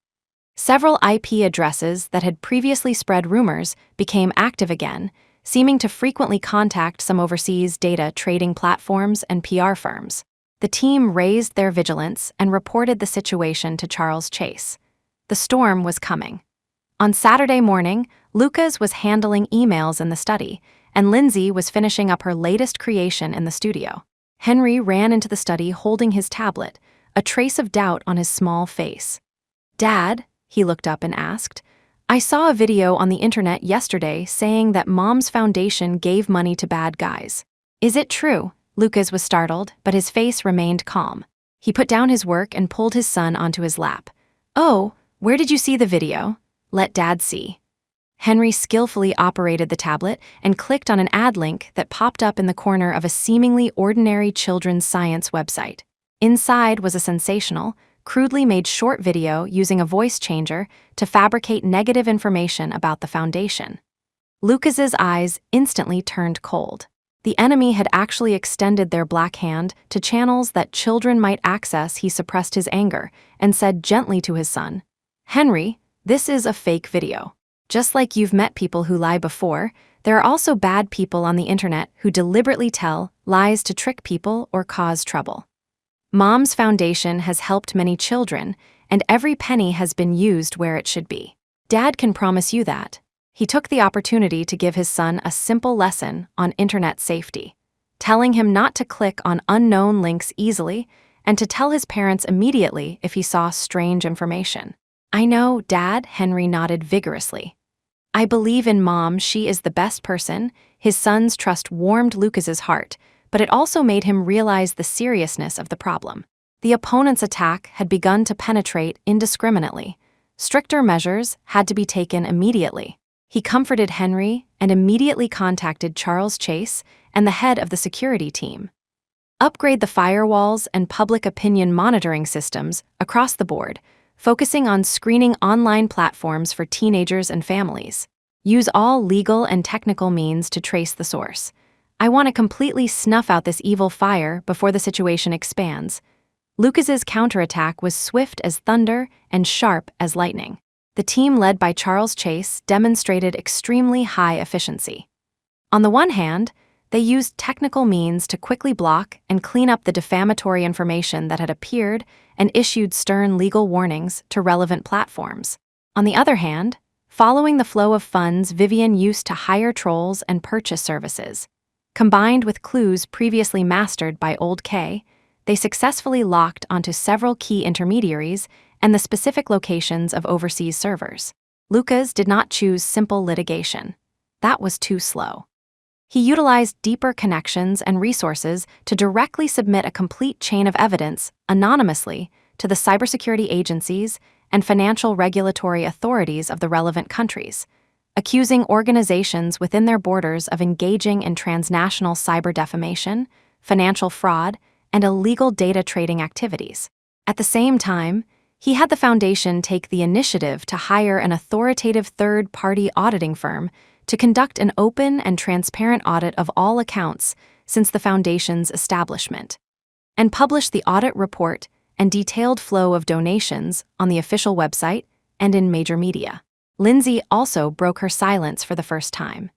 Several IP addresses that had previously spread rumors became active again, seeming to frequently contact some overseas data trading platforms and PR firms. The team raised their vigilance and reported the situation to Charles Chase. The storm was coming. On Saturday morning, Lucas was handling emails in the study, and Lindsay was finishing up her latest creation in the studio. Henry ran into the study holding his tablet, a trace of doubt on his small face. "Dad," he looked up and asked, "I saw a video on the internet yesterday saying that Mom's foundation gave money to bad guys. Is it true?" Lucas was startled, but his face remained calm. He put down his work and pulled his son onto his lap. "Oh, where did you see the video? Let Dad see." Henry skillfully operated the tablet and clicked on an ad link that popped up in the corner of a seemingly ordinary children's science website. Inside was a sensational, crudely made short video using a voice changer to fabricate negative information about the foundation. Lucas's eyes instantly turned cold. The enemy had actually extended their black hand to channels that children might access. He suppressed his anger and said gently to his son, "Henry, this is a fake video. Just like you've met people who lie before, there are also bad people on the internet who deliberately tell lies to trick people or cause trouble. Mom's foundation has helped many children, and every penny has been used where it should be. Dad can promise you that." He took the opportunity to give his son a simple lesson on internet safety, telling him not to click on unknown links easily and to tell his parents immediately if he saw strange information. "I know, Dad," Henry nodded vigorously. "I believe in Mom, she is the best person." His son's trust warmed Lucas's heart, but it also made him realize the seriousness of the problem. The opponent's attack had begun to penetrate indiscriminately. Stricter measures had to be taken immediately. He comforted Henry and immediately contacted Charles Chase and the head of the security team. Upgrade the firewalls and public opinion monitoring systems across the board, focusing on screening online platforms for teenagers and families. Use all legal and technical means to trace the source. I want to completely snuff out this evil fire before the situation expands. Lucas's counterattack was swift as thunder and sharp as lightning. The team led by Charles Chase demonstrated extremely high efficiency. On the one hand, they used technical means to quickly block and clean up the defamatory information that had appeared and issued stern legal warnings to relevant platforms. On the other hand, following the flow of funds Vivian used to hire trolls and purchase services, combined with clues previously mastered by Old K, they successfully locked onto several key intermediaries and the specific locations of overseas servers. Lucas did not choose simple litigation. That was too slow. He utilized deeper connections and resources to directly submit a complete chain of evidence anonymously to the cybersecurity agencies and financial regulatory authorities of the relevant countries, accusing organizations within their borders of engaging in transnational cyber defamation, financial fraud, and illegal data trading activities. At the same time, he had the foundation take the initiative to hire an authoritative third-party auditing firm to conduct an open and transparent audit of all accounts since the foundation's establishment, and publish the audit report and detailed flow of donations on the official website and in major media. Lindsay also broke her silence for the first time.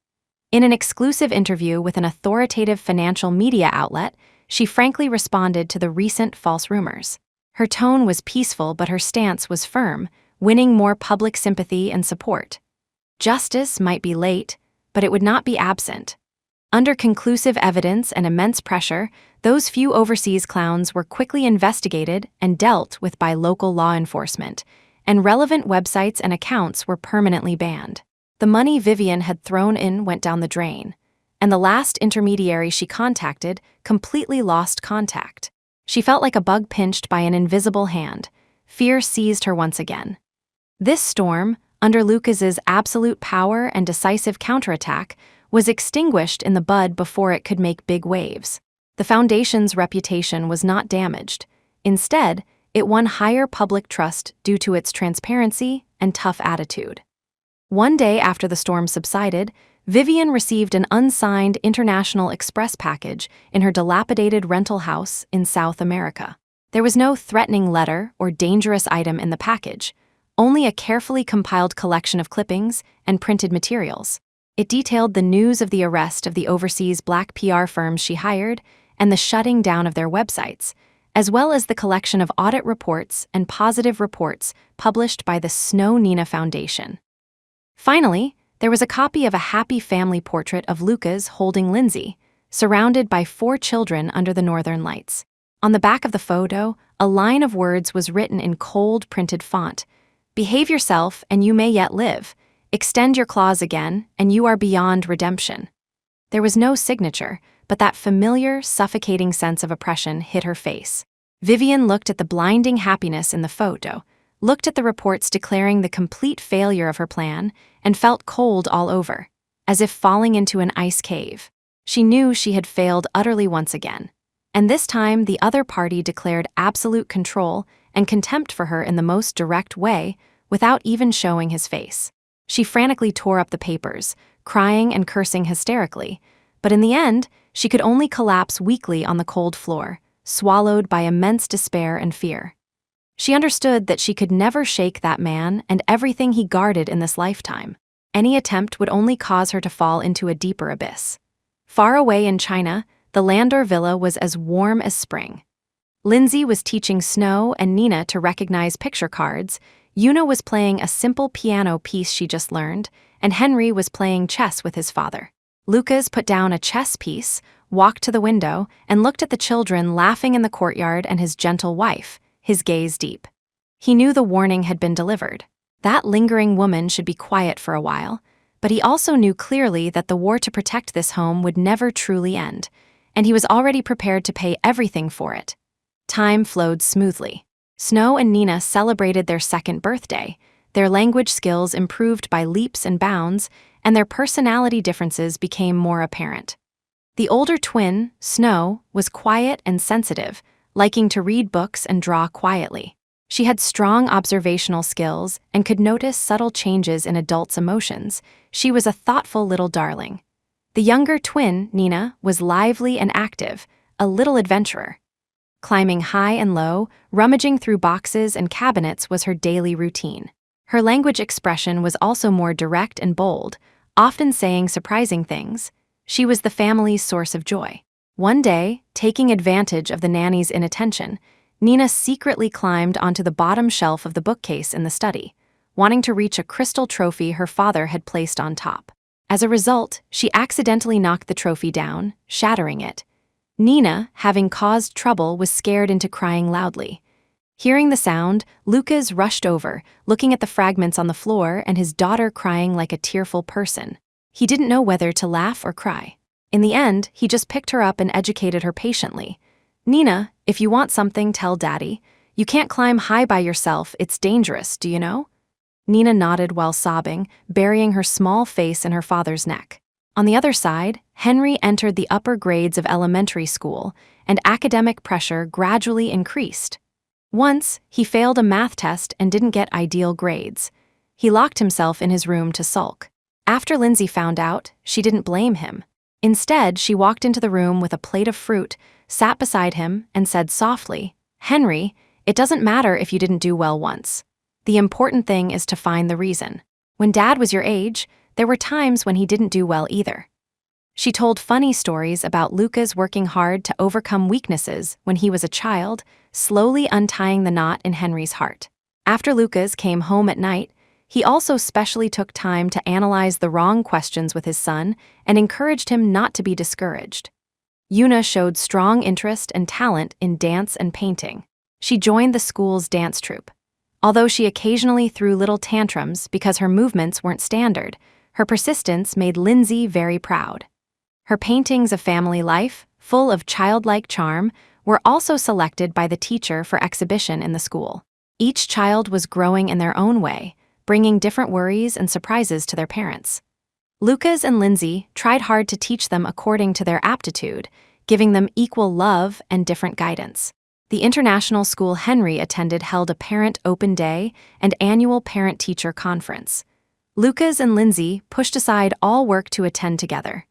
In an exclusive interview with an authoritative financial media outlet, she frankly responded to the recent false rumors. Her tone was peaceful, but her stance was firm, winning more public sympathy and support. Justice might be late, but it would not be absent. Under conclusive evidence and immense pressure, those few overseas clowns were quickly investigated and dealt with by local law enforcement, and relevant websites and accounts were permanently banned. The money Vivian had thrown in went down the drain, and the last intermediary she contacted completely lost contact. She felt like a bug pinched by an invisible hand. Fear seized her once again. This storm, under Lucas's absolute power and decisive counterattack, was extinguished in the bud before it could make big waves. The foundation's reputation was not damaged. Instead, it won higher public trust due to its transparency and tough attitude. One day after the storm subsided, Vivian received an unsigned International Express package in her dilapidated rental house in South America. There was no threatening letter or dangerous item in the package, only a carefully compiled collection of clippings and printed materials. It detailed the news of the arrest of the overseas black PR firms she hired and the shutting down of their websites, as well as the collection of audit reports and positive reports published by the Snow Nina Foundation. Finally, there was a copy of a happy family portrait of Lucas holding Lindsay, surrounded by 4 children under the northern lights. On the back of the photo, a line of words was written in cold printed font: "Behave yourself and you may yet live. Extend your claws again and you are beyond redemption." There was no signature, but that familiar, suffocating sense of oppression hit her face. Vivian looked at the blinding happiness in the photo, looked at the reports declaring the complete failure of her plan, and felt cold all over, as if falling into an ice cave. She knew she had failed utterly once again, and this time the other party declared absolute control and contempt for her in the most direct way, without even showing his face. She frantically tore up the papers, crying and cursing hysterically, but in the end, she could only collapse weakly on the cold floor, swallowed by immense despair and fear. She understood that she could never shake that man and everything he guarded in this lifetime. Any attempt would only cause her to fall into a deeper abyss. Far away in China, the Landor villa was as warm as spring. Lindsay was teaching Snow and Nina to recognize picture cards, Una was playing a simple piano piece she just learned, and Henry was playing chess with his father. Lucas put down a chess piece, walked to the window, and looked at the children laughing in the courtyard and his gentle wife, his gaze deep. He knew the warning had been delivered. That lingering woman should be quiet for a while, but he also knew clearly that the war to protect this home would never truly end, and he was already prepared to pay everything for it. Time flowed smoothly. Snow and Nina celebrated their second birthday, their language skills improved by leaps and bounds, and their personality differences became more apparent. The older twin, Snow, was quiet and sensitive, liking to read books and draw quietly. She had strong observational skills and could notice subtle changes in adults' emotions. She was a thoughtful little darling. The younger twin, Nina, was lively and active, a little adventurer. Climbing high and low, rummaging through boxes and cabinets was her daily routine. Her language expression was also more direct and bold, often saying surprising things. She was the family's source of joy. One day, taking advantage of the nanny's inattention, Nina secretly climbed onto the bottom shelf of the bookcase in the study, wanting to reach a crystal trophy her father had placed on top. As a result, she accidentally knocked the trophy down, shattering it. Nina, having caused trouble, was scared into crying loudly. Hearing the sound, Lucas rushed over, looking at the fragments on the floor and his daughter crying like a tearful person. He didn't know whether to laugh or cry. In the end, he just picked her up and educated her patiently. "Nina, if you want something, tell Daddy. You can't climb high by yourself, it's dangerous, do you know?" Nina nodded while sobbing, burying her small face in her father's neck. On the other side, Henry entered the upper grades of elementary school, and academic pressure gradually increased. Once, he failed a math test and didn't get ideal grades. He locked himself in his room to sulk. After Lindsay found out, she didn't blame him. Instead, she walked into the room with a plate of fruit, sat beside him, and said softly, "Henry, it doesn't matter if you didn't do well once. The important thing is to find the reason. When Dad was your age, there were times when he didn't do well either." She told funny stories about Lucas working hard to overcome weaknesses when he was a child, slowly untying the knot in Henry's heart. After Lucas came home at night, he also specially took time to analyze the wrong questions with his son and encouraged him not to be discouraged. Una showed strong interest and talent in dance and painting. She joined the school's dance troupe. Although she occasionally threw little tantrums because her movements weren't standard, her persistence made Lindsay very proud. Her paintings of family life, full of childlike charm, were also selected by the teacher for exhibition in the school. Each child was growing in their own way, bringing different worries and surprises to their parents. Lucas and Lindsay tried hard to teach them according to their aptitude, giving them equal love and different guidance. The international school Henry attended held a parent open day and annual parent-teacher conference. Lucas and Lindsay pushed aside all work to attend together.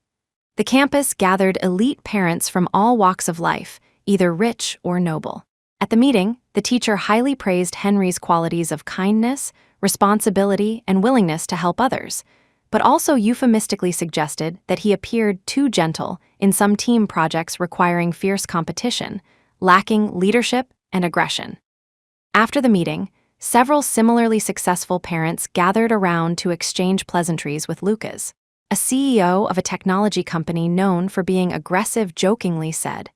The campus gathered elite parents from all walks of life, either rich or noble. At the meeting, the teacher highly praised Henry's qualities of kindness, responsibility, and willingness to help others, but also euphemistically suggested that he appeared too gentle in some team projects requiring fierce competition, lacking leadership and aggression. After the meeting, several similarly successful parents gathered around to exchange pleasantries with Lucas. A CEO of a technology company known for being aggressive jokingly said,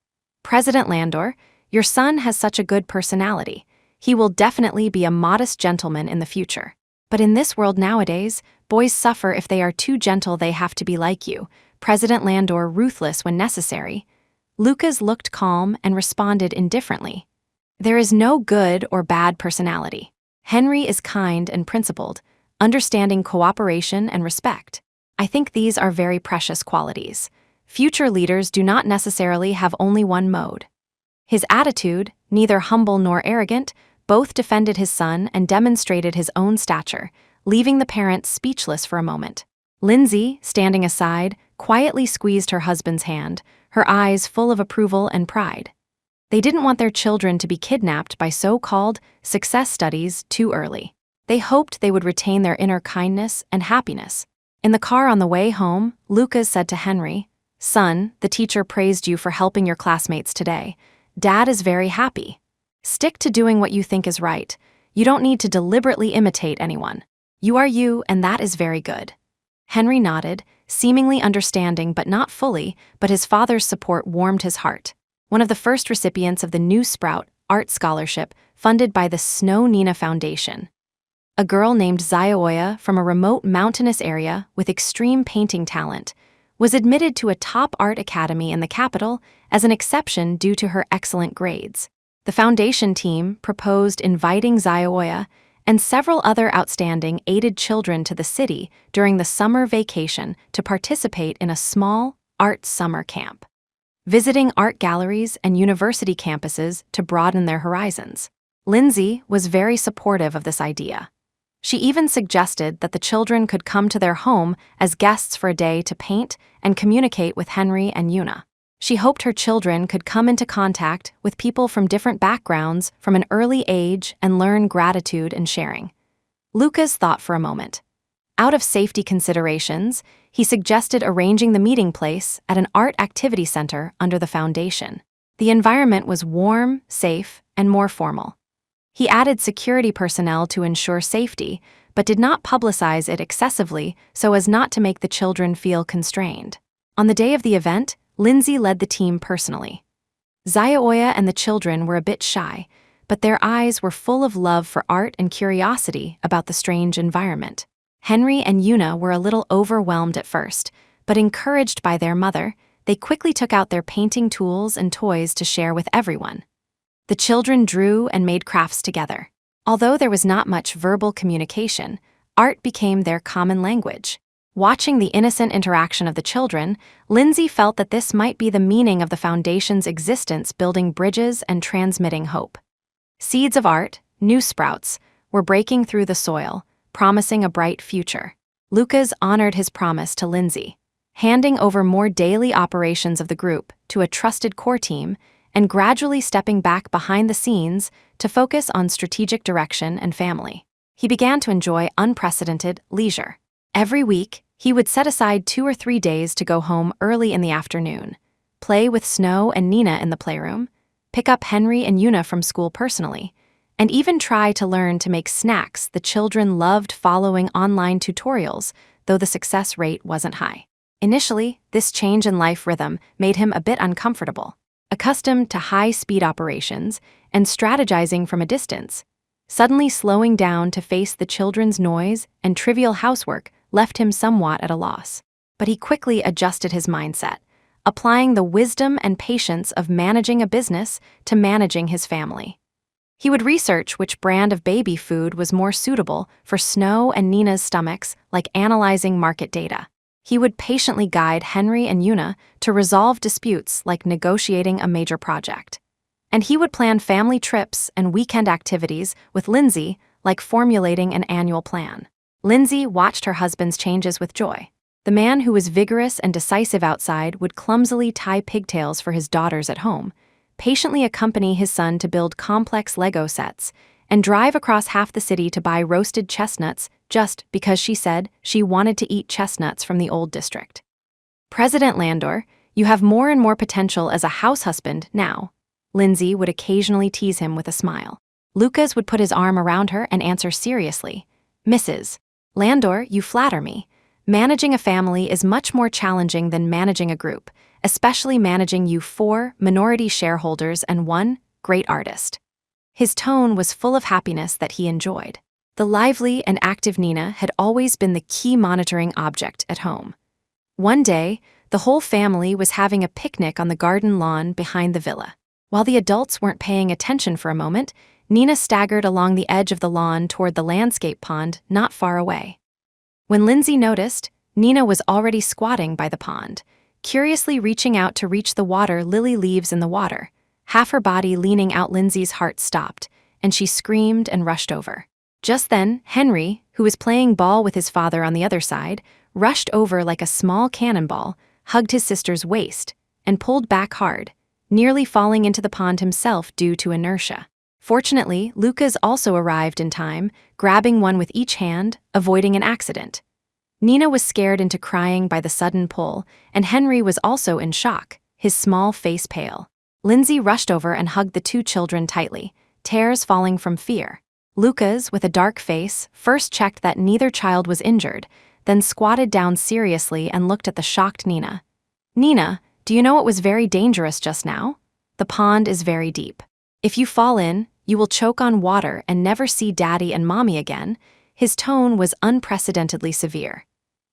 "President Landor, your son has such a good personality. He will definitely be a modest gentleman in the future. But in this world nowadays, boys suffer if they are too gentle. They have to be like you. President Landor ruthless when necessary." Lucas looked calm and responded indifferently. "There is no good or bad personality. Henry is kind and principled, understanding cooperation and respect. I think these are very precious qualities. Future leaders do not necessarily have only one mode. His attitude, neither humble nor arrogant, Both defended his son and demonstrated his own stature, leaving the parents speechless for a moment. Lindsay, standing aside, quietly squeezed her husband's hand, her eyes full of approval and pride. They didn't want their children to be kidnapped by so-called success studies too early. They hoped they would retain their inner kindness and happiness. In the car on the way home, Lucas said to Henry, "Son, the teacher praised you for helping your classmates today. Dad is very happy. Stick to doing what you think is right. You don't need to deliberately imitate anyone. You are you, and that is very good." Henry nodded, seemingly understanding but not fully, but his father's support warmed his heart. One of the first recipients of the New Sprout Art Scholarship, funded by the Snow Nina Foundation. A girl named Zayoya from a remote mountainous area with extreme painting talent was admitted to a top art academy in the capital as an exception due to her excellent grades. The foundation team proposed inviting Zayoya and several other outstanding aided children to the city during the summer vacation to participate in a small art summer camp, visiting art galleries and university campuses to broaden their horizons. Lindsay was very supportive of this idea. She even suggested that the children could come to their home as guests for a day to paint and communicate with Henry and Una. She hoped her children could come into contact with people from different backgrounds from an early age and learn gratitude and sharing. Lucas thought for a moment. Out of safety considerations, he suggested arranging the meeting place at an art activity center under the foundation. The environment was warm, safe, and more formal. He added security personnel to ensure safety, but did not publicize it excessively so as not to make the children feel constrained. On the day of the event, Lindsay led the team personally. Zayoya and the children were a bit shy, but their eyes were full of love for art and curiosity about the strange environment. Henry and Una were a little overwhelmed at first, but encouraged by their mother, they quickly took out their painting tools and toys to share with everyone. The children drew and made crafts together. Although there was not much verbal communication, art became their common language. Watching the innocent interaction of the children, Lindsay felt that this might be the meaning of the foundation's existence, building bridges and transmitting hope. Seeds of art, new sprouts, were breaking through the soil, promising a bright future. Lucas honored his promise to Lindsay, handing over more daily operations of the group to a trusted core team and gradually stepping back behind the scenes to focus on strategic direction and family. He began to enjoy unprecedented leisure. Every week, he would set aside 2 or 3 days to go home early in the afternoon, play with Snow and Nina in the playroom, pick up Henry and Una from school personally, and even try to learn to make snacks the children loved, following online tutorials, though the success rate wasn't high. Initially, this change in life rhythm made him a bit uncomfortable. Accustomed to high-speed operations and strategizing from a distance, suddenly slowing down to face the children's noise and trivial housework left him somewhat at a loss. But he quickly adjusted his mindset, applying the wisdom and patience of managing a business to managing his family. He would research which brand of baby food was more suitable for Snow and Nina's stomachs, like analyzing market data. He would patiently guide Henry and Una to resolve disputes like negotiating a major project. And he would plan family trips and weekend activities with Lindsay, like formulating an annual plan. Lindsay watched her husband's changes with joy. The man who was vigorous and decisive outside would clumsily tie pigtails for his daughters at home, patiently accompany his son to build complex Lego sets, and drive across half the city to buy roasted chestnuts just because she said she wanted to eat chestnuts from the old district. "President Landor, you have more and more potential as a house husband now," Lindsay would occasionally tease him with a smile. Lucas would put his arm around her and answer seriously, "Mrs. Landor, you flatter me. Managing a family is much more challenging than managing a group, especially managing you 4 minority shareholders and 1 great artist." His tone was full of happiness that he enjoyed. The lively and active Nina had always been the key monitoring object at home. One day, the whole family was having a picnic on the garden lawn behind the villa. While the adults weren't paying attention for a moment, Nina staggered along the edge of the lawn toward the landscape pond not far away. When Lindsay noticed, Nina was already squatting by the pond, curiously reaching out to reach the water lily leaves in the water. Half her body leaning out. Lindsay's heart stopped, and she screamed and rushed over. Just then, Henry, who was playing ball with his father on the other side, rushed over like a small cannonball, hugged his sister's waist, and pulled back hard, nearly falling into the pond himself due to inertia. Fortunately, Lucas also arrived in time, grabbing one with each hand, avoiding an accident. Nina was scared into crying by the sudden pull, and Henry was also in shock, his small face pale. Lindsay rushed over and hugged the two children tightly, tears falling from fear. Lucas, with a dark face, first checked that neither child was injured, then squatted down seriously and looked at the shocked Nina. "Nina, do you know what was very dangerous just now? The pond is very deep. If you fall in, you will choke on water and never see Daddy and Mommy again." His tone was unprecedentedly severe.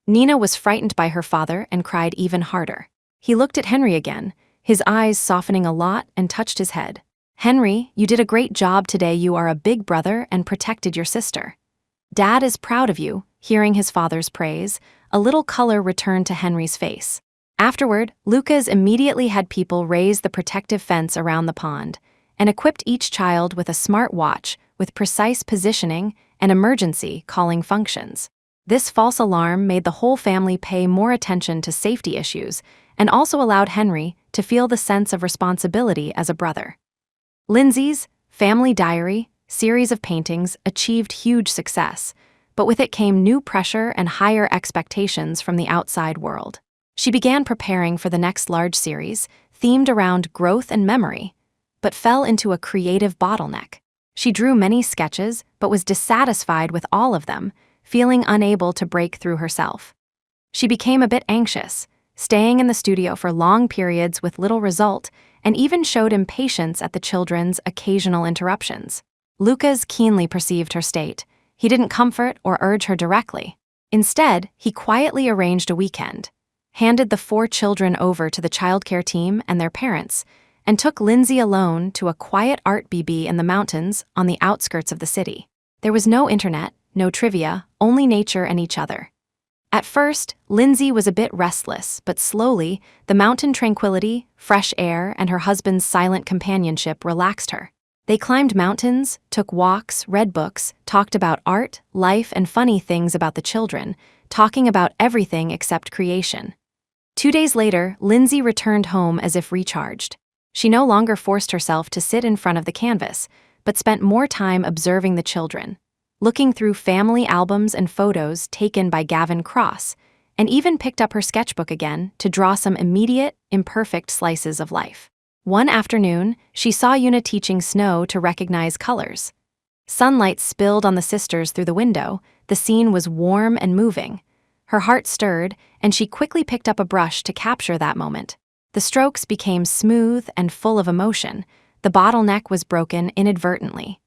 Nina was frightened by her father and cried even harder. He looked at Henry again, his eyes softening a lot, and touched his head. "Henry, you did a great job today. You are a big brother and protected your sister. Dad is proud of you." Hearing his father's praise, a little color returned to Henry's face. Afterward, Lucas immediately had people raise the protective fence around the pond and equipped each child with a smart watch with precise positioning and emergency calling functions. This false alarm made the whole family pay more attention to safety issues and also allowed Henry to feel the sense of responsibility as a brother. Lindsay's family diary series of paintings achieved huge success, but with it came new pressure and higher expectations from the outside world. She began preparing for the next large series, themed around growth and memory, but fell into a creative bottleneck. She drew many sketches, but was dissatisfied with all of them, feeling unable to break through herself. She became a bit anxious, staying in the studio for long periods with little result, and even showed impatience at the children's occasional interruptions. Lucas keenly perceived her state. He didn't comfort or urge her directly. Instead, he quietly arranged a weekend, handed the 4 children over to the childcare team and their parents, and took Lindsay alone to a quiet art BB in the mountains on the outskirts of the city. There was no internet, no trivia, only nature and each other. At first, Lindsay was a bit restless, but slowly, the mountain tranquility, fresh air, and her husband's silent companionship relaxed her. They climbed mountains, took walks, read books, talked about art, life, and funny things about the children, talking about everything except creation. 2 days later, Lindsay returned home as if recharged. She no longer forced herself to sit in front of the canvas, but spent more time observing the children, looking through family albums and photos taken by Gavin Cross, and even picked up her sketchbook again to draw some immediate, imperfect slices of life. One afternoon, she saw Una teaching Snow to recognize colors. Sunlight spilled on the sisters through the window. The scene was warm and moving. Her heart stirred, and she quickly picked up a brush to capture that moment. The strokes became smooth and full of emotion. The bottleneck was broken inadvertently.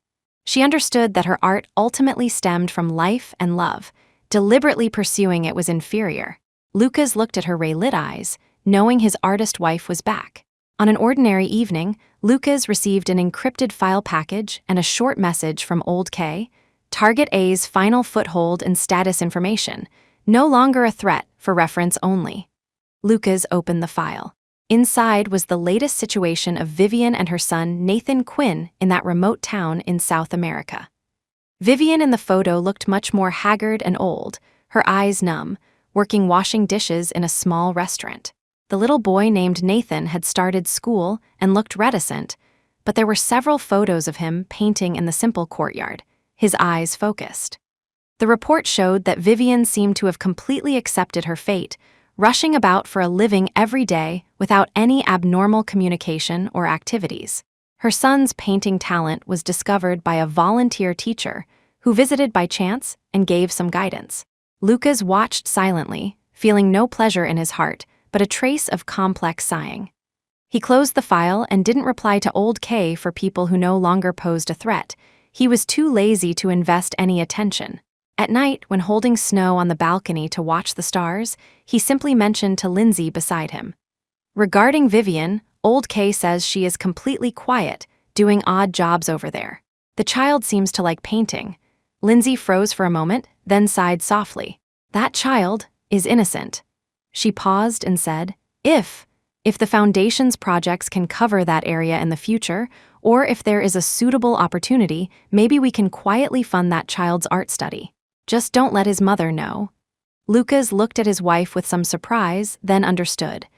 She understood that her art ultimately stemmed from life and love. Deliberately pursuing it was inferior. Lucas looked at her ray-lit eyes, knowing his artist wife was back. On an ordinary evening, Lucas received an encrypted file package and a short message from Old K, Target A's final foothold and status information, no longer a threat, for reference only. Lucas opened the file. Inside was the latest situation of Vivian and her son Nathan Quinn in that remote town in South America. Vivian in the photo looked much more haggard and old, her eyes numb, working washing dishes in a small restaurant. The little boy named Nathan had started school and looked reticent, but there were several photos of him painting in the simple courtyard, his eyes focused. The report showed that Vivian seemed to have completely accepted her fate, rushing about for a living every day without any abnormal communication or activities. Her son's painting talent was discovered by a volunteer teacher who visited by chance and gave some guidance. Lucas watched silently, feeling no pleasure in his heart, but a trace of complex sighing. He closed the file and didn't reply to Old K for people who no longer posed a threat. He was too lazy to invest any attention. At night, when holding Snow on the balcony to watch the stars, he simply mentioned to Lindsay beside him. Regarding Vivian, Old K says she is completely quiet, doing odd jobs over there. The child seems to like painting. Lindsay froze for a moment, then sighed softly. That child is innocent. She paused and said, "If If the foundation's projects can cover that area in the future, or if there is a suitable opportunity, maybe we can quietly fund that child's art study. Just don't let his mother know. Lucas looked at his wife with some surprise, then understood.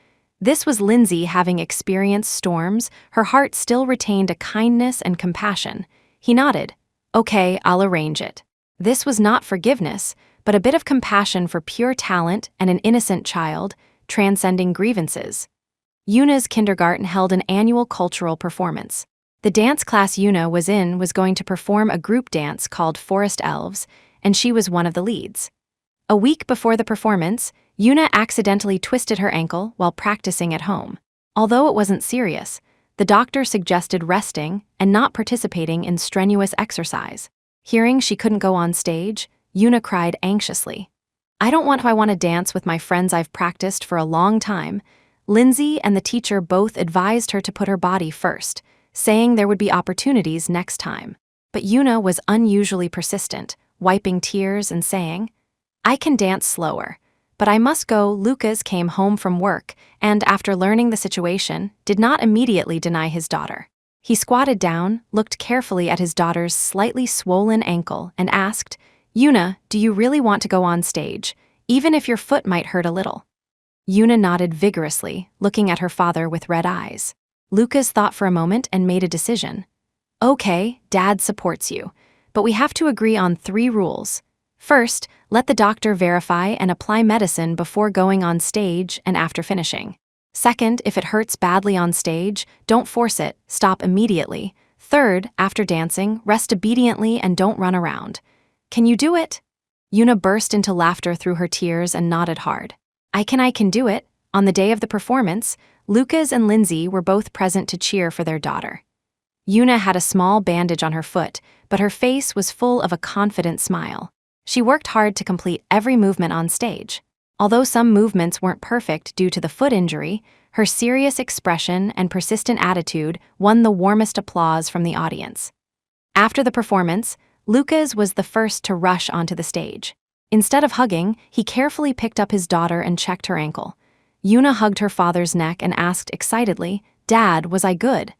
This was Lindsay having experienced storms. Her heart still retained a kindness and compassion. He nodded. Okay, I'll arrange it. This was not forgiveness, but a bit of compassion for pure talent and an innocent child, transcending grievances. Yuna's kindergarten held an annual cultural performance. The dance class Yuna was in was going to perform a group dance called Forest Elves, and she was one of the leads. A week before the performance, Yuna accidentally twisted her ankle while practicing at home. Although it wasn't serious, the doctor suggested resting and not participating in strenuous exercise. Hearing she couldn't go on stage, Yuna cried anxiously. I want to dance with my friends I've practiced for a long time. Lindsay and the teacher both advised her to put her body first, saying there would be opportunities next time. But Yuna was unusually persistent, wiping tears and saying, I can dance slower, but I must go. Lucas came home from work and, after learning the situation, did not immediately deny his daughter. He squatted down, looked carefully at his daughter's slightly swollen ankle, and asked, Yuna, do you really want to go on stage, even if your foot might hurt a little? Yuna nodded vigorously, looking at her father with red eyes. Lucas thought for a moment and made a decision. Okay, Dad supports you, but we have to agree on 3 rules. First, let the doctor verify and apply medicine before going on stage and after finishing. Second, if it hurts badly on stage, don't force it, stop immediately. Third, after dancing, rest obediently and don't run around. Can you do it? Yuna burst into laughter through her tears and nodded hard. I can do it. On the day of the performance, Lucas and Lindsay were both present to cheer for their daughter. Yuna had a small bandage on her foot, but her face was full of a confident smile. She worked hard to complete every movement on stage. Although some movements weren't perfect due to the foot injury, her serious expression and persistent attitude won the warmest applause from the audience. After the performance, Lucas was the first to rush onto the stage. Instead of hugging, he carefully picked up his daughter and checked her ankle. Yuna hugged her father's neck and asked excitedly, Dad, was I good?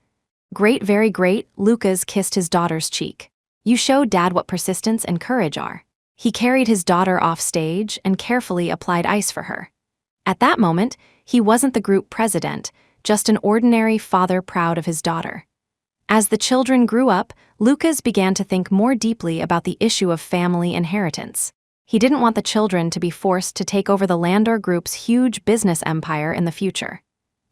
Great, very great, Lucas kissed his daughter's cheek. You showed Dad what persistence and courage are. He carried his daughter off stage and carefully applied ice for her. At that moment, he wasn't the group president, just an ordinary father proud of his daughter. As the children grew up, Lucas began to think more deeply about the issue of family inheritance. He didn't want the children to be forced to take over the Landor Group's huge business empire in the future.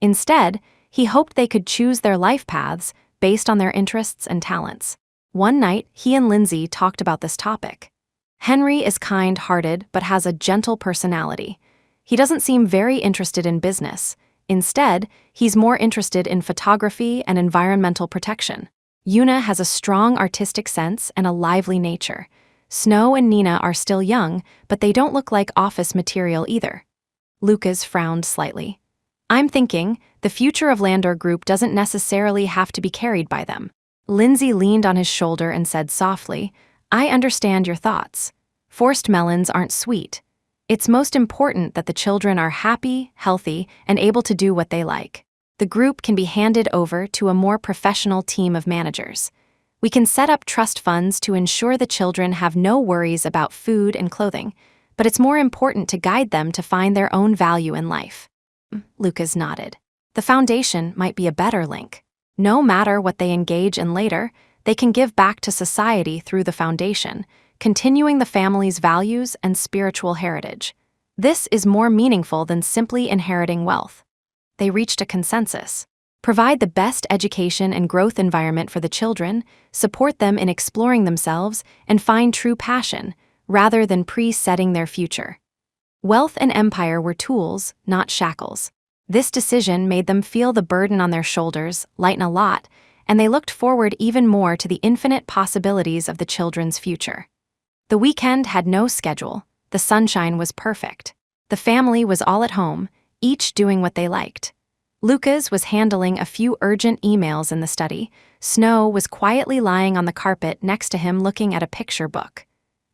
Instead, he hoped they could choose their life paths based on their interests and talents. One night, he and Lindsay talked about this topic. Henry is kind-hearted but has a gentle personality. He doesn't seem very interested in business. Instead, he's more interested in photography and environmental protection. Yuna has a strong artistic sense and a lively nature. Snow and Nina are still young, but they don't look like office material either. Lucas frowned slightly. I'm thinking, the future of Landor Group doesn't necessarily have to be carried by them. Lindsay leaned on his shoulder and said softly, I understand your thoughts. Forced melons aren't sweet. It's most important that the children are happy, healthy, and able to do what they like. The group can be handed over to a more professional team of managers. We can set up trust funds to ensure the children have no worries about food and clothing, but it's more important to guide them to find their own value in life. Lucas nodded. The foundation might be a better link. No matter what they engage in later, they can give back to society through the foundation, continuing the family's values and spiritual heritage. This is more meaningful than simply inheriting wealth. They reached a consensus. Provide the best education and growth environment for the children, support them in exploring themselves, and find true passion, rather than pre-setting their future. Wealth and empire were tools, not shackles. This decision made them feel the burden on their shoulders lighten a lot, and they looked forward even more to the infinite possibilities of the children's future. The weekend had no schedule. The sunshine was perfect. The family was all at home, each doing what they liked. Lucas was handling a few urgent emails in the study. Snow was quietly lying on the carpet next to him looking at a picture book.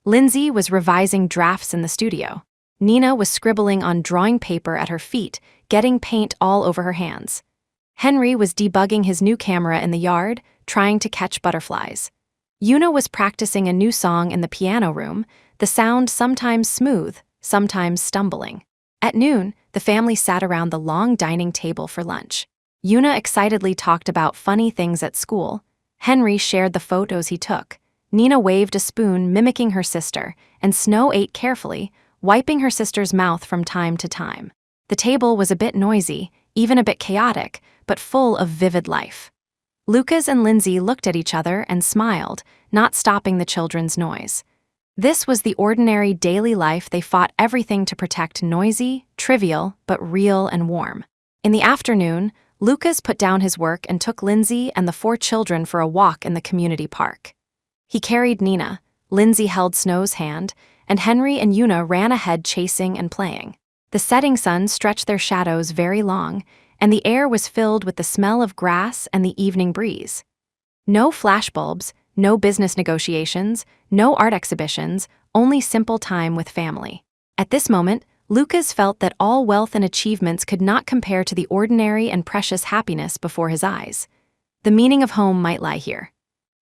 Lindsay was revising drafts in the studio. Nina was scribbling on drawing paper at her feet, getting paint all over her hands. Henry was debugging his new camera in the yard, trying to catch butterflies. Yuna was practicing a new song in the piano room, the sound sometimes smooth, sometimes stumbling. At noon, the family sat around the long dining table for lunch. Yuna excitedly talked about funny things at school. Henry shared the photos he took. Nina waved a spoon mimicking her sister, and Snow ate carefully, wiping her sister's mouth from time to time. The table was a bit noisy, even a bit chaotic, but full of vivid life. Lucas and Lindsay looked at each other and smiled, not stopping the children's noise. This was the ordinary daily life they fought everything to protect: noisy, trivial, but real and warm. In the afternoon, Lucas put down his work and took Lindsay and the 4 children for a walk in the community park. He carried Nina, Lindsay held Snow's hand, and Henry and Yuna ran ahead chasing and playing. The setting sun stretched their shadows very long, and the air was filled with the smell of grass and the evening breeze. No flashbulbs, no business negotiations, no art exhibitions, only simple time with family. At this moment, Lucas felt that all wealth and achievements could not compare to the ordinary and precious happiness before his eyes. The meaning of home might lie here.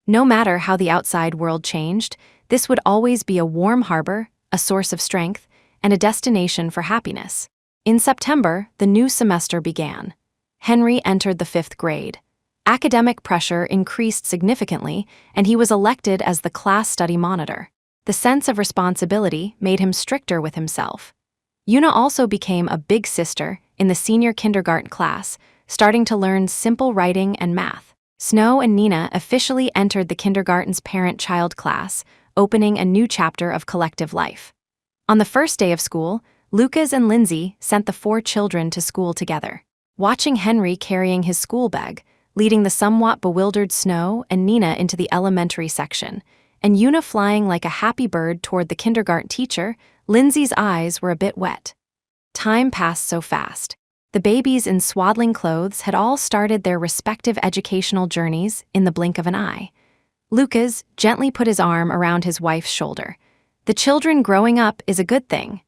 No matter how the outside world changed, this would always be a warm harbor, a source of strength, and a destination for happiness. In September, the new semester began. Henry entered the 5th grade. Academic pressure increased significantly, and he was elected as the class study monitor. The sense of responsibility made him stricter with himself. Yuna also became a big sister in the senior kindergarten class, starting to learn simple writing and math. Snow and Nina officially entered the kindergarten's parent-child class, opening a new chapter of collective life. On the first day of school, Lucas and Lindsay sent the 4 children to school together. Watching Henry carrying his school bag, leading the somewhat bewildered Snow and Nina into the elementary section, and Yuna flying like a happy bird toward the kindergarten teacher, Lindsay's eyes were a bit wet. Time passed so fast. The babies in swaddling clothes had all started their respective educational journeys in the blink of an eye. Lucas gently put his arm around his wife's shoulder. The children growing up is a good thing.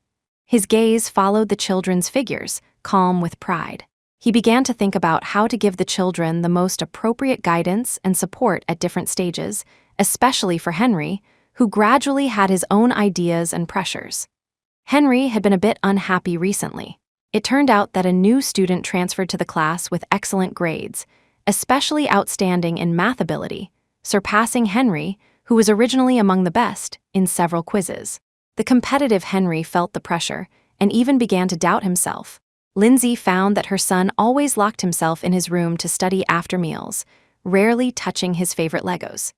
His gaze followed the children's figures, calm with pride. He began to think about how to give the children the most appropriate guidance and support at different stages, especially for Henry, who gradually had his own ideas and pressures. Henry had been a bit unhappy recently. It turned out that a new student transferred to the class with excellent grades, especially outstanding in math ability, surpassing Henry, who was originally among the best in several quizzes. The competitive Henry felt the pressure and even began to doubt himself. Lindsay found that her son always locked himself in his room to study after meals, rarely touching his favorite Legos.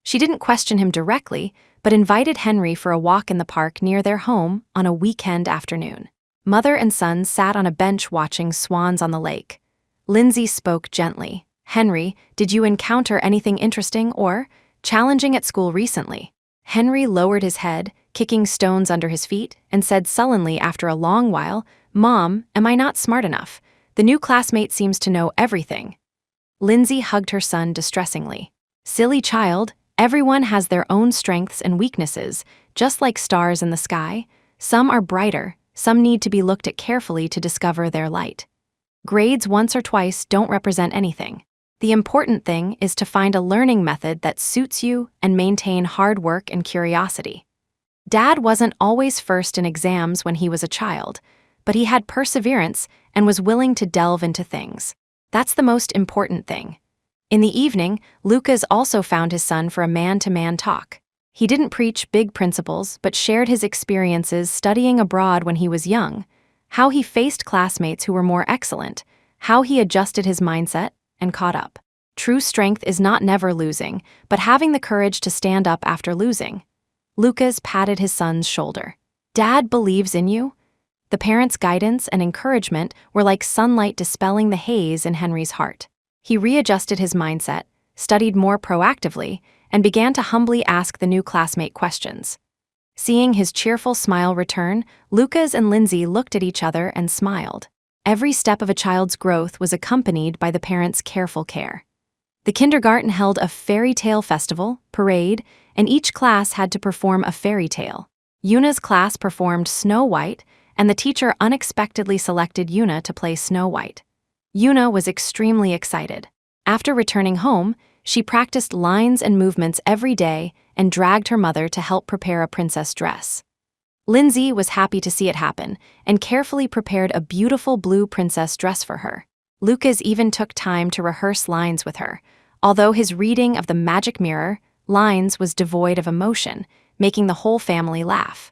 She didn't question him directly, but invited Henry for a walk in the park near their home on a weekend afternoon. Mother and son sat on a bench watching swans on the lake. Lindsay spoke gently. "Henry, did you encounter anything interesting or challenging at school recently?" Henry lowered his head, kicking stones under his feet, and said sullenly after a long while, "Mom, am I not smart enough? The new classmate seems to know everything." Lindsay hugged her son distressingly. "Silly child, everyone has their own strengths and weaknesses, just like stars in the sky. Some are brighter, some need to be looked at carefully to discover their light. Grades once or twice don't represent anything. The important thing is to find a learning method that suits you and maintain hard work and curiosity." Dad wasn't always first in exams when he was a child, but he had perseverance and was willing to delve into things. That's the most important thing. In the evening, Lucas also found his son for a man-to-man talk. He didn't preach big principles, but shared his experiences studying abroad when he was young, how he faced classmates who were more excellent, how he adjusted his mindset and caught up. True strength is not never losing, but having the courage to stand up after losing. Lucas patted his son's shoulder. "Dad believes in you." The parents' guidance and encouragement were like sunlight dispelling the haze in Henry's heart. He readjusted his mindset, studied more proactively, and began to humbly ask the new classmate questions. Seeing his cheerful smile return, Lucas and Lindsay looked at each other and smiled. Every step of a child's growth was accompanied by the parents' careful care. The kindergarten held a fairy tale festival, parade, and each class had to perform a fairy tale. Yuna's class performed Snow White, and the teacher unexpectedly selected Yuna to play Snow White. Yuna was extremely excited. After returning home, she practiced lines and movements every day and dragged her mother to help prepare a princess dress. Lindsay was happy to see it happen and carefully prepared a beautiful blue princess dress for her. Lucas even took time to rehearse lines with her, although his reading of the magic mirror lines was devoid of emotion, making the whole family laugh.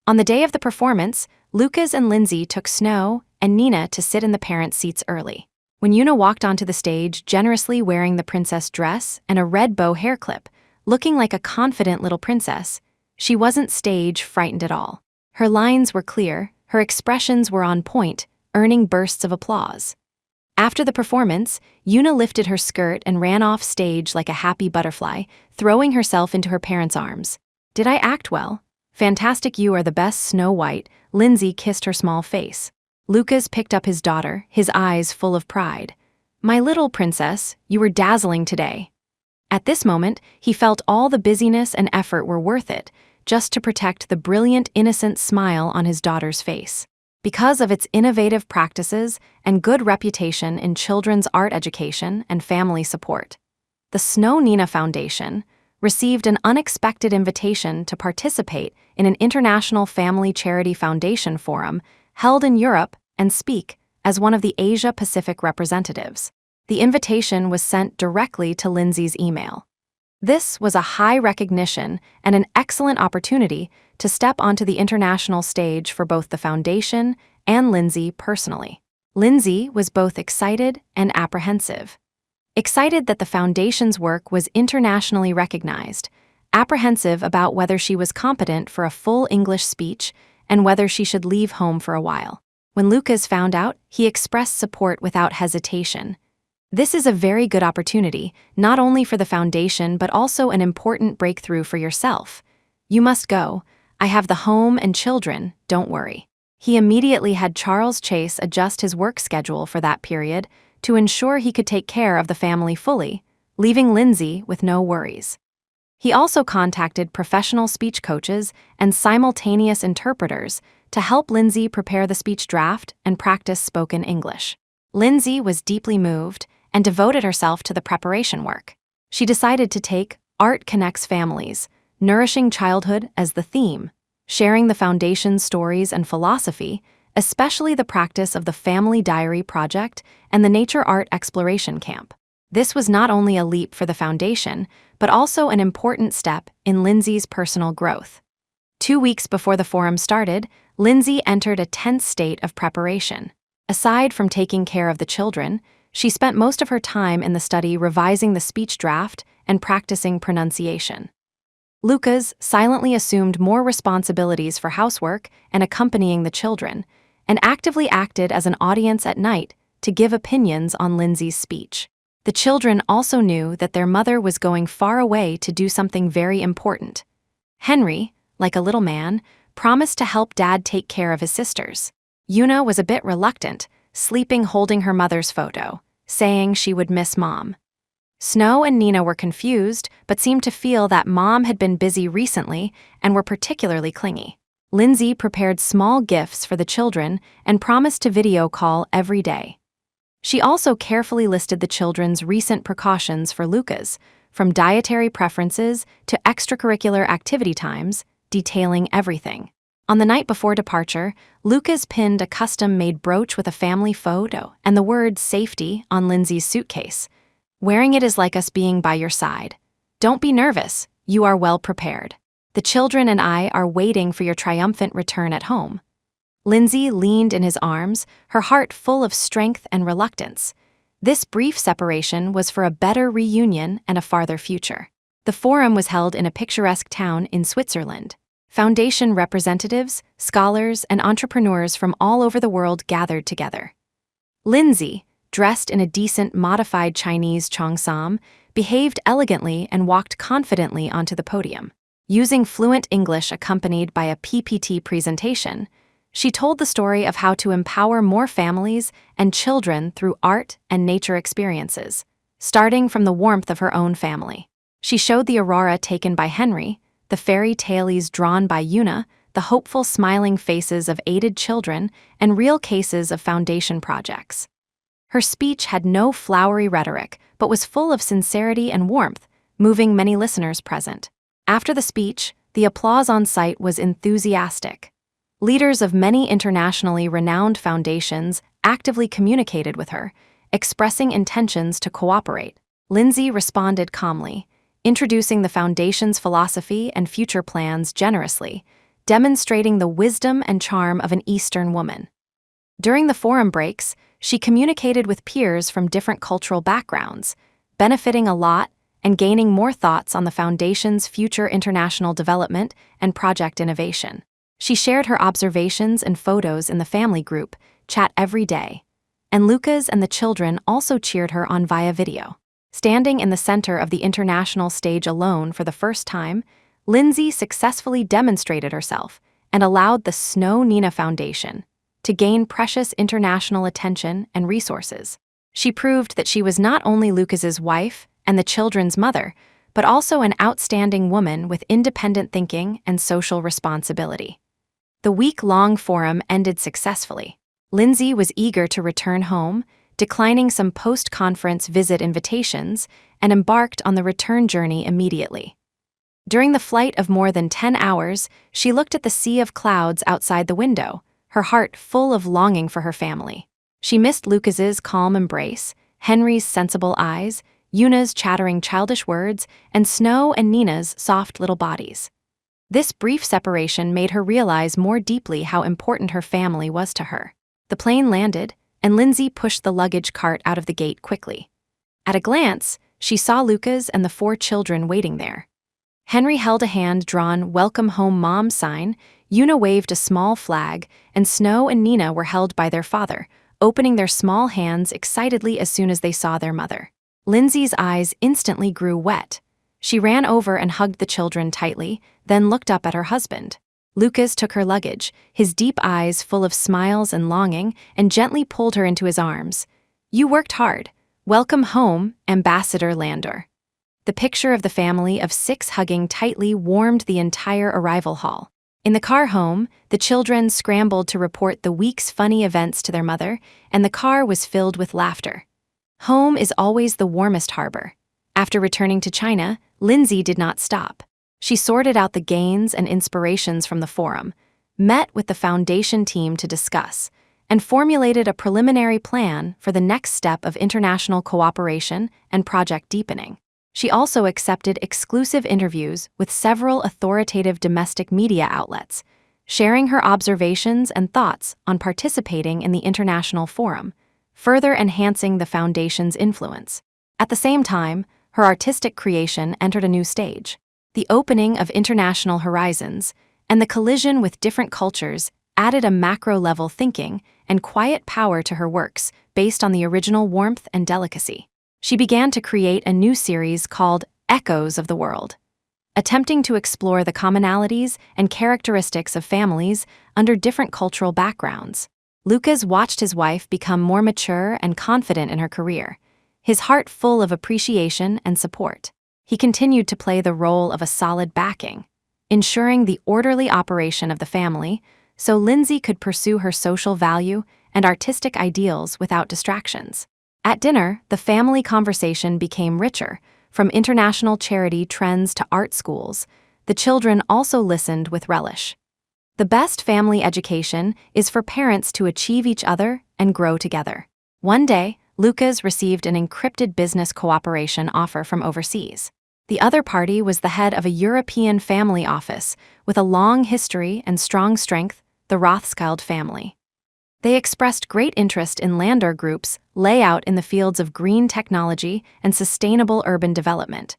On the day of the performance, Lucas and Lindsay took Snow and Nina to sit in the parents' seats early. When Yuna walked onto the stage generously wearing the princess dress and a red bow hair clip, looking like a confident little princess, she wasn't stage frightened at all. Her lines were clear, her expressions were on point, earning bursts of applause. After the performance, Yuna lifted her skirt and ran off stage like a happy butterfly, throwing herself into her parents' arms. "Did I act well? Fantastic, you are the best, Snow White." Lindsay kissed her small face. Lucas picked up his daughter, his eyes full of pride. "My little princess, you were dazzling today." At this moment, he felt all the busyness and effort were worth it, just to protect the brilliant, innocent smile on his daughter's face. Because of its innovative practices and good reputation in children's art education and family support, the Snow Nina Foundation received an unexpected invitation to participate in an international family charity foundation forum held in Europe and speak as one of the Asia-Pacific representatives. The invitation was sent directly to Lindsay's email. This was a high recognition and an excellent opportunity to step onto the international stage for both the foundation and Lindsay personally. Lindsay was both excited and apprehensive. Excited that the foundation's work was internationally recognized, apprehensive about whether she was competent for a full English speech and whether she should leave home for a while. When Lucas found out, he expressed support without hesitation. "This is a very good opportunity, not only for the foundation but also an important breakthrough for yourself. You must go. I have the home and children, don't worry." He immediately had Charles Chase adjust his work schedule for that period to ensure he could take care of the family fully, leaving Lindsay with no worries. He also contacted professional speech coaches and simultaneous interpreters to help Lindsay prepare the speech draft and practice spoken English. Lindsay was deeply moved and devoted herself to the preparation work. She decided to take Art Connects Families, Nourishing Childhood as the theme, sharing the foundation's stories and philosophy, especially the practice of the Family Diary Project and the Nature Art Exploration Camp. This was not only a leap for the foundation, but also an important step in Lindsay's personal growth. 2 weeks before the forum started, Lindsay entered a tense state of preparation. Aside from taking care of the children, she spent most of her time in the study revising the speech draft and practicing pronunciation. Lucas silently assumed more responsibilities for housework and accompanying the children, and actively acted as an audience at night to give opinions on Lindsay's speech. The children also knew that their mother was going far away to do something very important. Henry, like a little man, promised to help Dad take care of his sisters. Yuna was a bit reluctant, sleeping holding her mother's photo, saying she would miss Mom. Snow and Nina were confused, but seemed to feel that Mom had been busy recently and were particularly clingy. Lindsay prepared small gifts for the children and promised to video call every day. She also carefully listed the children's recent precautions for Lucas, from dietary preferences to extracurricular activity times, detailing everything. On the night before departure, Lucas pinned a custom-made brooch with a family photo and the word "safety" on Lindsay's suitcase. "Wearing it is like us being by your side. Don't be nervous, you are well prepared. The children and I are waiting for your triumphant return at home." Lindsay leaned in his arms, her heart full of strength and reluctance. This brief separation was for a better reunion and a farther future. The forum was held in a picturesque town in Switzerland. Foundation representatives, scholars, and entrepreneurs from all over the world gathered together. Lindsay, dressed in a decent modified Chinese cheongsam, behaved elegantly and walked confidently onto the podium. Using fluent English accompanied by a PPT presentation, she told the story of how to empower more families and children through art and nature experiences, starting from the warmth of her own family. She showed the aurora taken by Henry, the fairy tales drawn by Yuna, the hopeful, smiling faces of aided children and real cases of foundation projects. Her speech had no flowery rhetoric, but was full of sincerity and warmth, moving many listeners present. After the speech, the applause on site was enthusiastic. Leaders of many internationally renowned foundations actively communicated with her, expressing intentions to cooperate. Lindsay responded calmly, introducing the foundation's philosophy and future plans generously, demonstrating the wisdom and charm of an Eastern woman. During the forum breaks, she communicated with peers from different cultural backgrounds, benefiting a lot and gaining more thoughts on the foundation's future international development and project innovation. She shared her observations and photos in the family group chat every day, and Lucas and the children also cheered her on via video. Standing in the center of the international stage alone for the first time, Lindsay successfully demonstrated herself and allowed the Snow Nina Foundation to gain precious international attention and resources. She proved that she was not only Lucas's wife and the children's mother, but also an outstanding woman with independent thinking and social responsibility. The week-long forum ended successfully. Lindsay was eager to return home, declining some post-conference visit invitations, and embarked on the return journey immediately. During the flight of more than 10 hours, she looked at the sea of clouds outside the window, her heart full of longing for her family. She missed Lucas's calm embrace, Henry's sensible eyes, Yuna's chattering childish words, and Snow and Nina's soft little bodies. This brief separation made her realize more deeply how important her family was to her. The plane landed, and Lindsay pushed the luggage cart out of the gate quickly. At a glance, she saw Lucas and the 4 children waiting there. Henry held a hand-drawn "Welcome Home Mom" sign, Yuna waved a small flag, and Snow and Nina were held by their father, opening their small hands excitedly as soon as they saw their mother. Lindsay's eyes instantly grew wet. She ran over and hugged the children tightly, then looked up at her husband. Lucas took her luggage, his deep eyes full of smiles and longing, and gently pulled her into his arms. "You worked hard. Welcome home, Ambassador Landor." The picture of the family of 6 hugging tightly warmed the entire arrival hall. In the car home, the children scrambled to report the week's funny events to their mother, and the car was filled with laughter. Home is always the warmest harbor. After returning to China, Lindsay did not stop. She sorted out the gains and inspirations from the forum, met with the foundation team to discuss, and formulated a preliminary plan for the next step of international cooperation and project deepening. She also accepted exclusive interviews with several authoritative domestic media outlets, sharing her observations and thoughts on participating in the international forum, further enhancing the foundation's influence. At the same time, her artistic creation entered a new stage. The opening of international horizons and the collision with different cultures added a macro-level thinking and quiet power to her works based on the original warmth and delicacy. She began to create a new series called Echoes of the World, attempting to explore the commonalities and characteristics of families under different cultural backgrounds. Lucas watched his wife become more mature and confident in her career, his heart full of appreciation and support. He continued to play the role of a solid backing, ensuring the orderly operation of the family so Lindsay could pursue her social value and artistic ideals without distractions. At dinner, the family conversation became richer, from international charity trends to art schools. The children also listened with relish. The best family education is for parents to achieve each other and grow together. One day, Lucas received an encrypted business cooperation offer from overseas. The other party was the head of a European family office with a long history and strong strength, the Rothschild family. They expressed great interest in Landor Group's layout in the fields of green technology and sustainable urban development,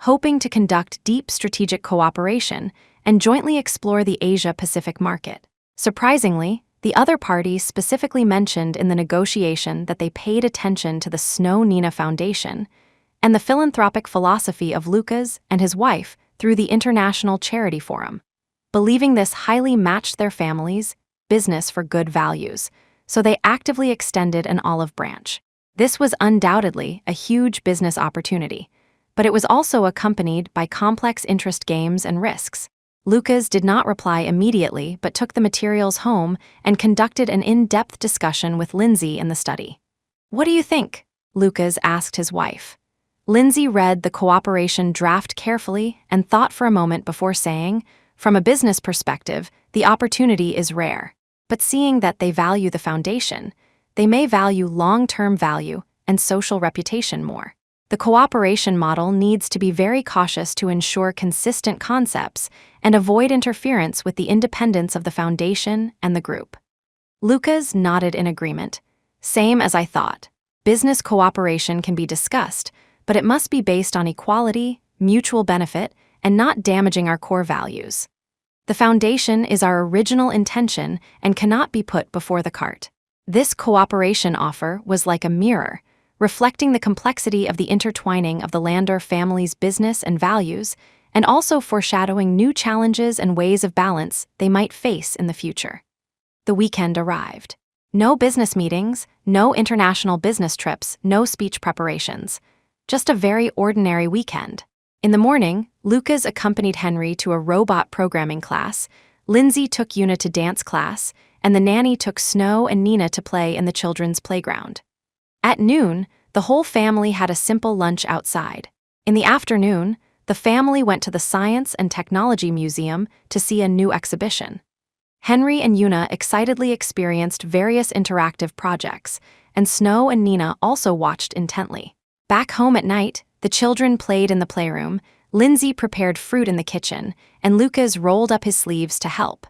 hoping to conduct deep strategic cooperation and jointly explore the Asia-Pacific market. Surprisingly, the other parties specifically mentioned in the negotiation that they paid attention to the Snow Nina Foundation and the philanthropic philosophy of Lucas and his wife through the International Charity Forum, believing this highly matched their families' business for good values, so they actively extended an olive branch. This was undoubtedly a huge business opportunity, but it was also accompanied by complex interest games and risks. Lucas did not reply immediately but took the materials home and conducted an in-depth discussion with Lindsay in the study. "What do you think?" Lucas asked his wife. Lindsay read the cooperation draft carefully and thought for a moment before saying, "From a business perspective, the opportunity is rare. But seeing that they value the foundation, they may value long-term value and social reputation more. The cooperation model needs to be very cautious to ensure consistent concepts and avoid interference with the independence of the foundation and the group." Lucas nodded in agreement. "Same as I thought. Business cooperation can be discussed, but it must be based on equality, mutual benefit, and not damaging our core values. The foundation is our original intention and cannot be put before the cart." This cooperation offer was like a mirror, reflecting the complexity of the intertwining of the Lander family's business and values, and also foreshadowing new challenges and ways of balance they might face in the future. The weekend arrived. No business meetings, no international business trips, no speech preparations. Just a very ordinary weekend. In the morning, Lucas accompanied Henry to a robot programming class, Lindsay took Una to dance class, and the nanny took Snow and Nina to play in the children's playground. At noon, the whole family had a simple lunch outside. In the afternoon, the family went to the Science and Technology Museum to see a new exhibition. Henry and Una excitedly experienced various interactive projects, and Snow and Nina also watched intently. Back home at night, the children played in the playroom, Lindsay prepared fruit in the kitchen, and Lucas rolled up his sleeves to help.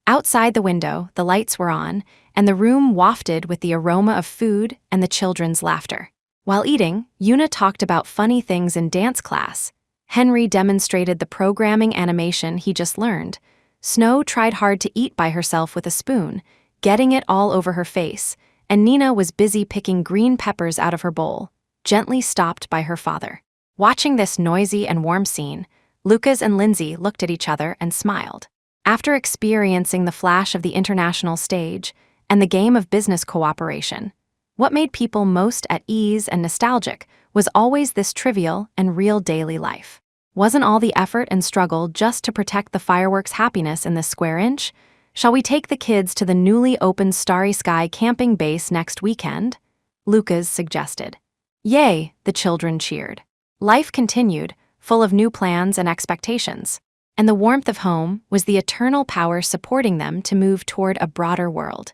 Outside the window, the lights were on, and the room wafted with the aroma of food and the children's laughter. While eating, Una talked about funny things in dance class. Henry demonstrated the programming animation he just learned. Snow tried hard to eat by herself with a spoon, getting it all over her face, and Nina was busy picking green peppers out of her bowl, gently stopped by her father. Watching this noisy and warm scene, Lucas and Lindsay looked at each other and smiled. After experiencing the flash of the international stage and the game of business cooperation, what made people most at ease and nostalgic was always this trivial and real daily life. Wasn't all the effort and struggle just to protect the fireworks' happiness in this square inch? Shall we take the kids to the newly opened Starry Sky camping base next weekend? Lucas suggested. Yay, the children cheered. Life continued, full of new plans and expectations. And the warmth of home was the eternal power supporting them to move toward a broader world.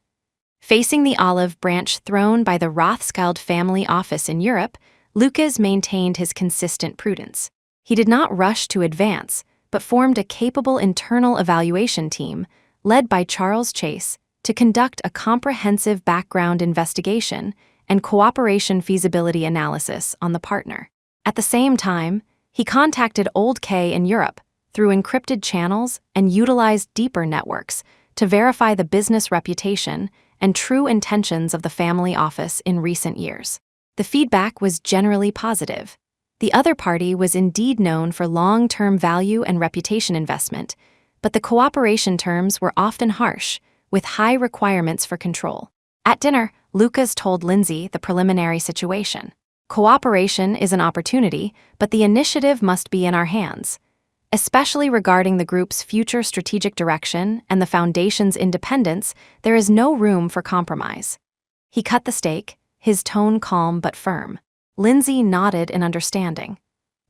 Facing the olive branch thrown by the Rothschild family office in Europe, Lucas maintained his consistent prudence. He did not rush to advance, but formed a capable internal evaluation team, led by Charles Chase, to conduct a comprehensive background investigation and cooperation feasibility analysis on the partner. At the same time, he contacted Old K in Europe through encrypted channels and utilized deeper networks to verify the business reputation and true intentions of the family office in recent years. The feedback was generally positive. The other party was indeed known for long-term value and reputation investment, but the cooperation terms were often harsh, with high requirements for control. At dinner, Lucas told Lindsay the preliminary situation. Cooperation is an opportunity, but the initiative must be in our hands. Especially regarding the group's future strategic direction and the foundation's independence, there is no room for compromise. He cut the steak, his tone calm but firm. Lindsay nodded in understanding.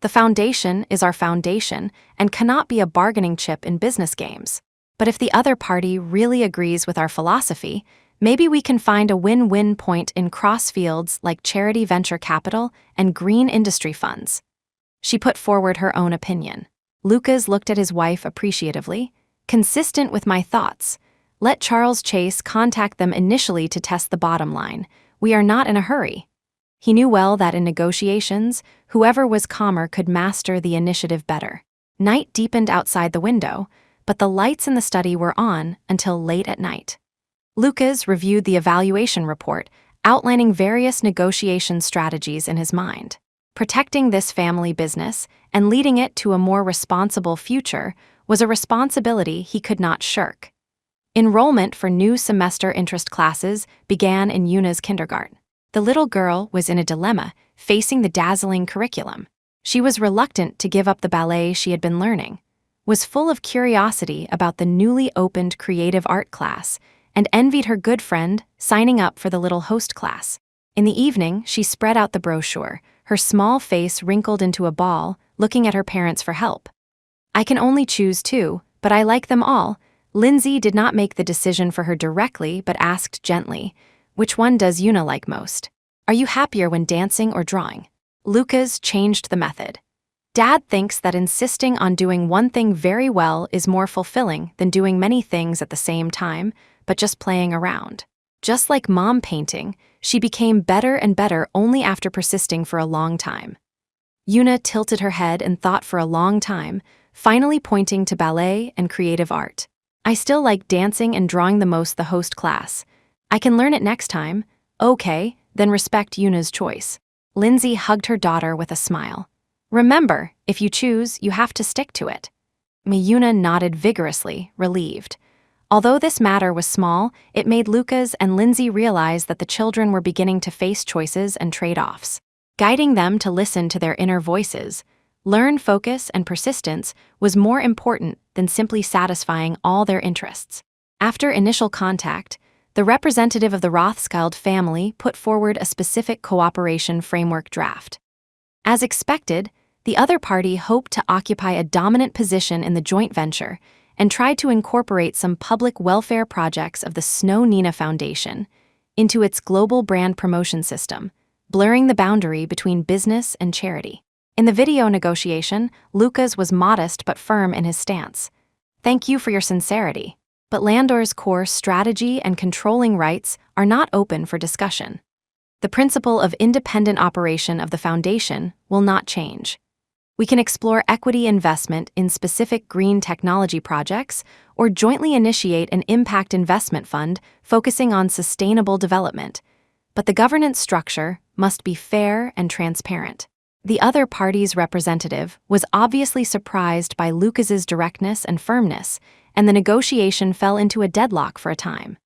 The foundation is our foundation and cannot be a bargaining chip in business games. But if the other party really agrees with our philosophy, maybe we can find a win-win point in cross fields like charity venture capital and green industry funds. She put forward her own opinion. Lucas looked at his wife appreciatively. Consistent with my thoughts. Let Charles Chase contact them initially to test the bottom line. We are not in a hurry. He knew well that in negotiations, whoever was calmer could master the initiative better. Night deepened outside the window, but the lights in the study were on until late at night. Lucas reviewed the evaluation report, outlining various negotiation strategies in his mind. Protecting this family business and leading it to a more responsible future was a responsibility he could not shirk. Enrollment for new semester interest classes began in Una's kindergarten. The little girl was in a dilemma, facing the dazzling curriculum. She was reluctant to give up the ballet she had been learning. was full of curiosity about the newly opened creative art class and envied her good friend signing up for the little host class. In the evening, she spread out the brochure, her small face wrinkled into a ball, looking at her parents for help. "I can only choose two, but I like them all." Lindsay did not make the decision for her directly, but asked gently, "Which one does Una like most? Are you happier when dancing or drawing?" Lucas changed the method. "Dad thinks that insisting on doing one thing very well is more fulfilling than doing many things at the same time, but just playing around." Just like mom painting, she became better and better only after persisting for a long time. Una tilted her head and thought for a long time, finally pointing to ballet and creative art. "I still like dancing and drawing the most, the host class. I can learn it next time." "Okay, then respect Una's choice." Lindsay hugged her daughter with a smile. "Remember, if you choose, you have to stick to it." Una nodded vigorously, relieved. Although this matter was small, it made Lucas and Lindsay realize that the children were beginning to face choices and trade-offs. Guiding them to listen to their inner voices, learn focus and persistence was more important than simply satisfying all their interests. After initial contact, the representative of the Rothschild family put forward a specific cooperation framework draft. As expected, the other party hoped to occupy a dominant position in the joint venture and tried to incorporate some public welfare projects of the Snow Nina Foundation into its global brand promotion system, blurring the boundary between business and charity. In the video negotiation, Lucas was modest but firm in his stance. "Thank you for your sincerity, but Landor's core strategy and controlling rights are not open for discussion. The principle of independent operation of the foundation will not change. We can explore equity investment in specific green technology projects or jointly initiate an impact investment fund focusing on sustainable development, but the governance structure must be fair and transparent." The other party's representative was obviously surprised by Lucas's directness and firmness, and the negotiation fell into a deadlock for a time.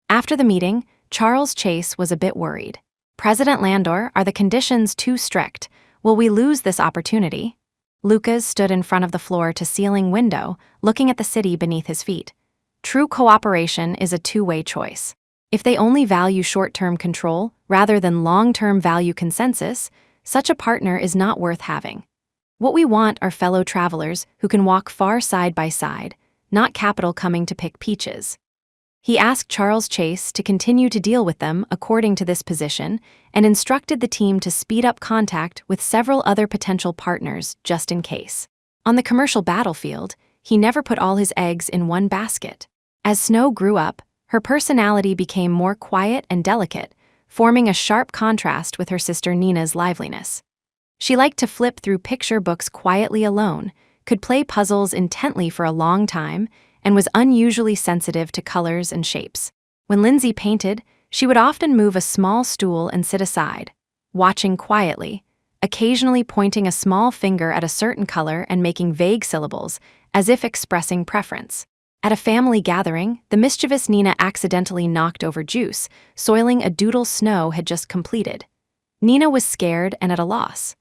After the meeting, Charles Chase was a bit worried. "President Landor, are the conditions too strict? Will we lose this opportunity?" Lucas stood in front of the floor-to-ceiling window, looking at the city beneath his feet. "True cooperation is a two-way choice. If they only value short-term control rather than long-term value consensus, such a partner is not worth having. What we want are fellow travelers who can walk far side by side, not capital coming to pick peaches." He asked Charles Chase to continue to deal with them according to this position and instructed the team to speed up contact with several other potential partners just in case. On the commercial battlefield, he never put all his eggs in one basket. As Snow grew up, her personality became more quiet and delicate, forming a sharp contrast with her sister Nina's liveliness. She liked to flip through picture books quietly alone, could play puzzles intently for a long time, and was unusually sensitive to colors and shapes. When Lindsay painted, she would often move a small stool and sit aside, watching quietly, occasionally pointing a small finger at a certain color and making vague syllables, as if expressing preference. At a family gathering, the mischievous Nina accidentally knocked over juice, soiling a doodle Snow had just completed. Nina was scared and at a loss.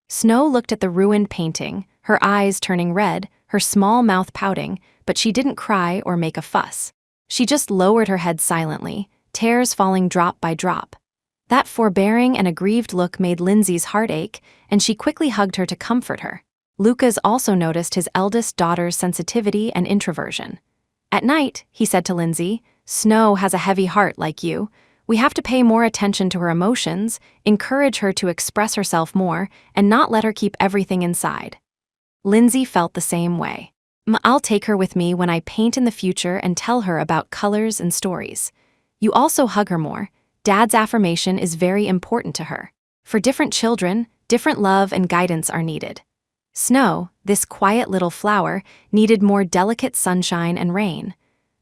Snow looked at the ruined painting, her eyes turning red, her small mouth pouting, but she didn't cry or make a fuss. She just lowered her head silently, tears falling drop by drop. That forbearing and aggrieved look made Lindsay's heart ache, and she quickly hugged her to comfort her. Lucas also noticed his eldest daughter's sensitivity and introversion. At night, he said to Lindsay, "Snow has a heavy heart like you. We have to pay more attention to her emotions, encourage her to express herself more, and not let her keep everything inside." Lindsay felt the same way. "I'll take her with me when I paint in the future and tell her about colors and stories. You also hug her more. Dad's affirmation is very important to her. For different children, different love and guidance are needed. Snow, this quiet little flower, needed more delicate sunshine and rain."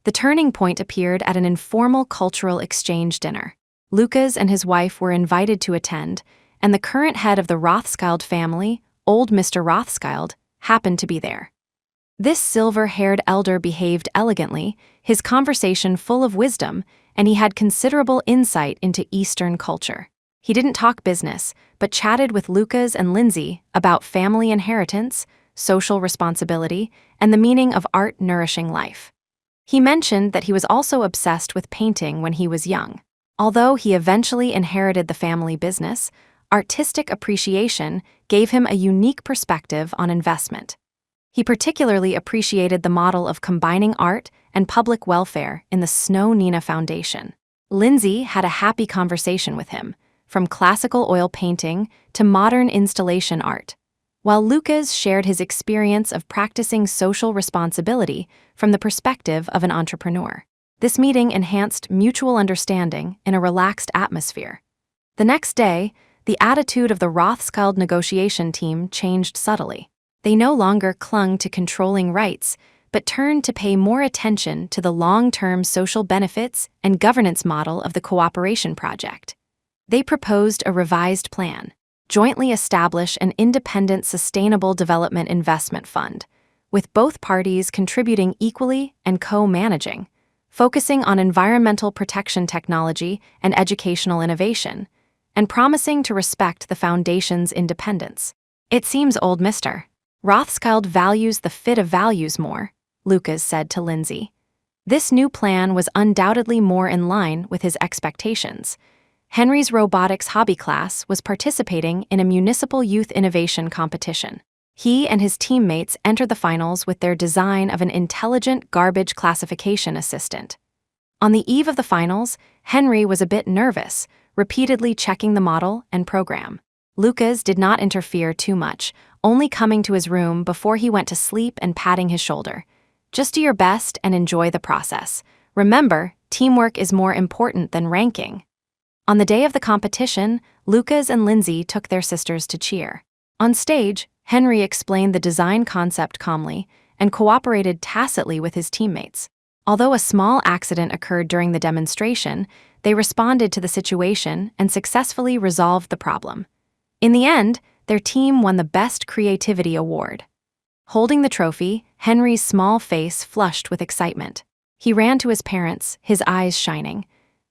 The turning point appeared at an informal cultural exchange dinner. Lucas and his wife were invited to attend, and the current head of the Rothschild family, old Mr. Rothschild, happened to be there. This silver-haired elder behaved elegantly, his conversation full of wisdom, and he had considerable insight into Eastern culture. He didn't talk business, but chatted with Lucas and Lindsay about family inheritance, social responsibility, and the meaning of art nourishing life. He mentioned that he was also obsessed with painting when he was young. Although he eventually inherited the family business, artistic appreciation gave him a unique perspective on investment. He particularly appreciated the model of combining art and public welfare in the Snow Nina Foundation. Lindsay had a happy conversation with him, from classical oil painting to modern installation art, while Lucas shared his experience of practicing social responsibility from the perspective of an entrepreneur. This meeting enhanced mutual understanding in a relaxed atmosphere. The next day, the attitude of the Rothschild negotiation team changed subtly. They no longer clung to controlling rights, but turned to pay more attention to the long-term social benefits and governance model of the cooperation project. They proposed a revised plan: jointly establish an independent sustainable development investment fund, with both parties contributing equally and co-managing, focusing on environmental protection technology and educational innovation, and promising to respect the foundation's independence. "It seems old Mr. Rothschild values the fit of values more," Lucas said to Lindsay. This new plan was undoubtedly more in line with his expectations. Henry's robotics hobby class was participating in a municipal youth innovation competition. He and his teammates entered the finals with their design of an intelligent garbage classification assistant. On the eve of the finals, Henry was a bit nervous, repeatedly checking the model and program. Lucas did not interfere too much, only coming to his room before he went to sleep and patting his shoulder. "Just do your best and enjoy the process. Remember, teamwork is more important than ranking." On the day of the competition, Lucas and Lindsay took their sisters to cheer. On stage, Henry explained the design concept calmly and cooperated tacitly with his teammates. Although a small accident occurred during the demonstration, they responded to the situation and successfully resolved the problem. In the end, their team won the Best Creativity Award. Holding the trophy, Henry's small face flushed with excitement. He ran to his parents, his eyes shining.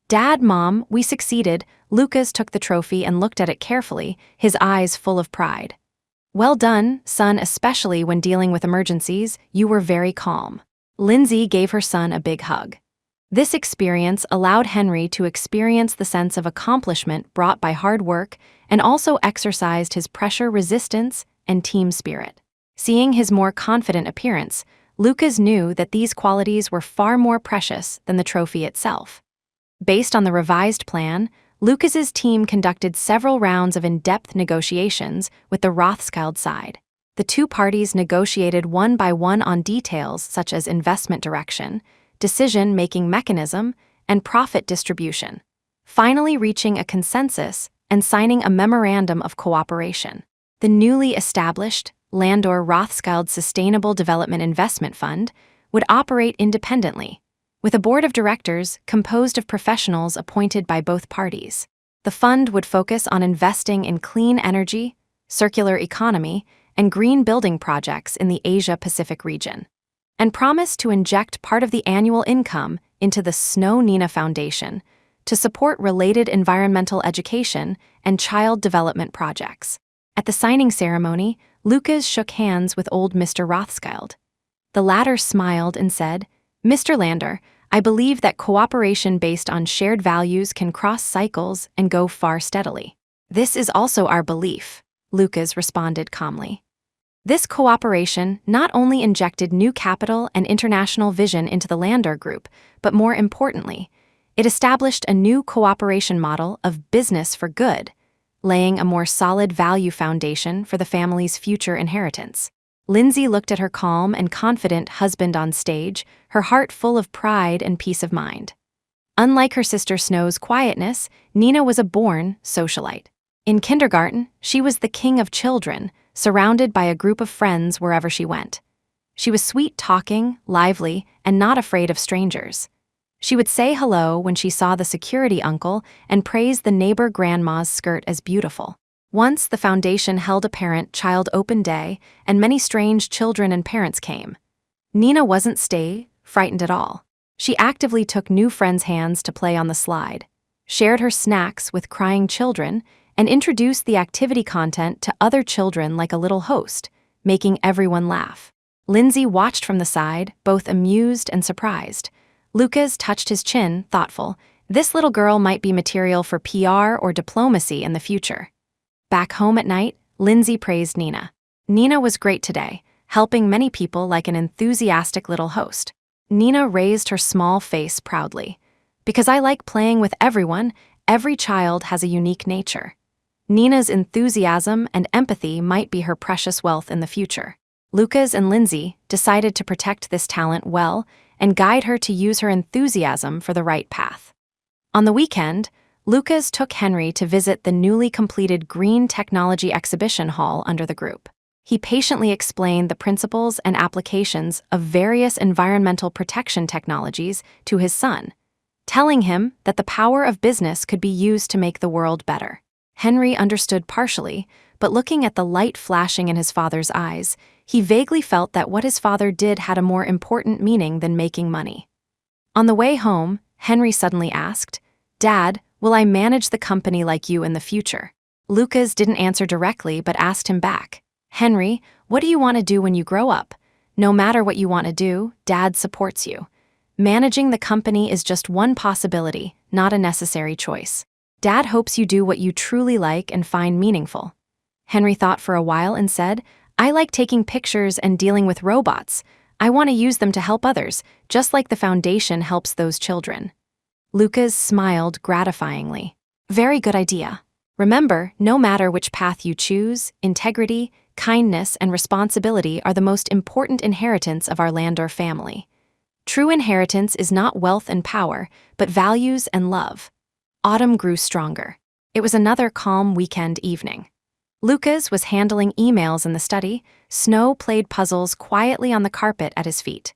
"Dad, Mom, we succeeded." Lucas took the trophy and looked at it carefully, his eyes full of pride. "Well done, son, especially when dealing with emergencies. You were very calm." Lindsay gave her son a big hug. This experience allowed Henry to experience the sense of accomplishment brought by hard work and also exercised his pressure resistance and team spirit. Seeing his more confident appearance, Lucas knew that these qualities were far more precious than the trophy itself. Based on the revised plan, Lucas's team conducted several rounds of in-depth negotiations with the Rothschild side. The two parties negotiated one by one on details such as investment direction, decision-making mechanism, and profit distribution, finally reaching a consensus and signing a memorandum of cooperation. The newly established Landor Rothschild Sustainable Development Investment Fund would operate independently, with a board of directors composed of professionals appointed by both parties. The fund would focus on investing in clean energy, circular economy, and green building projects in the Asia-Pacific region, and promised to inject part of the annual income into the Snow Nina Foundation to support related environmental education and child development projects. At the signing ceremony, Lucas shook hands with old Mr. Rothschild. The latter smiled and said, "Mr. Landor, I believe that cooperation based on shared values can cross cycles and go far steadily." "This is also our belief," Lucas responded calmly. This cooperation not only injected new capital and international vision into the Landor Group, but more importantly, it established a new cooperation model of business for good, laying a more solid value foundation for the family's future inheritance. Lindsay looked at her calm and confident husband on stage, her heart full of pride and peace of mind. Unlike her sister Snow's quietness, Nina was a born socialite. In kindergarten, she was the king of children, surrounded by a group of friends wherever she went. She was sweet-talking, lively, and not afraid of strangers. She would say hello when she saw the security uncle and praise the neighbor grandma's skirt as beautiful. Once the foundation held a parent-child open day, and many strange children and parents came. Nina wasn't frightened at all. She actively took new friends' hands to play on the slide, shared her snacks with crying children, and introduced the activity content to other children like a little host, making everyone laugh. Lindsay watched from the side, both amused and surprised. Lucas touched his chin, thoughtful. This little girl might be material for PR or diplomacy in the future. Back home at night, Lindsay praised Nina. Nina was great today, helping many people like an enthusiastic little host. Nina raised her small face proudly. Because I like playing with everyone, every child has a unique nature. Nina's enthusiasm and empathy might be her precious wealth in the future. Lucas and Lindsay decided to protect this talent well and guide her to use her enthusiasm for the right path. On the weekend, Lucas took Henry to visit the newly completed Green Technology Exhibition Hall under the group. He patiently explained the principles and applications of various environmental protection technologies to his son, telling him that the power of business could be used to make the world better. Henry understood partially, but looking at the light flashing in his father's eyes, he vaguely felt that what his father did had a more important meaning than making money. On the way home, Henry suddenly asked, "Dad, will I manage the company like you in the future?" Lucas didn't answer directly but asked him back, "Henry, what do you want to do when you grow up? No matter what you want to do, Dad supports you. Managing the company is just one possibility, not a necessary choice. Dad hopes you do what you truly like and find meaningful." Henry thought for a while and said, "I like taking pictures and dealing with robots. I want to use them to help others, just like the foundation helps those children." Lucas smiled gratifyingly. "Very good idea. Remember, no matter which path you choose, integrity, kindness, and responsibility are the most important inheritance of our Landor family. True inheritance is not wealth and power, but values and love." Autumn grew stronger. It was another calm weekend evening. Lucas was handling emails in the study. Snow played puzzles quietly on the carpet at his feet.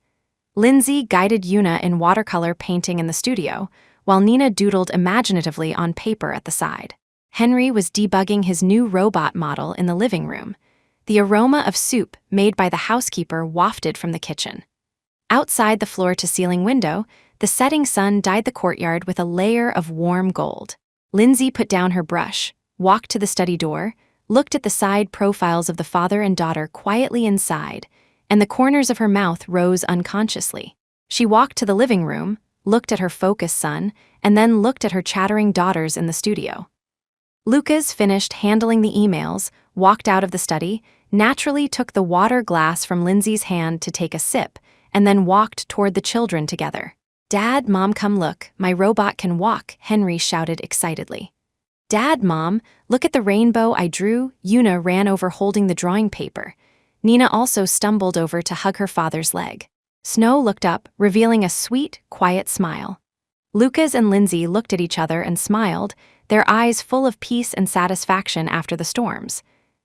Lindsay guided Una in watercolor painting in the studio, while Nina doodled imaginatively on paper at the side. Henry was debugging his new robot model in the living room. The aroma of soup made by the housekeeper wafted from the kitchen. Outside the floor-to-ceiling window, the setting sun dyed the courtyard with a layer of warm gold. Lindsay put down her brush, walked to the study door, looked at the side profiles of the father and daughter quietly inside, and the corners of her mouth rose unconsciously. She walked to the living room, looked at her focused son, and then looked at her chattering daughters in the studio. Lucas finished handling the emails, walked out of the study, naturally took the water glass from Lindsay's hand to take a sip, and then walked toward the children together. "Dad, Mom, come look, my robot can walk," Henry shouted excitedly. "Dad, Mom, look at the rainbow I drew." Una ran over holding the drawing paper. Nina also stumbled over to hug her father's leg. Snow looked up, revealing a sweet, quiet smile. Lucas and Lindsay looked at each other and smiled, their eyes full of peace and satisfaction after the storms.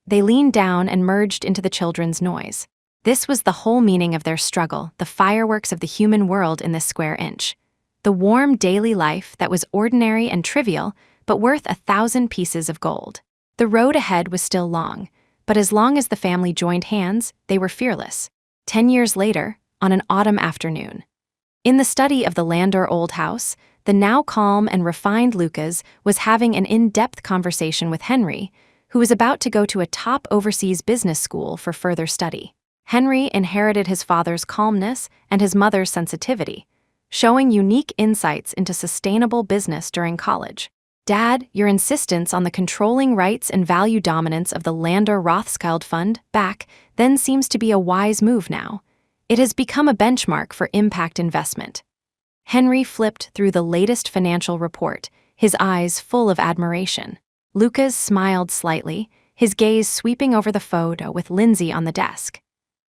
They leaned down and merged into the children's noise. This was the whole meaning of their struggle, the fireworks of the human world in this square inch. The warm daily life that was ordinary and trivial, but worth 1,000 pieces of gold. The road ahead was still long, but as long as the family joined hands, they were fearless. 10 years later, on an autumn afternoon. In the study of the Landor old house, the now calm and refined Lucas was having an in-depth conversation with Henry, who was about to go to a top overseas business school for further study. Henry inherited his father's calmness and his mother's sensitivity, showing unique insights into sustainable business during college. "Dad, your insistence on the controlling rights and value dominance of the Landor Rothschild Fund back then seems to be a wise move now. It has become a benchmark for impact investment." Henry flipped through the latest financial report, his eyes full of admiration. Lucas smiled slightly, his gaze sweeping over the photo with Lindsay on the desk.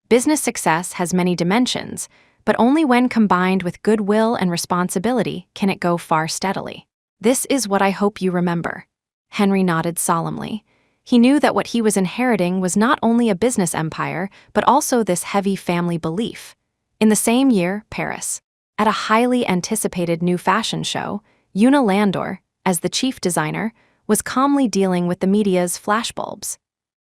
Business success has many dimensions, but only when combined with goodwill and responsibility can it go far steadily. "This is what I hope you remember." Henry nodded solemnly. He knew that what he was inheriting was not only a business empire, but also this heavy family belief. In the same year, Paris. At a highly anticipated new fashion show, Una Landor, as the chief designer, was calmly dealing with the media's flashbulbs.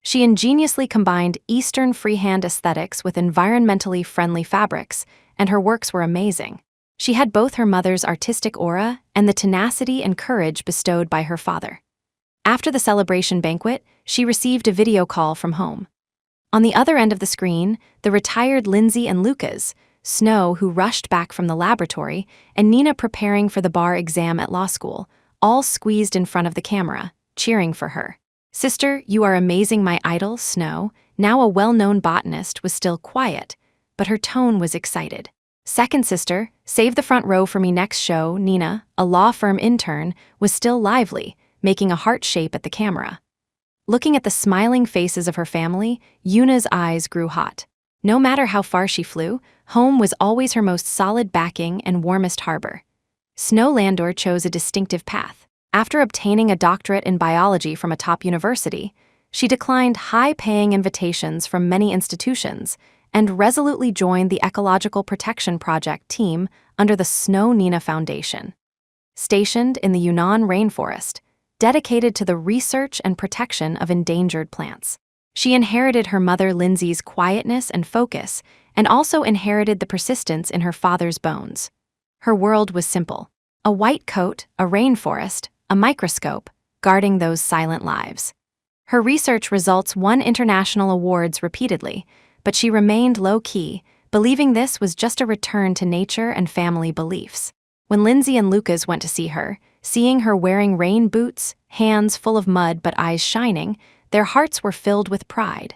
She ingeniously combined Eastern freehand aesthetics with environmentally friendly fabrics, and her works were amazing. She had both her mother's artistic aura and the tenacity and courage bestowed by her father. After the celebration banquet, she received a video call from home. On the other end of the screen, the retired Lindsay and Lucas, Snow, who rushed back from the laboratory, and Nina preparing for the bar exam at law school, all squeezed in front of the camera, cheering for her. "Sister, you are amazing, my idol, Snow," now a well-known botanist, was still quiet, but her tone was excited. "Second sister, save the front row for me next show." Nina, a law firm intern, was still lively, making a heart shape at the camera. Looking at the smiling faces of her family, Yuna's eyes grew hot. No matter how far she flew, home was always her most solid backing and warmest harbor. Snow Landor chose a distinctive path. After obtaining a doctorate in biology from a top university, she declined high-paying invitations from many institutions and resolutely joined the Ecological Protection Project team under the Snow Nina Foundation. Stationed in the Yunnan rainforest, dedicated to the research and protection of endangered plants. She inherited her mother Lindsay's quietness and focus, and also inherited the persistence in her father's bones. Her world was simple: a white coat, a rainforest, a microscope, guarding those silent lives. Her research results won international awards repeatedly, but she remained low-key, believing this was just a return to nature and family beliefs. When Lindsay and Lucas went to see her, seeing her wearing rain boots, hands full of mud but eyes shining, their hearts were filled with pride.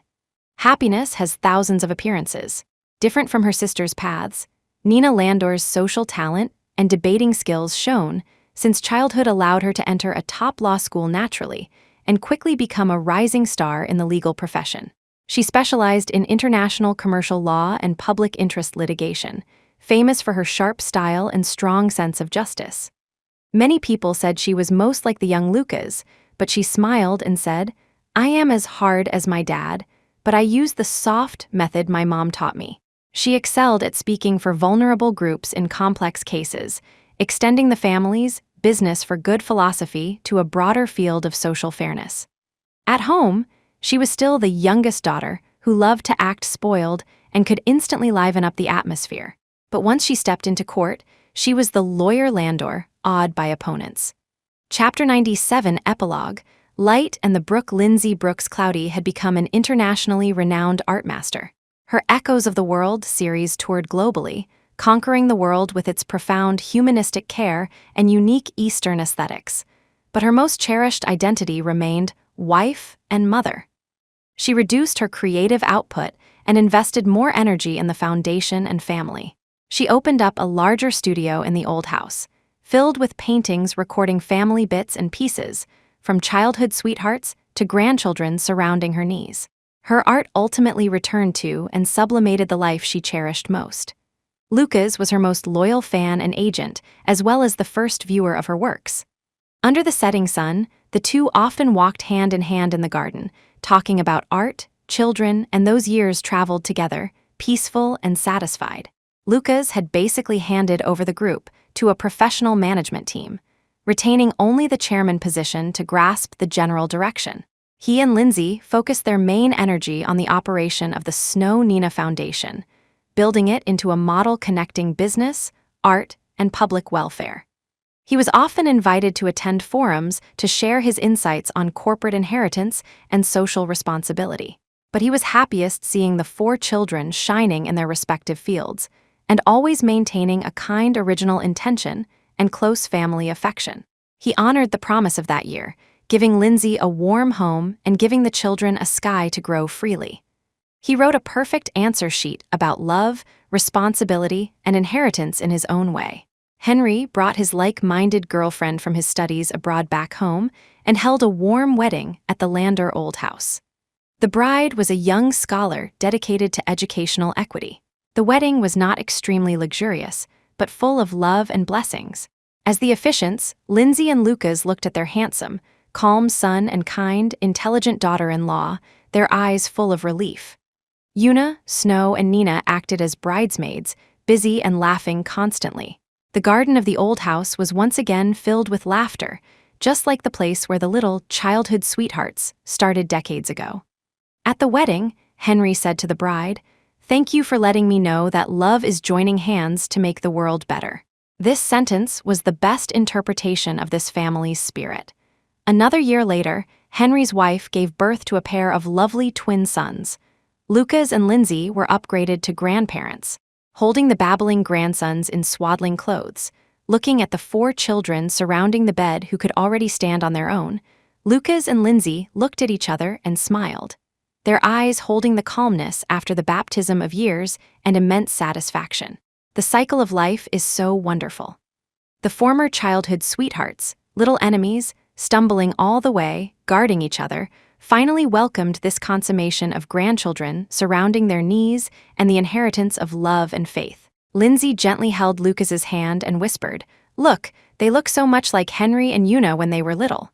Happiness has thousands of appearances. Different from her sister's paths, Nina Landor's social talent and debating skills shone, since childhood allowed her to enter a top law school naturally and quickly become a rising star in the legal profession. She specialized in international commercial law and public interest litigation, famous for her sharp style and strong sense of justice. Many people said she was most like the young Lucas, but she smiled and said, "I am as hard as my dad, but I use the soft method my mom taught me." She excelled at speaking for vulnerable groups in complex cases, extending the family's business for good philosophy to a broader field of social fairness. At home, she was still the youngest daughter who loved to act spoiled and could instantly liven up the atmosphere. But once she stepped into court, she was the lawyer Landor, awed by opponents. Chapter 97 Epilogue. Light and the Brook. Lindsay Brooks Cloudy had become an internationally renowned art master. Her Echoes of the World series toured globally, conquering the world with its profound humanistic care and unique Eastern aesthetics. But her most cherished identity remained wife and mother. She reduced her creative output and invested more energy in the foundation and family. She opened up a larger studio in the old house, filled with paintings recording family bits and pieces, from childhood sweethearts to grandchildren surrounding her knees. Her art ultimately returned to and sublimated the life she cherished most. Lucas was her most loyal fan and agent, as well as the first viewer of her works. Under the setting sun, the two often walked hand in hand in the garden, talking about art, children, and those years traveled together, peaceful and satisfied. Lucas had basically handed over the group to a professional management team, retaining only the chairman position to grasp the general direction. He and Lindsay focused their main energy on the operation of the Snow Nina Foundation, building it into a model connecting business, art, and public welfare. He was often invited to attend forums to share his insights on corporate inheritance and social responsibility. But he was happiest seeing the four children shining in their respective fields, and always maintaining a kind original intention and close family affection. He honored the promise of that year, giving Lindsay a warm home and giving the children a sky to grow freely. He wrote a perfect answer sheet about love, responsibility, and inheritance in his own way. Henry brought his like-minded girlfriend from his studies abroad back home and held a warm wedding at the Landor Old House. The bride was a young scholar dedicated to educational equity. The wedding was not extremely luxurious, but full of love and blessings. As the officiants, Lindsay and Lucas looked at their handsome, calm son and kind, intelligent daughter-in-law, their eyes full of relief. Yuna, Snow, and Nina acted as bridesmaids, busy and laughing constantly. The garden of the old house was once again filled with laughter, just like the place where the little childhood sweethearts started decades ago. At the wedding, Henry said to the bride, "Thank you for letting me know that love is joining hands to make the world better." This sentence was the best interpretation of this family's spirit. Another year later, Henry's wife gave birth to a pair of lovely twin sons. Lucas and Lindsay were upgraded to grandparents, holding the babbling grandsons in swaddling clothes. Looking at the 4 children surrounding the bed who could already stand on their own, Lucas and Lindsay looked at each other and smiled, their eyes holding the calmness after the baptism of years and immense satisfaction. The cycle of life is so wonderful. The former childhood sweethearts, little enemies, stumbling all the way, guarding each other, finally welcomed this consummation of grandchildren surrounding their knees and the inheritance of love and faith. Lindsay gently held Lucas's hand and whispered, "Look, they look so much like Henry and Una when they were little."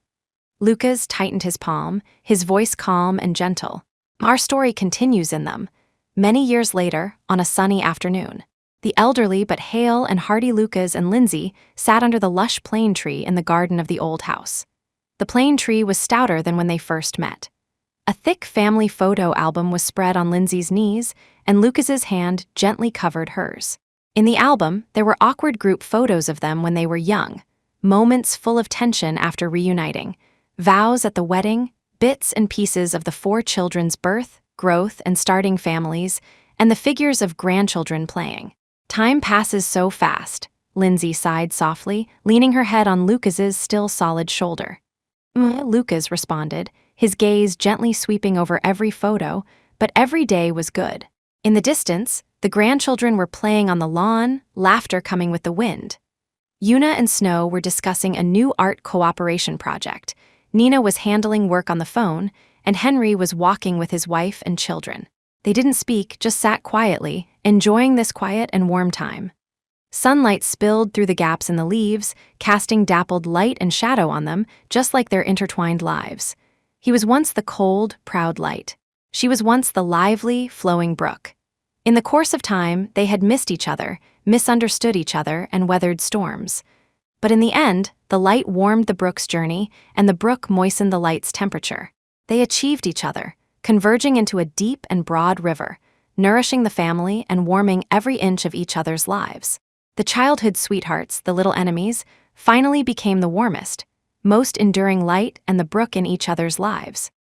Lucas tightened his palm, his voice calm and gentle. Our story continues in them. Many years later, on a sunny afternoon, the elderly but hale and hearty Lucas and Lindsay sat under the lush plane tree in the garden of the old house. The plane tree was stouter than when they first met. A thick family photo album was spread on Lindsay's knees, and Lucas's hand gently covered hers. In the album, there were awkward group photos of them when they were young, moments full of tension after reuniting, vows at the wedding, bits and pieces of the 4 children's birth, growth, and starting families, and the figures of grandchildren playing. Time passes so fast, Lindsay sighed softly, leaning her head on Lucas's still solid shoulder. Lucas responded, his gaze gently sweeping over every photo, but every day was good. In the distance, the grandchildren were playing on the lawn, laughter coming with the wind. Una and Snow were discussing a new art cooperation project. Nina was handling work on the phone, and Henry was walking with his wife and children. They didn't speak, just sat quietly, enjoying this quiet and warm time. Sunlight spilled through the gaps in the leaves, casting dappled light and shadow on them, just like their intertwined lives. He was once the cold, proud light. She was once the lively, flowing brook. In the course of time, they had missed each other, misunderstood each other, and weathered storms. But in the end, the light warmed the brook's journey, and the brook moistened the light's temperature. They achieved each other, converging into a deep and broad river, nourishing the family and warming every inch of each other's lives. The childhood sweethearts, the little enemies, finally became the warmest, most enduring light and the brook in each other's lives.